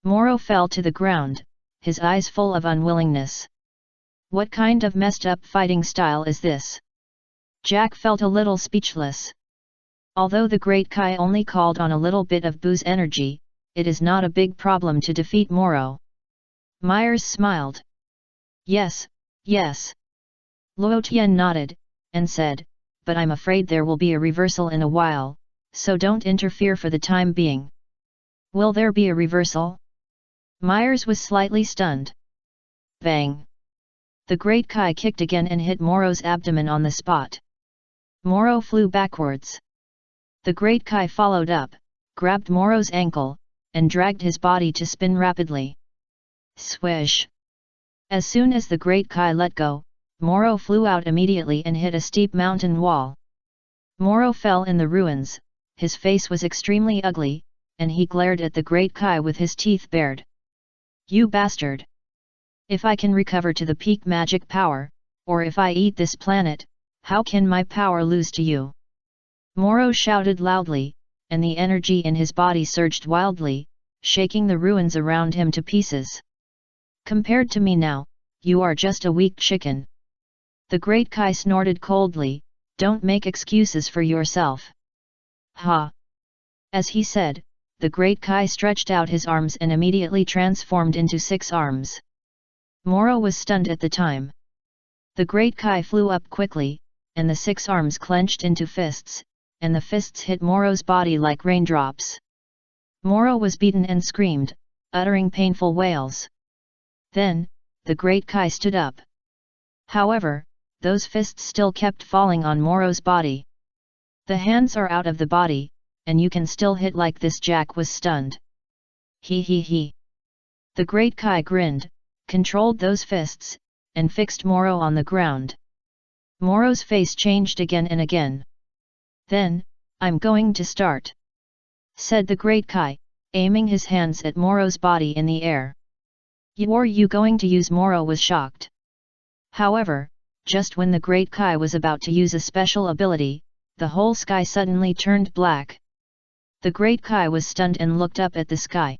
[SPEAKER 1] Moro fell to the ground, his eyes full of unwillingness. What kind of messed up fighting style is this? Jack felt a little speechless. Although the Great Kai only called on a little bit of booze energy, it is not a big problem to defeat Moro. Myers smiled. Yes. Luo Tian nodded, and said, "But I'm afraid there will be a reversal in a while, so don't interfere for the time being." Will there be a reversal? Myers was slightly stunned. Bang! The Great Kai kicked again and hit Moro's abdomen on the spot. Moro flew backwards. The Great Kai followed up, grabbed Moro's ankle, and dragged his body to spin rapidly. Swish! As soon as the Great Kai let go, Moro flew out immediately and hit a steep mountain wall. Moro fell in the ruins, his face was extremely ugly, and he glared at the Great Kai with his teeth bared. You bastard! If I can recover to the peak magic power, or if I eat this planet, how can my power lose to you? Moro shouted loudly, and the energy in his body surged wildly, shaking the ruins around him to pieces. Compared to me now, you are just a weak chicken. The Great Kai snorted coldly, don't make excuses for yourself. Ha! As he said, the Great Kai stretched out his arms and immediately transformed into 6 arms. Moro was stunned at the time. The Great Kai flew up quickly, and the 6 arms clenched into fists, and the fists hit Moro's body like raindrops. Moro was beaten and screamed, uttering painful wails. Then, the Great Kai stood up. However, those fists still kept falling on Moro's body. The hands are out of the body, and you can still hit like this. Jack was stunned. He. The Great Kai grinned, controlled those fists, and fixed Moro on the ground. Moro's face changed again and again. Then, I'm going to start, said the Great Kai, aiming his hands at Moro's body in the air. Are you going to use? Moro was shocked. However, just when the Great Kai was about to use a special ability, the whole sky suddenly turned black. The Great Kai was stunned and looked up at the sky.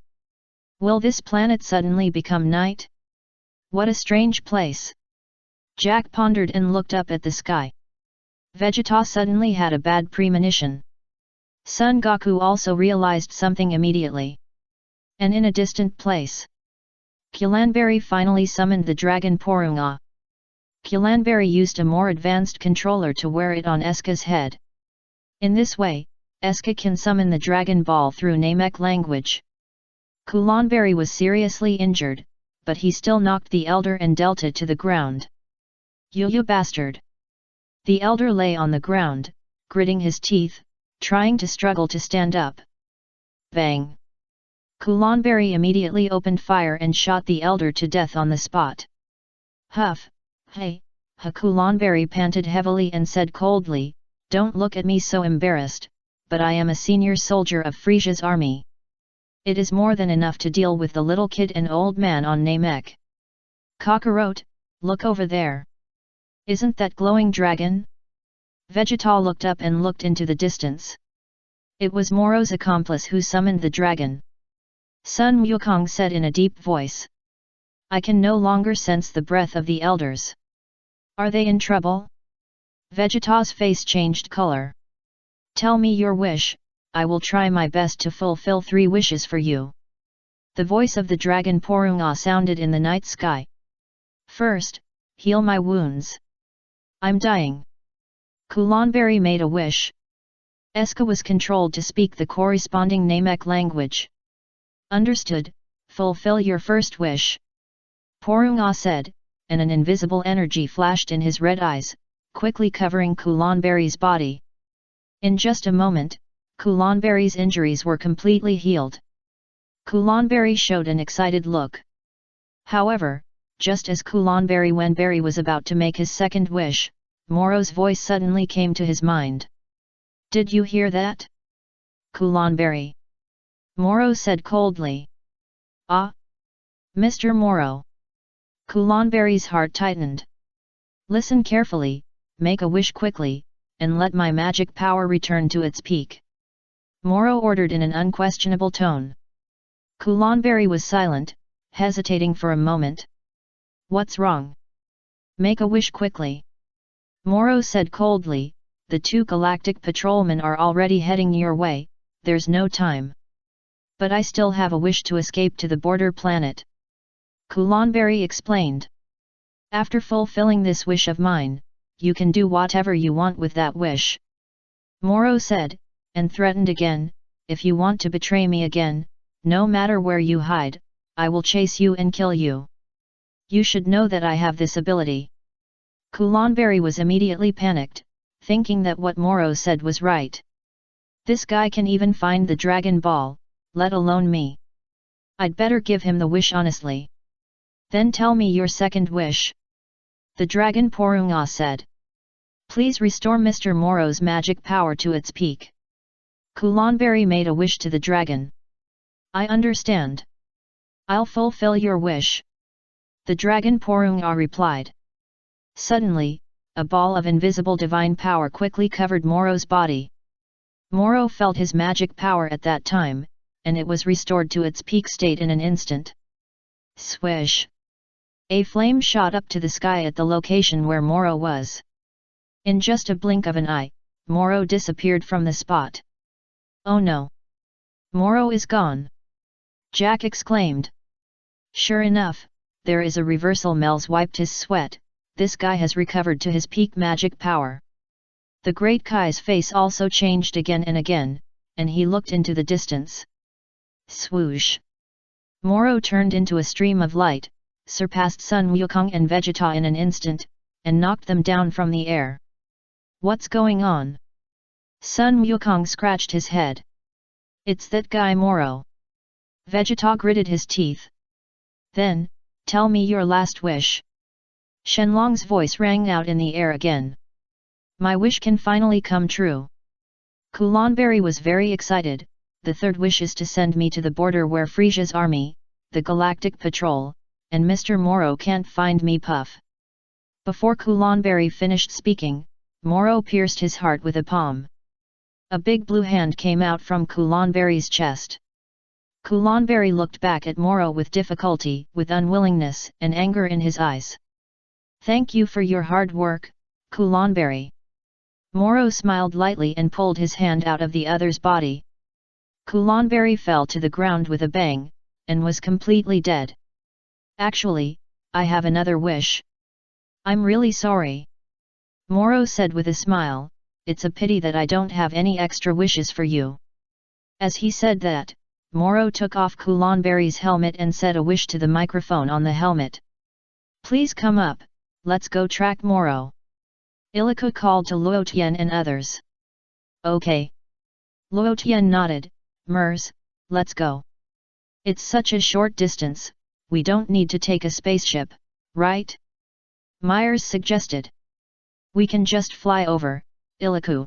[SPEAKER 1] Will this planet suddenly become night? What a strange place! Jack pondered and looked up at the sky. Vegeta suddenly had a bad premonition. Son Goku also realized something immediately. And in a distant place, Kulanberry finally summoned the Dragon Porunga. Kulanberry used a more advanced controller to wear it on Eska's head. In this way, Eska can summon the Dragon Ball through Namek language. Kulanberry was seriously injured, but he still knocked the Elder and Delta to the ground. You bastard! The Elder lay on the ground, gritting his teeth, trying to struggle to stand up. Bang! Kulanberry immediately opened fire and shot the Elder to death on the spot. Huff! Hey! Kulanberry panted heavily and said coldly, "Don't look at me so embarrassed, but I am a senior soldier of Frisia's army. It is more than enough to deal with the little kid and old man on Namek. Kakarot, look over there. Isn't that glowing dragon?" Vegeta looked up and looked into the distance. It was Moro's accomplice who summoned the dragon. Sun Wukong said in a deep voice. "I can no longer sense the breath of the elders. Are they in trouble?" Vegeta's face changed color. "Tell me your wish, I will try my best to fulfill 3 wishes for you." The voice of the Dragon Porunga sounded in the night sky. "First, heal my wounds. I'm dying." Kulanberry made a wish. Eska was controlled to speak the corresponding Namek language. "Understood, fulfill your first wish," Porunga said, and an invisible energy flashed in his red eyes, quickly covering Kulanberry's body. In just a moment, Kulanberry's injuries were completely healed. Kulanberry showed an excited look. However, just as Kulanberry was about to make his second wish, Moro's voice suddenly came to his mind. "Did you hear that?" "Kulanberry," Moro said coldly. "Ah? Mr. Moro." Kulanberry's heart tightened. "Listen carefully, make a wish quickly, and let my magic power return to its peak," Moro ordered in an unquestionable tone. Kulanberry was silent, hesitating for a moment. "What's wrong? Make a wish quickly," Moro said coldly. "The 2 galactic patrolmen are already heading your way, there's no time." "But I still have a wish to escape to the border planet," Kulanberry explained. "After fulfilling this wish of mine, you can do whatever you want with that wish," Moro said, and threatened again, "If you want to betray me again, no matter where you hide, I will chase you and kill you. You should know that I have this ability." Kulanberry was immediately panicked, thinking that what Moro said was right. This guy can even find the Dragon Ball, let alone me. I'd better give him the wish honestly. "Then tell me your second wish," the Dragon Porunga said. "Please restore Mr. Moro's magic power to its peak." Kulanberry made a wish to the dragon. "I understand. I'll fulfill your wish," the Dragon Porunga replied. Suddenly, a ball of invisible divine power quickly covered Moro's body. Moro felt his magic power at that time, and it was restored to its peak state in an instant. Swish! A flame shot up to the sky at the location where Moro was. In just a blink of an eye, Moro disappeared from the spot. "Oh no! Moro is gone!" Jack exclaimed. Sure enough, there is a reversal. Mel's wiped his sweat. This guy has recovered to his peak magic power. The Great Kai's face also changed again and again, and he looked into the distance. Swoosh! Moro turned into a stream of light, surpassed Sun Wukong and Vegeta in an instant, and knocked them down from the air. "What's going on?" Sun Wukong scratched his head. "It's that guy Moro." Vegeta gritted his teeth. "Then, tell me your last wish." Shenlong's voice rang out in the air again. "My wish can finally come true." Kulanberry was very excited. "The third wish is to send me to the border where Frisia's army, the Galactic Patrol, and Mr. Moro can't find me. Puff." Before Kulanberry finished speaking, Moro pierced his heart with a palm. A big blue hand came out from Kulanberry's chest. Kulanberry looked back at Moro with difficulty, with unwillingness and anger in his eyes. "Thank you for your hard work, Kulanberry." Moro smiled lightly and pulled his hand out of the other's body. Kulanberry fell to the ground with a bang, and was completely dead. "Actually, I have another wish." "I'm really sorry," Moro said with a smile, "it's a pity that I don't have any extra wishes for you." As he said that, Moro took off Kulanberry's helmet and said a wish to the microphone on the helmet. "Please come up, let's go track Moro." Iliku called to Luotian and others. "Okay." Luotian nodded. "Mers, let's go. It's such a short distance, we don't need to take a spaceship, right?" Myers suggested. "We can just fly over, Iliku."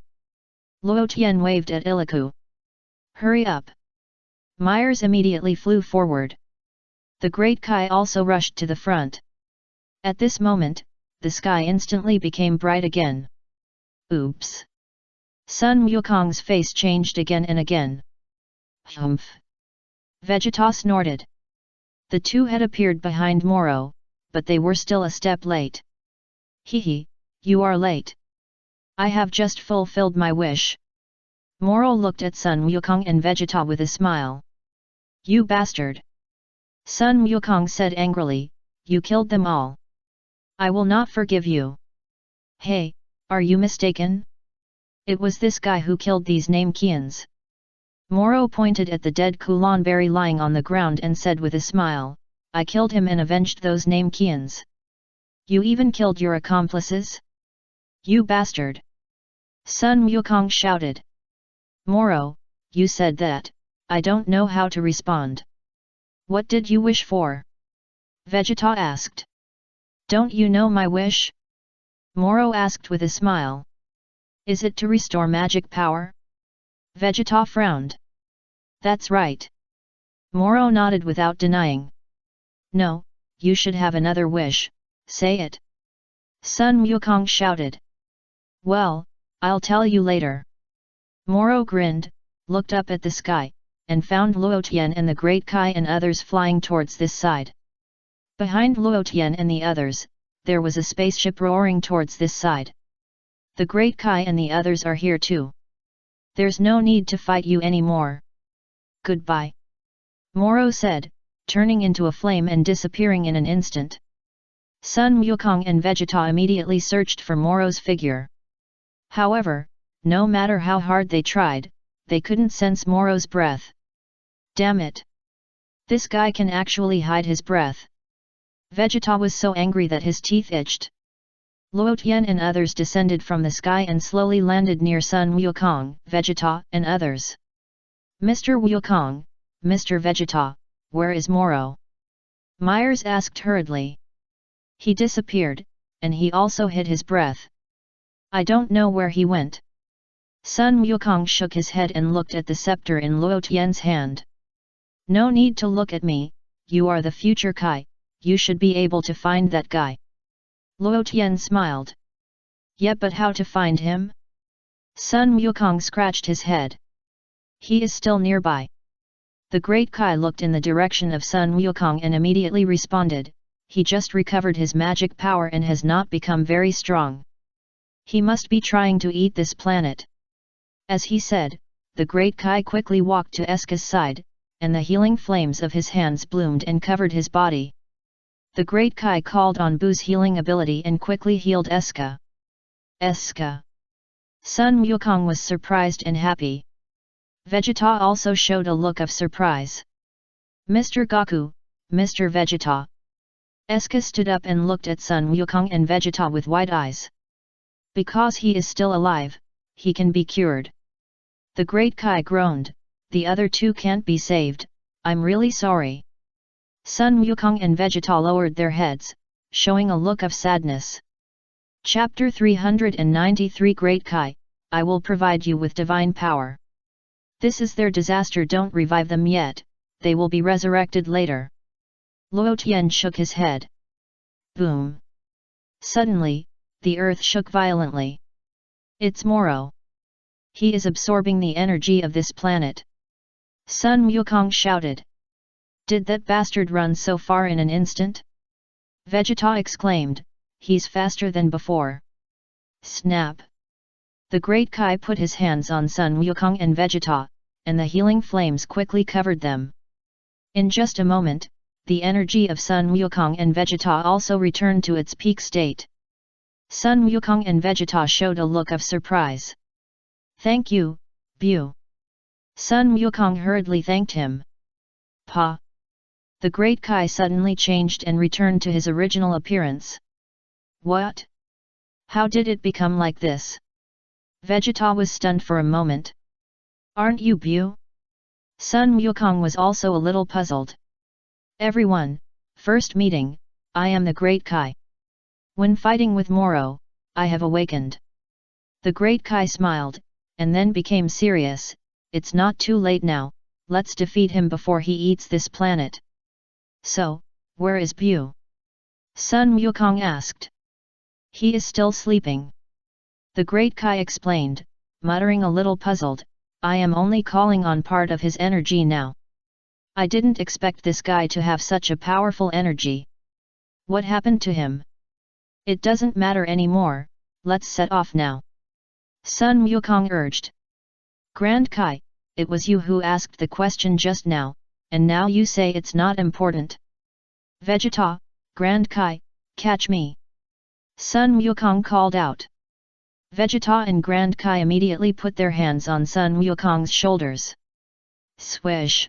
[SPEAKER 1] Luotian waved at Iliku. "Hurry up." Myers immediately flew forward. The Great Kai also rushed to the front. At this moment, the sky instantly became bright again. "Oops!" Sun Wukong's face changed again and again. "Humph!" Vegeta snorted. The two had appeared behind Moro, but they were still a step late. "Hehe, you are late. I have just fulfilled my wish." Moro looked at Sun Wukong and Vegeta with a smile. "You bastard!" Sun Wukong said angrily, "You killed them all. I will not forgive you." "Hey, are you mistaken? It was this guy who killed these Namekians." Moro pointed at the dead Kulanberry lying on the ground and said with a smile, "I killed him and avenged those Namekians." "You even killed your accomplices? You bastard!" Sun Wukong shouted. "Moro, you said that, I don't know how to respond." "What did you wish for?" Vegeta asked. "Don't you know my wish?" Moro asked with a smile. "Is it to restore magic power?" Vegeta frowned. "That's right." Moro nodded without denying. "No, you should have another wish, say it." Sun Wukong shouted. "Well, I'll tell you later." Moro grinned, looked up at the sky, and found Luotian and the Great Kai and others flying towards this side. Behind Luotian and the others, there was a spaceship roaring towards this side. "The Great Kai and the others are here too. There's no need to fight you anymore. Goodbye," Moro said, turning into a flame and disappearing in an instant. Sun Wukong and Vegeta immediately searched for Moro's figure. However, no matter how hard they tried, they couldn't sense Moro's breath. "Damn it! This guy can actually hide his breath." Vegeta was so angry that his teeth itched. Luotian and others descended from the sky and slowly landed near Sun Wukong, Vegeta, and others. "Mr. Wukong, Mr. Vegeta, where is Moro?" Myers asked hurriedly. "He disappeared, and he also hid his breath. I don't know where he went." Sun Wukong shook his head and looked at the scepter in Luotian's hand. "No need to look at me, you are the future Kai, you should be able to find that guy." Luotian smiled. "Yeah, but how to find him?" Sun Wukong scratched his head. "He is still nearby." The Great Kai looked in the direction of Sun Wukong and immediately responded, "He just recovered his magic power and has not become very strong. He must be trying to eat this planet." As he said, the Great Kai quickly walked to Eska's side, and the healing flames of his hands bloomed and covered his body. The Great Kai called on Bu's healing ability and quickly healed Eska. "Eska!" Sun Wukong was surprised and happy. Vegeta also showed a look of surprise. "Mr. Goku, Mr. Vegeta." Eska stood up and looked at Sun Wukong and Vegeta with wide eyes. "Because he is still alive, he can be cured." The Great Kai groaned, "The other two can't be saved, I'm really sorry." Sun Wukong and Vegeta lowered their heads, showing a look of sadness. Chapter 393 Great Kai, I will provide you with divine power. This is their disaster, don't revive them yet, they will be resurrected later. Luotian shook his head. Boom! Suddenly, the earth shook violently. It's Moro. He is absorbing the energy of this planet. Sun Wukong shouted. Did that bastard run so far in an instant? Vegeta exclaimed, he's faster than before. Snap! The Great Kai put his hands on Sun Wukong and Vegeta, and the healing flames quickly covered them. In just a moment, the energy of Sun Wukong and Vegeta also returned to its peak state. Sun Wukong and Vegeta showed a look of surprise. Thank you, Bu. Sun Wukong hurriedly thanked him. Pa! The Great Kai suddenly changed and returned to his original appearance. What? How did it become like this? Vegeta was stunned for a moment. Aren't you Bu? Sun Wukong was also a little puzzled. Everyone, first meeting, I am the Great Kai. When fighting with Moro, I have awakened. The Great Kai smiled, and then became serious. It's not too late now, let's defeat him before he eats this planet. So, where is Bu? Sun Wukong asked. He is still sleeping. The Great Kai explained, muttering a little puzzled, I am only calling on part of his energy now. I didn't expect this guy to have such a powerful energy. What happened to him? It doesn't matter anymore, let's set off now. Sun Wukong urged. Grand Kai, it was you who asked the question just now, and now you say it's not important. Vegeta, Grand Kai, catch me. Sun Wukong called out. Vegeta and Grand Kai immediately put their hands on Sun Wukong's shoulders. Swish!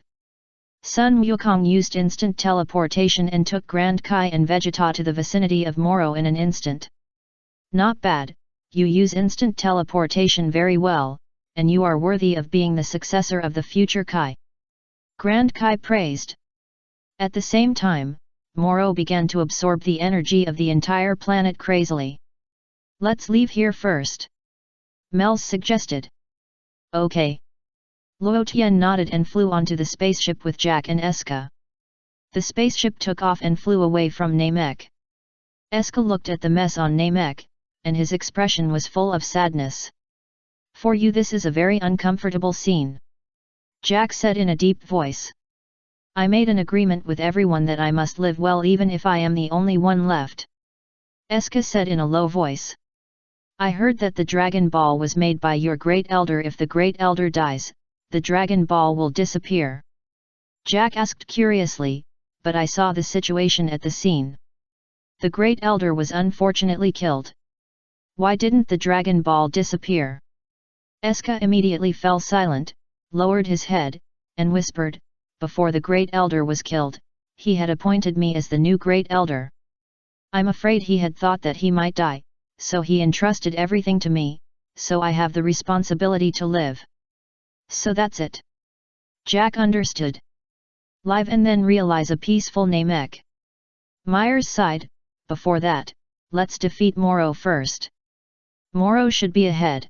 [SPEAKER 1] Sun Wukong used instant teleportation and took Grand Kai and Vegeta to the vicinity of Moro in an instant. Not bad, you use instant teleportation very well, and you are worthy of being the successor of the future Kai. Grand Kai praised. At the same time, Moro began to absorb the energy of the entire planet crazily. Let's leave here first. Mel suggested. Okay. Luo Tian nodded and flew onto the spaceship with Jack and Eska. The spaceship took off and flew away from Namek. Eska looked at the mess on Namek, and his expression was full of sadness. For you this is a very uncomfortable scene. Jack said in a deep voice. I made an agreement with everyone that I must live well even if I am the only one left. Eska said in a low voice. I heard that the Dragon Ball was made by your Great Elder. If the Great Elder dies, the Dragon Ball will disappear. Jack asked curiously, but I saw the situation at the scene. The Great Elder was unfortunately killed. Why didn't the Dragon Ball disappear? Eska immediately fell silent, lowered his head, and whispered, before the Great Elder was killed, he had appointed me as the new Great Elder. I'm afraid he had thought that he might die, so he entrusted everything to me, so I have the responsibility to live. So that's it. Jack understood. Live and then realize a peaceful Namek. Myers sighed, before that, let's defeat Moro first. Moro should be ahead.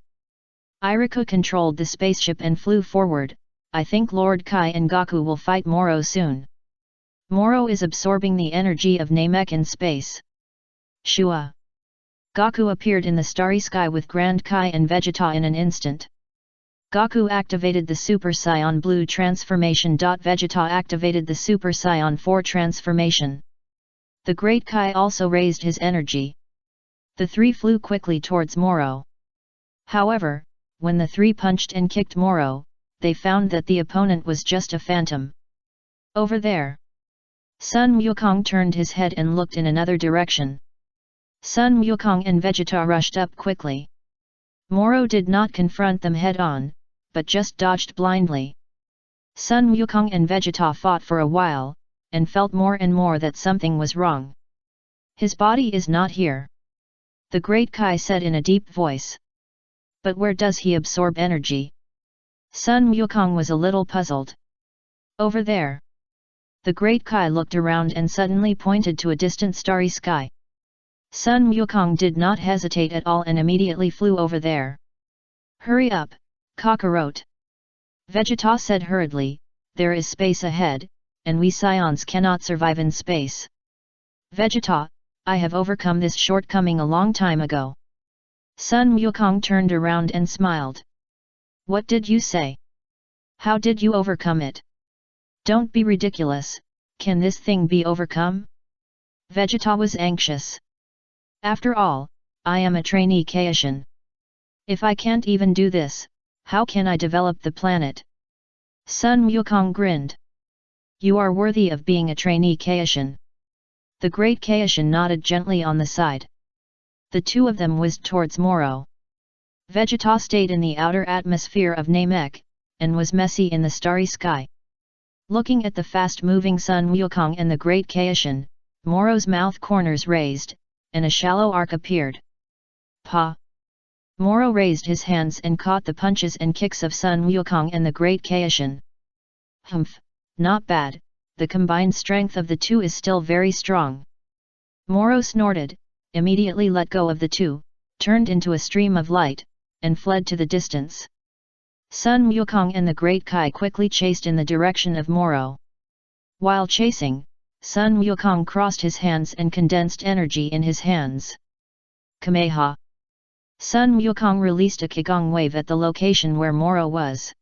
[SPEAKER 1] Irika controlled the spaceship and flew forward. I think Lord Kai and Goku will fight Moro soon. Moro is absorbing the energy of Namek in space. Shua. Goku appeared in the starry sky with Grand Kai and Vegeta in an instant. Goku activated the Super Saiyan Blue transformation. Vegeta activated the Super Saiyan 4 transformation. The Great Kai also raised his energy. The three flew quickly towards Moro. However, when the three punched and kicked Moro, they found that the opponent was just a phantom. Over there. Sun Wukong turned his head and looked in another direction. Sun Wukong and Vegeta rushed up quickly. Moro did not confront them head-on, but just dodged blindly. Sun Wukong and Vegeta fought for a while, and felt more and more that something was wrong. His body is not here. The Great Kai said in a deep voice. But where does he absorb energy? Sun Wukong was a little puzzled. Over there. The Great Kai looked around and suddenly pointed to a distant starry sky. Sun Wukong did not hesitate at all and immediately flew over there. Hurry up, Kakarot. Vegeta said hurriedly, there is space ahead, and we Saiyans cannot survive in space. Vegeta, I have overcome this shortcoming a long time ago. Sun Wukong turned around and smiled. What did you say? How did you overcome it? Don't be ridiculous, can this thing be overcome? Vegeta was anxious. After all, I am a trainee Kaishin. If I can't even do this, how can I develop the planet? Sun Wukong grinned. You are worthy of being a trainee Kaishin. The great Kaishin nodded gently on the side. The two of them whizzed towards Moro. Vegeta stayed in the outer atmosphere of Namek, and was messy in the starry sky. Looking at the fast-moving Sun Wukong and the great Kaishin, Moro's mouth corners raised, and a shallow arc appeared. Pa! Moro raised his hands and caught the punches and kicks of Sun Wukong and the great Kaishin. Humph, not bad, the combined strength of the two is still very strong. Moro snorted, immediately let go of the two, turned into a stream of light, and fled to the distance. Sun Wukong and the great Kai quickly chased in the direction of Moro. While chasing, Sun Wukong crossed his hands and condensed energy in his hands. Kameha! Sun Wukong released a Qigong wave at the location where Moro was.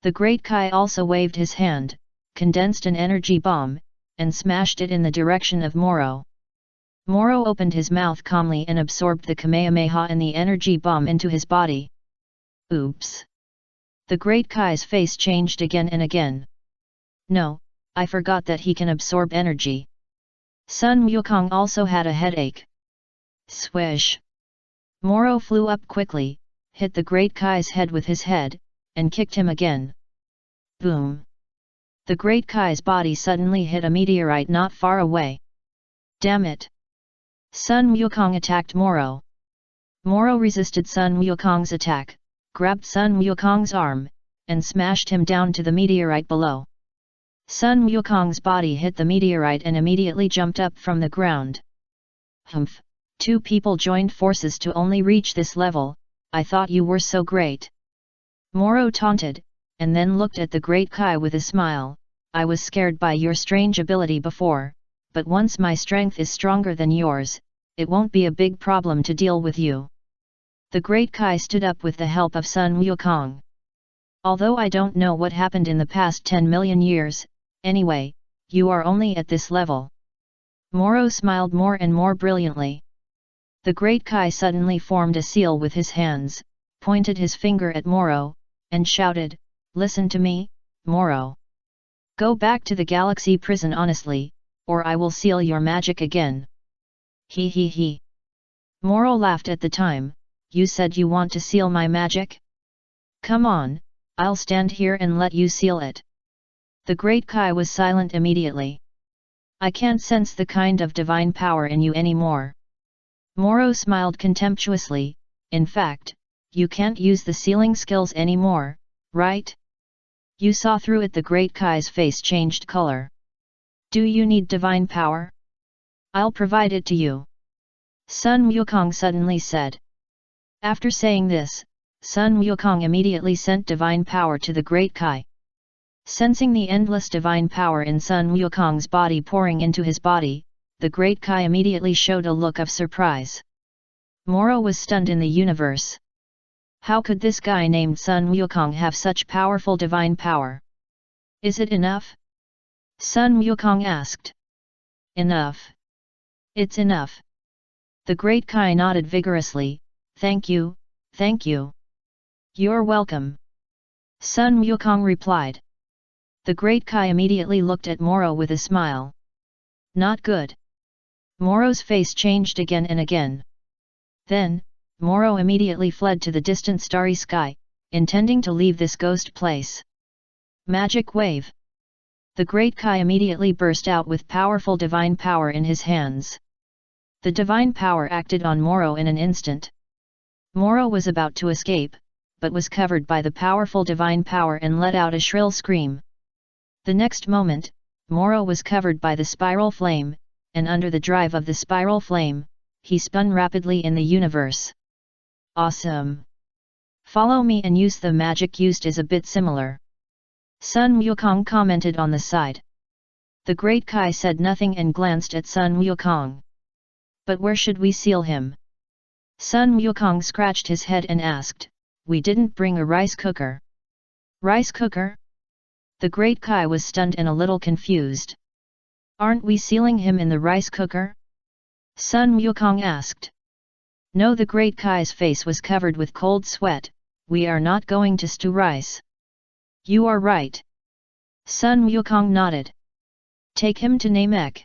[SPEAKER 1] The great Kai also waved his hand, condensed an energy bomb, and smashed it in the direction of Moro. Moro opened his mouth calmly and absorbed the Kamehameha and the energy bomb into his body. Oops! The great Kai's face changed again and again. No, I forgot that he can absorb energy. Sun Wukong also had a headache. Swish! Moro flew up quickly, hit the great Kai's head with his head, and kicked him again. Boom! The great Kai's body suddenly hit a meteorite not far away. Damn it! Sun Wukong attacked Moro. Moro resisted Sun Wukong's attack, grabbed Sun Wukong's arm, and smashed him down to the meteorite below. Sun Wukong's body hit the meteorite and immediately jumped up from the ground. Humph! Two people joined forces to only reach this level, I thought you were so great. Moro taunted, and then looked at the great Kai with a smile. I was scared by your strange ability before, but once my strength is stronger than yours, it won't be a big problem to deal with you. The great Kai stood up with the help of Sun Wukong. Although I don't know what happened in the past 10 million years, anyway, you are only at this level. Moro smiled more and more brilliantly. The great Kai suddenly formed a seal with his hands, pointed his finger at Moro, and shouted, Listen to me, Moro. Go back to the galaxy prison honestly, or I will seal your magic again. He he he. Moro laughed at the time. You said you want to seal my magic? Come on, I'll stand here and let you seal it. The great Kai was silent immediately. I can't sense the kind of divine power in you anymore. Moro smiled contemptuously. In fact, you can't use the sealing skills anymore, right? You saw through it. The great Kai's face changed color. Do you need divine power? I'll provide it to you. Sun Wukong suddenly said. After saying this, Sun Wukong immediately sent divine power to the great Kai. Sensing the endless divine power in Sun Wukong's body pouring into his body, the great Kai immediately showed a look of surprise. Moro was stunned in the universe. How could this guy named Sun Wukong have such powerful divine power? Is it enough? Sun Wukong asked. Enough. It's enough. The great Kai nodded vigorously. Thank you, thank you. You're welcome. Sun Wukong replied. The great Kai immediately looked at Moro with a smile. Not good. Moro's face changed again and again. Then, Moro immediately fled to the distant starry sky, intending to leave this ghost place. Magic wave. The great Kai immediately burst out with powerful divine power in his hands. The divine power acted on Moro in an instant. Moro was about to escape, but was covered by the powerful divine power and let out a shrill scream. The next moment, Moro was covered by the spiral flame, and under the drive of the spiral flame, he spun rapidly in the universe. Awesome! Follow me and use the magic used is a bit similar. Sun Wukong commented on the side. The great Kai said nothing and glanced at Sun Wukong. But where should we seal him? Sun Wukong scratched his head and asked, we didn't bring a rice cooker. Rice cooker? The Great Kai was stunned and a little confused. Aren't we sealing him in the rice cooker? Sun Wukong asked. No, the Great Kai's face was covered with cold sweat, we are not going to stew rice. You are right. Sun Wukong nodded. Take him to Namek.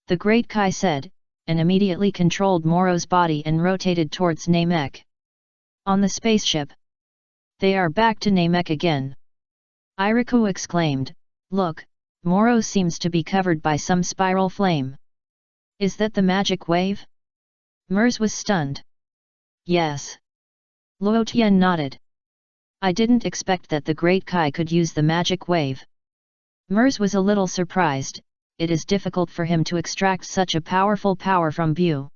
[SPEAKER 1] The Great Kai said, and immediately controlled Moro's body and rotated towards Namek. On the spaceship. They are back to Namek again. Iriku exclaimed, look, Moro seems to be covered by some spiral flame. Is that the magic wave? Mers was stunned. Yes. Luo Tian nodded. I didn't expect that the Great Kai could use the magic wave. Mers was a little surprised, it is difficult for him to extract such a powerful power from Bu.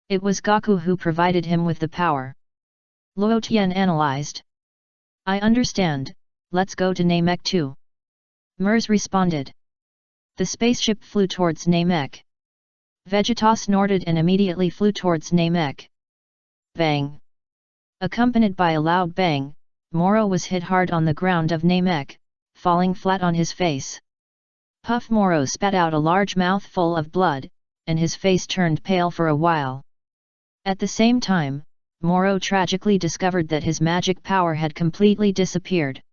[SPEAKER 1] It was Gaku who provided him with the power. Luo Tian analyzed. I understand, let's go to Namek too. Mers responded. The spaceship flew towards Namek. Vegeta snorted and immediately flew towards Namek. Bang! Accompanied by a loud bang, Moro was hit hard on the ground of Namek, falling flat on his face. Puff Moro spat out a large mouthful of blood, and his face turned pale for a while. At the same time, Moro tragically discovered that his magic power had completely disappeared.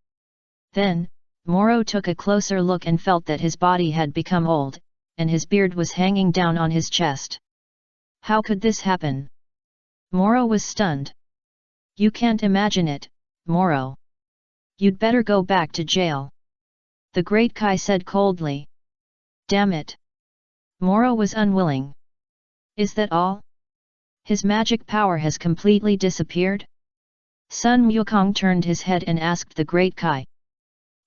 [SPEAKER 1] Then, Moro took a closer look and felt that his body had become old, and his beard was hanging down on his chest. How could this happen? Moro was stunned. You can't imagine it, Moro. You'd better go back to jail. The Great Kai said coldly. Damn it. Moro was unwilling. Is that all? His magic power has completely disappeared? Sun Wukong turned his head and asked the Great Kai.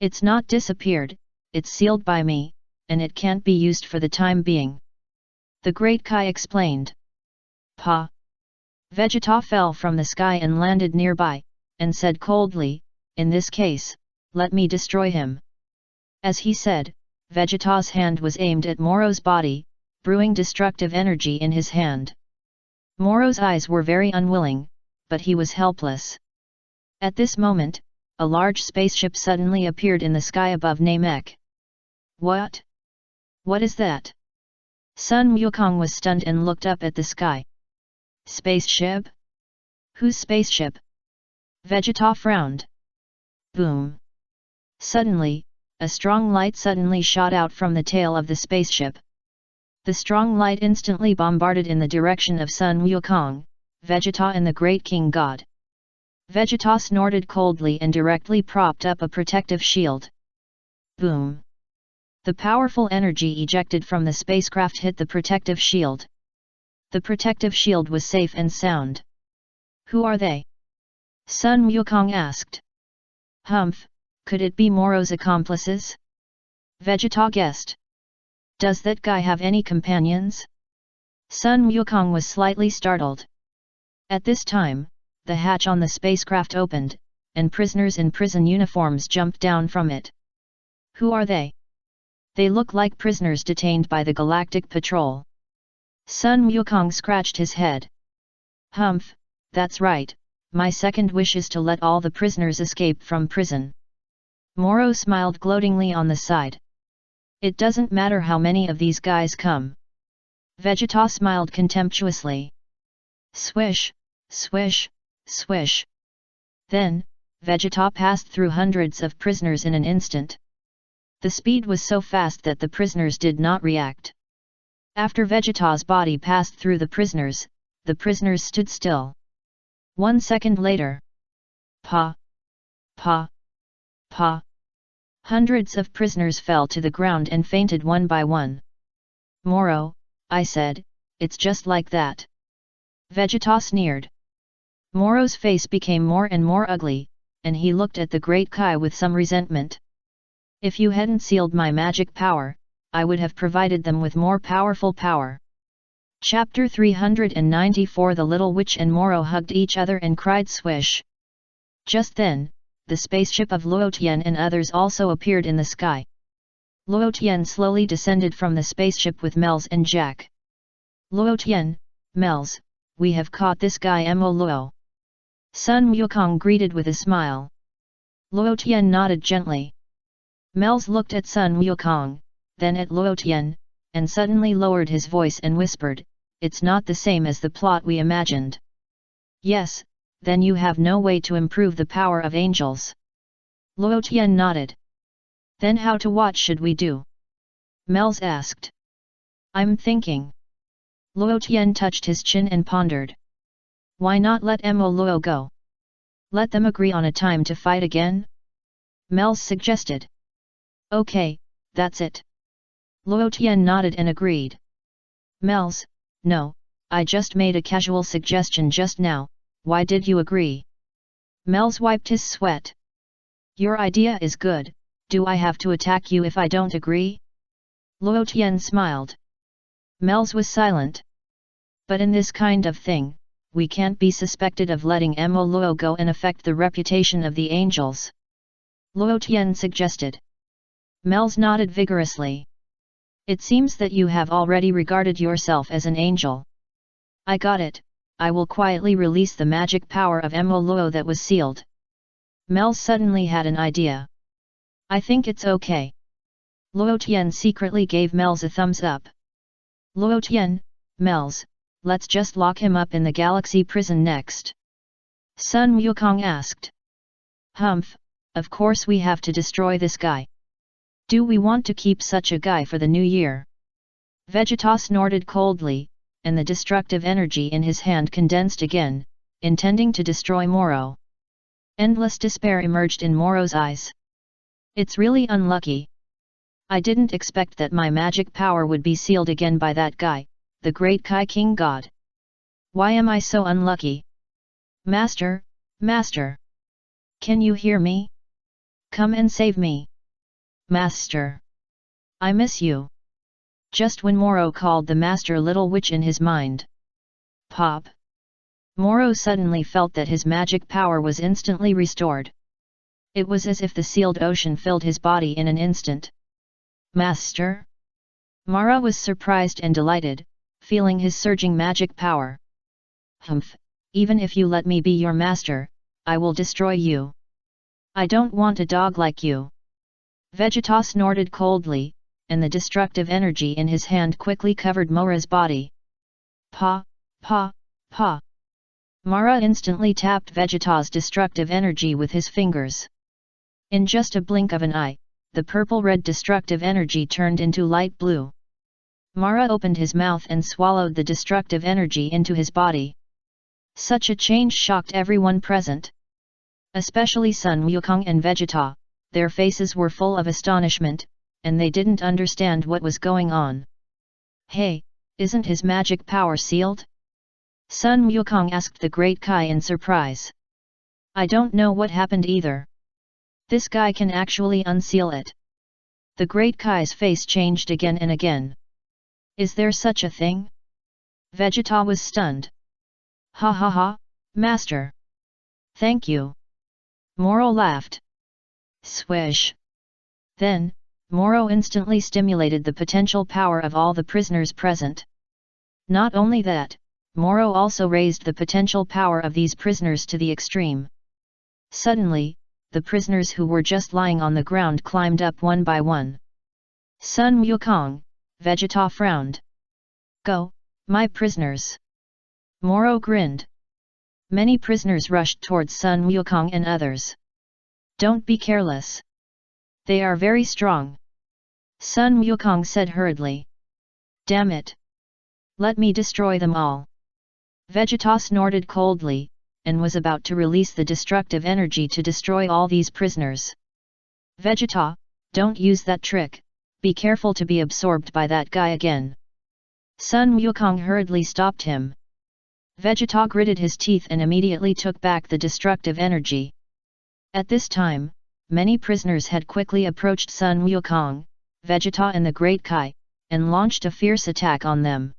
[SPEAKER 1] It's not disappeared, it's sealed by me, and it can't be used for the time being. The Great Kai explained. Pa! Vegeta fell from the sky and landed nearby, and said coldly, in this case, let me destroy him. As he said, Vegeta's hand was aimed at Moro's body, brewing destructive energy in his hand. Moro's eyes were very unwilling, but he was helpless. At this moment, a large spaceship suddenly appeared in the sky above Namek. What? What is that? Sun Wukong was stunned and looked up at the sky. Spaceship? Whose spaceship? Vegeta frowned. Boom! Suddenly, a strong light suddenly shot out from the tail of the spaceship. The strong light instantly bombarded in the direction of Sun Wukong, Vegeta and the Great King God. Vegeta snorted coldly and directly propped up a protective shield. Boom! The powerful energy ejected from the spacecraft hit the protective shield. The protective shield was safe and sound. Who are they? Sun Wukong asked. Humph, could it be Moro's accomplices? Vegeta guessed. Does that guy have any companions? Sun Wukong was slightly startled. At this time, the hatch on the spacecraft opened, and prisoners in prison uniforms jumped down from it. Who are they? They look like prisoners detained by the Galactic Patrol. Sun Wukong scratched his head. Humph, that's right, my second wish is to let all the prisoners escape from prison. Moro smiled gloatingly on the side. It doesn't matter how many of these guys come. Vegeta smiled contemptuously. Swish, swish, swish. Then, Vegeta passed through hundreds of prisoners in an instant. The speed was so fast that the prisoners did not react. After Vegeta's body passed through the prisoners stood still. 1 second later. Pa! Pa! Pa! Hundreds of prisoners fell to the ground and fainted one by one. Moro, I said, it's just like that. Vegeta sneered. Moro's face became more and more ugly, and he looked at the Great Kai with some resentment. If you hadn't sealed my magic power, I would have provided them with more powerful power. Chapter 394 The Little Witch and Moro hugged each other and cried swish. Just then, the spaceship of Luo Tian and others also appeared in the sky. Luo Tian slowly descended from the spaceship with Melz and Jack. Luo Tian, Mels, we have caught this guy Mo Luo. Sun Wukong greeted with a smile. Luo Tian nodded gently. Mels looked at Sun Wukong, then at Luo Tian, and suddenly lowered his voice and whispered, "It's not the same as the plot we imagined." "Yes, then you have no way to improve the power of angels." Luo Tian nodded. "Then what should we do?" Mels asked. "I'm thinking." Luo Tian touched his chin and pondered. "Why not let Mo Luo go? Let them agree on a time to fight again?" Mels suggested. "Okay, that's it." Luo Tian nodded and agreed. "Mels, no, I just made a casual suggestion just now, why did you agree?" Mels wiped his sweat. "Your idea is good, do I have to attack you if I don't agree?" Luo Tian smiled. Mels was silent. "But in this kind of thing, we can't be suspected of letting Mo Luo go and affect the reputation of the angels," Luo Tian suggested. Mels nodded vigorously. "It seems that you have already regarded yourself as an angel. I got it, I will quietly release the magic power of Mo Luo that was sealed." Mels suddenly had an idea. "I think it's okay." Luo Tian secretly gave Mels a thumbs up. "Luo Tian, Mels, let's just lock him up in the galaxy prison next." Sun Wukong asked. "Humph, of course we have to destroy this guy. Do we want to keep such a guy for the new year?" Vegeta snorted coldly, and the destructive energy in his hand condensed again, intending to destroy Moro. Endless despair emerged in Moro's eyes. "It's really unlucky. I didn't expect that my magic power would be sealed again by that guy, the great Kai King God. Why am I so unlucky? Master, Master! Can you hear me? Come and save me! Master! I miss you!" Just when Moro called the Master Little Witch in his mind. Pop! Moro suddenly felt that his magic power was instantly restored. It was as if the sealed ocean filled his body in an instant. "Master?" Mara was surprised and delighted, feeling his surging magic power. "Humph, even if you let me be your master, I will destroy you. I don't want a dog like you." Vegeta snorted coldly, and the destructive energy in his hand quickly covered Mora's body. "Pa, pa, pa!" Mara instantly tapped Vegeta's destructive energy with his fingers. In just a blink of an eye, the purple-red destructive energy turned into light blue. Mara opened his mouth and swallowed the destructive energy into his body. Such a change shocked everyone present. Especially Sun Wukong and Vegeta, their faces were full of astonishment, and they didn't understand what was going on. "Hey, isn't his magic power sealed?" Sun Wukong asked the Great Kai in surprise. "I don't know what happened either. This guy can actually unseal it." The Great Kai's face changed again and again. "Is there such a thing?" Vegeta was stunned. "Ha ha ha, Master! Thank you!" Moro laughed. Swish! Then, Moro instantly stimulated the potential power of all the prisoners present. Not only that, Moro also raised the potential power of these prisoners to the extreme. Suddenly, the prisoners who were just lying on the ground climbed up one by one. Sun Wukong, Vegeta frowned. "Go, my prisoners!" Moro grinned. Many prisoners rushed towards Sun Wukong and others. "Don't be careless. They are very strong," Sun Wukong said hurriedly. "Damn it! Let me destroy them all." Vegeta snorted coldly, and was about to release the destructive energy to destroy all these prisoners. "Vegeta, don't use that trick, be careful to be absorbed by that guy again." Sun Wukong hurriedly stopped him. Vegeta gritted his teeth and immediately took back the destructive energy. At this time, many prisoners had quickly approached Sun Wukong, Vegeta and the Great Kai, and launched a fierce attack on them.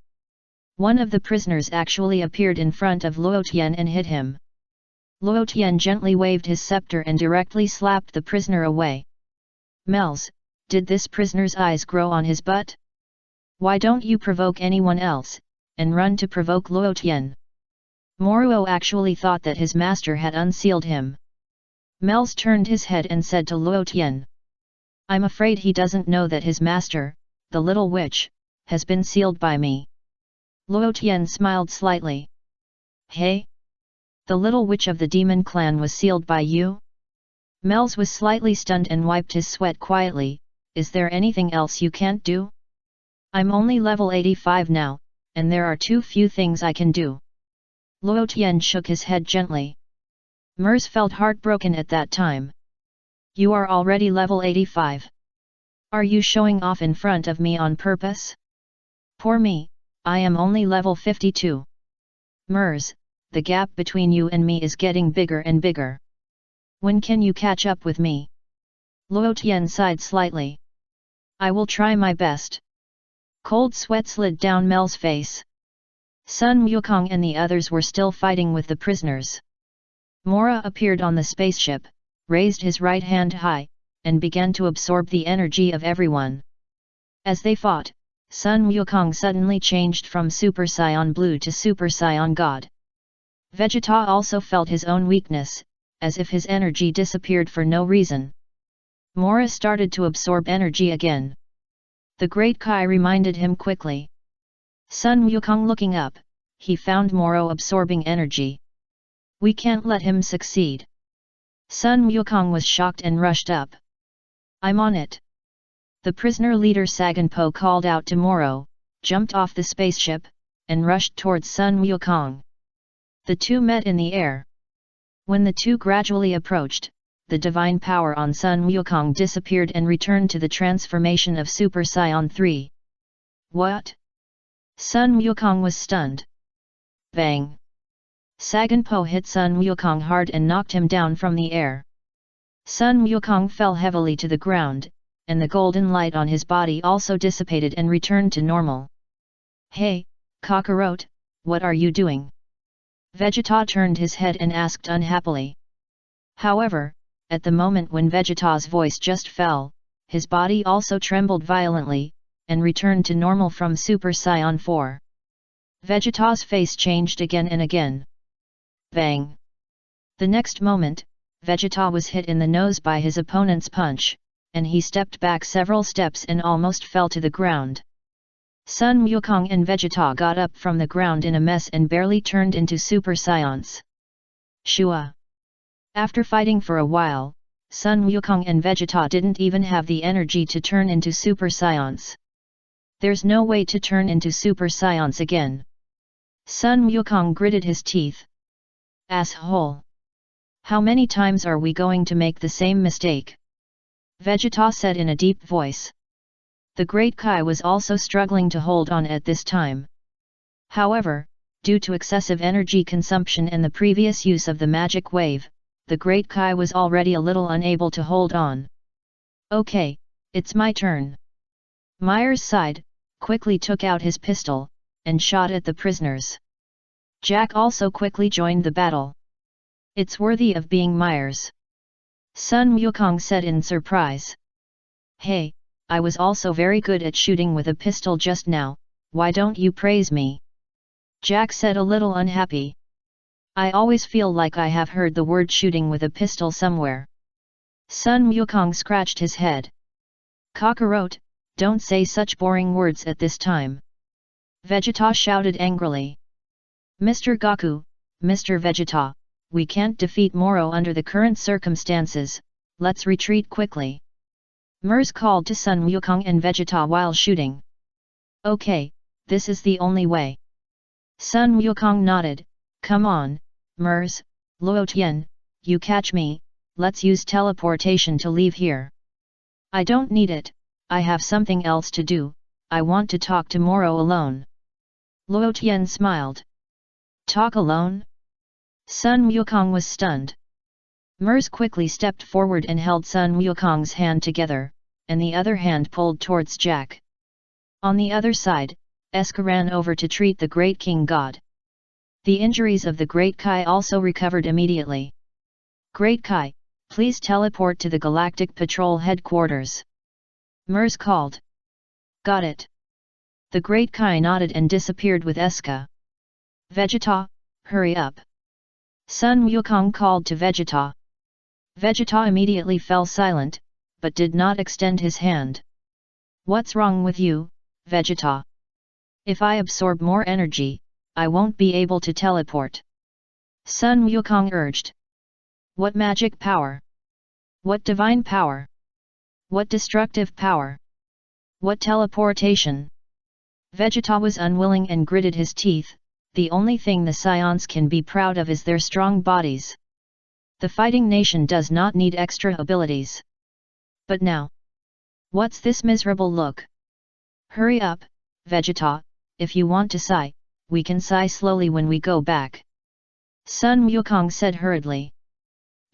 [SPEAKER 1] One of the prisoners actually appeared in front of Luo Tian and hit him. Luo Tian gently waved his scepter and directly slapped the prisoner away. "Mels, did this prisoner's eyes grow on his butt? Why don't you provoke anyone else, and run to provoke Luo Tian. Moruo actually thought that his master had unsealed him. Mels turned his head and said to Luo Tian, "I'm afraid he doesn't know that his master, the little witch, has been sealed by me." Luo Tian smiled slightly. "Hey? The little witch of the demon clan was sealed by you?" Mels was slightly stunned and wiped his sweat quietly. "Is there anything else you can't do? I'm only level 85 now, and there are too few things I can do." Luo Tian shook his head gently. Mers felt heartbroken at that time. "You are already level 85. Are you showing off in front of me on purpose? Poor me, I am only level 52. Mers, the gap between you and me is getting bigger and bigger. When can you catch up with me?" Luo Tian sighed slightly. "I will try my best." Cold sweat slid down Mel's face. Sun Wukong and the others were still fighting with the prisoners. Mora appeared on the spaceship, raised his right hand high, and began to absorb the energy of everyone. As they fought, Sun Wukong suddenly changed from Super Saiyan Blue to Super Saiyan God. Vegeta also felt his own weakness, as if his energy disappeared for no reason. Mora started to absorb energy again. The Great Kai reminded him quickly. Sun Wukong looking up, he found Moro absorbing energy. "We can't let him succeed." Sun Wukong was shocked and rushed up. "I'm on it." The prisoner leader Saganpo called out to Moro, jumped off the spaceship, and rushed towards Sun Wukong. The two met in the air. When the two gradually approached, the divine power on Sun Wukong disappeared and returned to the transformation of Super Saiyan 3. "What?" Sun Wukong was stunned. Bang! Saganpo hit Sun Wukong hard and knocked him down from the air. Sun Wukong fell heavily to the ground, and the golden light on his body also dissipated and returned to normal. "Hey, Kakarot, what are you doing?" Vegeta turned his head and asked unhappily. However, at the moment when Vegeta's voice just fell, his body also trembled violently, and returned to normal from Super Saiyan 4. Vegeta's face changed again and again. Bang! The next moment, Vegeta was hit in the nose by his opponent's punch, and he stepped back several steps and almost fell to the ground. Sun Wukong and Vegeta got up from the ground in a mess and barely turned into Super Saiyans. Shua! After fighting for a while, Sun Wukong and Vegeta didn't even have the energy to turn into Super Saiyans. There's no way to turn into Super Saiyans again. Sun Wukong gritted his teeth. Asshole! How many times are we going to make the same mistake? Vegeta said in a deep voice. The Great Kai was also struggling to hold on at this time. However, due to excessive energy consumption and the previous use of the magic wave, the Great Kai was already a little unable to hold on. "Okay, it's my turn." Myers sighed, quickly took out his pistol, and shot at the prisoners. Jack also quickly joined the battle. "It's worthy of being Myers," Sun Wukong said in surprise. "Hey, I was also very good at shooting with a pistol just now, why don't you praise me?" Jack said a little unhappy. "I always feel like I have heard the word shooting with a pistol somewhere." Sun Wukong scratched his head. "Kakarot, don't say such boring words at this time." Vegeta shouted angrily. "Mr. Goku, Mr. Vegeta, we can't defeat Moro under the current circumstances, let's retreat quickly." Mers called to Sun Wukong and Vegeta while shooting. "Okay, this is the only way." Sun Wukong nodded. "Come on, Mers, Luo Tian, you catch me, let's use teleportation to leave here." "I don't need it, I have something else to do, I want to talk to Moro alone." Luo Tian smiled. "Talk alone?" Sun Wukong was stunned. Mers quickly stepped forward and held Sun Wukong's hand together, and the other hand pulled towards Jack. On the other side, Eska ran over to treat the Great King God. The injuries of the Great Kai also recovered immediately. "Great Kai, please teleport to the Galactic Patrol headquarters," Mers called. "Got it." The great Kai nodded and disappeared with Eska. Vegeta, hurry up! Sun Wukong called to Vegeta. Vegeta immediately fell silent, but did not extend his hand. What's wrong with you, Vegeta? If I absorb more energy, I won't be able to teleport. Sun Wukong urged. What magic power? What divine power? What destructive power? What teleportation? Vegeta was unwilling and gritted his teeth. The only thing the Saiyans can be proud of is their strong bodies. The fighting nation does not need extra abilities. But now, what's this miserable look? Hurry up, Vegeta, if you want to sigh, we can sigh slowly when we go back. Sun Wukong said hurriedly.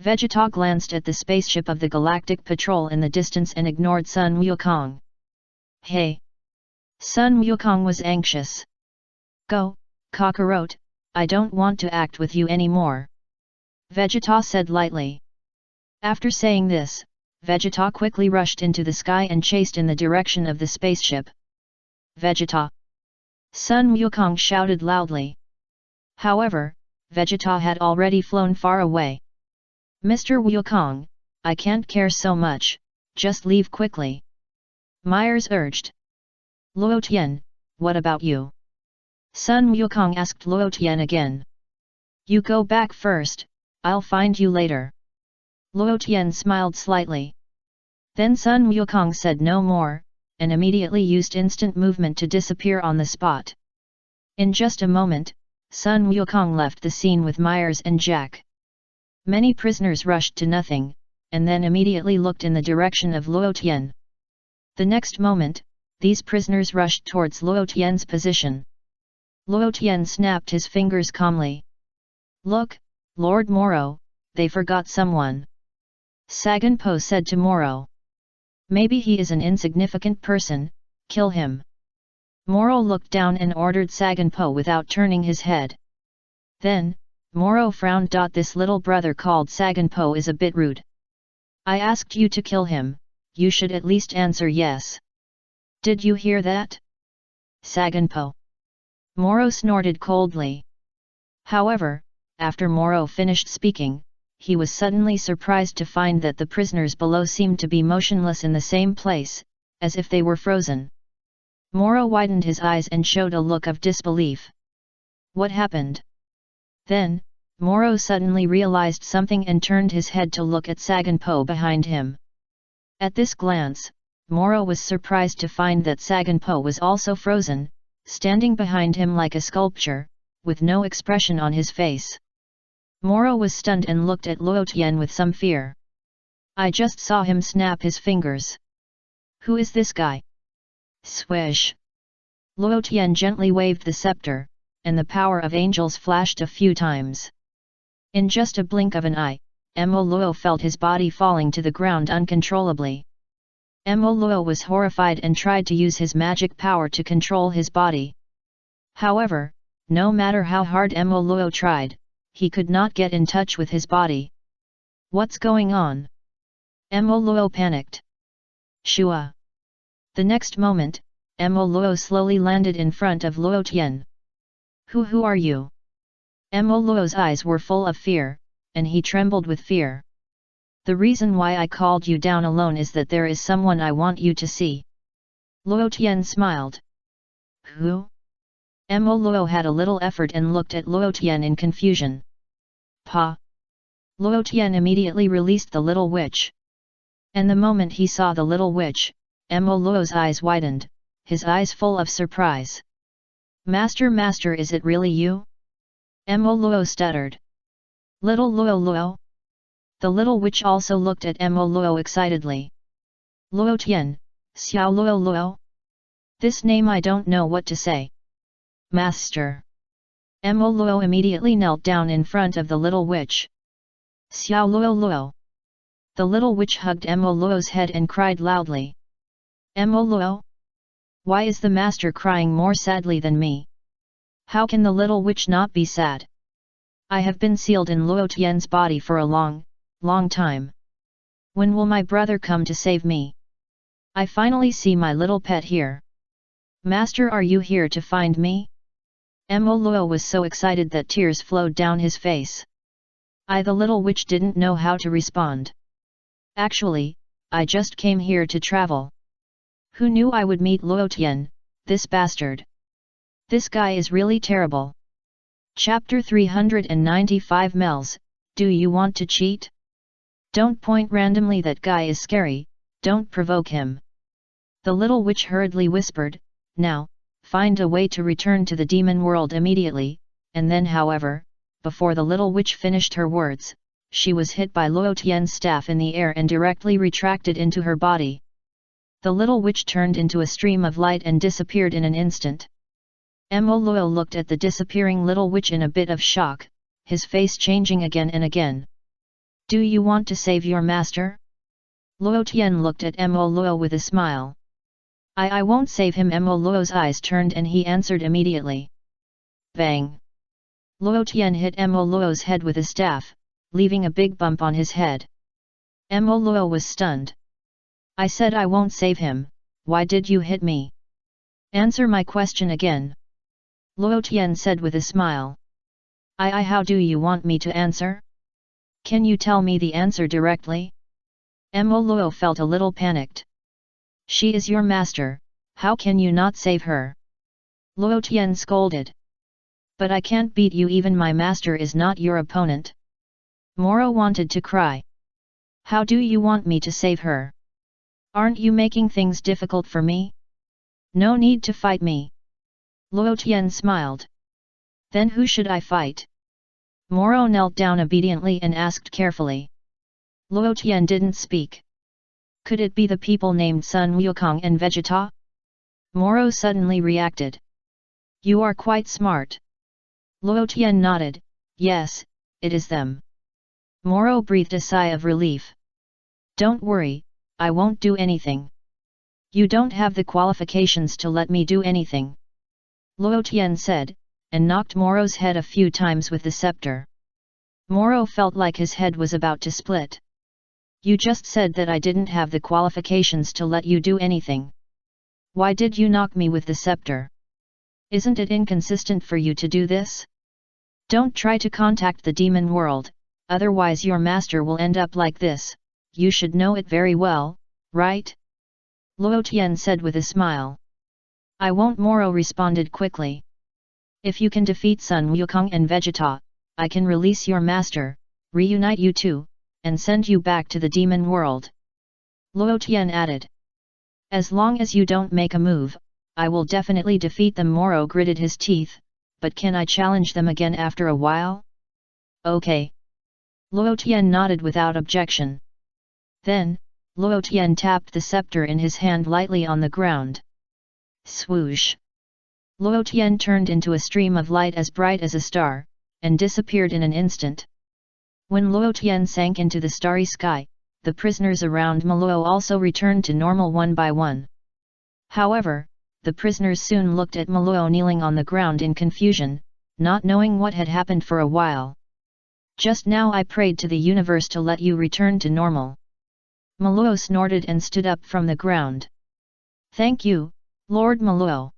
[SPEAKER 1] Vegeta glanced at the spaceship of the Galactic Patrol in the distance and ignored Sun Wukong. Hey! Sun Wukong was anxious. Go, Kakarot, I don't want to act with you anymore. Vegeta said lightly. After saying this, Vegeta quickly rushed into the sky and chased in the direction of the spaceship. Vegeta! Sun Wukong shouted loudly. However, Vegeta had already flown far away. Mr. Wukong, I can't care so much, just leave quickly. Myers urged. Luo Tian, what about you? Sun Wukong asked Luo Tian again. You go back first, I'll find you later. Luo Tian smiled slightly. Then Sun Wukong said no more, and immediately used instant movement to disappear on the spot. In just a moment, Sun Wukong left the scene with Myers and Jack. Many prisoners rushed to nothing, and then immediately looked in the direction of Luo Tian. The next moment, these prisoners rushed towards Luo Tian's position. Luo Tian snapped his fingers calmly. Look, Lord Moro, they forgot someone. Sagan Po said to Moro. Maybe he is an insignificant person, kill him. Moro looked down and ordered Sagan Po without turning his head. Then, Moro frowned. This little brother called Sagan Po is a bit rude. I asked you to kill him, you should at least answer yes. Did you hear that? Sagan Po. Moro snorted coldly. However, after Moro finished speaking, he was suddenly surprised to find that the prisoners below seemed to be motionless in the same place, as if they were frozen. Moro widened his eyes and showed a look of disbelief. What happened? Then, Moro suddenly realized something and turned his head to look at Sagan Po behind him. At this glance, Moro was surprised to find that Sagan Po was also frozen, standing behind him like a sculpture, with no expression on his face. Moro was stunned and looked at Luo Tian with some fear. I just saw him snap his fingers. Who is this guy? Swish! Luo Tian gently waved the scepter, and the power of angels flashed a few times. In just a blink of an eye, Mo Luo felt his body falling to the ground uncontrollably. Mo Luo was horrified and tried to use his magic power to control his body. However, no matter how hard Mo Luo tried, he could not get in touch with his body. What's going on? Mo Luo panicked. Shua! The next moment, Mo Luo slowly landed in front of Luo Tian. Who are you? Mo Luo's eyes were full of fear, and he trembled with fear. The reason why I called you down alone is that there is someone I want you to see. Luo Tian smiled. Who? Mo Luo had a little effort and looked at Luo Tian in confusion. Pa! Luo Tian immediately released the little witch. And the moment he saw the little witch, Mo Luo's eyes widened, his eyes full of surprise. Master, is it really you? Mo Luo stuttered. Little Luo. The little witch also looked at Mo Luo excitedly. Luo Tian, Xiao Luo. This name I don't know what to say. Master. Mo Luo immediately knelt down in front of the little witch. Xiao Luo. The little witch hugged Mo Luo's head and cried loudly. Mo Luo? Why is the master crying more sadly than me? How can the little witch not be sad? I have been sealed in Luo Tian's body for a long time. When will my brother come to save me? I finally see my little pet here. Master, are you here to find me? Luo was so excited that tears flowed down his face. The little witch didn't know how to respond. Actually, I just came here to travel. Who knew I would meet Luo Tian, this bastard? This guy is really terrible. Chapter 395 Mels, do you want to cheat? Don't point randomly, that guy is scary, don't provoke him. The little witch hurriedly whispered, now, find a way to return to the demon world immediately, and then however, before the little witch finished her words, she was hit by Luo Tian's staff in the air and directly retracted into her body. The little witch turned into a stream of light and disappeared in an instant. Luo looked at the disappearing little witch in a bit of shock, his face changing again and again. Do you want to save your master? Luo Tian looked at Luo with a smile. I won't save him. Luo's eyes turned and he answered immediately. Bang! Luo Tian hit Luo's head with a staff, leaving a big bump on his head. Luo was stunned. I said I won't save him, why did you hit me? Answer my question again. Luo Tian said with a smile. How do you want me to answer? Can you tell me the answer directly? Luo felt a little panicked. She is your master, how can you not save her? Luo Tian scolded. But I can't beat you, even my master is not your opponent. Moro wanted to cry. How do you want me to save her? Aren't you making things difficult for me? No need to fight me. Luo Tian smiled. Then who should I fight? Moro knelt down obediently and asked carefully. Luo Tian didn't speak. Could it be the people named Sun Wukong and Vegeta? Moro suddenly reacted. You are quite smart. Luo Tian nodded, yes, it is them. Moro breathed a sigh of relief. Don't worry, I won't do anything. You don't have the qualifications to let me do anything. Luo Tian said, and knocked Moro's head a few times with the scepter. Moro felt like his head was about to split. You just said that I didn't have the qualifications to let you do anything. Why did you knock me with the scepter? Isn't it inconsistent for you to do this? Don't try to contact the demon world, otherwise your master will end up like this, you should know it very well, right? Luo Tian said with a smile. I won't. Moro responded quickly. If you can defeat Sun Wukong and Vegeta, I can release your master, reunite you two, and send you back to the demon world. Luo Tian added. As long as you don't make a move, I will definitely defeat them. Moro gritted his teeth, but can I challenge them again after a while? Okay. Luo Tian nodded without objection. Then, Luo Tian tapped the scepter in his hand lightly on the ground. Swoosh! Luo Tian turned into a stream of light as bright as a star, and disappeared in an instant. When Luo Tian sank into the starry sky, the prisoners around Luo also returned to normal one by one. However, the prisoners soon looked at Luo kneeling on the ground in confusion, not knowing what had happened for a while. Just now I prayed to the universe to let you return to normal. Luo snorted and stood up from the ground. Thank you, Lord Luo.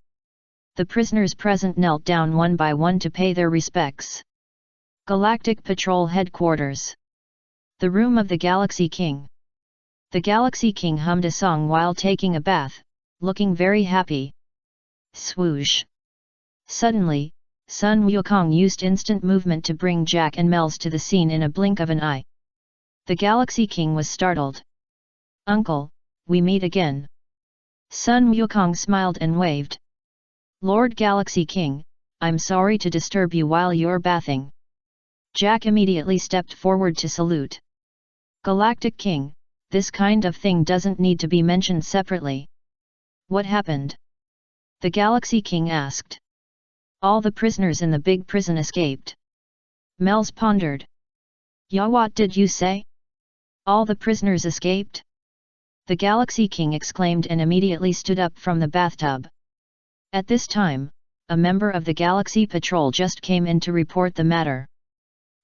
[SPEAKER 1] The prisoners present knelt down one by one to pay their respects. Galactic Patrol Headquarters. The room of the Galaxy King. The Galaxy King hummed a song while taking a bath, looking very happy. Swoosh! Suddenly, Sun Wukong used instant movement to bring Jack and Mels to the scene in a blink of an eye. The Galaxy King was startled. Uncle, we meet again. Sun Wukong smiled and waved. Lord Galaxy King, I'm sorry to disturb you while you're bathing. Jack immediately stepped forward to salute. Galactic King, this kind of thing doesn't need to be mentioned separately. What happened? The Galaxy King asked. All the prisoners in the big prison escaped. Mels pondered. Yeah, what did you say? All the prisoners escaped? The Galaxy King exclaimed and immediately stood up from the bathtub. At this time, a member of the Galaxy Patrol just came in to report the matter.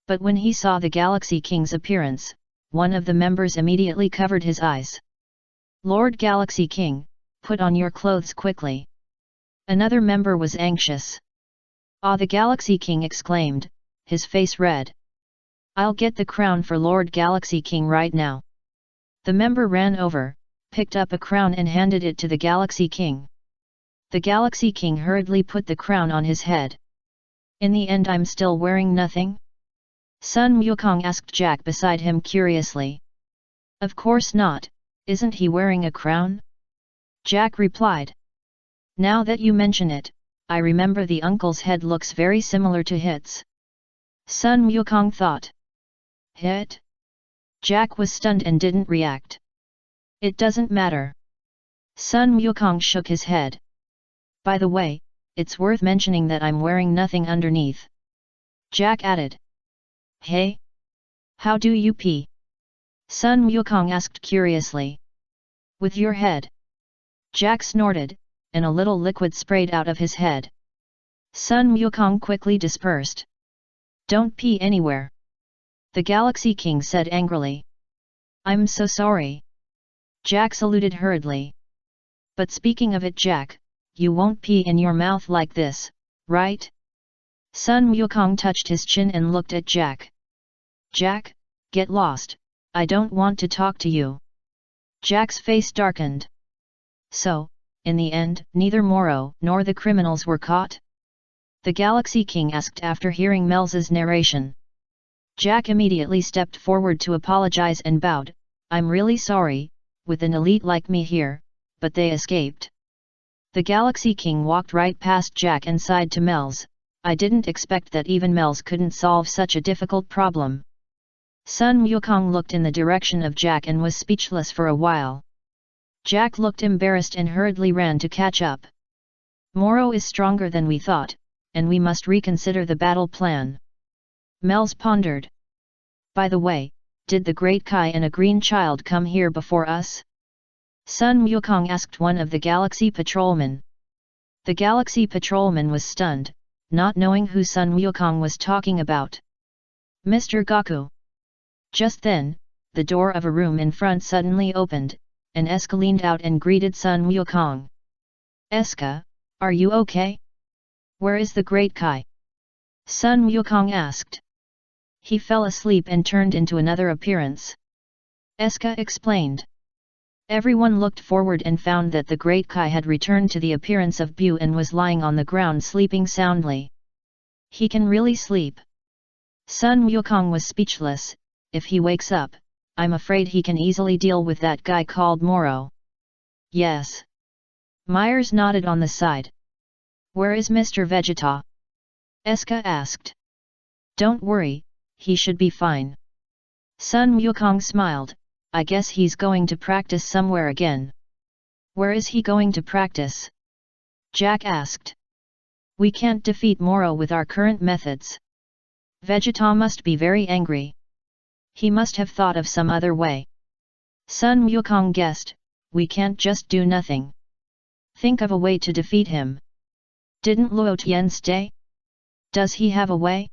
[SPEAKER 1] But when he saw the Galaxy King's appearance, one of the members immediately covered his eyes. Lord Galaxy King, put on your clothes quickly. Another member was anxious. "Ah!" the Galaxy King exclaimed, his face red. "I'll get the crown for Lord Galaxy King right now." The member ran over, picked up a crown and handed it to the Galaxy King. The Galaxy King hurriedly put the crown on his head. "In the end I'm still wearing nothing?" Sun Wukong asked Jack beside him curiously. "Of course not, isn't he wearing a crown?" Jack replied. "Now that you mention it, I remember the uncle's head looks very similar to Hit's." Sun Wukong thought. "Hit?" Jack was stunned and didn't react. "It doesn't matter." Sun Wukong shook his head. "By the way, it's worth mentioning that I'm wearing nothing underneath." Jack added. "Hey? How do you pee?" Sun Wukong asked curiously. "With your head." Jack snorted, and a little liquid sprayed out of his head. Sun Wukong quickly dispersed. "Don't pee anywhere," the Galaxy King said angrily. "I'm so sorry." Jack saluted hurriedly. "But speaking of it, Jack, you won't pee in your mouth like this, right?" Sun Wukong touched his chin and looked at Jack. "Jack, get lost, I don't want to talk to you." Jack's face darkened. "So, in the end, neither Moro nor the criminals were caught?" the Galaxy King asked after hearing Mel's narration. Jack immediately stepped forward to apologize and bowed. "I'm really sorry, with an elite like me here, but they escaped." The Galaxy King walked right past Jack and sighed to Mel's. "I didn't expect that even Mel's couldn't solve such a difficult problem." Sun Wukong looked in the direction of Jack and was speechless for a while. Jack looked embarrassed and hurriedly ran to catch up. "Moro is stronger than we thought, and we must reconsider the battle plan." Mel's pondered. "By the way, did the Great Kai and a green child come here before us?" Sun Wukong asked one of the Galaxy Patrolmen. The Galaxy Patrolman was stunned, not knowing who Sun Wukong was talking about. "Mr. Gaku." Just then, the door of a room in front suddenly opened, and Eska leaned out and greeted Sun Wukong. "Eska, are you okay? Where is the Great Kai?" Sun Wukong asked. "He fell asleep and turned into another appearance," Eska explained. Everyone looked forward and found that the Great Kai had returned to the appearance of Bu and was lying on the ground sleeping soundly. "He can really sleep." Sun Wukong was speechless. "If he wakes up, I'm afraid he can easily deal with that guy called Moro." "Yes." Myers nodded on the side. "Where is Mr. Vegeta?" Eska asked. "Don't worry, he should be fine." Sun Wukong smiled. "I guess he's going to practice somewhere again." "Where is he going to practice?" Jack asked. "We can't defeat Moro with our current methods." Vegeta must be very angry. He must have thought of some other way. Sun Wukong guessed, "We can't just do nothing. Think of a way to defeat him." "Didn't Luo Tian stay? Does he have a way?"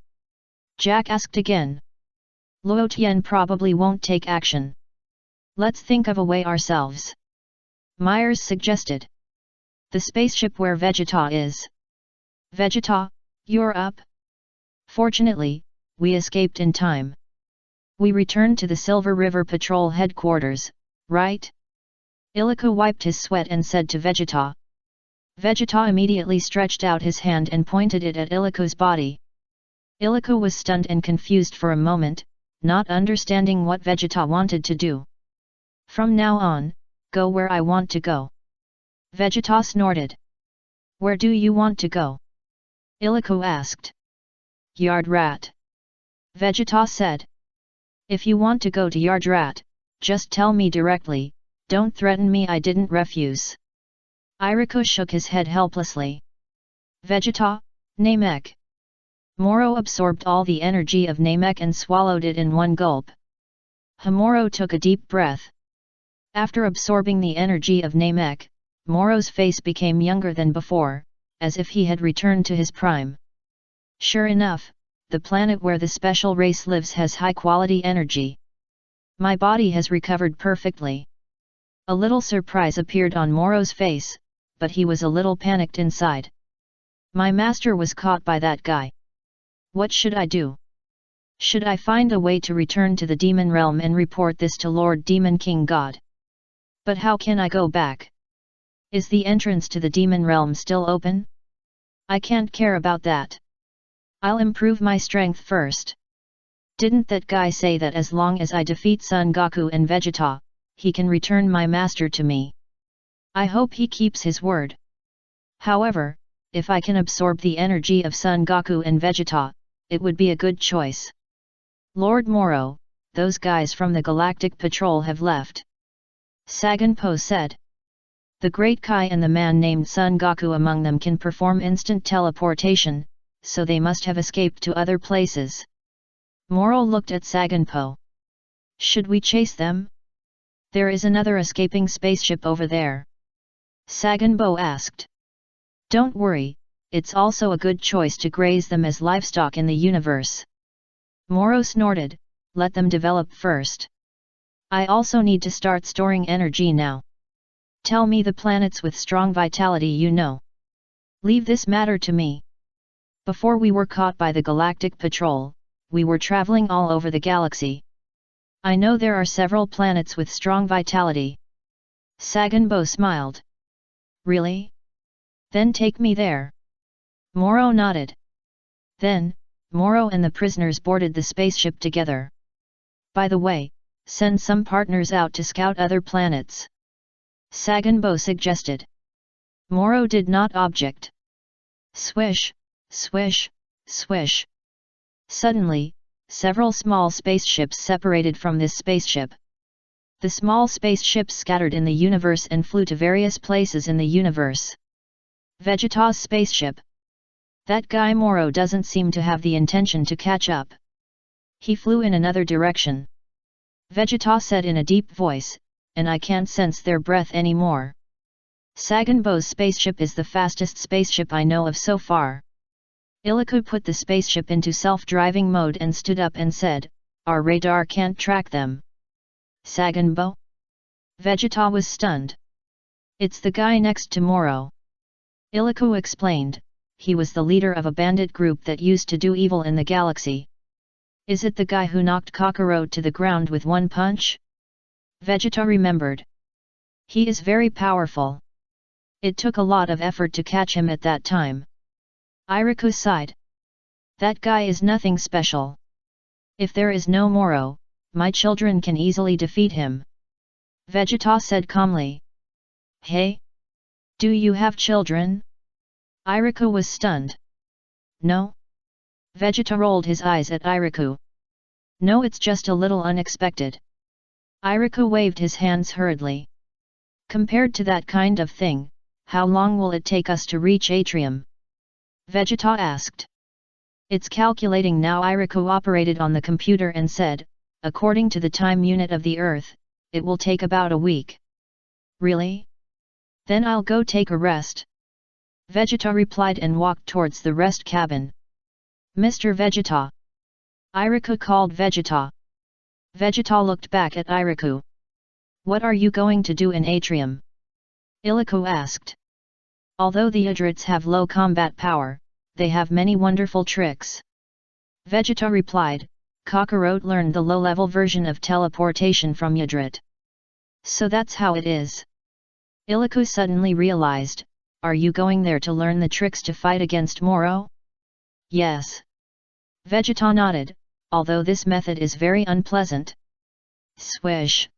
[SPEAKER 1] Jack asked again. "Luo Tian probably won't take action. Let's think of a way ourselves," Myers suggested. "The spaceship where Vegeta is." "Vegeta, you're up?" "Fortunately, we escaped in time. We returned to the Silver River Patrol headquarters, right?" Illico wiped his sweat and said to Vegeta. Vegeta immediately stretched out his hand and pointed it at Illico's body. Illico was stunned and confused for a moment, not understanding what Vegeta wanted to do. "From now on, go where I want to go." Vegeta snorted. "Where do you want to go?" Illico asked. "Yard Rat," Vegeta said. "If you want to go to Yard Rat, just tell me directly, don't threaten me. I didn't refuse." Iriko shook his head helplessly. "Vegeta, Namek." Moro absorbed all the energy of Namek and swallowed it in one gulp. Moro took a deep breath. After absorbing the energy of Namek, Moro's face became younger than before, as if he had returned to his prime. "Sure enough, the planet where the special race lives has high-quality energy. My body has recovered perfectly." A little surprise appeared on Moro's face. but he was a little panicked inside. My master was caught by that guy. What should I do? Should I find a way to return to the demon realm and report this to Lord Demon King God? But how can I go back? Is the entrance to the demon realm still open? I can't care about that. I'll improve my strength first. Didn't that guy say that as long as I defeat Son Goku and Vegeta, he can return my master to me? I hope he keeps his word. However, if I can absorb the energy of Son Goku and Vegeta, it would be a good choice. Lord Moro, those guys from the Galactic Patrol have left. Saiyan Po said. The Great Kai and the man named Son Goku among them can perform instant teleportation, so they must have escaped to other places. Moro looked at Saiyan Po. Should we chase them? There is another escaping spaceship over there. Saiyan Po asked. Don't worry, it's also a good choice to graze them as livestock in the universe. Moro snorted, let them develop first. I also need to start storing energy now. Tell me the planets with strong vitality you know. Leave this matter to me. Before we were caught by the Galactic Patrol, we were traveling all over the galaxy. I know there are several planets with strong vitality. Saiyan Po smiled. Really? Then take me there. Moro nodded. Then, Moro and the prisoners boarded the spaceship together. By the way, send some partners out to scout other planets. Saiyan Po suggested. Moro did not object. Swish, swish, swish. Suddenly, several small spaceships separated from this spaceship. The small spaceships scattered in the universe and flew to various places in the universe. Vegeta's spaceship. That guy Moro doesn't seem to have the intention to catch up. He flew in another direction. Vegeta said in a deep voice, and I can't sense their breath anymore. Saiyan Po's spaceship is the fastest spaceship I know of so far. Iliku put the spaceship into self-driving mode and stood up and said, our radar can't track them. Saiyan Po? Vegeta was stunned. It's the guy next to Moro. Iliku explained, he was the leader of a bandit group that used to do evil in the galaxy. Is it the guy who knocked Kakarot to the ground with one punch? Vegeta remembered. He is very powerful. It took a lot of effort to catch him at that time. Iriku sighed. That guy is nothing special. If there is no Moro, my children can easily defeat him. Vegeta said calmly. Hey? Do you have children? Iriku was stunned. No? Vegeta rolled his eyes at Iriku. No, it's just a little unexpected. Iriku waved his hands hurriedly. Compared to that kind of thing, how long will it take us to reach Atrium? Vegeta asked. It's calculating now. Iriku operated on the computer and said, according to the time unit of the Earth, it will take about a week. Really? Then I'll go take a rest. Vegeta replied and walked towards the rest cabin. Mr. Vegeta. Iriku called Vegeta. Vegeta looked back at Iriku. What are you going to do in Atrium? Iliku asked. Although the Ydrits have low combat power, they have many wonderful tricks. Vegeta replied, Kakarot learned the low-level version of teleportation from Ydrit. So that's how it is. Iliku suddenly realized, are you going there to learn the tricks to fight against Moro? Yes. Vegeta nodded, although this method is very unpleasant. Swish.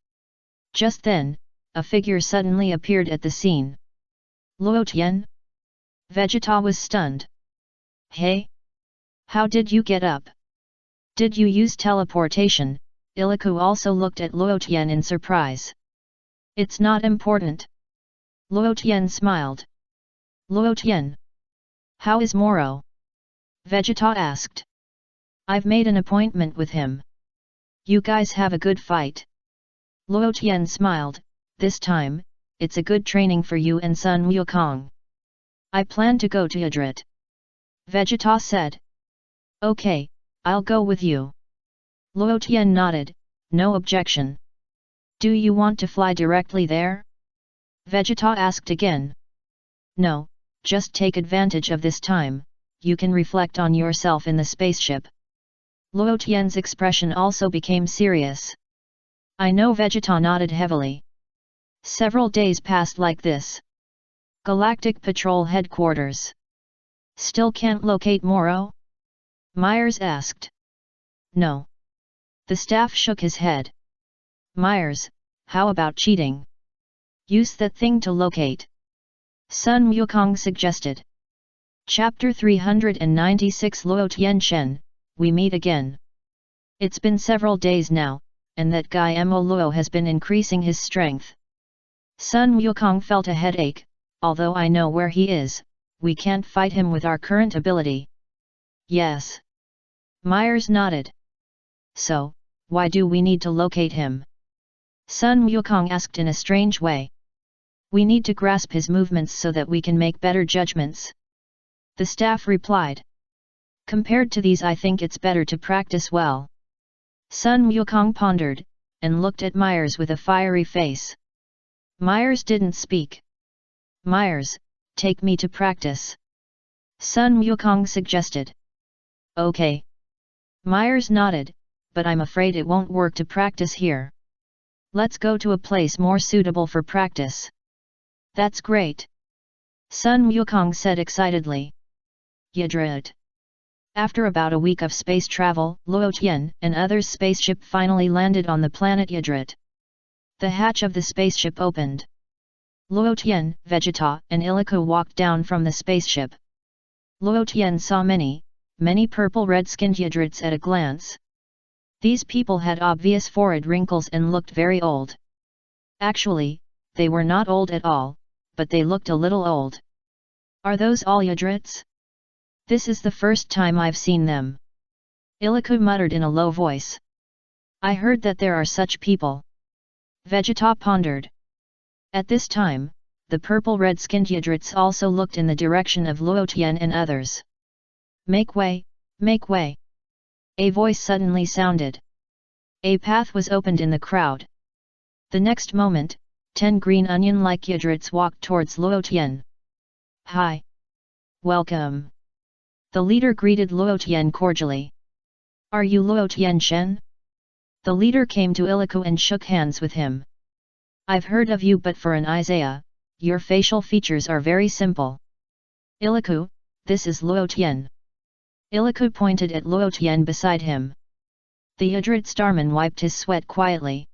[SPEAKER 1] Just then, a figure suddenly appeared at the scene. Luo Tian? Vegeta was stunned. Hey? How did you get up? Did you use teleportation? Iliku also looked at Luo Tian in surprise. It's not important. Luo Tian smiled. Luo Tian. How is Moro? Vegeta asked. I've made an appointment with him. You guys have a good fight. Luo Tian smiled, this time, it's a good training for you and Sun Wukong. I plan to go to Ydrit. Vegeta said. Okay, I'll go with you. Luo Tian nodded, no objection. Do you want to fly directly there? Vegeta asked again. No, just take advantage of this time, you can reflect on yourself in the spaceship. Luo Tian's expression also became serious. I know. Vegeta nodded heavily. Several days passed like this. Galactic Patrol Headquarters. Still can't locate Moro? Myers asked. No. The staff shook his head. Myers, how about cheating? Use that thing to locate. Sun Wukong suggested. Chapter 396 Luo Tianchen, we meet again. It's been several days now, and that guy Mo Luo has been increasing his strength. Sun Wukong felt a headache. Although I know where he is, we can't fight him with our current ability. Yes. Myers nodded. So, why do we need to locate him? Sun Wukong asked in a strange way. We need to grasp his movements so that we can make better judgments. The staff replied. Compared to these, I think it's better to practice well. Sun Wukong pondered, and looked at Myers with a fiery face. Myers didn't speak. Myers, take me to practice. Sun Wukong suggested. Okay. Myers nodded, but I'm afraid it won't work to practice here. Let's go to a place more suitable for practice. That's great. Sun Wukong said excitedly. Yadrit. After about a week of space travel, Luo Tian and others' spaceship finally landed on the planet Yadrit. The hatch of the spaceship opened. Luo Tian, Vegeta, and Illico walked down from the spaceship. Luo Tian saw many purple red-skinned Yadrits at a glance. These people had obvious forehead wrinkles and looked very old. Actually, they were not old at all, but they looked a little old. Are those all Yadrits? This is the first time I've seen them. Illico muttered in a low voice. I heard that there are such people. Vegeta pondered. At this time, the purple red-skinned Yadrits also looked in the direction of Luo Tian and others. Make way, make way. A voice suddenly sounded. A path was opened in the crowd. The next moment, 10 green onion-like Yadrits walked towards Luo Tian. Hi. Welcome. The leader greeted Luo Tian cordially. Are you Luo Tianchen? The leader came to Illico and shook hands with him. I've heard of you, but for an Isaiah, your facial features are very simple. Illico, this is Luo Tian. Illico pointed at Luo Tian beside him. The Yadrit starman wiped his sweat quietly.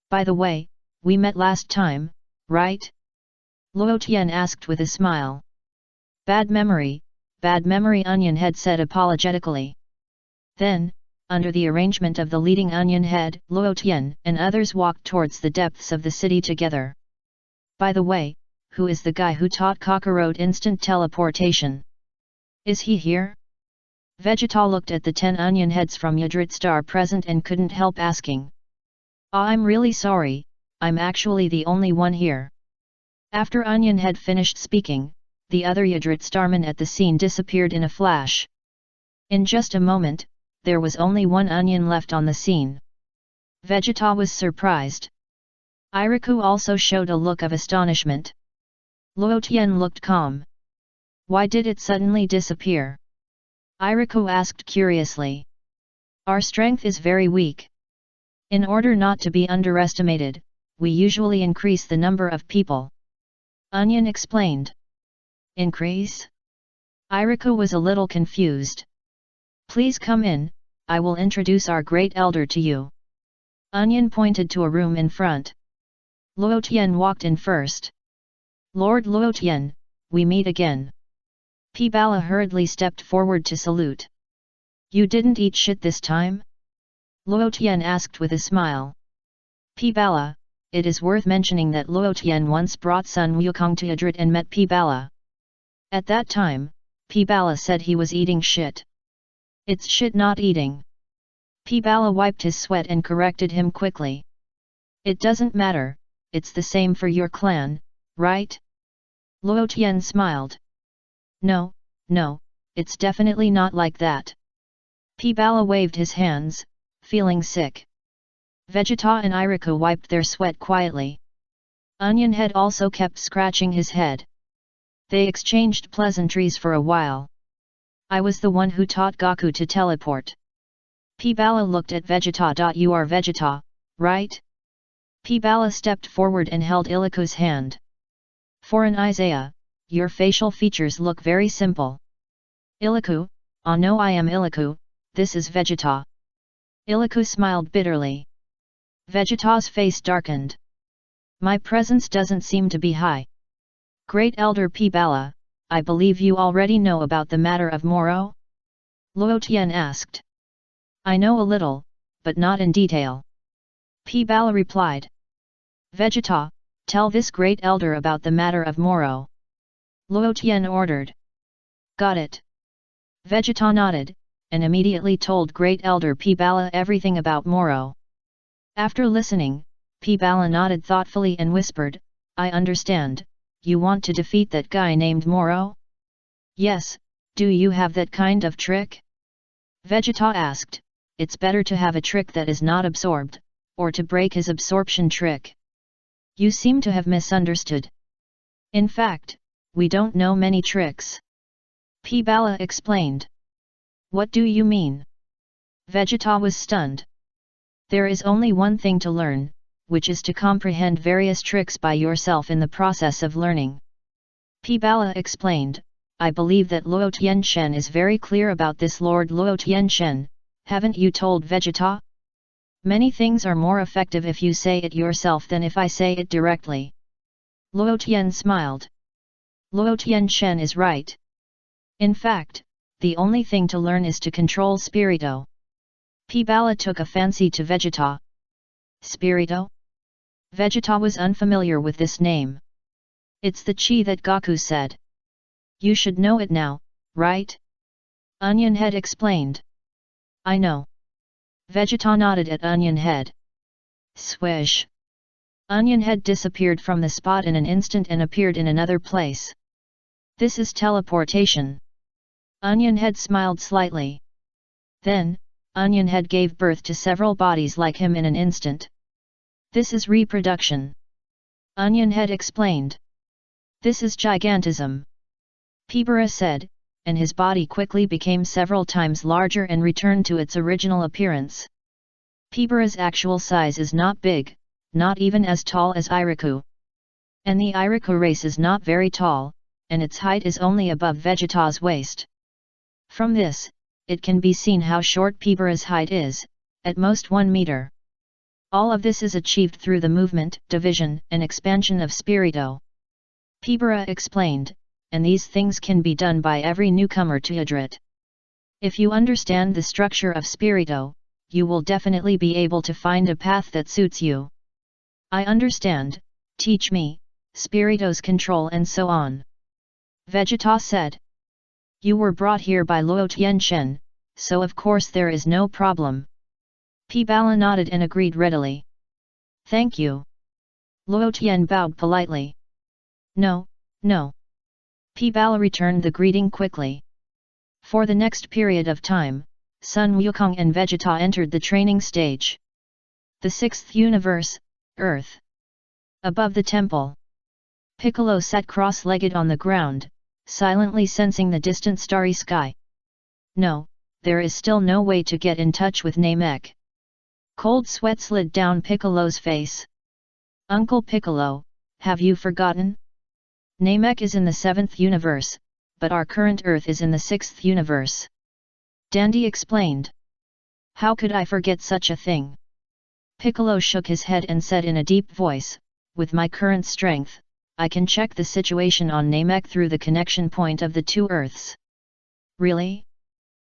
[SPEAKER 1] By the way, we met last time, right? Luo Tian asked with a smile. Bad memory, Onion Head said apologetically. Then, under the arrangement of the leading Onion Head, Luo Tian and others walked towards the depths of the city together. By the way, who is the guy who taught Kakarot instant teleportation? Is he here? Vegeta looked at the 10 Onion Heads from Yadrit Star present and couldn't help asking. I'm really sorry, I'm actually the only one here. After Onion Head finished speaking, the other Yadrit Starman at the scene disappeared in a flash. In just a moment, there was only one onion left on the scene. Vegeta was surprised. Iriku also showed a look of astonishment. Luo Tian looked calm. Why did it suddenly disappear? Iriku asked curiously. Our strength is very weak. In order not to be underestimated, we usually increase the number of people. Onion explained. Increase? Iriku was a little confused. Please come in, I will introduce our great elder to you. Onion pointed to a room in front. Luo Tian walked in first. Lord Luo Tian, we meet again. P. Bala hurriedly stepped forward to salute. You didn't eat shit this time? Luo Tian asked with a smile. P. Bala, it is worth mentioning that Luo Tian once brought Sun Wukong to Yadrit and met P. Bala. At that time, P. Bala said he was eating shit. It's shit not eating. P. Bala wiped his sweat and corrected him quickly. It doesn't matter, it's the same for your clan, right? Luo Tian smiled. No, it's definitely not like that. P. Bala waved his hands, feeling sick. Vegeta and Iriku wiped their sweat quietly. Onion Head also kept scratching his head. They exchanged pleasantries for a while. I was the one who taught Goku to teleport. P-Bala looked at Vegeta. You are Vegeta, right? P-Bala stepped forward and held Iliku's hand. For an Isaiah, your facial features look very simple. Iliku, ah no, I am Iliku, this is Vegeta. Iliku smiled bitterly. Vegeta's face darkened. My presence doesn't seem to be high. Great Elder P-Bala, I believe you already know about the matter of Moro? Luo Tian asked. I know a little, but not in detail. P-Bala replied. Vegeta, tell this great elder about the matter of Moro. Luo Tian ordered. Got it. Vegeta nodded, and immediately told great elder P-Bala everything about Moro. After listening, P-Bala nodded thoughtfully and whispered, I understand, you want to defeat that guy named Moro? Yes, do you have that kind of trick? Vegeta asked, it's better to have a trick that is not absorbed, or to break his absorption trick. You seem to have misunderstood. In fact, we don't know many tricks. P-Bala explained. What do you mean? Vegeta was stunned. There is only one thing to learn, which is to comprehend various tricks by yourself in the process of learning. P-Bala explained, I believe that Luo Tianshen is very clear about this. Lord Luo Tianshen, haven't you told Vegeta? Many things are more effective if you say it yourself than if I say it directly. Luo Tian smiled. Luo Tianshen is right. In fact, the only thing to learn is to control Spirito. P-Bala took a fancy to Vegeta. Spirito? Vegeta was unfamiliar with this name. It's the chi that Goku said. You should know it now, right? Onion Head explained. I know. Vegeta nodded at Onion Head. Swish! Onion Head disappeared from the spot in an instant and appeared in another place. This is teleportation. Onion Head smiled slightly. Then, Onion Head gave birth to several bodies like him in an instant. This is reproduction. Onion Head explained. This is gigantism. Pibara said, and his body quickly became several times larger and returned to its original appearance. Pibara's actual size is not big, not even as tall as Iriku. And the Iriku race is not very tall, and its height is only above Vegeta's waist. From this, it can be seen how short Pibara's height is, at most 1 meter. All of this is achieved through the movement, division, and expansion of Spirito. Pibara explained, and these things can be done by every newcomer to Idrit. If you understand the structure of Spirito, you will definitely be able to find a path that suits you. I understand, teach me, Spirito's control and so on. Vegeta said. You were brought here by Luo Tianshen, so of course there is no problem. P-Bala nodded and agreed readily. Thank you. Luo Tian bowed politely. No, no. P-Bala returned the greeting quickly. For the next period of time, Sun Wukong and Vegeta entered the training stage. The 6th universe, Earth. Above the temple, Piccolo sat cross-legged on the ground, silently sensing the distant starry sky. No, there is still no way to get in touch with Namek. Cold sweat slid down Piccolo's face. Uncle Piccolo, have you forgotten? Namek is in the 7th universe, but our current Earth is in the 6th universe. Dandy explained. How could I forget such a thing? Piccolo shook his head and said in a deep voice, with my current strength, I can check the situation on Namek through the connection point of the 2 Earths. Really?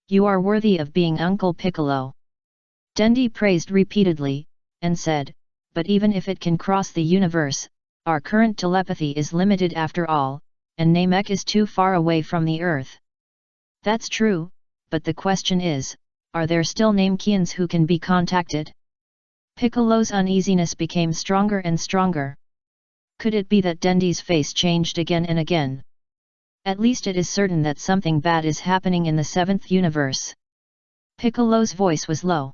[SPEAKER 1] You are worthy of being Uncle Piccolo. Dandy praised repeatedly, and said, but even if it can cross the universe, our current telepathy is limited after all, and Namek is too far away from the Earth. That's true, but the question is, are there still Namekians who can be contacted? Piccolo's uneasiness became stronger and stronger. Could it be that Dendy's face changed again and again? At least it is certain that something bad is happening in the 7th universe. Piccolo's voice was low.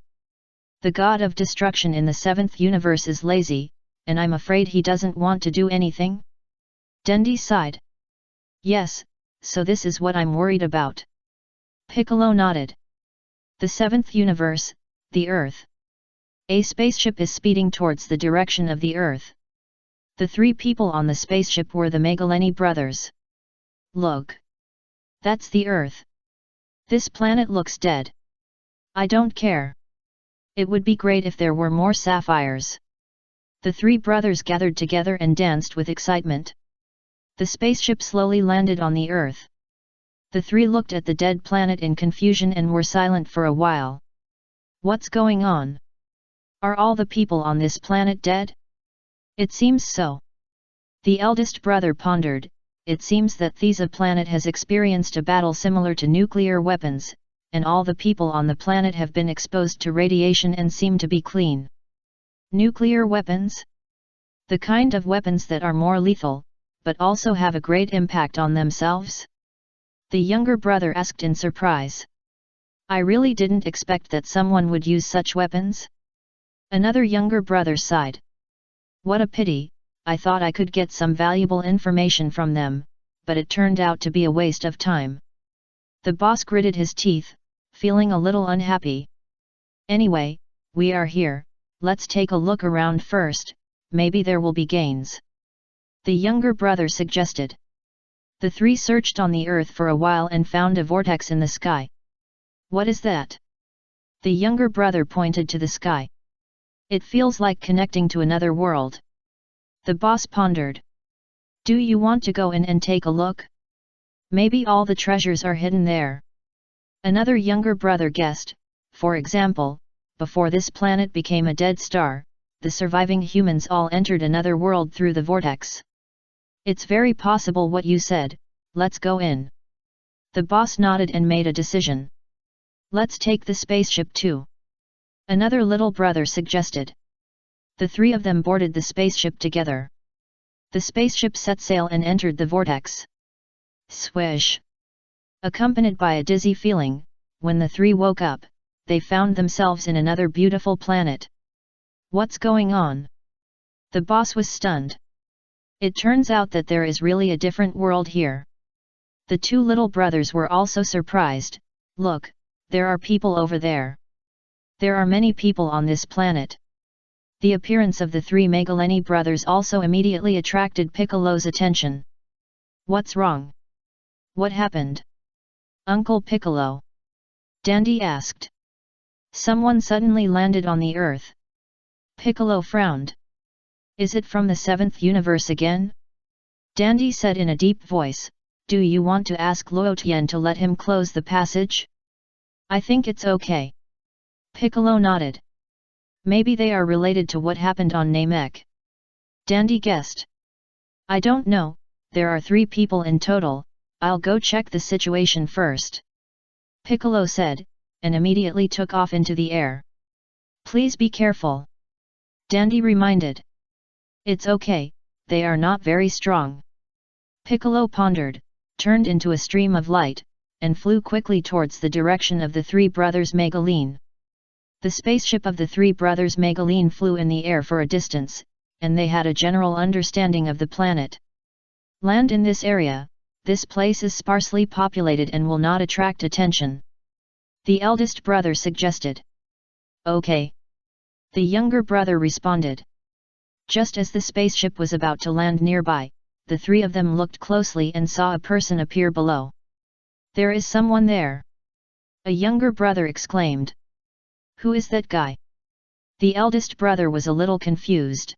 [SPEAKER 1] The god of destruction in the 7th universe is lazy, and I'm afraid he doesn't want to do anything? Dendy sighed. Yes, so this is what I'm worried about. Piccolo nodded. The seventh universe, the Earth. A spaceship is speeding towards the direction of the Earth. The three people on the spaceship were the Megaleni brothers. Look. That's the Earth. This planet looks dead. I don't care. It would be great if there were more sapphires. The three brothers gathered together and danced with excitement. The spaceship slowly landed on the Earth. The three looked at the dead planet in confusion and were silent for a while. What's going on? Are all the people on this planet dead? It seems so. The eldest brother pondered. It seems that Thesa planet has experienced a battle similar to nuclear weapons, and all the people on the planet have been exposed to radiation and seem to be clean. Nuclear weapons? The kind of weapons that are more lethal, but also have a great impact on themselves? The younger brother asked in surprise. I really didn't expect that someone would use such weapons. Another younger brother sighed. What a pity, I thought I could get some valuable information from them, but it turned out to be a waste of time. The boss gritted his teeth, feeling a little unhappy. Anyway, we are here, let's take a look around first, maybe there will be gains. The younger brother suggested. The three searched on the Earth for a while and found a vortex in the sky. What is that? The younger brother pointed to the sky. It feels like connecting to another world. The boss pondered. Do you want to go in and take a look? Maybe all the treasures are hidden there. Another younger brother guessed, for example, before this planet became a dead star, the surviving humans all entered another world through the vortex. It's very possible what you said, let's go in. The boss nodded and made a decision. Let's take the spaceship too. Another little brother suggested. The three of them boarded the spaceship together. The spaceship set sail and entered the vortex. Swish! Accompanied by a dizzy feeling, when the three woke up, they found themselves in another beautiful planet. What's going on? The boss was stunned. It turns out that there is really a different world here. The two little brothers were also surprised. Look, there are people over there. There are many people on this planet. The appearance of the three Megaleni brothers also immediately attracted Piccolo's attention. What's wrong? What happened? Uncle Piccolo? Dandy asked. Someone suddenly landed on the Earth. Piccolo frowned. Is it from the seventh universe again? Dandy said in a deep voice, do you want to ask Luotian to let him close the passage? I think it's okay. Piccolo nodded. Maybe they are related to what happened on Namek. Dandy guessed. I don't know, there are 3 people in total, I'll go check the situation first. Piccolo said, and immediately took off into the air. Please be careful. Dandy reminded. It's okay, they are not very strong. Piccolo pondered, turned into a stream of light, and flew quickly towards the direction of the 3 brothers Megaline. The spaceship of the 3 brothers Megaline flew in the air for a distance, and they had a general understanding of the planet. Land in this area, this place is sparsely populated and will not attract attention. The eldest brother suggested. Okay. The younger brother responded. Just as the spaceship was about to land nearby, the 3 of them looked closely and saw a person appear below. There is someone there. A younger brother exclaimed. Who is that guy? The eldest brother was a little confused.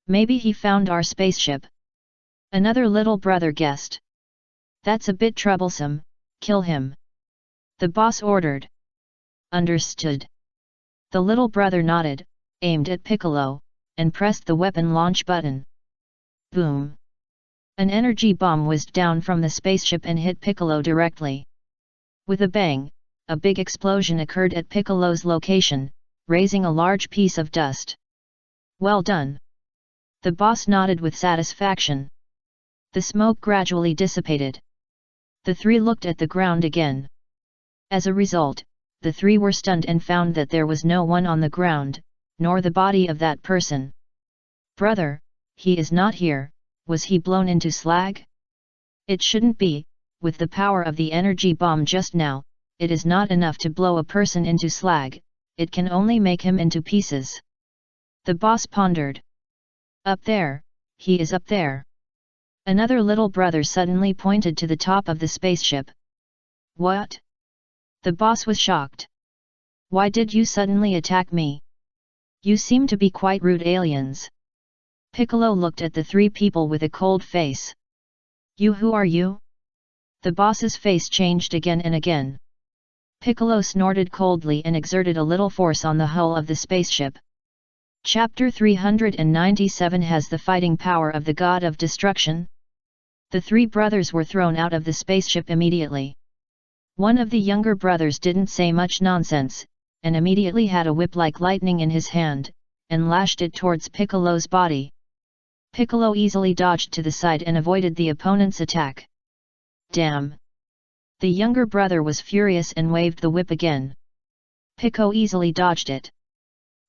[SPEAKER 1] Maybe he found our spaceship. Another little brother guessed. That's a bit troublesome, kill him. The boss ordered. Understood. The little brother nodded, aimed at Piccolo, and pressed the weapon launch button. Boom! An energy bomb whizzed down from the spaceship and hit Piccolo directly. With a bang, a big explosion occurred at Piccolo's location, raising a large piece of dust. Well done! The boss nodded with satisfaction. The smoke gradually dissipated. The 3 looked at the ground again. As a result, the 3 were stunned and found that there was no one on the ground, nor the body of that person. Brother, he is not here, was he blown into slag? It shouldn't be, with the power of the energy bomb just now, it is not enough to blow a person into slag, it can only make him into pieces. The boss pondered. Up there, he is up there. Another little brother suddenly pointed to the top of the spaceship. What? The boss was shocked. Why did you suddenly attack me? You seem to be quite rude aliens. Piccolo looked at the three people with a cold face. You, who are you? The boss's face changed again and again. Piccolo snorted coldly and exerted a little force on the hull of the spaceship. Chapter 397 has the fighting power of the God of Destruction. The three brothers were thrown out of the spaceship immediately. One of the younger brothers didn't say much nonsense, and immediately had a whip like lightning in his hand, and lashed it towards Piccolo's body. Piccolo easily dodged to the side and avoided the opponent's attack. Damn! The younger brother was furious and waved the whip again. Piccolo easily dodged it.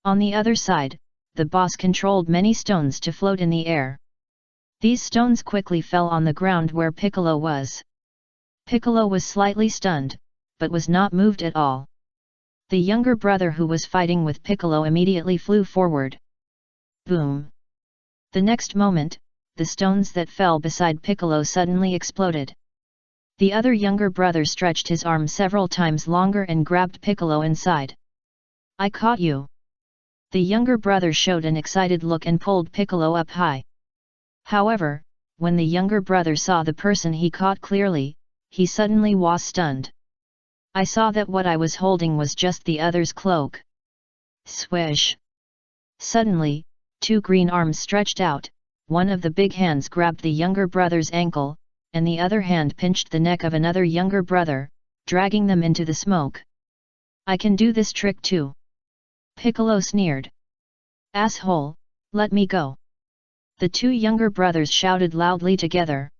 [SPEAKER 1] On the other side, the boss controlled many stones to float in the air. These stones quickly fell on the ground where Piccolo was. Piccolo was slightly stunned, but was not moved at all. The younger brother who was fighting with Piccolo immediately flew forward. Boom! The next moment, the stones that fell beside Piccolo suddenly exploded. The other younger brother stretched his arm several times longer and grabbed Piccolo inside. I caught you! The younger brother showed an excited look and pulled Piccolo up high. However, when the younger brother saw the person he caught clearly, he suddenly was stunned. I saw that what I was holding was just the other's cloak. Swish! Suddenly, two green arms stretched out, one of the big hands grabbed the younger brother's ankle, and the other hand pinched the neck of another younger brother, dragging them into the smoke. I can do this trick too. Piccolo sneered. Asshole, let me go! The two younger brothers shouted loudly together.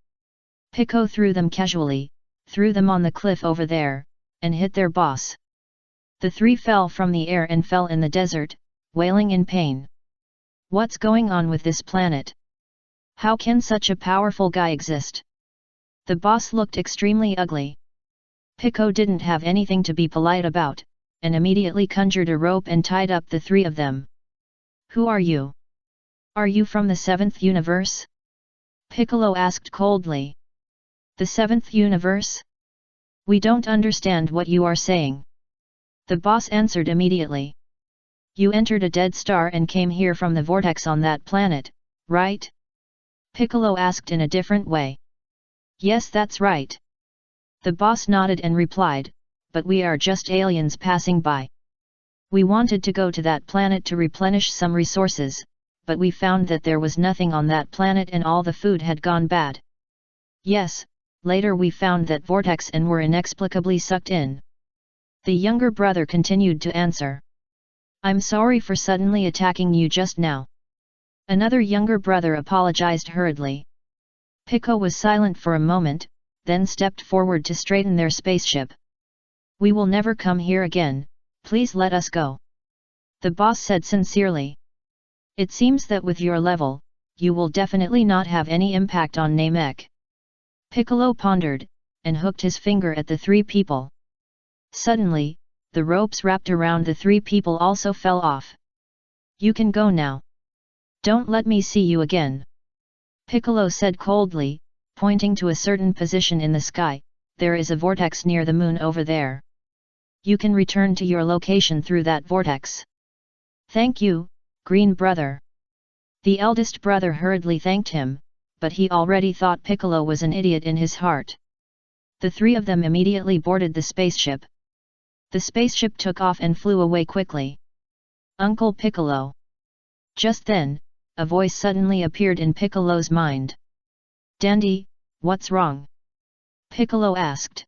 [SPEAKER 1] Piccolo threw them casually, threw them on the cliff over there, and hit their boss. The three fell from the air and fell in the desert, wailing in pain. What's going on with this planet? How can such a powerful guy exist? The boss looked extremely ugly. Piccolo didn't have anything to be polite about, and immediately conjured a rope and tied up the three of them. Who are you? Are you from the 7th universe? Piccolo asked coldly. The 7th universe? We don't understand what you are saying. The boss answered immediately. You entered a dead star and came here from the vortex on that planet, right? Piccolo asked in a different way. Yes, that's right. The boss nodded and replied, but we are just aliens passing by. We wanted to go to that planet to replenish some resources, but we found that there was nothing on that planet and all the food had gone bad. Yes, later we found that vortex and were inexplicably sucked in. The younger brother continued to answer. I'm sorry for suddenly attacking you just now. Another younger brother apologized hurriedly. Piccolo was silent for a moment, then stepped forward to straighten their spaceship. We will never come here again, please let us go. The boss said sincerely. It seems that with your level, you will definitely not have any impact on Namek. Piccolo pondered, and hooked his finger at the three people. Suddenly, the ropes wrapped around the three people also fell off. You can go now. Don't let me see you again. Piccolo said coldly, pointing to a certain position in the sky. There is a vortex near the moon over there. You can return to your location through that vortex. Thank you, Green Brother. The eldest brother hurriedly thanked him, but he already thought Piccolo was an idiot in his heart. The three of them immediately boarded the spaceship. The spaceship took off and flew away quickly. Uncle Piccolo. Just then, a voice suddenly appeared in Piccolo's mind. Dandy, what's wrong? Piccolo asked.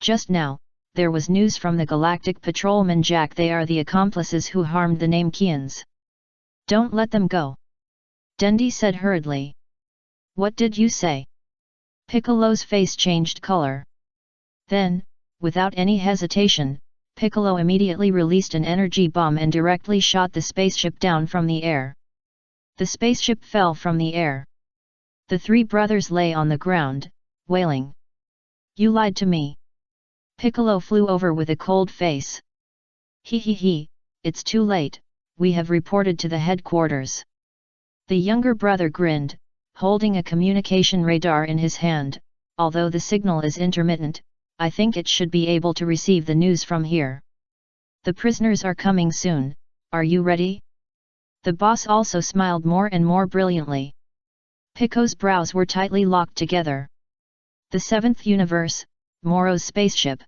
[SPEAKER 1] Just now, there was news from the Galactic Patrolman Jack. They are the accomplices who harmed the Namekians. Don't let them go. Dandy said hurriedly. What did you say? Piccolo's face changed color. Then, without any hesitation, Piccolo immediately released an energy bomb and directly shot the spaceship down from the air. The spaceship fell from the air. The three brothers lay on the ground, wailing. You lied to me. Piccolo flew over with a cold face. He, it's too late, we have reported to the headquarters. The younger brother grinned, holding a communication radar in his hand. Although the signal is intermittent, I think it should be able to receive the news from here. The prisoners are coming soon, are you ready? The boss also smiled more and more brilliantly. Pico's brows were tightly locked together. The seventh universe, Moro's spaceship.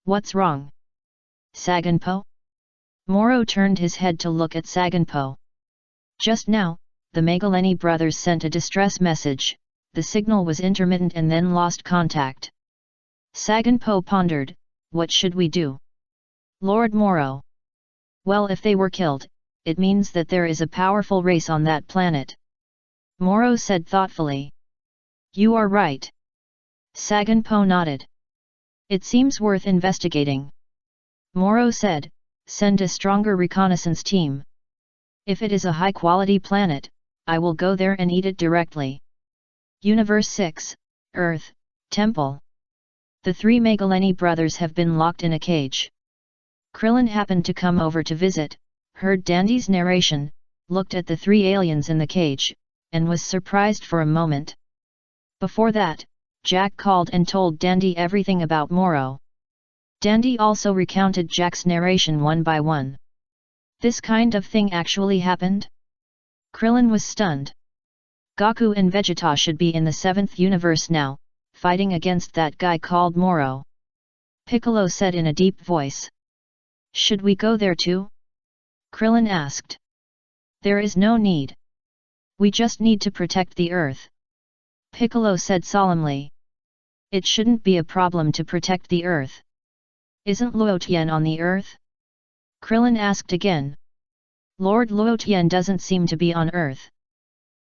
[SPEAKER 1] What's wrong? Saganpo? Moro turned his head to look at Saganpo. Just now, the Magaleni brothers sent a distress message. The signal was intermittent and then lost contact. Saganpo pondered, what should we do? Lord Moro. Well, if they were killed, it means that there is a powerful race on that planet. Moro said thoughtfully. You are right. Saganpo nodded. It seems worth investigating. Moro said, send a stronger reconnaissance team. If it is a high-quality planet, I will go there and eat it directly. Universe 6, Earth, Temple. The three Magaleni brothers have been locked in a cage. Krillin happened to come over to visit, heard Dandy's narration, looked at the three aliens in the cage, and was surprised for a moment. Before that, Jack called and told Dandy everything about Moro. Dandy also recounted Jack's narration one by one. This kind of thing actually happened? Krillin was stunned. Goku and Vegeta should be in the 7th universe now, fighting against that guy called Moro. Piccolo said in a deep voice. Should we go there too? Krillin asked. There is no need. We just need to protect the Earth. Piccolo said solemnly. It shouldn't be a problem to protect the Earth. Isn't Luotian on the Earth? Krillin asked again. Lord Luotian doesn't seem to be on Earth.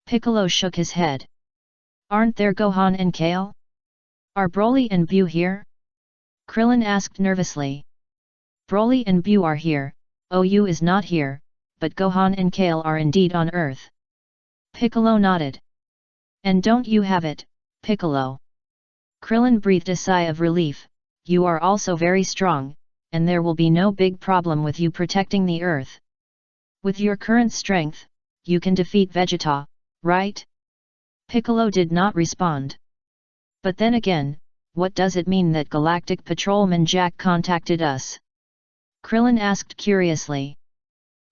[SPEAKER 1] Piccolo shook his head. Aren't there Gohan and Kale? Are Broly and Bu here? Krillin asked nervously. Broly and Bu are here, OU is not here, but Gohan and Kale are indeed on Earth. Piccolo nodded. And don't you have it, Piccolo? Krillin breathed a sigh of relief. You are also very strong, and there will be no big problem with you protecting the Earth. With your current strength, you can defeat Vegeta, right? Piccolo did not respond. But then again, what does it mean that Galactic Patrolman Jack contacted us? Krillin asked curiously.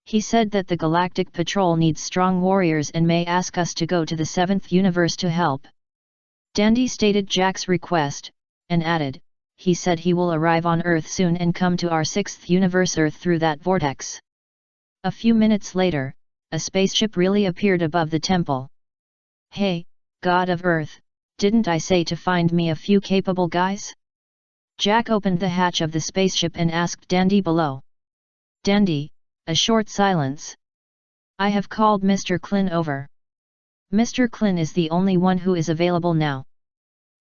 [SPEAKER 1] He said that the Galactic Patrol needs strong warriors and may ask us to go to the 7th universe to help. Dandy stated Jack's request, and added, he said he will arrive on Earth soon and come to our 6th universe Earth through that vortex. A few minutes later, a spaceship really appeared above the temple. Hey, God of Earth, didn't I say to find me a few capable guys? Jack opened the hatch of the spaceship and asked Dandy below. Dandy, a short silence. I have called Mr. Klin over. Mr. Klin is the only one who is available now.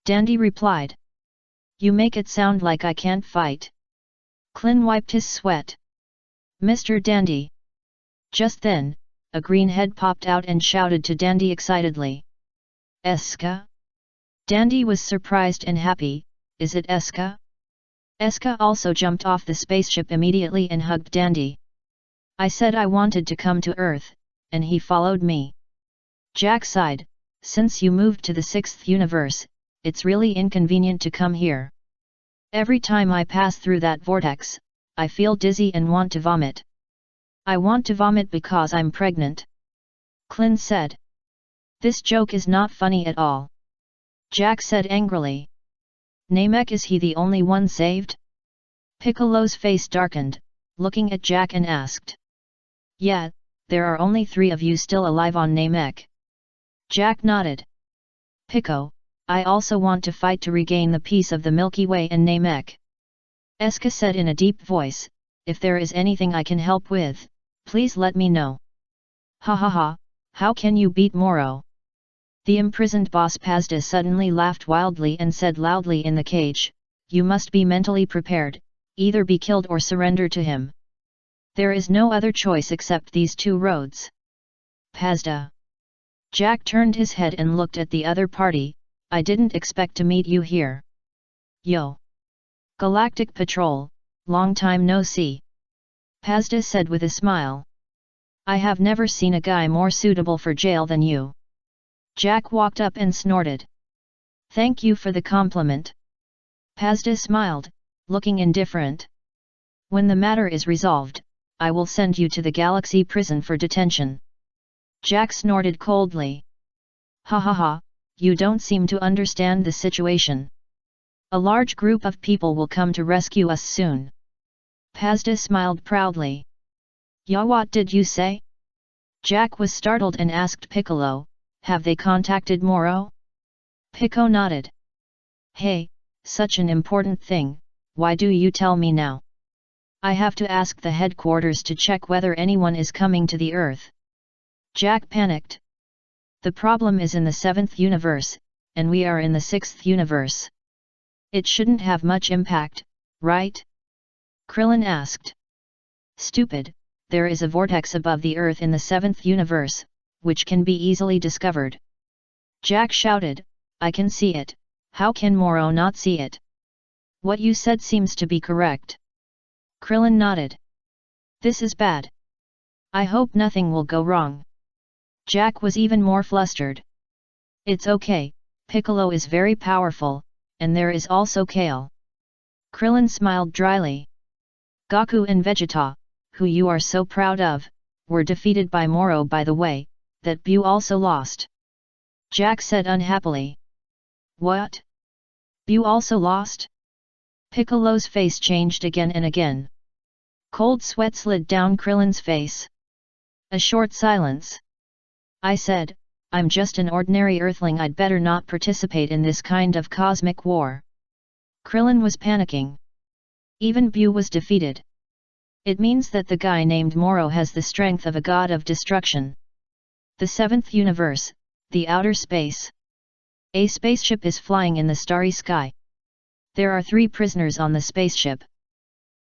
[SPEAKER 1] Dandy replied. You make it sound like I can't fight. Klin wiped his sweat. Mr. Dandy. Just then, a green head popped out and shouted to Dandy excitedly. Eska? Dandy was surprised and happy. Is it Eska? Eska also jumped off the spaceship immediately and hugged Dandy. I said I wanted to come to Earth, and he followed me. Jack sighed, since you moved to the 6th universe, it's really inconvenient to come here. Every time I pass through that vortex, I feel dizzy and want to vomit. I want to vomit because I'm pregnant. Klin said. This joke is not funny at all. Jack said angrily. Namek, is he the only one saved? Piccolo's face darkened, looking at Jack and asked. Yeah, there are only 3 of you still alive on Namek. Jack nodded. Pico, I also want to fight to regain the peace of the Milky Way and Namek. Eska said in a deep voice, if there is anything I can help with, please let me know. Ha ha ha, how can you beat Moro? The imprisoned boss Pazda suddenly laughed wildly and said loudly in the cage, you must be mentally prepared, either be killed or surrender to him. There is no other choice except these 2 roads. Pazda. Jack turned his head and looked at the other party. I didn't expect to meet you here. Yo! Galactic Patrol, long time no see. Pazda said with a smile. I have never seen a guy more suitable for jail than you. Jack walked up and snorted. Thank you for the compliment. Pazda smiled, looking indifferent. When the matter is resolved, I will send you to the Galaxy prison for detention. Jack snorted coldly. Ha ha ha, you don't seem to understand the situation. A large group of people will come to rescue us soon. Pazda smiled proudly. Ya, what did you say? Jack was startled and asked Piccolo, have they contacted Moro? Pico nodded. Hey, such an important thing, why do you tell me now? I have to ask the headquarters to check whether anyone is coming to the Earth. Jack panicked. The problem is in the 7th universe, and we are in the 6th universe. It shouldn't have much impact, right? Krillin asked. Stupid, there is a vortex above the Earth in the 7th universe, which can be easily discovered. Jack shouted, I can see it, how can Moro not see it? What you said seems to be correct. Krillin nodded. This is bad. I hope nothing will go wrong. Jack was even more flustered. It's okay, Piccolo is very powerful, and there is also Kale. Krillin smiled dryly. Goku and Vegeta, who you are so proud of, were defeated by Moro by the way, that Buu also lost. Jack said unhappily. What? Buu also lost? Piccolo's face changed again and again. Cold sweat slid down Krillin's face. A short silence. I said, I'm just an ordinary Earthling, I'd better not participate in this kind of cosmic war. Krillin was panicking. Even Buu was defeated. It means that the guy named Moro has the strength of a god of destruction. The 7th universe, the outer space. A spaceship is flying in the starry sky. There are 3 prisoners on the spaceship.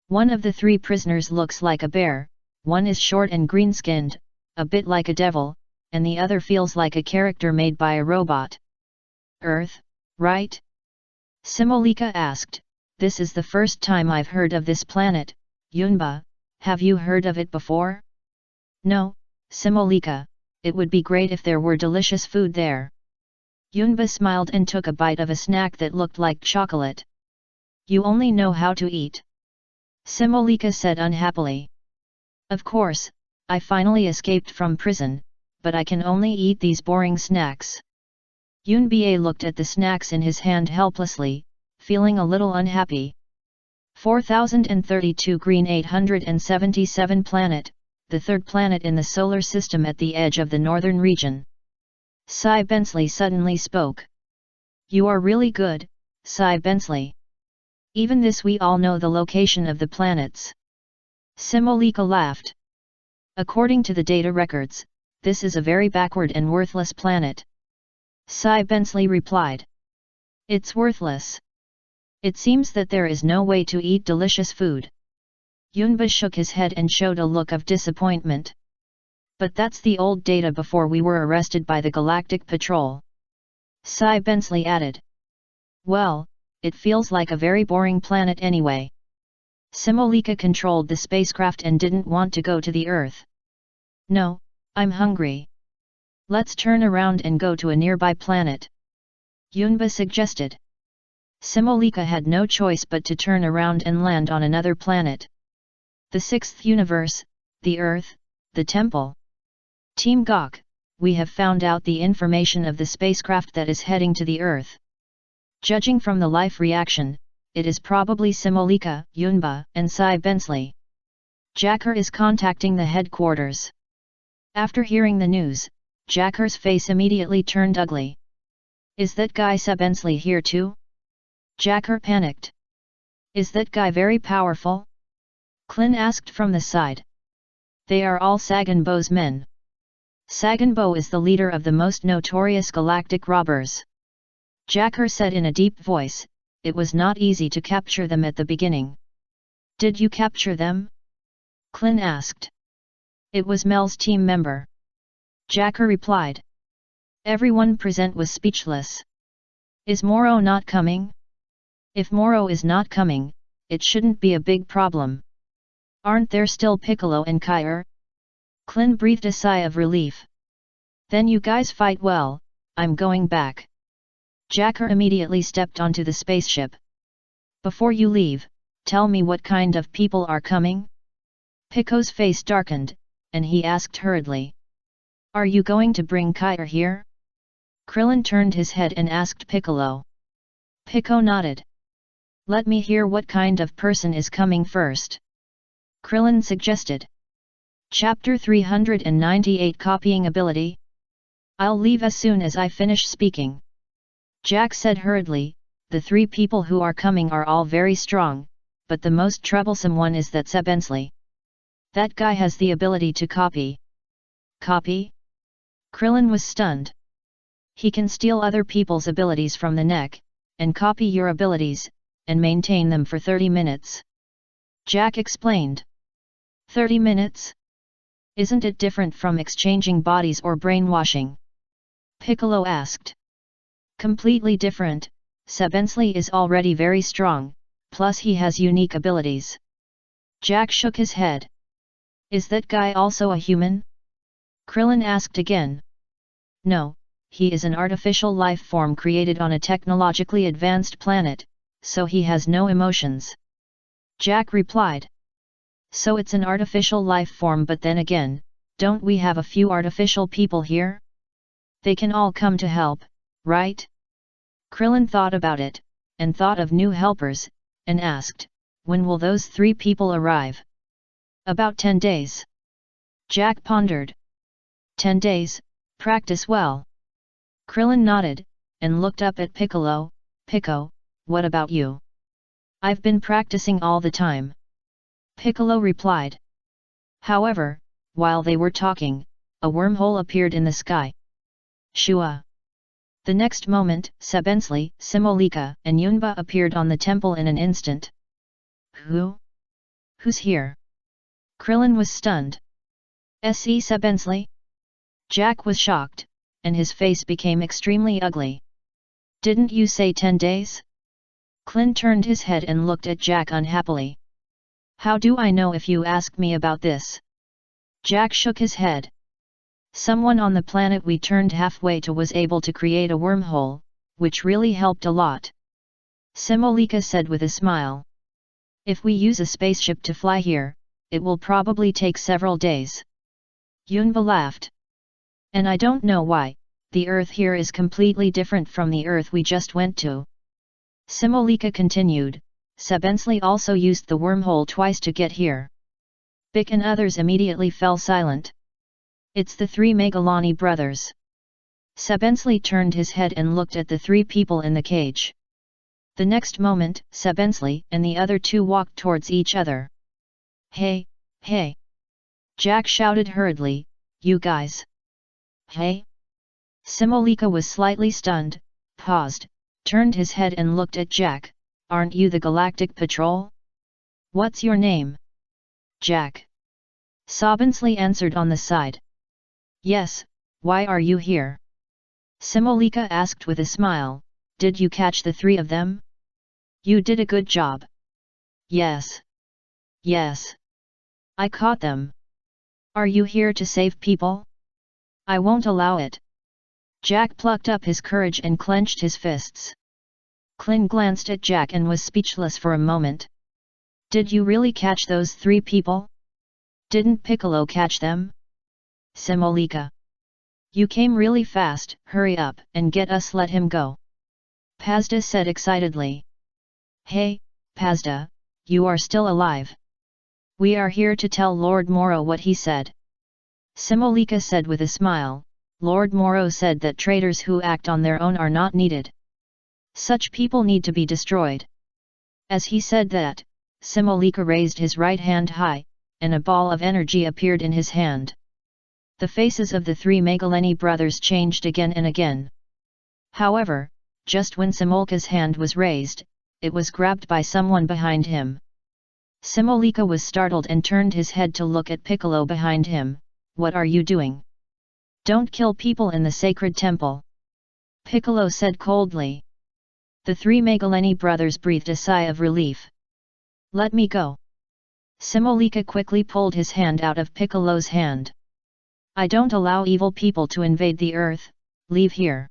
[SPEAKER 1] One of the 3 prisoners looks like a bear, one is short and green-skinned, a bit like a devil, and the other feels like a character made by a robot. Earth, right? Simolika asked, this is the first time I've heard of this planet, Yunba, have you heard of it before? No, Simolika, it would be great if there were delicious food there. Yunba smiled and took a bite of a snack that looked like chocolate. You only know how to eat. Simolika said unhappily. Of course, I finally escaped from prison, but I can only eat these boring snacks. Yunba looked at the snacks in his hand helplessly, feeling a little unhappy. 4032 Green 877 Planet, the 3rd planet in the solar system at the edge of the northern region. Cy Bensley suddenly spoke. You are really good, Cy Bensley. Even this we all know the location of the planets. Simolika laughed. According to the data records, this is a very backward and worthless planet. Cy Bensley replied. It's worthless. It seems that there is no way to eat delicious food. Yunba shook his head and showed a look of disappointment. But that's the old data before we were arrested by the Galactic Patrol. Cy Bensley added. Well, it feels like a very boring planet anyway. Simolika controlled the spacecraft and didn't want to go to the Earth. No, I'm hungry. Let's turn around and go to a nearby planet. Yunba suggested. Simolika had no choice but to turn around and land on another planet. The 6th universe, the Earth, the Temple. Team Gok, we have found out the information of the spacecraft that is heading to the Earth. Judging from the life reaction, it is probably Simolika, Yunba, and Cy Bensley. Jacker is contacting the headquarters. After hearing the news, Jacker's face immediately turned ugly. Is that guy Cy Bensley here too? Jacker panicked. Is that guy very powerful? Klin asked from the side. They are all Sagan Bo's men. Sagan Bo is the leader of the most notorious galactic robbers. Jacker said in a deep voice, it was not easy to capture them at the beginning. Did you capture them? Klin asked. It was Mel's team member. Jacker replied. Everyone present was speechless. Is Moro not coming? If Moro is not coming, it shouldn't be a big problem. Aren't there still Piccolo and Kair? Klin breathed a sigh of relief. Then you guys fight well, I'm going back. Jacker immediately stepped onto the spaceship. Before you leave, tell me what kind of people are coming? Pico's face darkened, and he asked hurriedly. Are you going to bring Kair here? Krillin turned his head and asked Piccolo. Pico nodded. Let me hear what kind of person is coming first. Krillin suggested. Chapter 398 Copying Ability. I'll leave as soon as I finish speaking. Jack said hurriedly, the three people who are coming are all very strong, but the most troublesome one is that Sebensley. That guy has the ability to copy. Copy? Krillin was stunned. He can steal other people's abilities from the neck, and copy your abilities, and maintain them for 30 minutes. Jack explained. 30 minutes? Isn't it different from exchanging bodies or brainwashing? Piccolo asked. Completely different. Sebensley is already very strong, plus he has unique abilities. Jack shook his head. Is that guy also a human? Krillin asked again. No, he is an artificial life form created on a technologically advanced planet, so he has no emotions. Jack replied. So it's an artificial life form, but then again, don't we have a few artificial people here? They can all come to help, right? Krillin thought about it, and thought of new helpers, and asked, when will those three people arrive? About 10 days. Jack pondered. 10 days, practice well. Krillin nodded, and looked up at Piccolo. Pico, what about you? I've been practicing all the time. Piccolo replied. However, while they were talking, a wormhole appeared in the sky. Shua. The next moment, Sebensley, Simolika, and Yunba appeared on the temple in an instant. Who? Who's here? Krillin was stunned. Se Sebensley? Jack was shocked, and his face became extremely ugly. Didn't you say 10 days? Klin turned his head and looked at Jack unhappily. How do I know if you ask me about this? Jack shook his head. Someone on the planet we turned halfway to was able to create a wormhole, which really helped a lot. Simolika said with a smile. If we use a spaceship to fly here, it will probably take several days. Yunba laughed. And I don't know why, the Earth here is completely different from the Earth we just went to. Simolika continued. Sebensley also used the wormhole twice to get here. Bick and others immediately fell silent. It's the three Megalani brothers. Sebensley turned his head and looked at the three people in the cage. The next moment, Sebensley and the other two walked towards each other. Hey, hey! Jack shouted hurriedly, you guys! Hey! Simolika was slightly stunned, paused, turned his head and looked at Jack. Aren't you the Galactic Patrol? What's your name? Jack. Sebensley answered on the side. Yes, why are you here? Simolika asked with a smile, did you catch the three of them? You did a good job. Yes. Yes. I caught them. Are you here to save people? I won't allow it. Jack plucked up his courage and clenched his fists. Klin glanced at Jack and was speechless for a moment. Did you really catch those three people? Didn't Piccolo catch them? Simolika. You came really fast, hurry up and get us, let him go. Pazda said excitedly. Hey, Pazda, you are still alive. We are here to tell Lord Moro what he said. Simolika said with a smile, Lord Moro said that traitors who act on their own are not needed. Such people need to be destroyed. As he said that, Simolika raised his right hand high, and a ball of energy appeared in his hand. The faces of the three Megaleni brothers changed again and again. However, just when Simolika's hand was raised, it was grabbed by someone behind him. Simolika was startled and turned his head to look at Piccolo behind him. What are you doing? Don't kill people in the sacred temple. Piccolo said coldly. The three Magaleni brothers breathed a sigh of relief. Let me go. Simolika quickly pulled his hand out of Piccolo's hand. I don't allow evil people to invade the earth, leave here.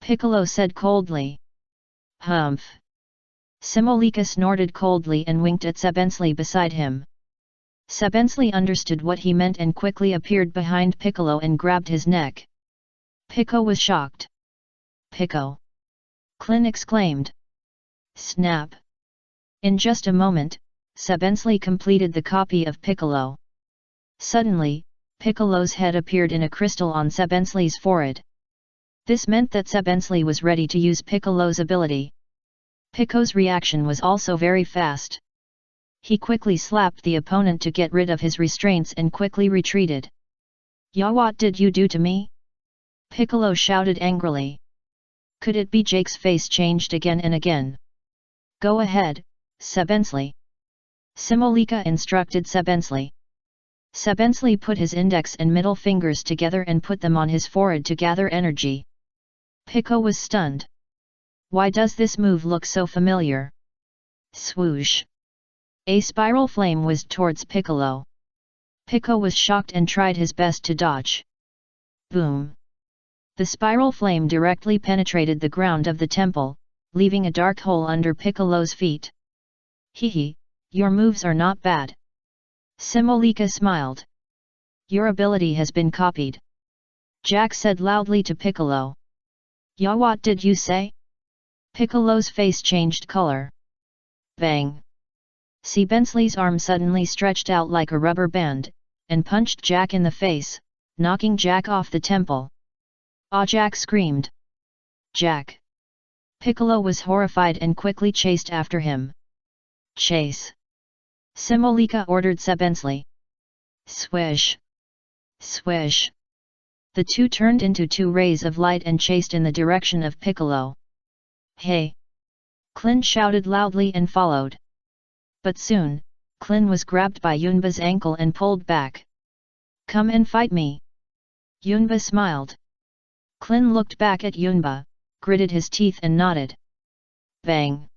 [SPEAKER 1] Piccolo said coldly. Humph. Simolika snorted coldly and winked at Sebensly beside him. Sebensly understood what he meant and quickly appeared behind Piccolo and grabbed his neck. Pico was shocked. Pico! Clin exclaimed. Snap! In just a moment, Sebensly completed the copy of Piccolo. Suddenly, Piccolo's head appeared in a crystal on Sebensly's forehead. This meant that Sebensly was ready to use Piccolo's ability. Pico's reaction was also very fast. He quickly slapped the opponent to get rid of his restraints and quickly retreated. Ya, what did you do to me? Piccolo shouted angrily. Could it be Jake's face changed again and again? Go ahead, Sebensly. Simolika instructed Sebensly. Sebensly put his index and middle fingers together and put them on his forehead to gather energy. Pico was stunned. Why does this move look so familiar? Swoosh! A spiral flame whizzed towards Piccolo. Pico was shocked and tried his best to dodge. Boom! The spiral flame directly penetrated the ground of the temple, leaving a dark hole under Piccolo's feet. Hehe, your moves are not bad. Simolika smiled. Your ability has been copied. Jack said loudly to Piccolo. Ya, what did you say? Piccolo's face changed color. Bang! Sebensly's arm suddenly stretched out like a rubber band, and punched Jack in the face, knocking Jack off the temple. Ah! Jack screamed. Jack! Piccolo was horrified and quickly chased after him. Chase! Simolika ordered Sebensly. Swish! Swish! The two turned into two rays of light and chased in the direction of Piccolo. Hey! Clin shouted loudly and followed. But soon, Clin was grabbed by Yunba's ankle and pulled back. Come and fight me! Yunba smiled. Clin looked back at Yunba, gritted his teeth and nodded. Bang!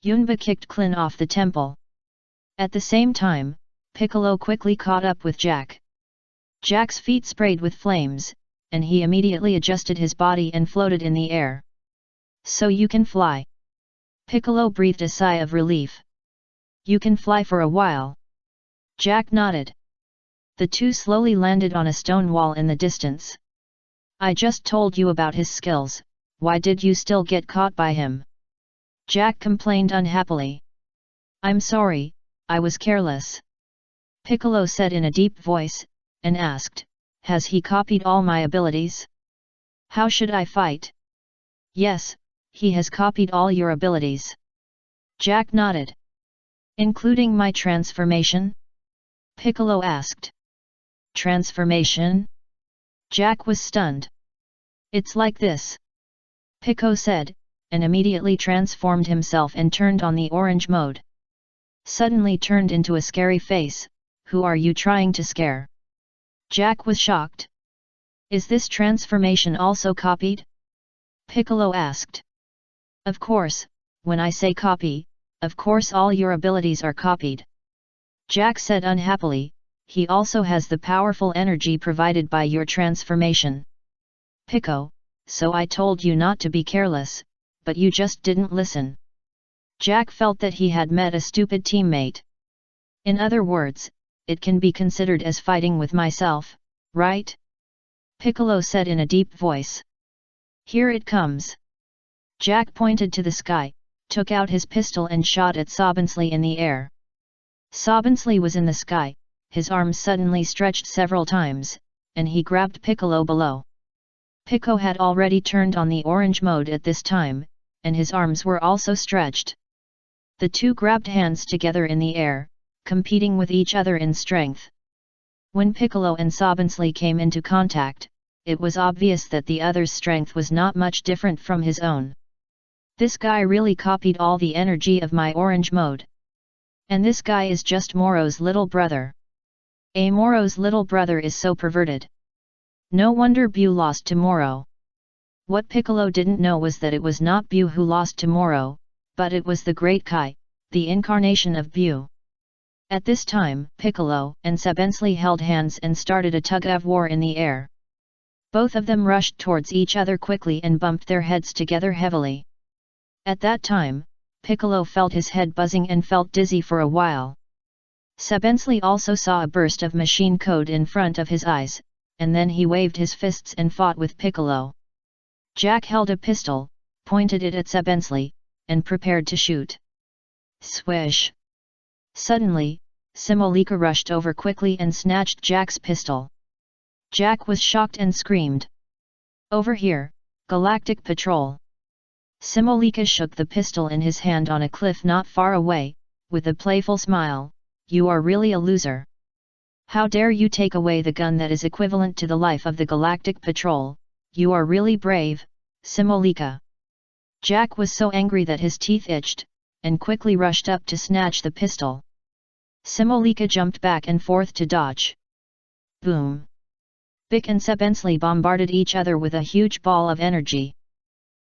[SPEAKER 1] Yunba kicked Clin off the temple. At the same time, Piccolo quickly caught up with Jack. Jack's feet sprayed with flames, and he immediately adjusted his body and floated in the air. So you can fly. Piccolo breathed a sigh of relief. You can fly for a while. Jack nodded. The two slowly landed on a stone wall in the distance. I just told you about his skills, why did you still get caught by him? Jack complained unhappily. I'm sorry, I was careless. Piccolo said in a deep voice, and asked, has he copied all my abilities? How should I fight? Yes, he has copied all your abilities. Jack nodded. Including my transformation? Piccolo asked. Transformation? Jack was stunned. It's like this. Pico said, and immediately transformed himself and turned on the orange mode. Suddenly turned into a scary face. Who are you trying to scare? Jack was shocked. Is this transformation also copied? Piccolo asked. Of course, when I say copy, of course all your abilities are copied. Jack said unhappily, he also has the powerful energy provided by your transformation. Pico, so I told you not to be careless, but you just didn't listen. Jack felt that he had met a stupid teammate. In other words, it can be considered as fighting with myself, right? Piccolo said in a deep voice. Here it comes. Jack pointed to the sky, took out his pistol and shot at Sebensly in the air. Sebensly was in the sky, his arms suddenly stretched several times, and he grabbed Piccolo below. Pico had already turned on the orange mode at this time, and his arms were also stretched. The two grabbed hands together in the air, competing with each other in strength. When Piccolo and Sebensly came into contact, it was obvious that the other's strength was not much different from his own. This guy really copied all the energy of my orange mode. And this guy is just Moro's little brother. Moro's little brother is so perverted. No wonder Bu lost to Moro. What Piccolo didn't know was that it was not Bu who lost to Moro, but it was the Great Kai, the incarnation of Bu. At this time, Piccolo and Sabensly held hands and started a tug-of-war in the air. Both of them rushed towards each other quickly and bumped their heads together heavily. At that time, Piccolo felt his head buzzing and felt dizzy for a while. Sabensly also saw a burst of machine code in front of his eyes, and then he waved his fists and fought with Piccolo. Jack held a pistol, pointed it at Sabensly, and prepared to shoot. Swish! Suddenly, Simolika rushed over quickly and snatched Jack's pistol. Jack was shocked and screamed. "Over here, Galactic Patrol!" Simolika shook the pistol in his hand on a cliff not far away, with a playful smile. "You are really a loser. How dare you take away the gun that is equivalent to the life of the Galactic Patrol? You are really brave, Simolika." Jack was so angry that his teeth itched, and quickly rushed up to snatch the pistol. Simolika jumped back and forth to dodge. Boom! Bick and Sabensly bombarded each other with a huge ball of energy.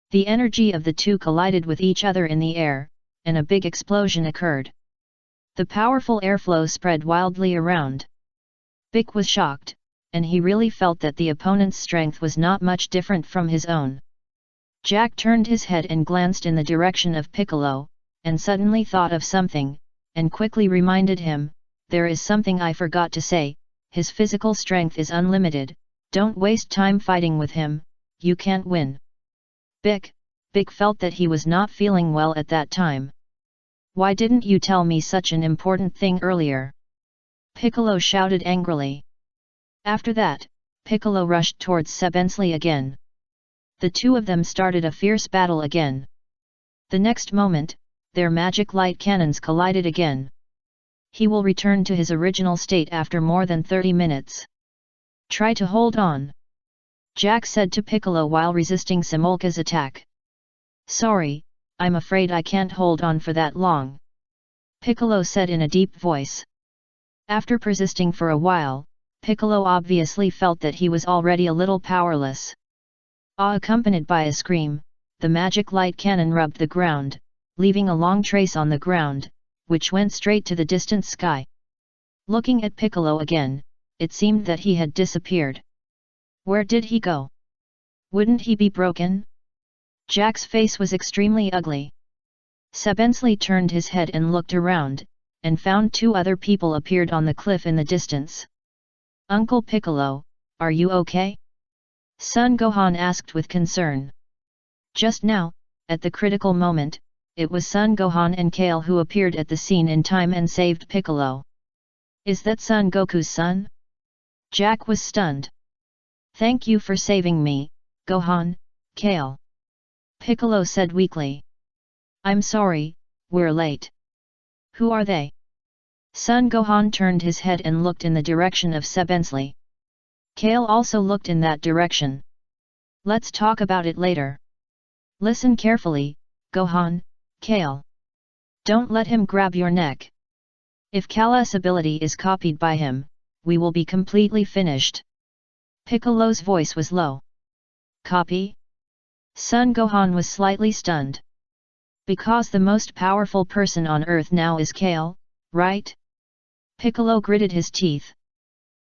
[SPEAKER 1] The energy of the two collided with each other in the air, and a big explosion occurred. The powerful airflow spread wildly around. Bick was shocked, and he really felt that the opponent's strength was not much different from his own. Jack turned his head and glanced in the direction of Piccolo, and suddenly thought of something, and quickly reminded him, "There is something I forgot to say, his physical strength is unlimited, don't waste time fighting with him, you can't win." Bick felt that he was not feeling well at that time. "Why didn't you tell me such an important thing earlier?" Piccolo shouted angrily. After that, Piccolo rushed towards Sabensly again. The two of them started a fierce battle again. The next moment, their magic light cannons collided again. He will return to his original state after more than 30 minutes. Try to hold on, Jack said to Piccolo while resisting Simolika's attack. "Sorry, I'm afraid I can't hold on for that long," Piccolo said in a deep voice. After persisting for a while, Piccolo obviously felt that he was already a little powerless. Accompanied by a scream, the magic light cannon rubbed the ground, leaving a long trace on the ground, which went straight to the distant sky. Looking at Piccolo again, it seemed that he had disappeared. Where did he go? Wouldn't he be broken? Jack's face was extremely ugly. Sabensly turned his head and looked around, and found two other people appeared on the cliff in the distance. "Uncle Piccolo, are you okay?" Son Gohan asked with concern. Just now, at the critical moment, it was Son Gohan and Kale who appeared at the scene in time and saved Piccolo. "Is that Son Goku's son?" Jack was stunned. "Thank you for saving me, Gohan, Kale," Piccolo said weakly. "I'm sorry, we're late." "Who are they?" Son Gohan turned his head and looked in the direction of Sabensly. Kale also looked in that direction. "Let's talk about it later. Listen carefully, Gohan, Kale. Don't let him grab your neck. If Kala's ability is copied by him, we will be completely finished." Piccolo's voice was low. "Copy?" Son Gohan was slightly stunned. "Because the most powerful person on Earth now is Kale, right?" Piccolo gritted his teeth.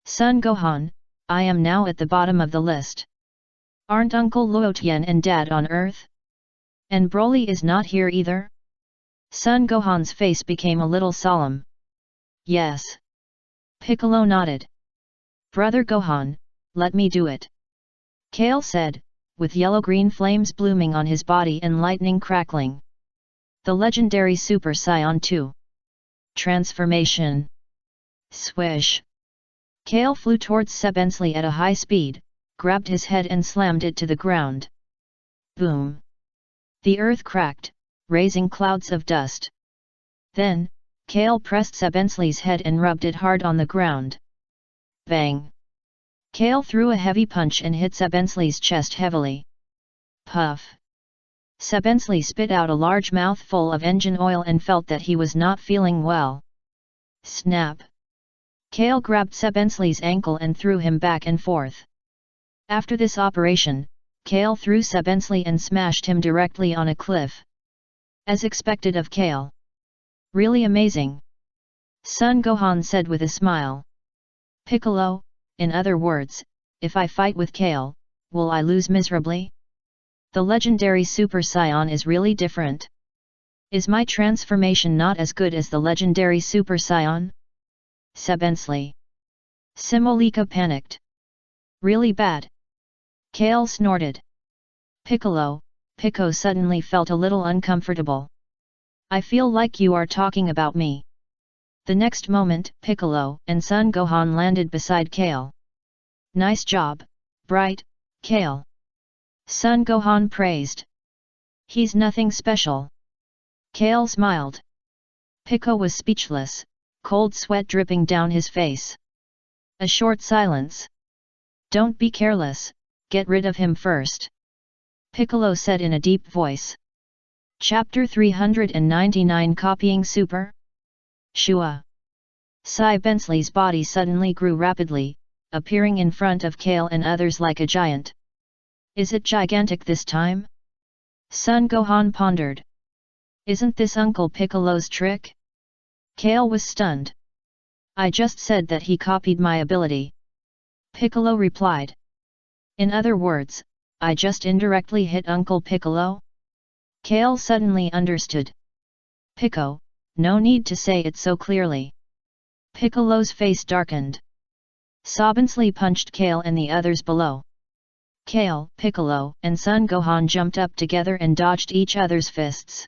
[SPEAKER 1] "Son Gohan, I am now at the bottom of the list. Aren't Uncle Luotian and Dad on Earth? And Broly is not here either?" Son Gohan's face became a little solemn. "Yes." Piccolo nodded. "Brother Gohan, let me do it," Kale said, with yellow-green flames blooming on his body and lightning crackling. The legendary Super Saiyan 2 transformation. Swish! Kale flew towards Sabensly at a high speed, grabbed his head and slammed it to the ground. Boom! The earth cracked, raising clouds of dust. Then, Kale pressed Sabensly's head and rubbed it hard on the ground. Bang! Kale threw a heavy punch and hit Sabensly's chest heavily. Puff! Sabensly spit out a large mouthful of engine oil and felt that he was not feeling well. Snap! Kale grabbed Sabensly's ankle and threw him back and forth. After this operation, Kale threw Sabensly and smashed him directly on a cliff. As expected of Kale. Really amazing. Son Gohan said with a smile. Piccolo, in other words, if I fight with Kale, will I lose miserably? The legendary Super Saiyan is really different. Is my transformation not as good as the legendary Super Saiyan? Sabensly. Simolika panicked. Really bad. Kale snorted. Piccolo, Pico suddenly felt a little uncomfortable. I feel like you are talking about me. The next moment, Piccolo and Son Gohan landed beside Kale. Nice job, Bright, Kale. Son Gohan praised. He's nothing special. Kale smiled. Pico was speechless, cold sweat dripping down his face. A short silence. Don't be careless, get rid of him first. Piccolo said in a deep voice. Chapter 399 Copying Super? Shua. Sabensly's body suddenly grew rapidly, appearing in front of Kale and others like a giant. Is it gigantic this time? Son Gohan pondered. Isn't this Uncle Piccolo's trick? Kale was stunned. I just said that he copied my ability. Piccolo replied. In other words, I just indirectly hit Uncle Piccolo? Kale suddenly understood. Pico, no need to say it so clearly. Piccolo's face darkened. Sabensly punched Kale and the others below. Kale, Piccolo, and Son Gohan jumped up together and dodged each other's fists.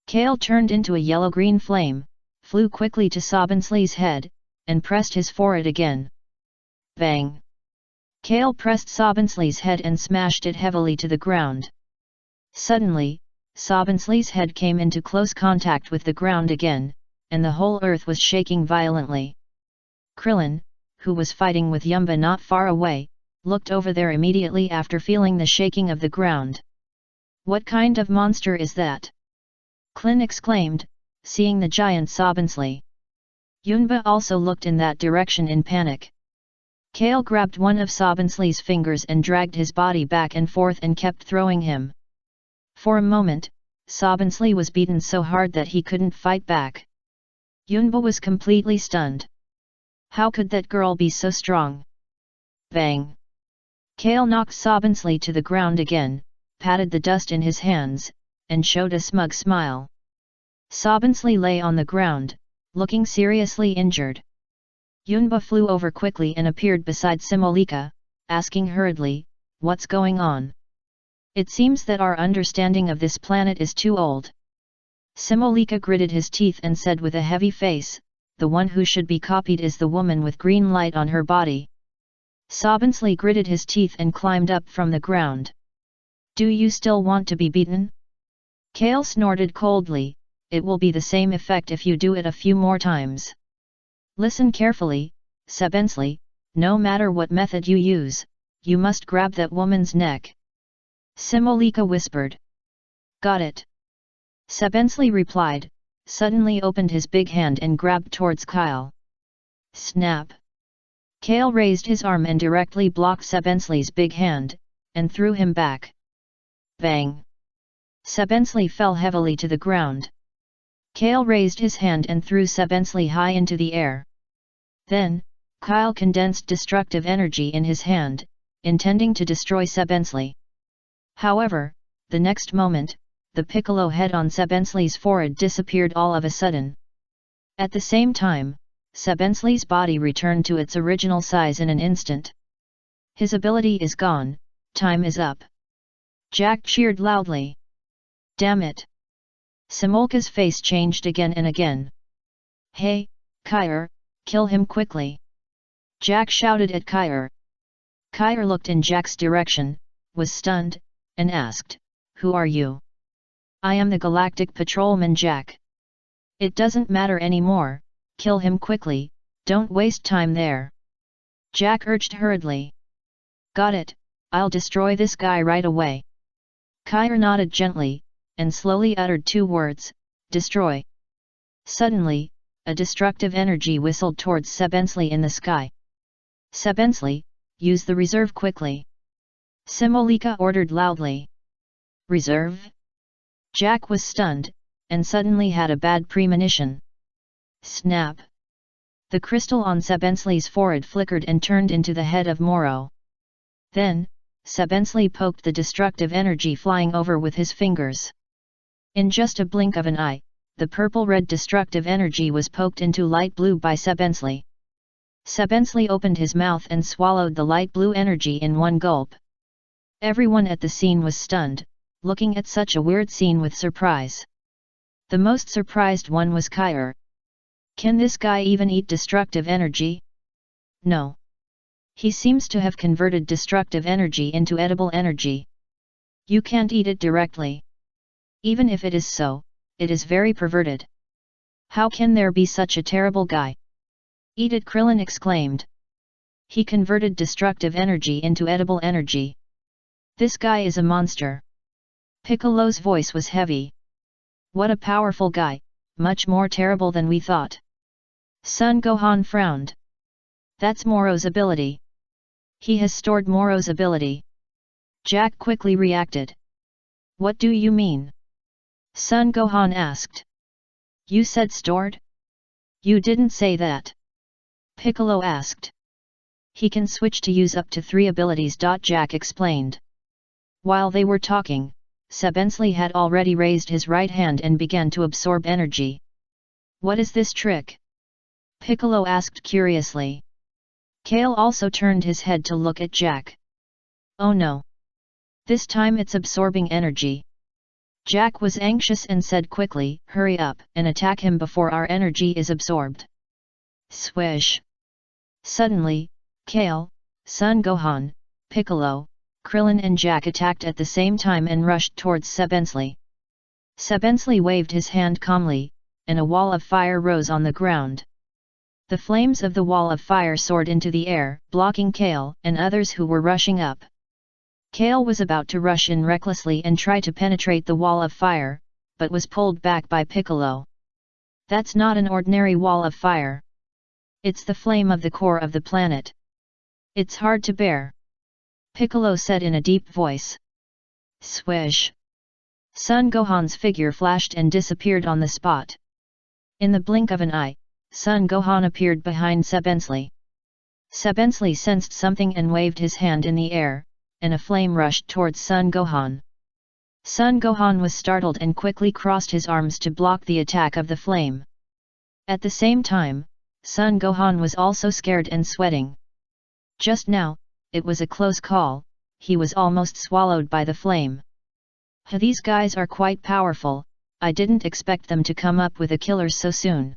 [SPEAKER 1] Kale turned into a yellow-green flame, flew quickly to Sabensly's head, and pressed his forehead again. Bang! Kale pressed Sabensly's head and smashed it heavily to the ground. Suddenly, Sabensly's head came into close contact with the ground again, and the whole earth was shaking violently. Krillin, who was fighting with Yumba not far away, looked over there immediately after feeling the shaking of the ground. What kind of monster is that? Klin exclaimed, seeing the giant Sabensly. Yunba also looked in that direction in panic. Kale grabbed one of Sabensly's fingers and dragged his body back and forth and kept throwing him. For a moment, Sabensly was beaten so hard that he couldn't fight back. Yunba was completely stunned. How could that girl be so strong? Bang! Kale knocked Sabensly to the ground again, patted the dust in his hands, and showed a smug smile. Sabensly lay on the ground, looking seriously injured. Yunba flew over quickly and appeared beside Simolika, asking hurriedly, what's going on? It seems that our understanding of this planet is too old. Simolika gritted his teeth and said with a heavy face, the one who should be copied is the woman with green light on her body. Sabensly gritted his teeth and climbed up from the ground. Do you still want to be beaten? Kale snorted coldly, it will be the same effect if you do it a few more times. Listen carefully, Sabensly, no matter what method you use, you must grab that woman's neck. Simolika whispered. Got it. Sabensly replied, suddenly opened his big hand and grabbed towards Kyle. Snap! Kale raised his arm and directly blocked Sabensly's big hand, and threw him back. Bang! Sabensly fell heavily to the ground. Kale raised his hand and threw Sabensly high into the air. Then, Kyle condensed destructive energy in his hand, intending to destroy Sabensly. However, the next moment, the Piccolo head on Sabensly's forehead disappeared all of a sudden. At the same time, Sabensly's body returned to its original size in an instant. His ability is gone, time is up. Jack cheered loudly. Damn it! Simolka's face changed again and again. Hey, Kyer, kill him quickly! Jack shouted at Kyer. Kyer looked in Jack's direction, was stunned, and asked, Who are you? I am the Galactic Patrolman Jack. It doesn't matter anymore, kill him quickly, don't waste time there. Jack urged hurriedly. Got it, I'll destroy this guy right away. Kyer nodded gently, and slowly uttered two words, destroy. Suddenly, a destructive energy whistled towards Sabensly in the sky. Sabensly, use the reserve quickly. Simolika ordered loudly. Reserve? Jack was stunned, and suddenly had a bad premonition. Snap! The crystal on Sabensly's forehead flickered and turned into the head of Moro. Then, Sabensly poked the destructive energy flying over with his fingers. In just a blink of an eye, the purple-red destructive energy was poked into light blue by Sabensly. Sabensly opened his mouth and swallowed the light blue energy in one gulp. Everyone at the scene was stunned, looking at such a weird scene with surprise. The most surprised one was Kair. Can this guy even eat destructive energy? No. He seems to have converted destructive energy into edible energy. You can't eat it directly. Even if it is so, it is very perverted. How can there be such a terrible guy? Eat it, Krillin exclaimed. He converted destructive energy into edible energy. This guy is a monster. Piccolo's voice was heavy. What a powerful guy, much more terrible than we thought. Son Gohan frowned. That's Moro's ability. He has stored Moro's ability. Jack quickly reacted. What do you mean? Son Gohan asked. You said stored? You didn't say that. Piccolo asked. He can switch to use up to 3 abilities. Jack explained. While they were talking, Sabensly had already raised his right hand and began to absorb energy. What is this trick? Piccolo asked curiously. Kale also turned his head to look at Jack. Oh no! This time it's absorbing energy. Jack was anxious and said quickly, hurry up and attack him before our energy is absorbed. Swish! Suddenly, Kale, Son Gohan, Piccolo, Krillin and Jack attacked at the same time and rushed towards Sabensly. Sabensly waved his hand calmly, and a wall of fire rose on the ground. The flames of the wall of fire soared into the air, blocking Kale and others who were rushing up. Kale was about to rush in recklessly and try to penetrate the wall of fire, but was pulled back by Piccolo. That's not an ordinary wall of fire. It's the flame of the core of the planet. It's hard to bear. Piccolo said in a deep voice. Swish! Son Gohan's figure flashed and disappeared on the spot. In the blink of an eye, Son Gohan appeared behind Sabensly. Sabensly sensed something and waved his hand in the air, and a flame rushed towards Son Gohan. Son Gohan was startled and quickly crossed his arms to block the attack of the flame. At the same time, Son Gohan was also scared and sweating. Just now, it was a close call, he was almost swallowed by the flame. These guys are quite powerful, I didn't expect them to come up with a killer so soon.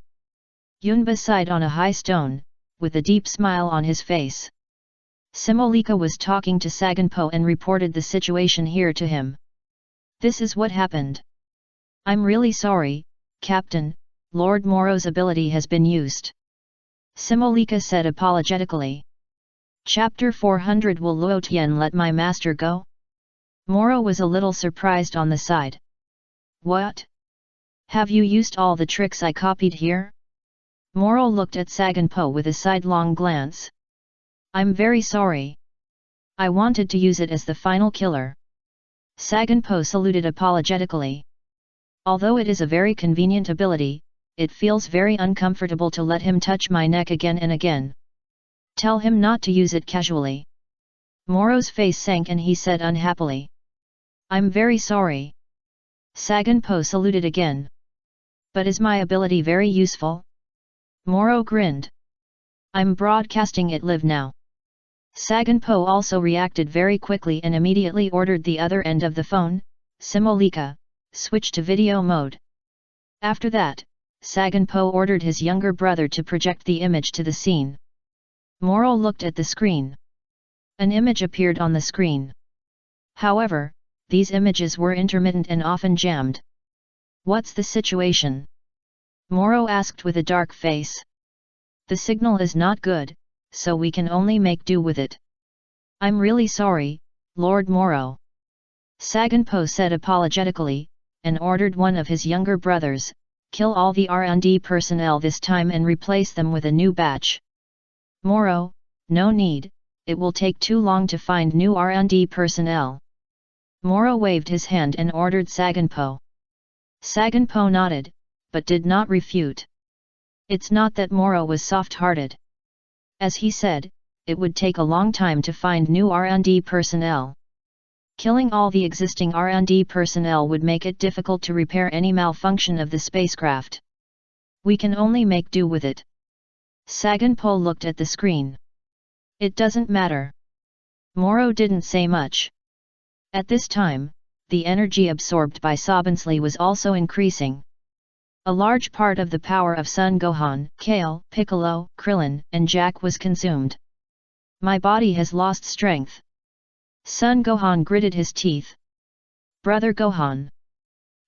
[SPEAKER 1] Yunba sighed on a high stone, with a deep smile on his face. Simolika was talking to Saganpo and reported the situation here to him. This is what happened. I'm really sorry, Captain, Lord Moro's ability has been used. Simolika said apologetically. Chapter 400. Will Luo Tian let my master go? Moro was a little surprised on the side. What? Have you used all the tricks I copied here? Moro looked at Saganpo with a sidelong glance. I'm very sorry. I wanted to use it as the final killer. Saganpo saluted apologetically. Although it is a very convenient ability, it feels very uncomfortable to let him touch my neck again and again. Tell him not to use it casually. Moro's face sank and he said unhappily. I'm very sorry. Saganpo saluted again. But is my ability very useful? Moro grinned. I'm broadcasting it live now. Saganpo also reacted very quickly and immediately ordered the other end of the phone, Simolika, switch to video mode. After that, Saganpo ordered his younger brother to project the image to the scene. Moro looked at the screen. An image appeared on the screen. However, these images were intermittent and often jammed. What's the situation? Moro asked with a dark face. The signal is not good, so we can only make do with it. I'm really sorry, Lord Moro. Saganpo said apologetically, and ordered one of his younger brothers, kill all the R&D personnel this time and replace them with a new batch. Moro, no need, it will take too long to find new R&D personnel. Moro waved his hand and ordered Saganpo. Saganpo nodded, but did not refute. It's not that Moro was soft-hearted. As he said, it would take a long time to find new R&D personnel. Killing all the existing R&D personnel would make it difficult to repair any malfunction of the spacecraft. We can only make do with it. Saganpo looked at the screen. It doesn't matter. Moro didn't say much. At this time, the energy absorbed by Sabansley was also increasing. A large part of the power of Son Gohan, Kale, Piccolo, Krillin, and Jack was consumed. My body has lost strength. Son Gohan gritted his teeth. Brother Gohan.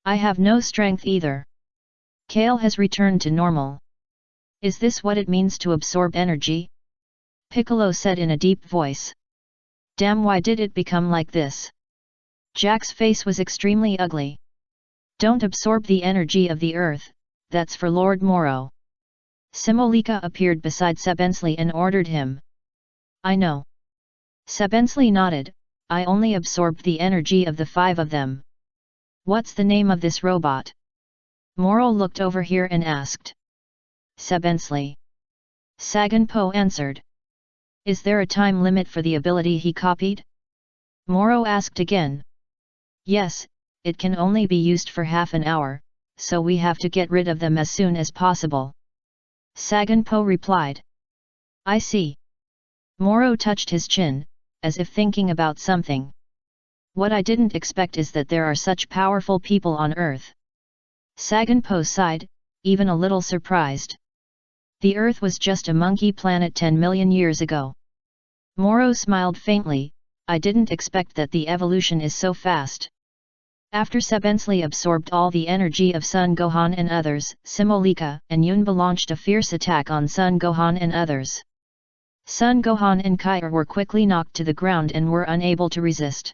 [SPEAKER 1] I have no strength either. Kale has returned to normal. Is this what it means to absorb energy? Piccolo said in a deep voice. Damn, why did it become like this? Jack's face was extremely ugly. Don't absorb the energy of the earth, that's for Lord Moro. Simolika appeared beside Sabensley and ordered him. I know. Sabensley nodded. I only absorbed the energy of the 5 of them. What's the name of this robot? Moro looked over here and asked. Sabensley. Saganpo answered. Is there a time limit for the ability he copied? Moro asked again. Yes, it can only be used for half an hour, so we have to get rid of them as soon as possible. Saganpo replied. I see. Moro touched his chin, as if thinking about something. What I didn't expect is that there are such powerful people on Earth. Saganpo sighed, even a little surprised. The Earth was just a monkey planet 10 million years ago. Moro smiled faintly. I didn't expect that the evolution is so fast. After Sabensley absorbed all the energy of Son Gohan and others, Simolika and Yunba launched a fierce attack on Son Gohan and others. Son Gohan and Kair were quickly knocked to the ground and were unable to resist.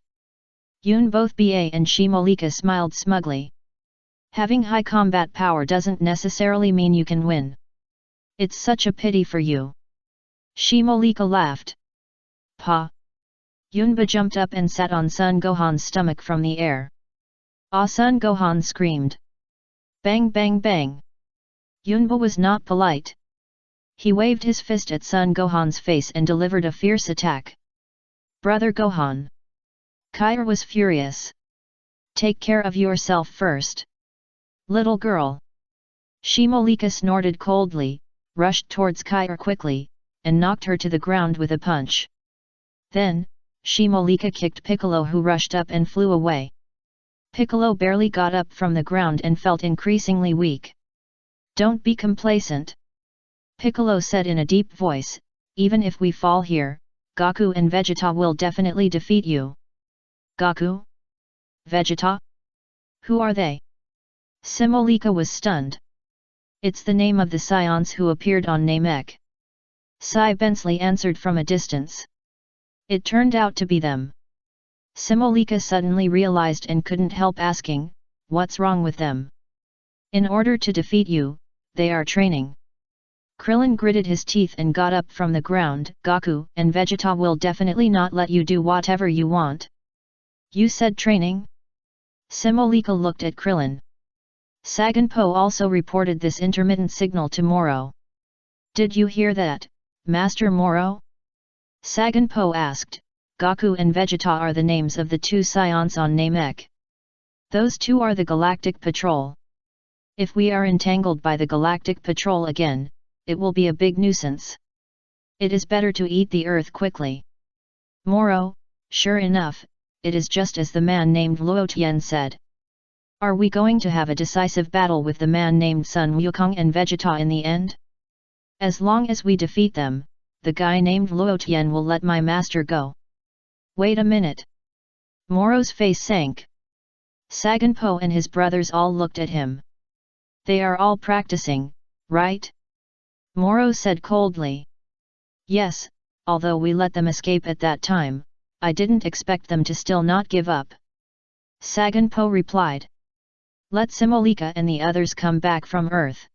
[SPEAKER 1] Both Ba and Shimolika smiled smugly. Having high combat power doesn't necessarily mean you can win. It's such a pity for you. Shimolika laughed. Pa. Yunba jumped up and sat on Son Gohan's stomach from the air. Ah! Son Gohan screamed. Bang bang bang. Yunba was not polite. He waved his fist at Son Gohan's face and delivered a fierce attack. Brother Gohan. Kair was furious. Take care of yourself first. Little girl. Shimolika snorted coldly, rushed towards Kair quickly, and knocked her to the ground with a punch. Then, Shimolika kicked Piccolo, who rushed up and flew away. Piccolo barely got up from the ground and felt increasingly weak. Don't be complacent. Piccolo said in a deep voice, even if we fall here, Goku and Vegeta will definitely defeat you. Goku? Vegeta? Who are they? Simolika was stunned. It's the name of the Saiyans who appeared on Namek. Sabensley answered from a distance. It turned out to be them. Simolika suddenly realized and couldn't help asking, what's wrong with them? In order to defeat you, they are training. Krillin gritted his teeth and got up from the ground. Goku and Vegeta will definitely not let you do whatever you want. You said training? Simolika looked at Krillin. Saganpo also reported this intermittent signal to Moro. Did you hear that, Master Moro? Saganpo asked. Goku and Vegeta are the names of the 2 Saiyans on Namek. Those 2 are the Galactic Patrol. If we are entangled by the Galactic Patrol again, it will be a big nuisance. It is better to eat the earth quickly. Moro, sure enough, it is just as the man named Luo Tian said. Are we going to have a decisive battle with the man named Sun Wukong and Vegeta in the end? As long as we defeat them, the guy named Luo Tian will let my master go. Wait a minute. Moro's face sank. Saganpo and his brothers all looked at him. They are all practicing, right? Moro said coldly. Yes, although we let them escape at that time, I didn't expect them to still not give up. Saganpo replied. Let Simolika and the others come back from Earth.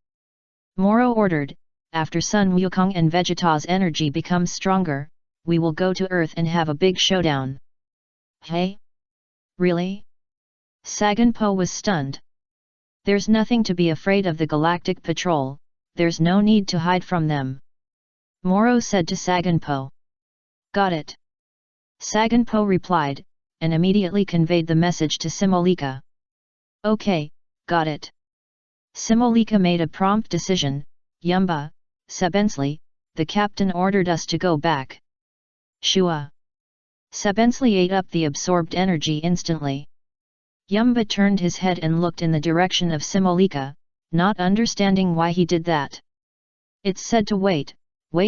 [SPEAKER 1] Moro ordered. After Sun Wukong and Vegeta's energy becomes stronger, we will go to Earth and have a big showdown. Hey? Really? Saganpo was stunned. There's nothing to be afraid of the Galactic Patrol, there's no need to hide from them. Moro said to Saganpo. Got it. Saganpo replied, and immediately conveyed the message to Simolika. Okay, got it. Simolika made a prompt decision. Yumba, Sebensley, the captain ordered us to go back. Shua. Sebensley ate up the absorbed energy instantly. Yumba turned his head and looked in the direction of Simolika, not understanding why he did that. It's said to wait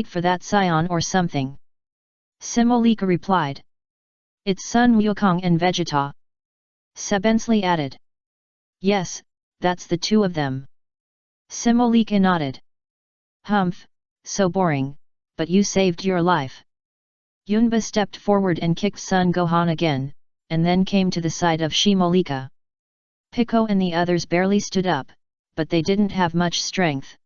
[SPEAKER 1] for that Saiyan or something. Simolika replied. It's Sun Wukong and Vegeta. Sebensley added. Yes, that's the two of them. Simolika nodded. Humph, so boring, but you saved your life. Yunba stepped forward and kicked Sun Gohan again, and then came to the side of Shimolika. Pico and the others barely stood up, but they didn't have much strength.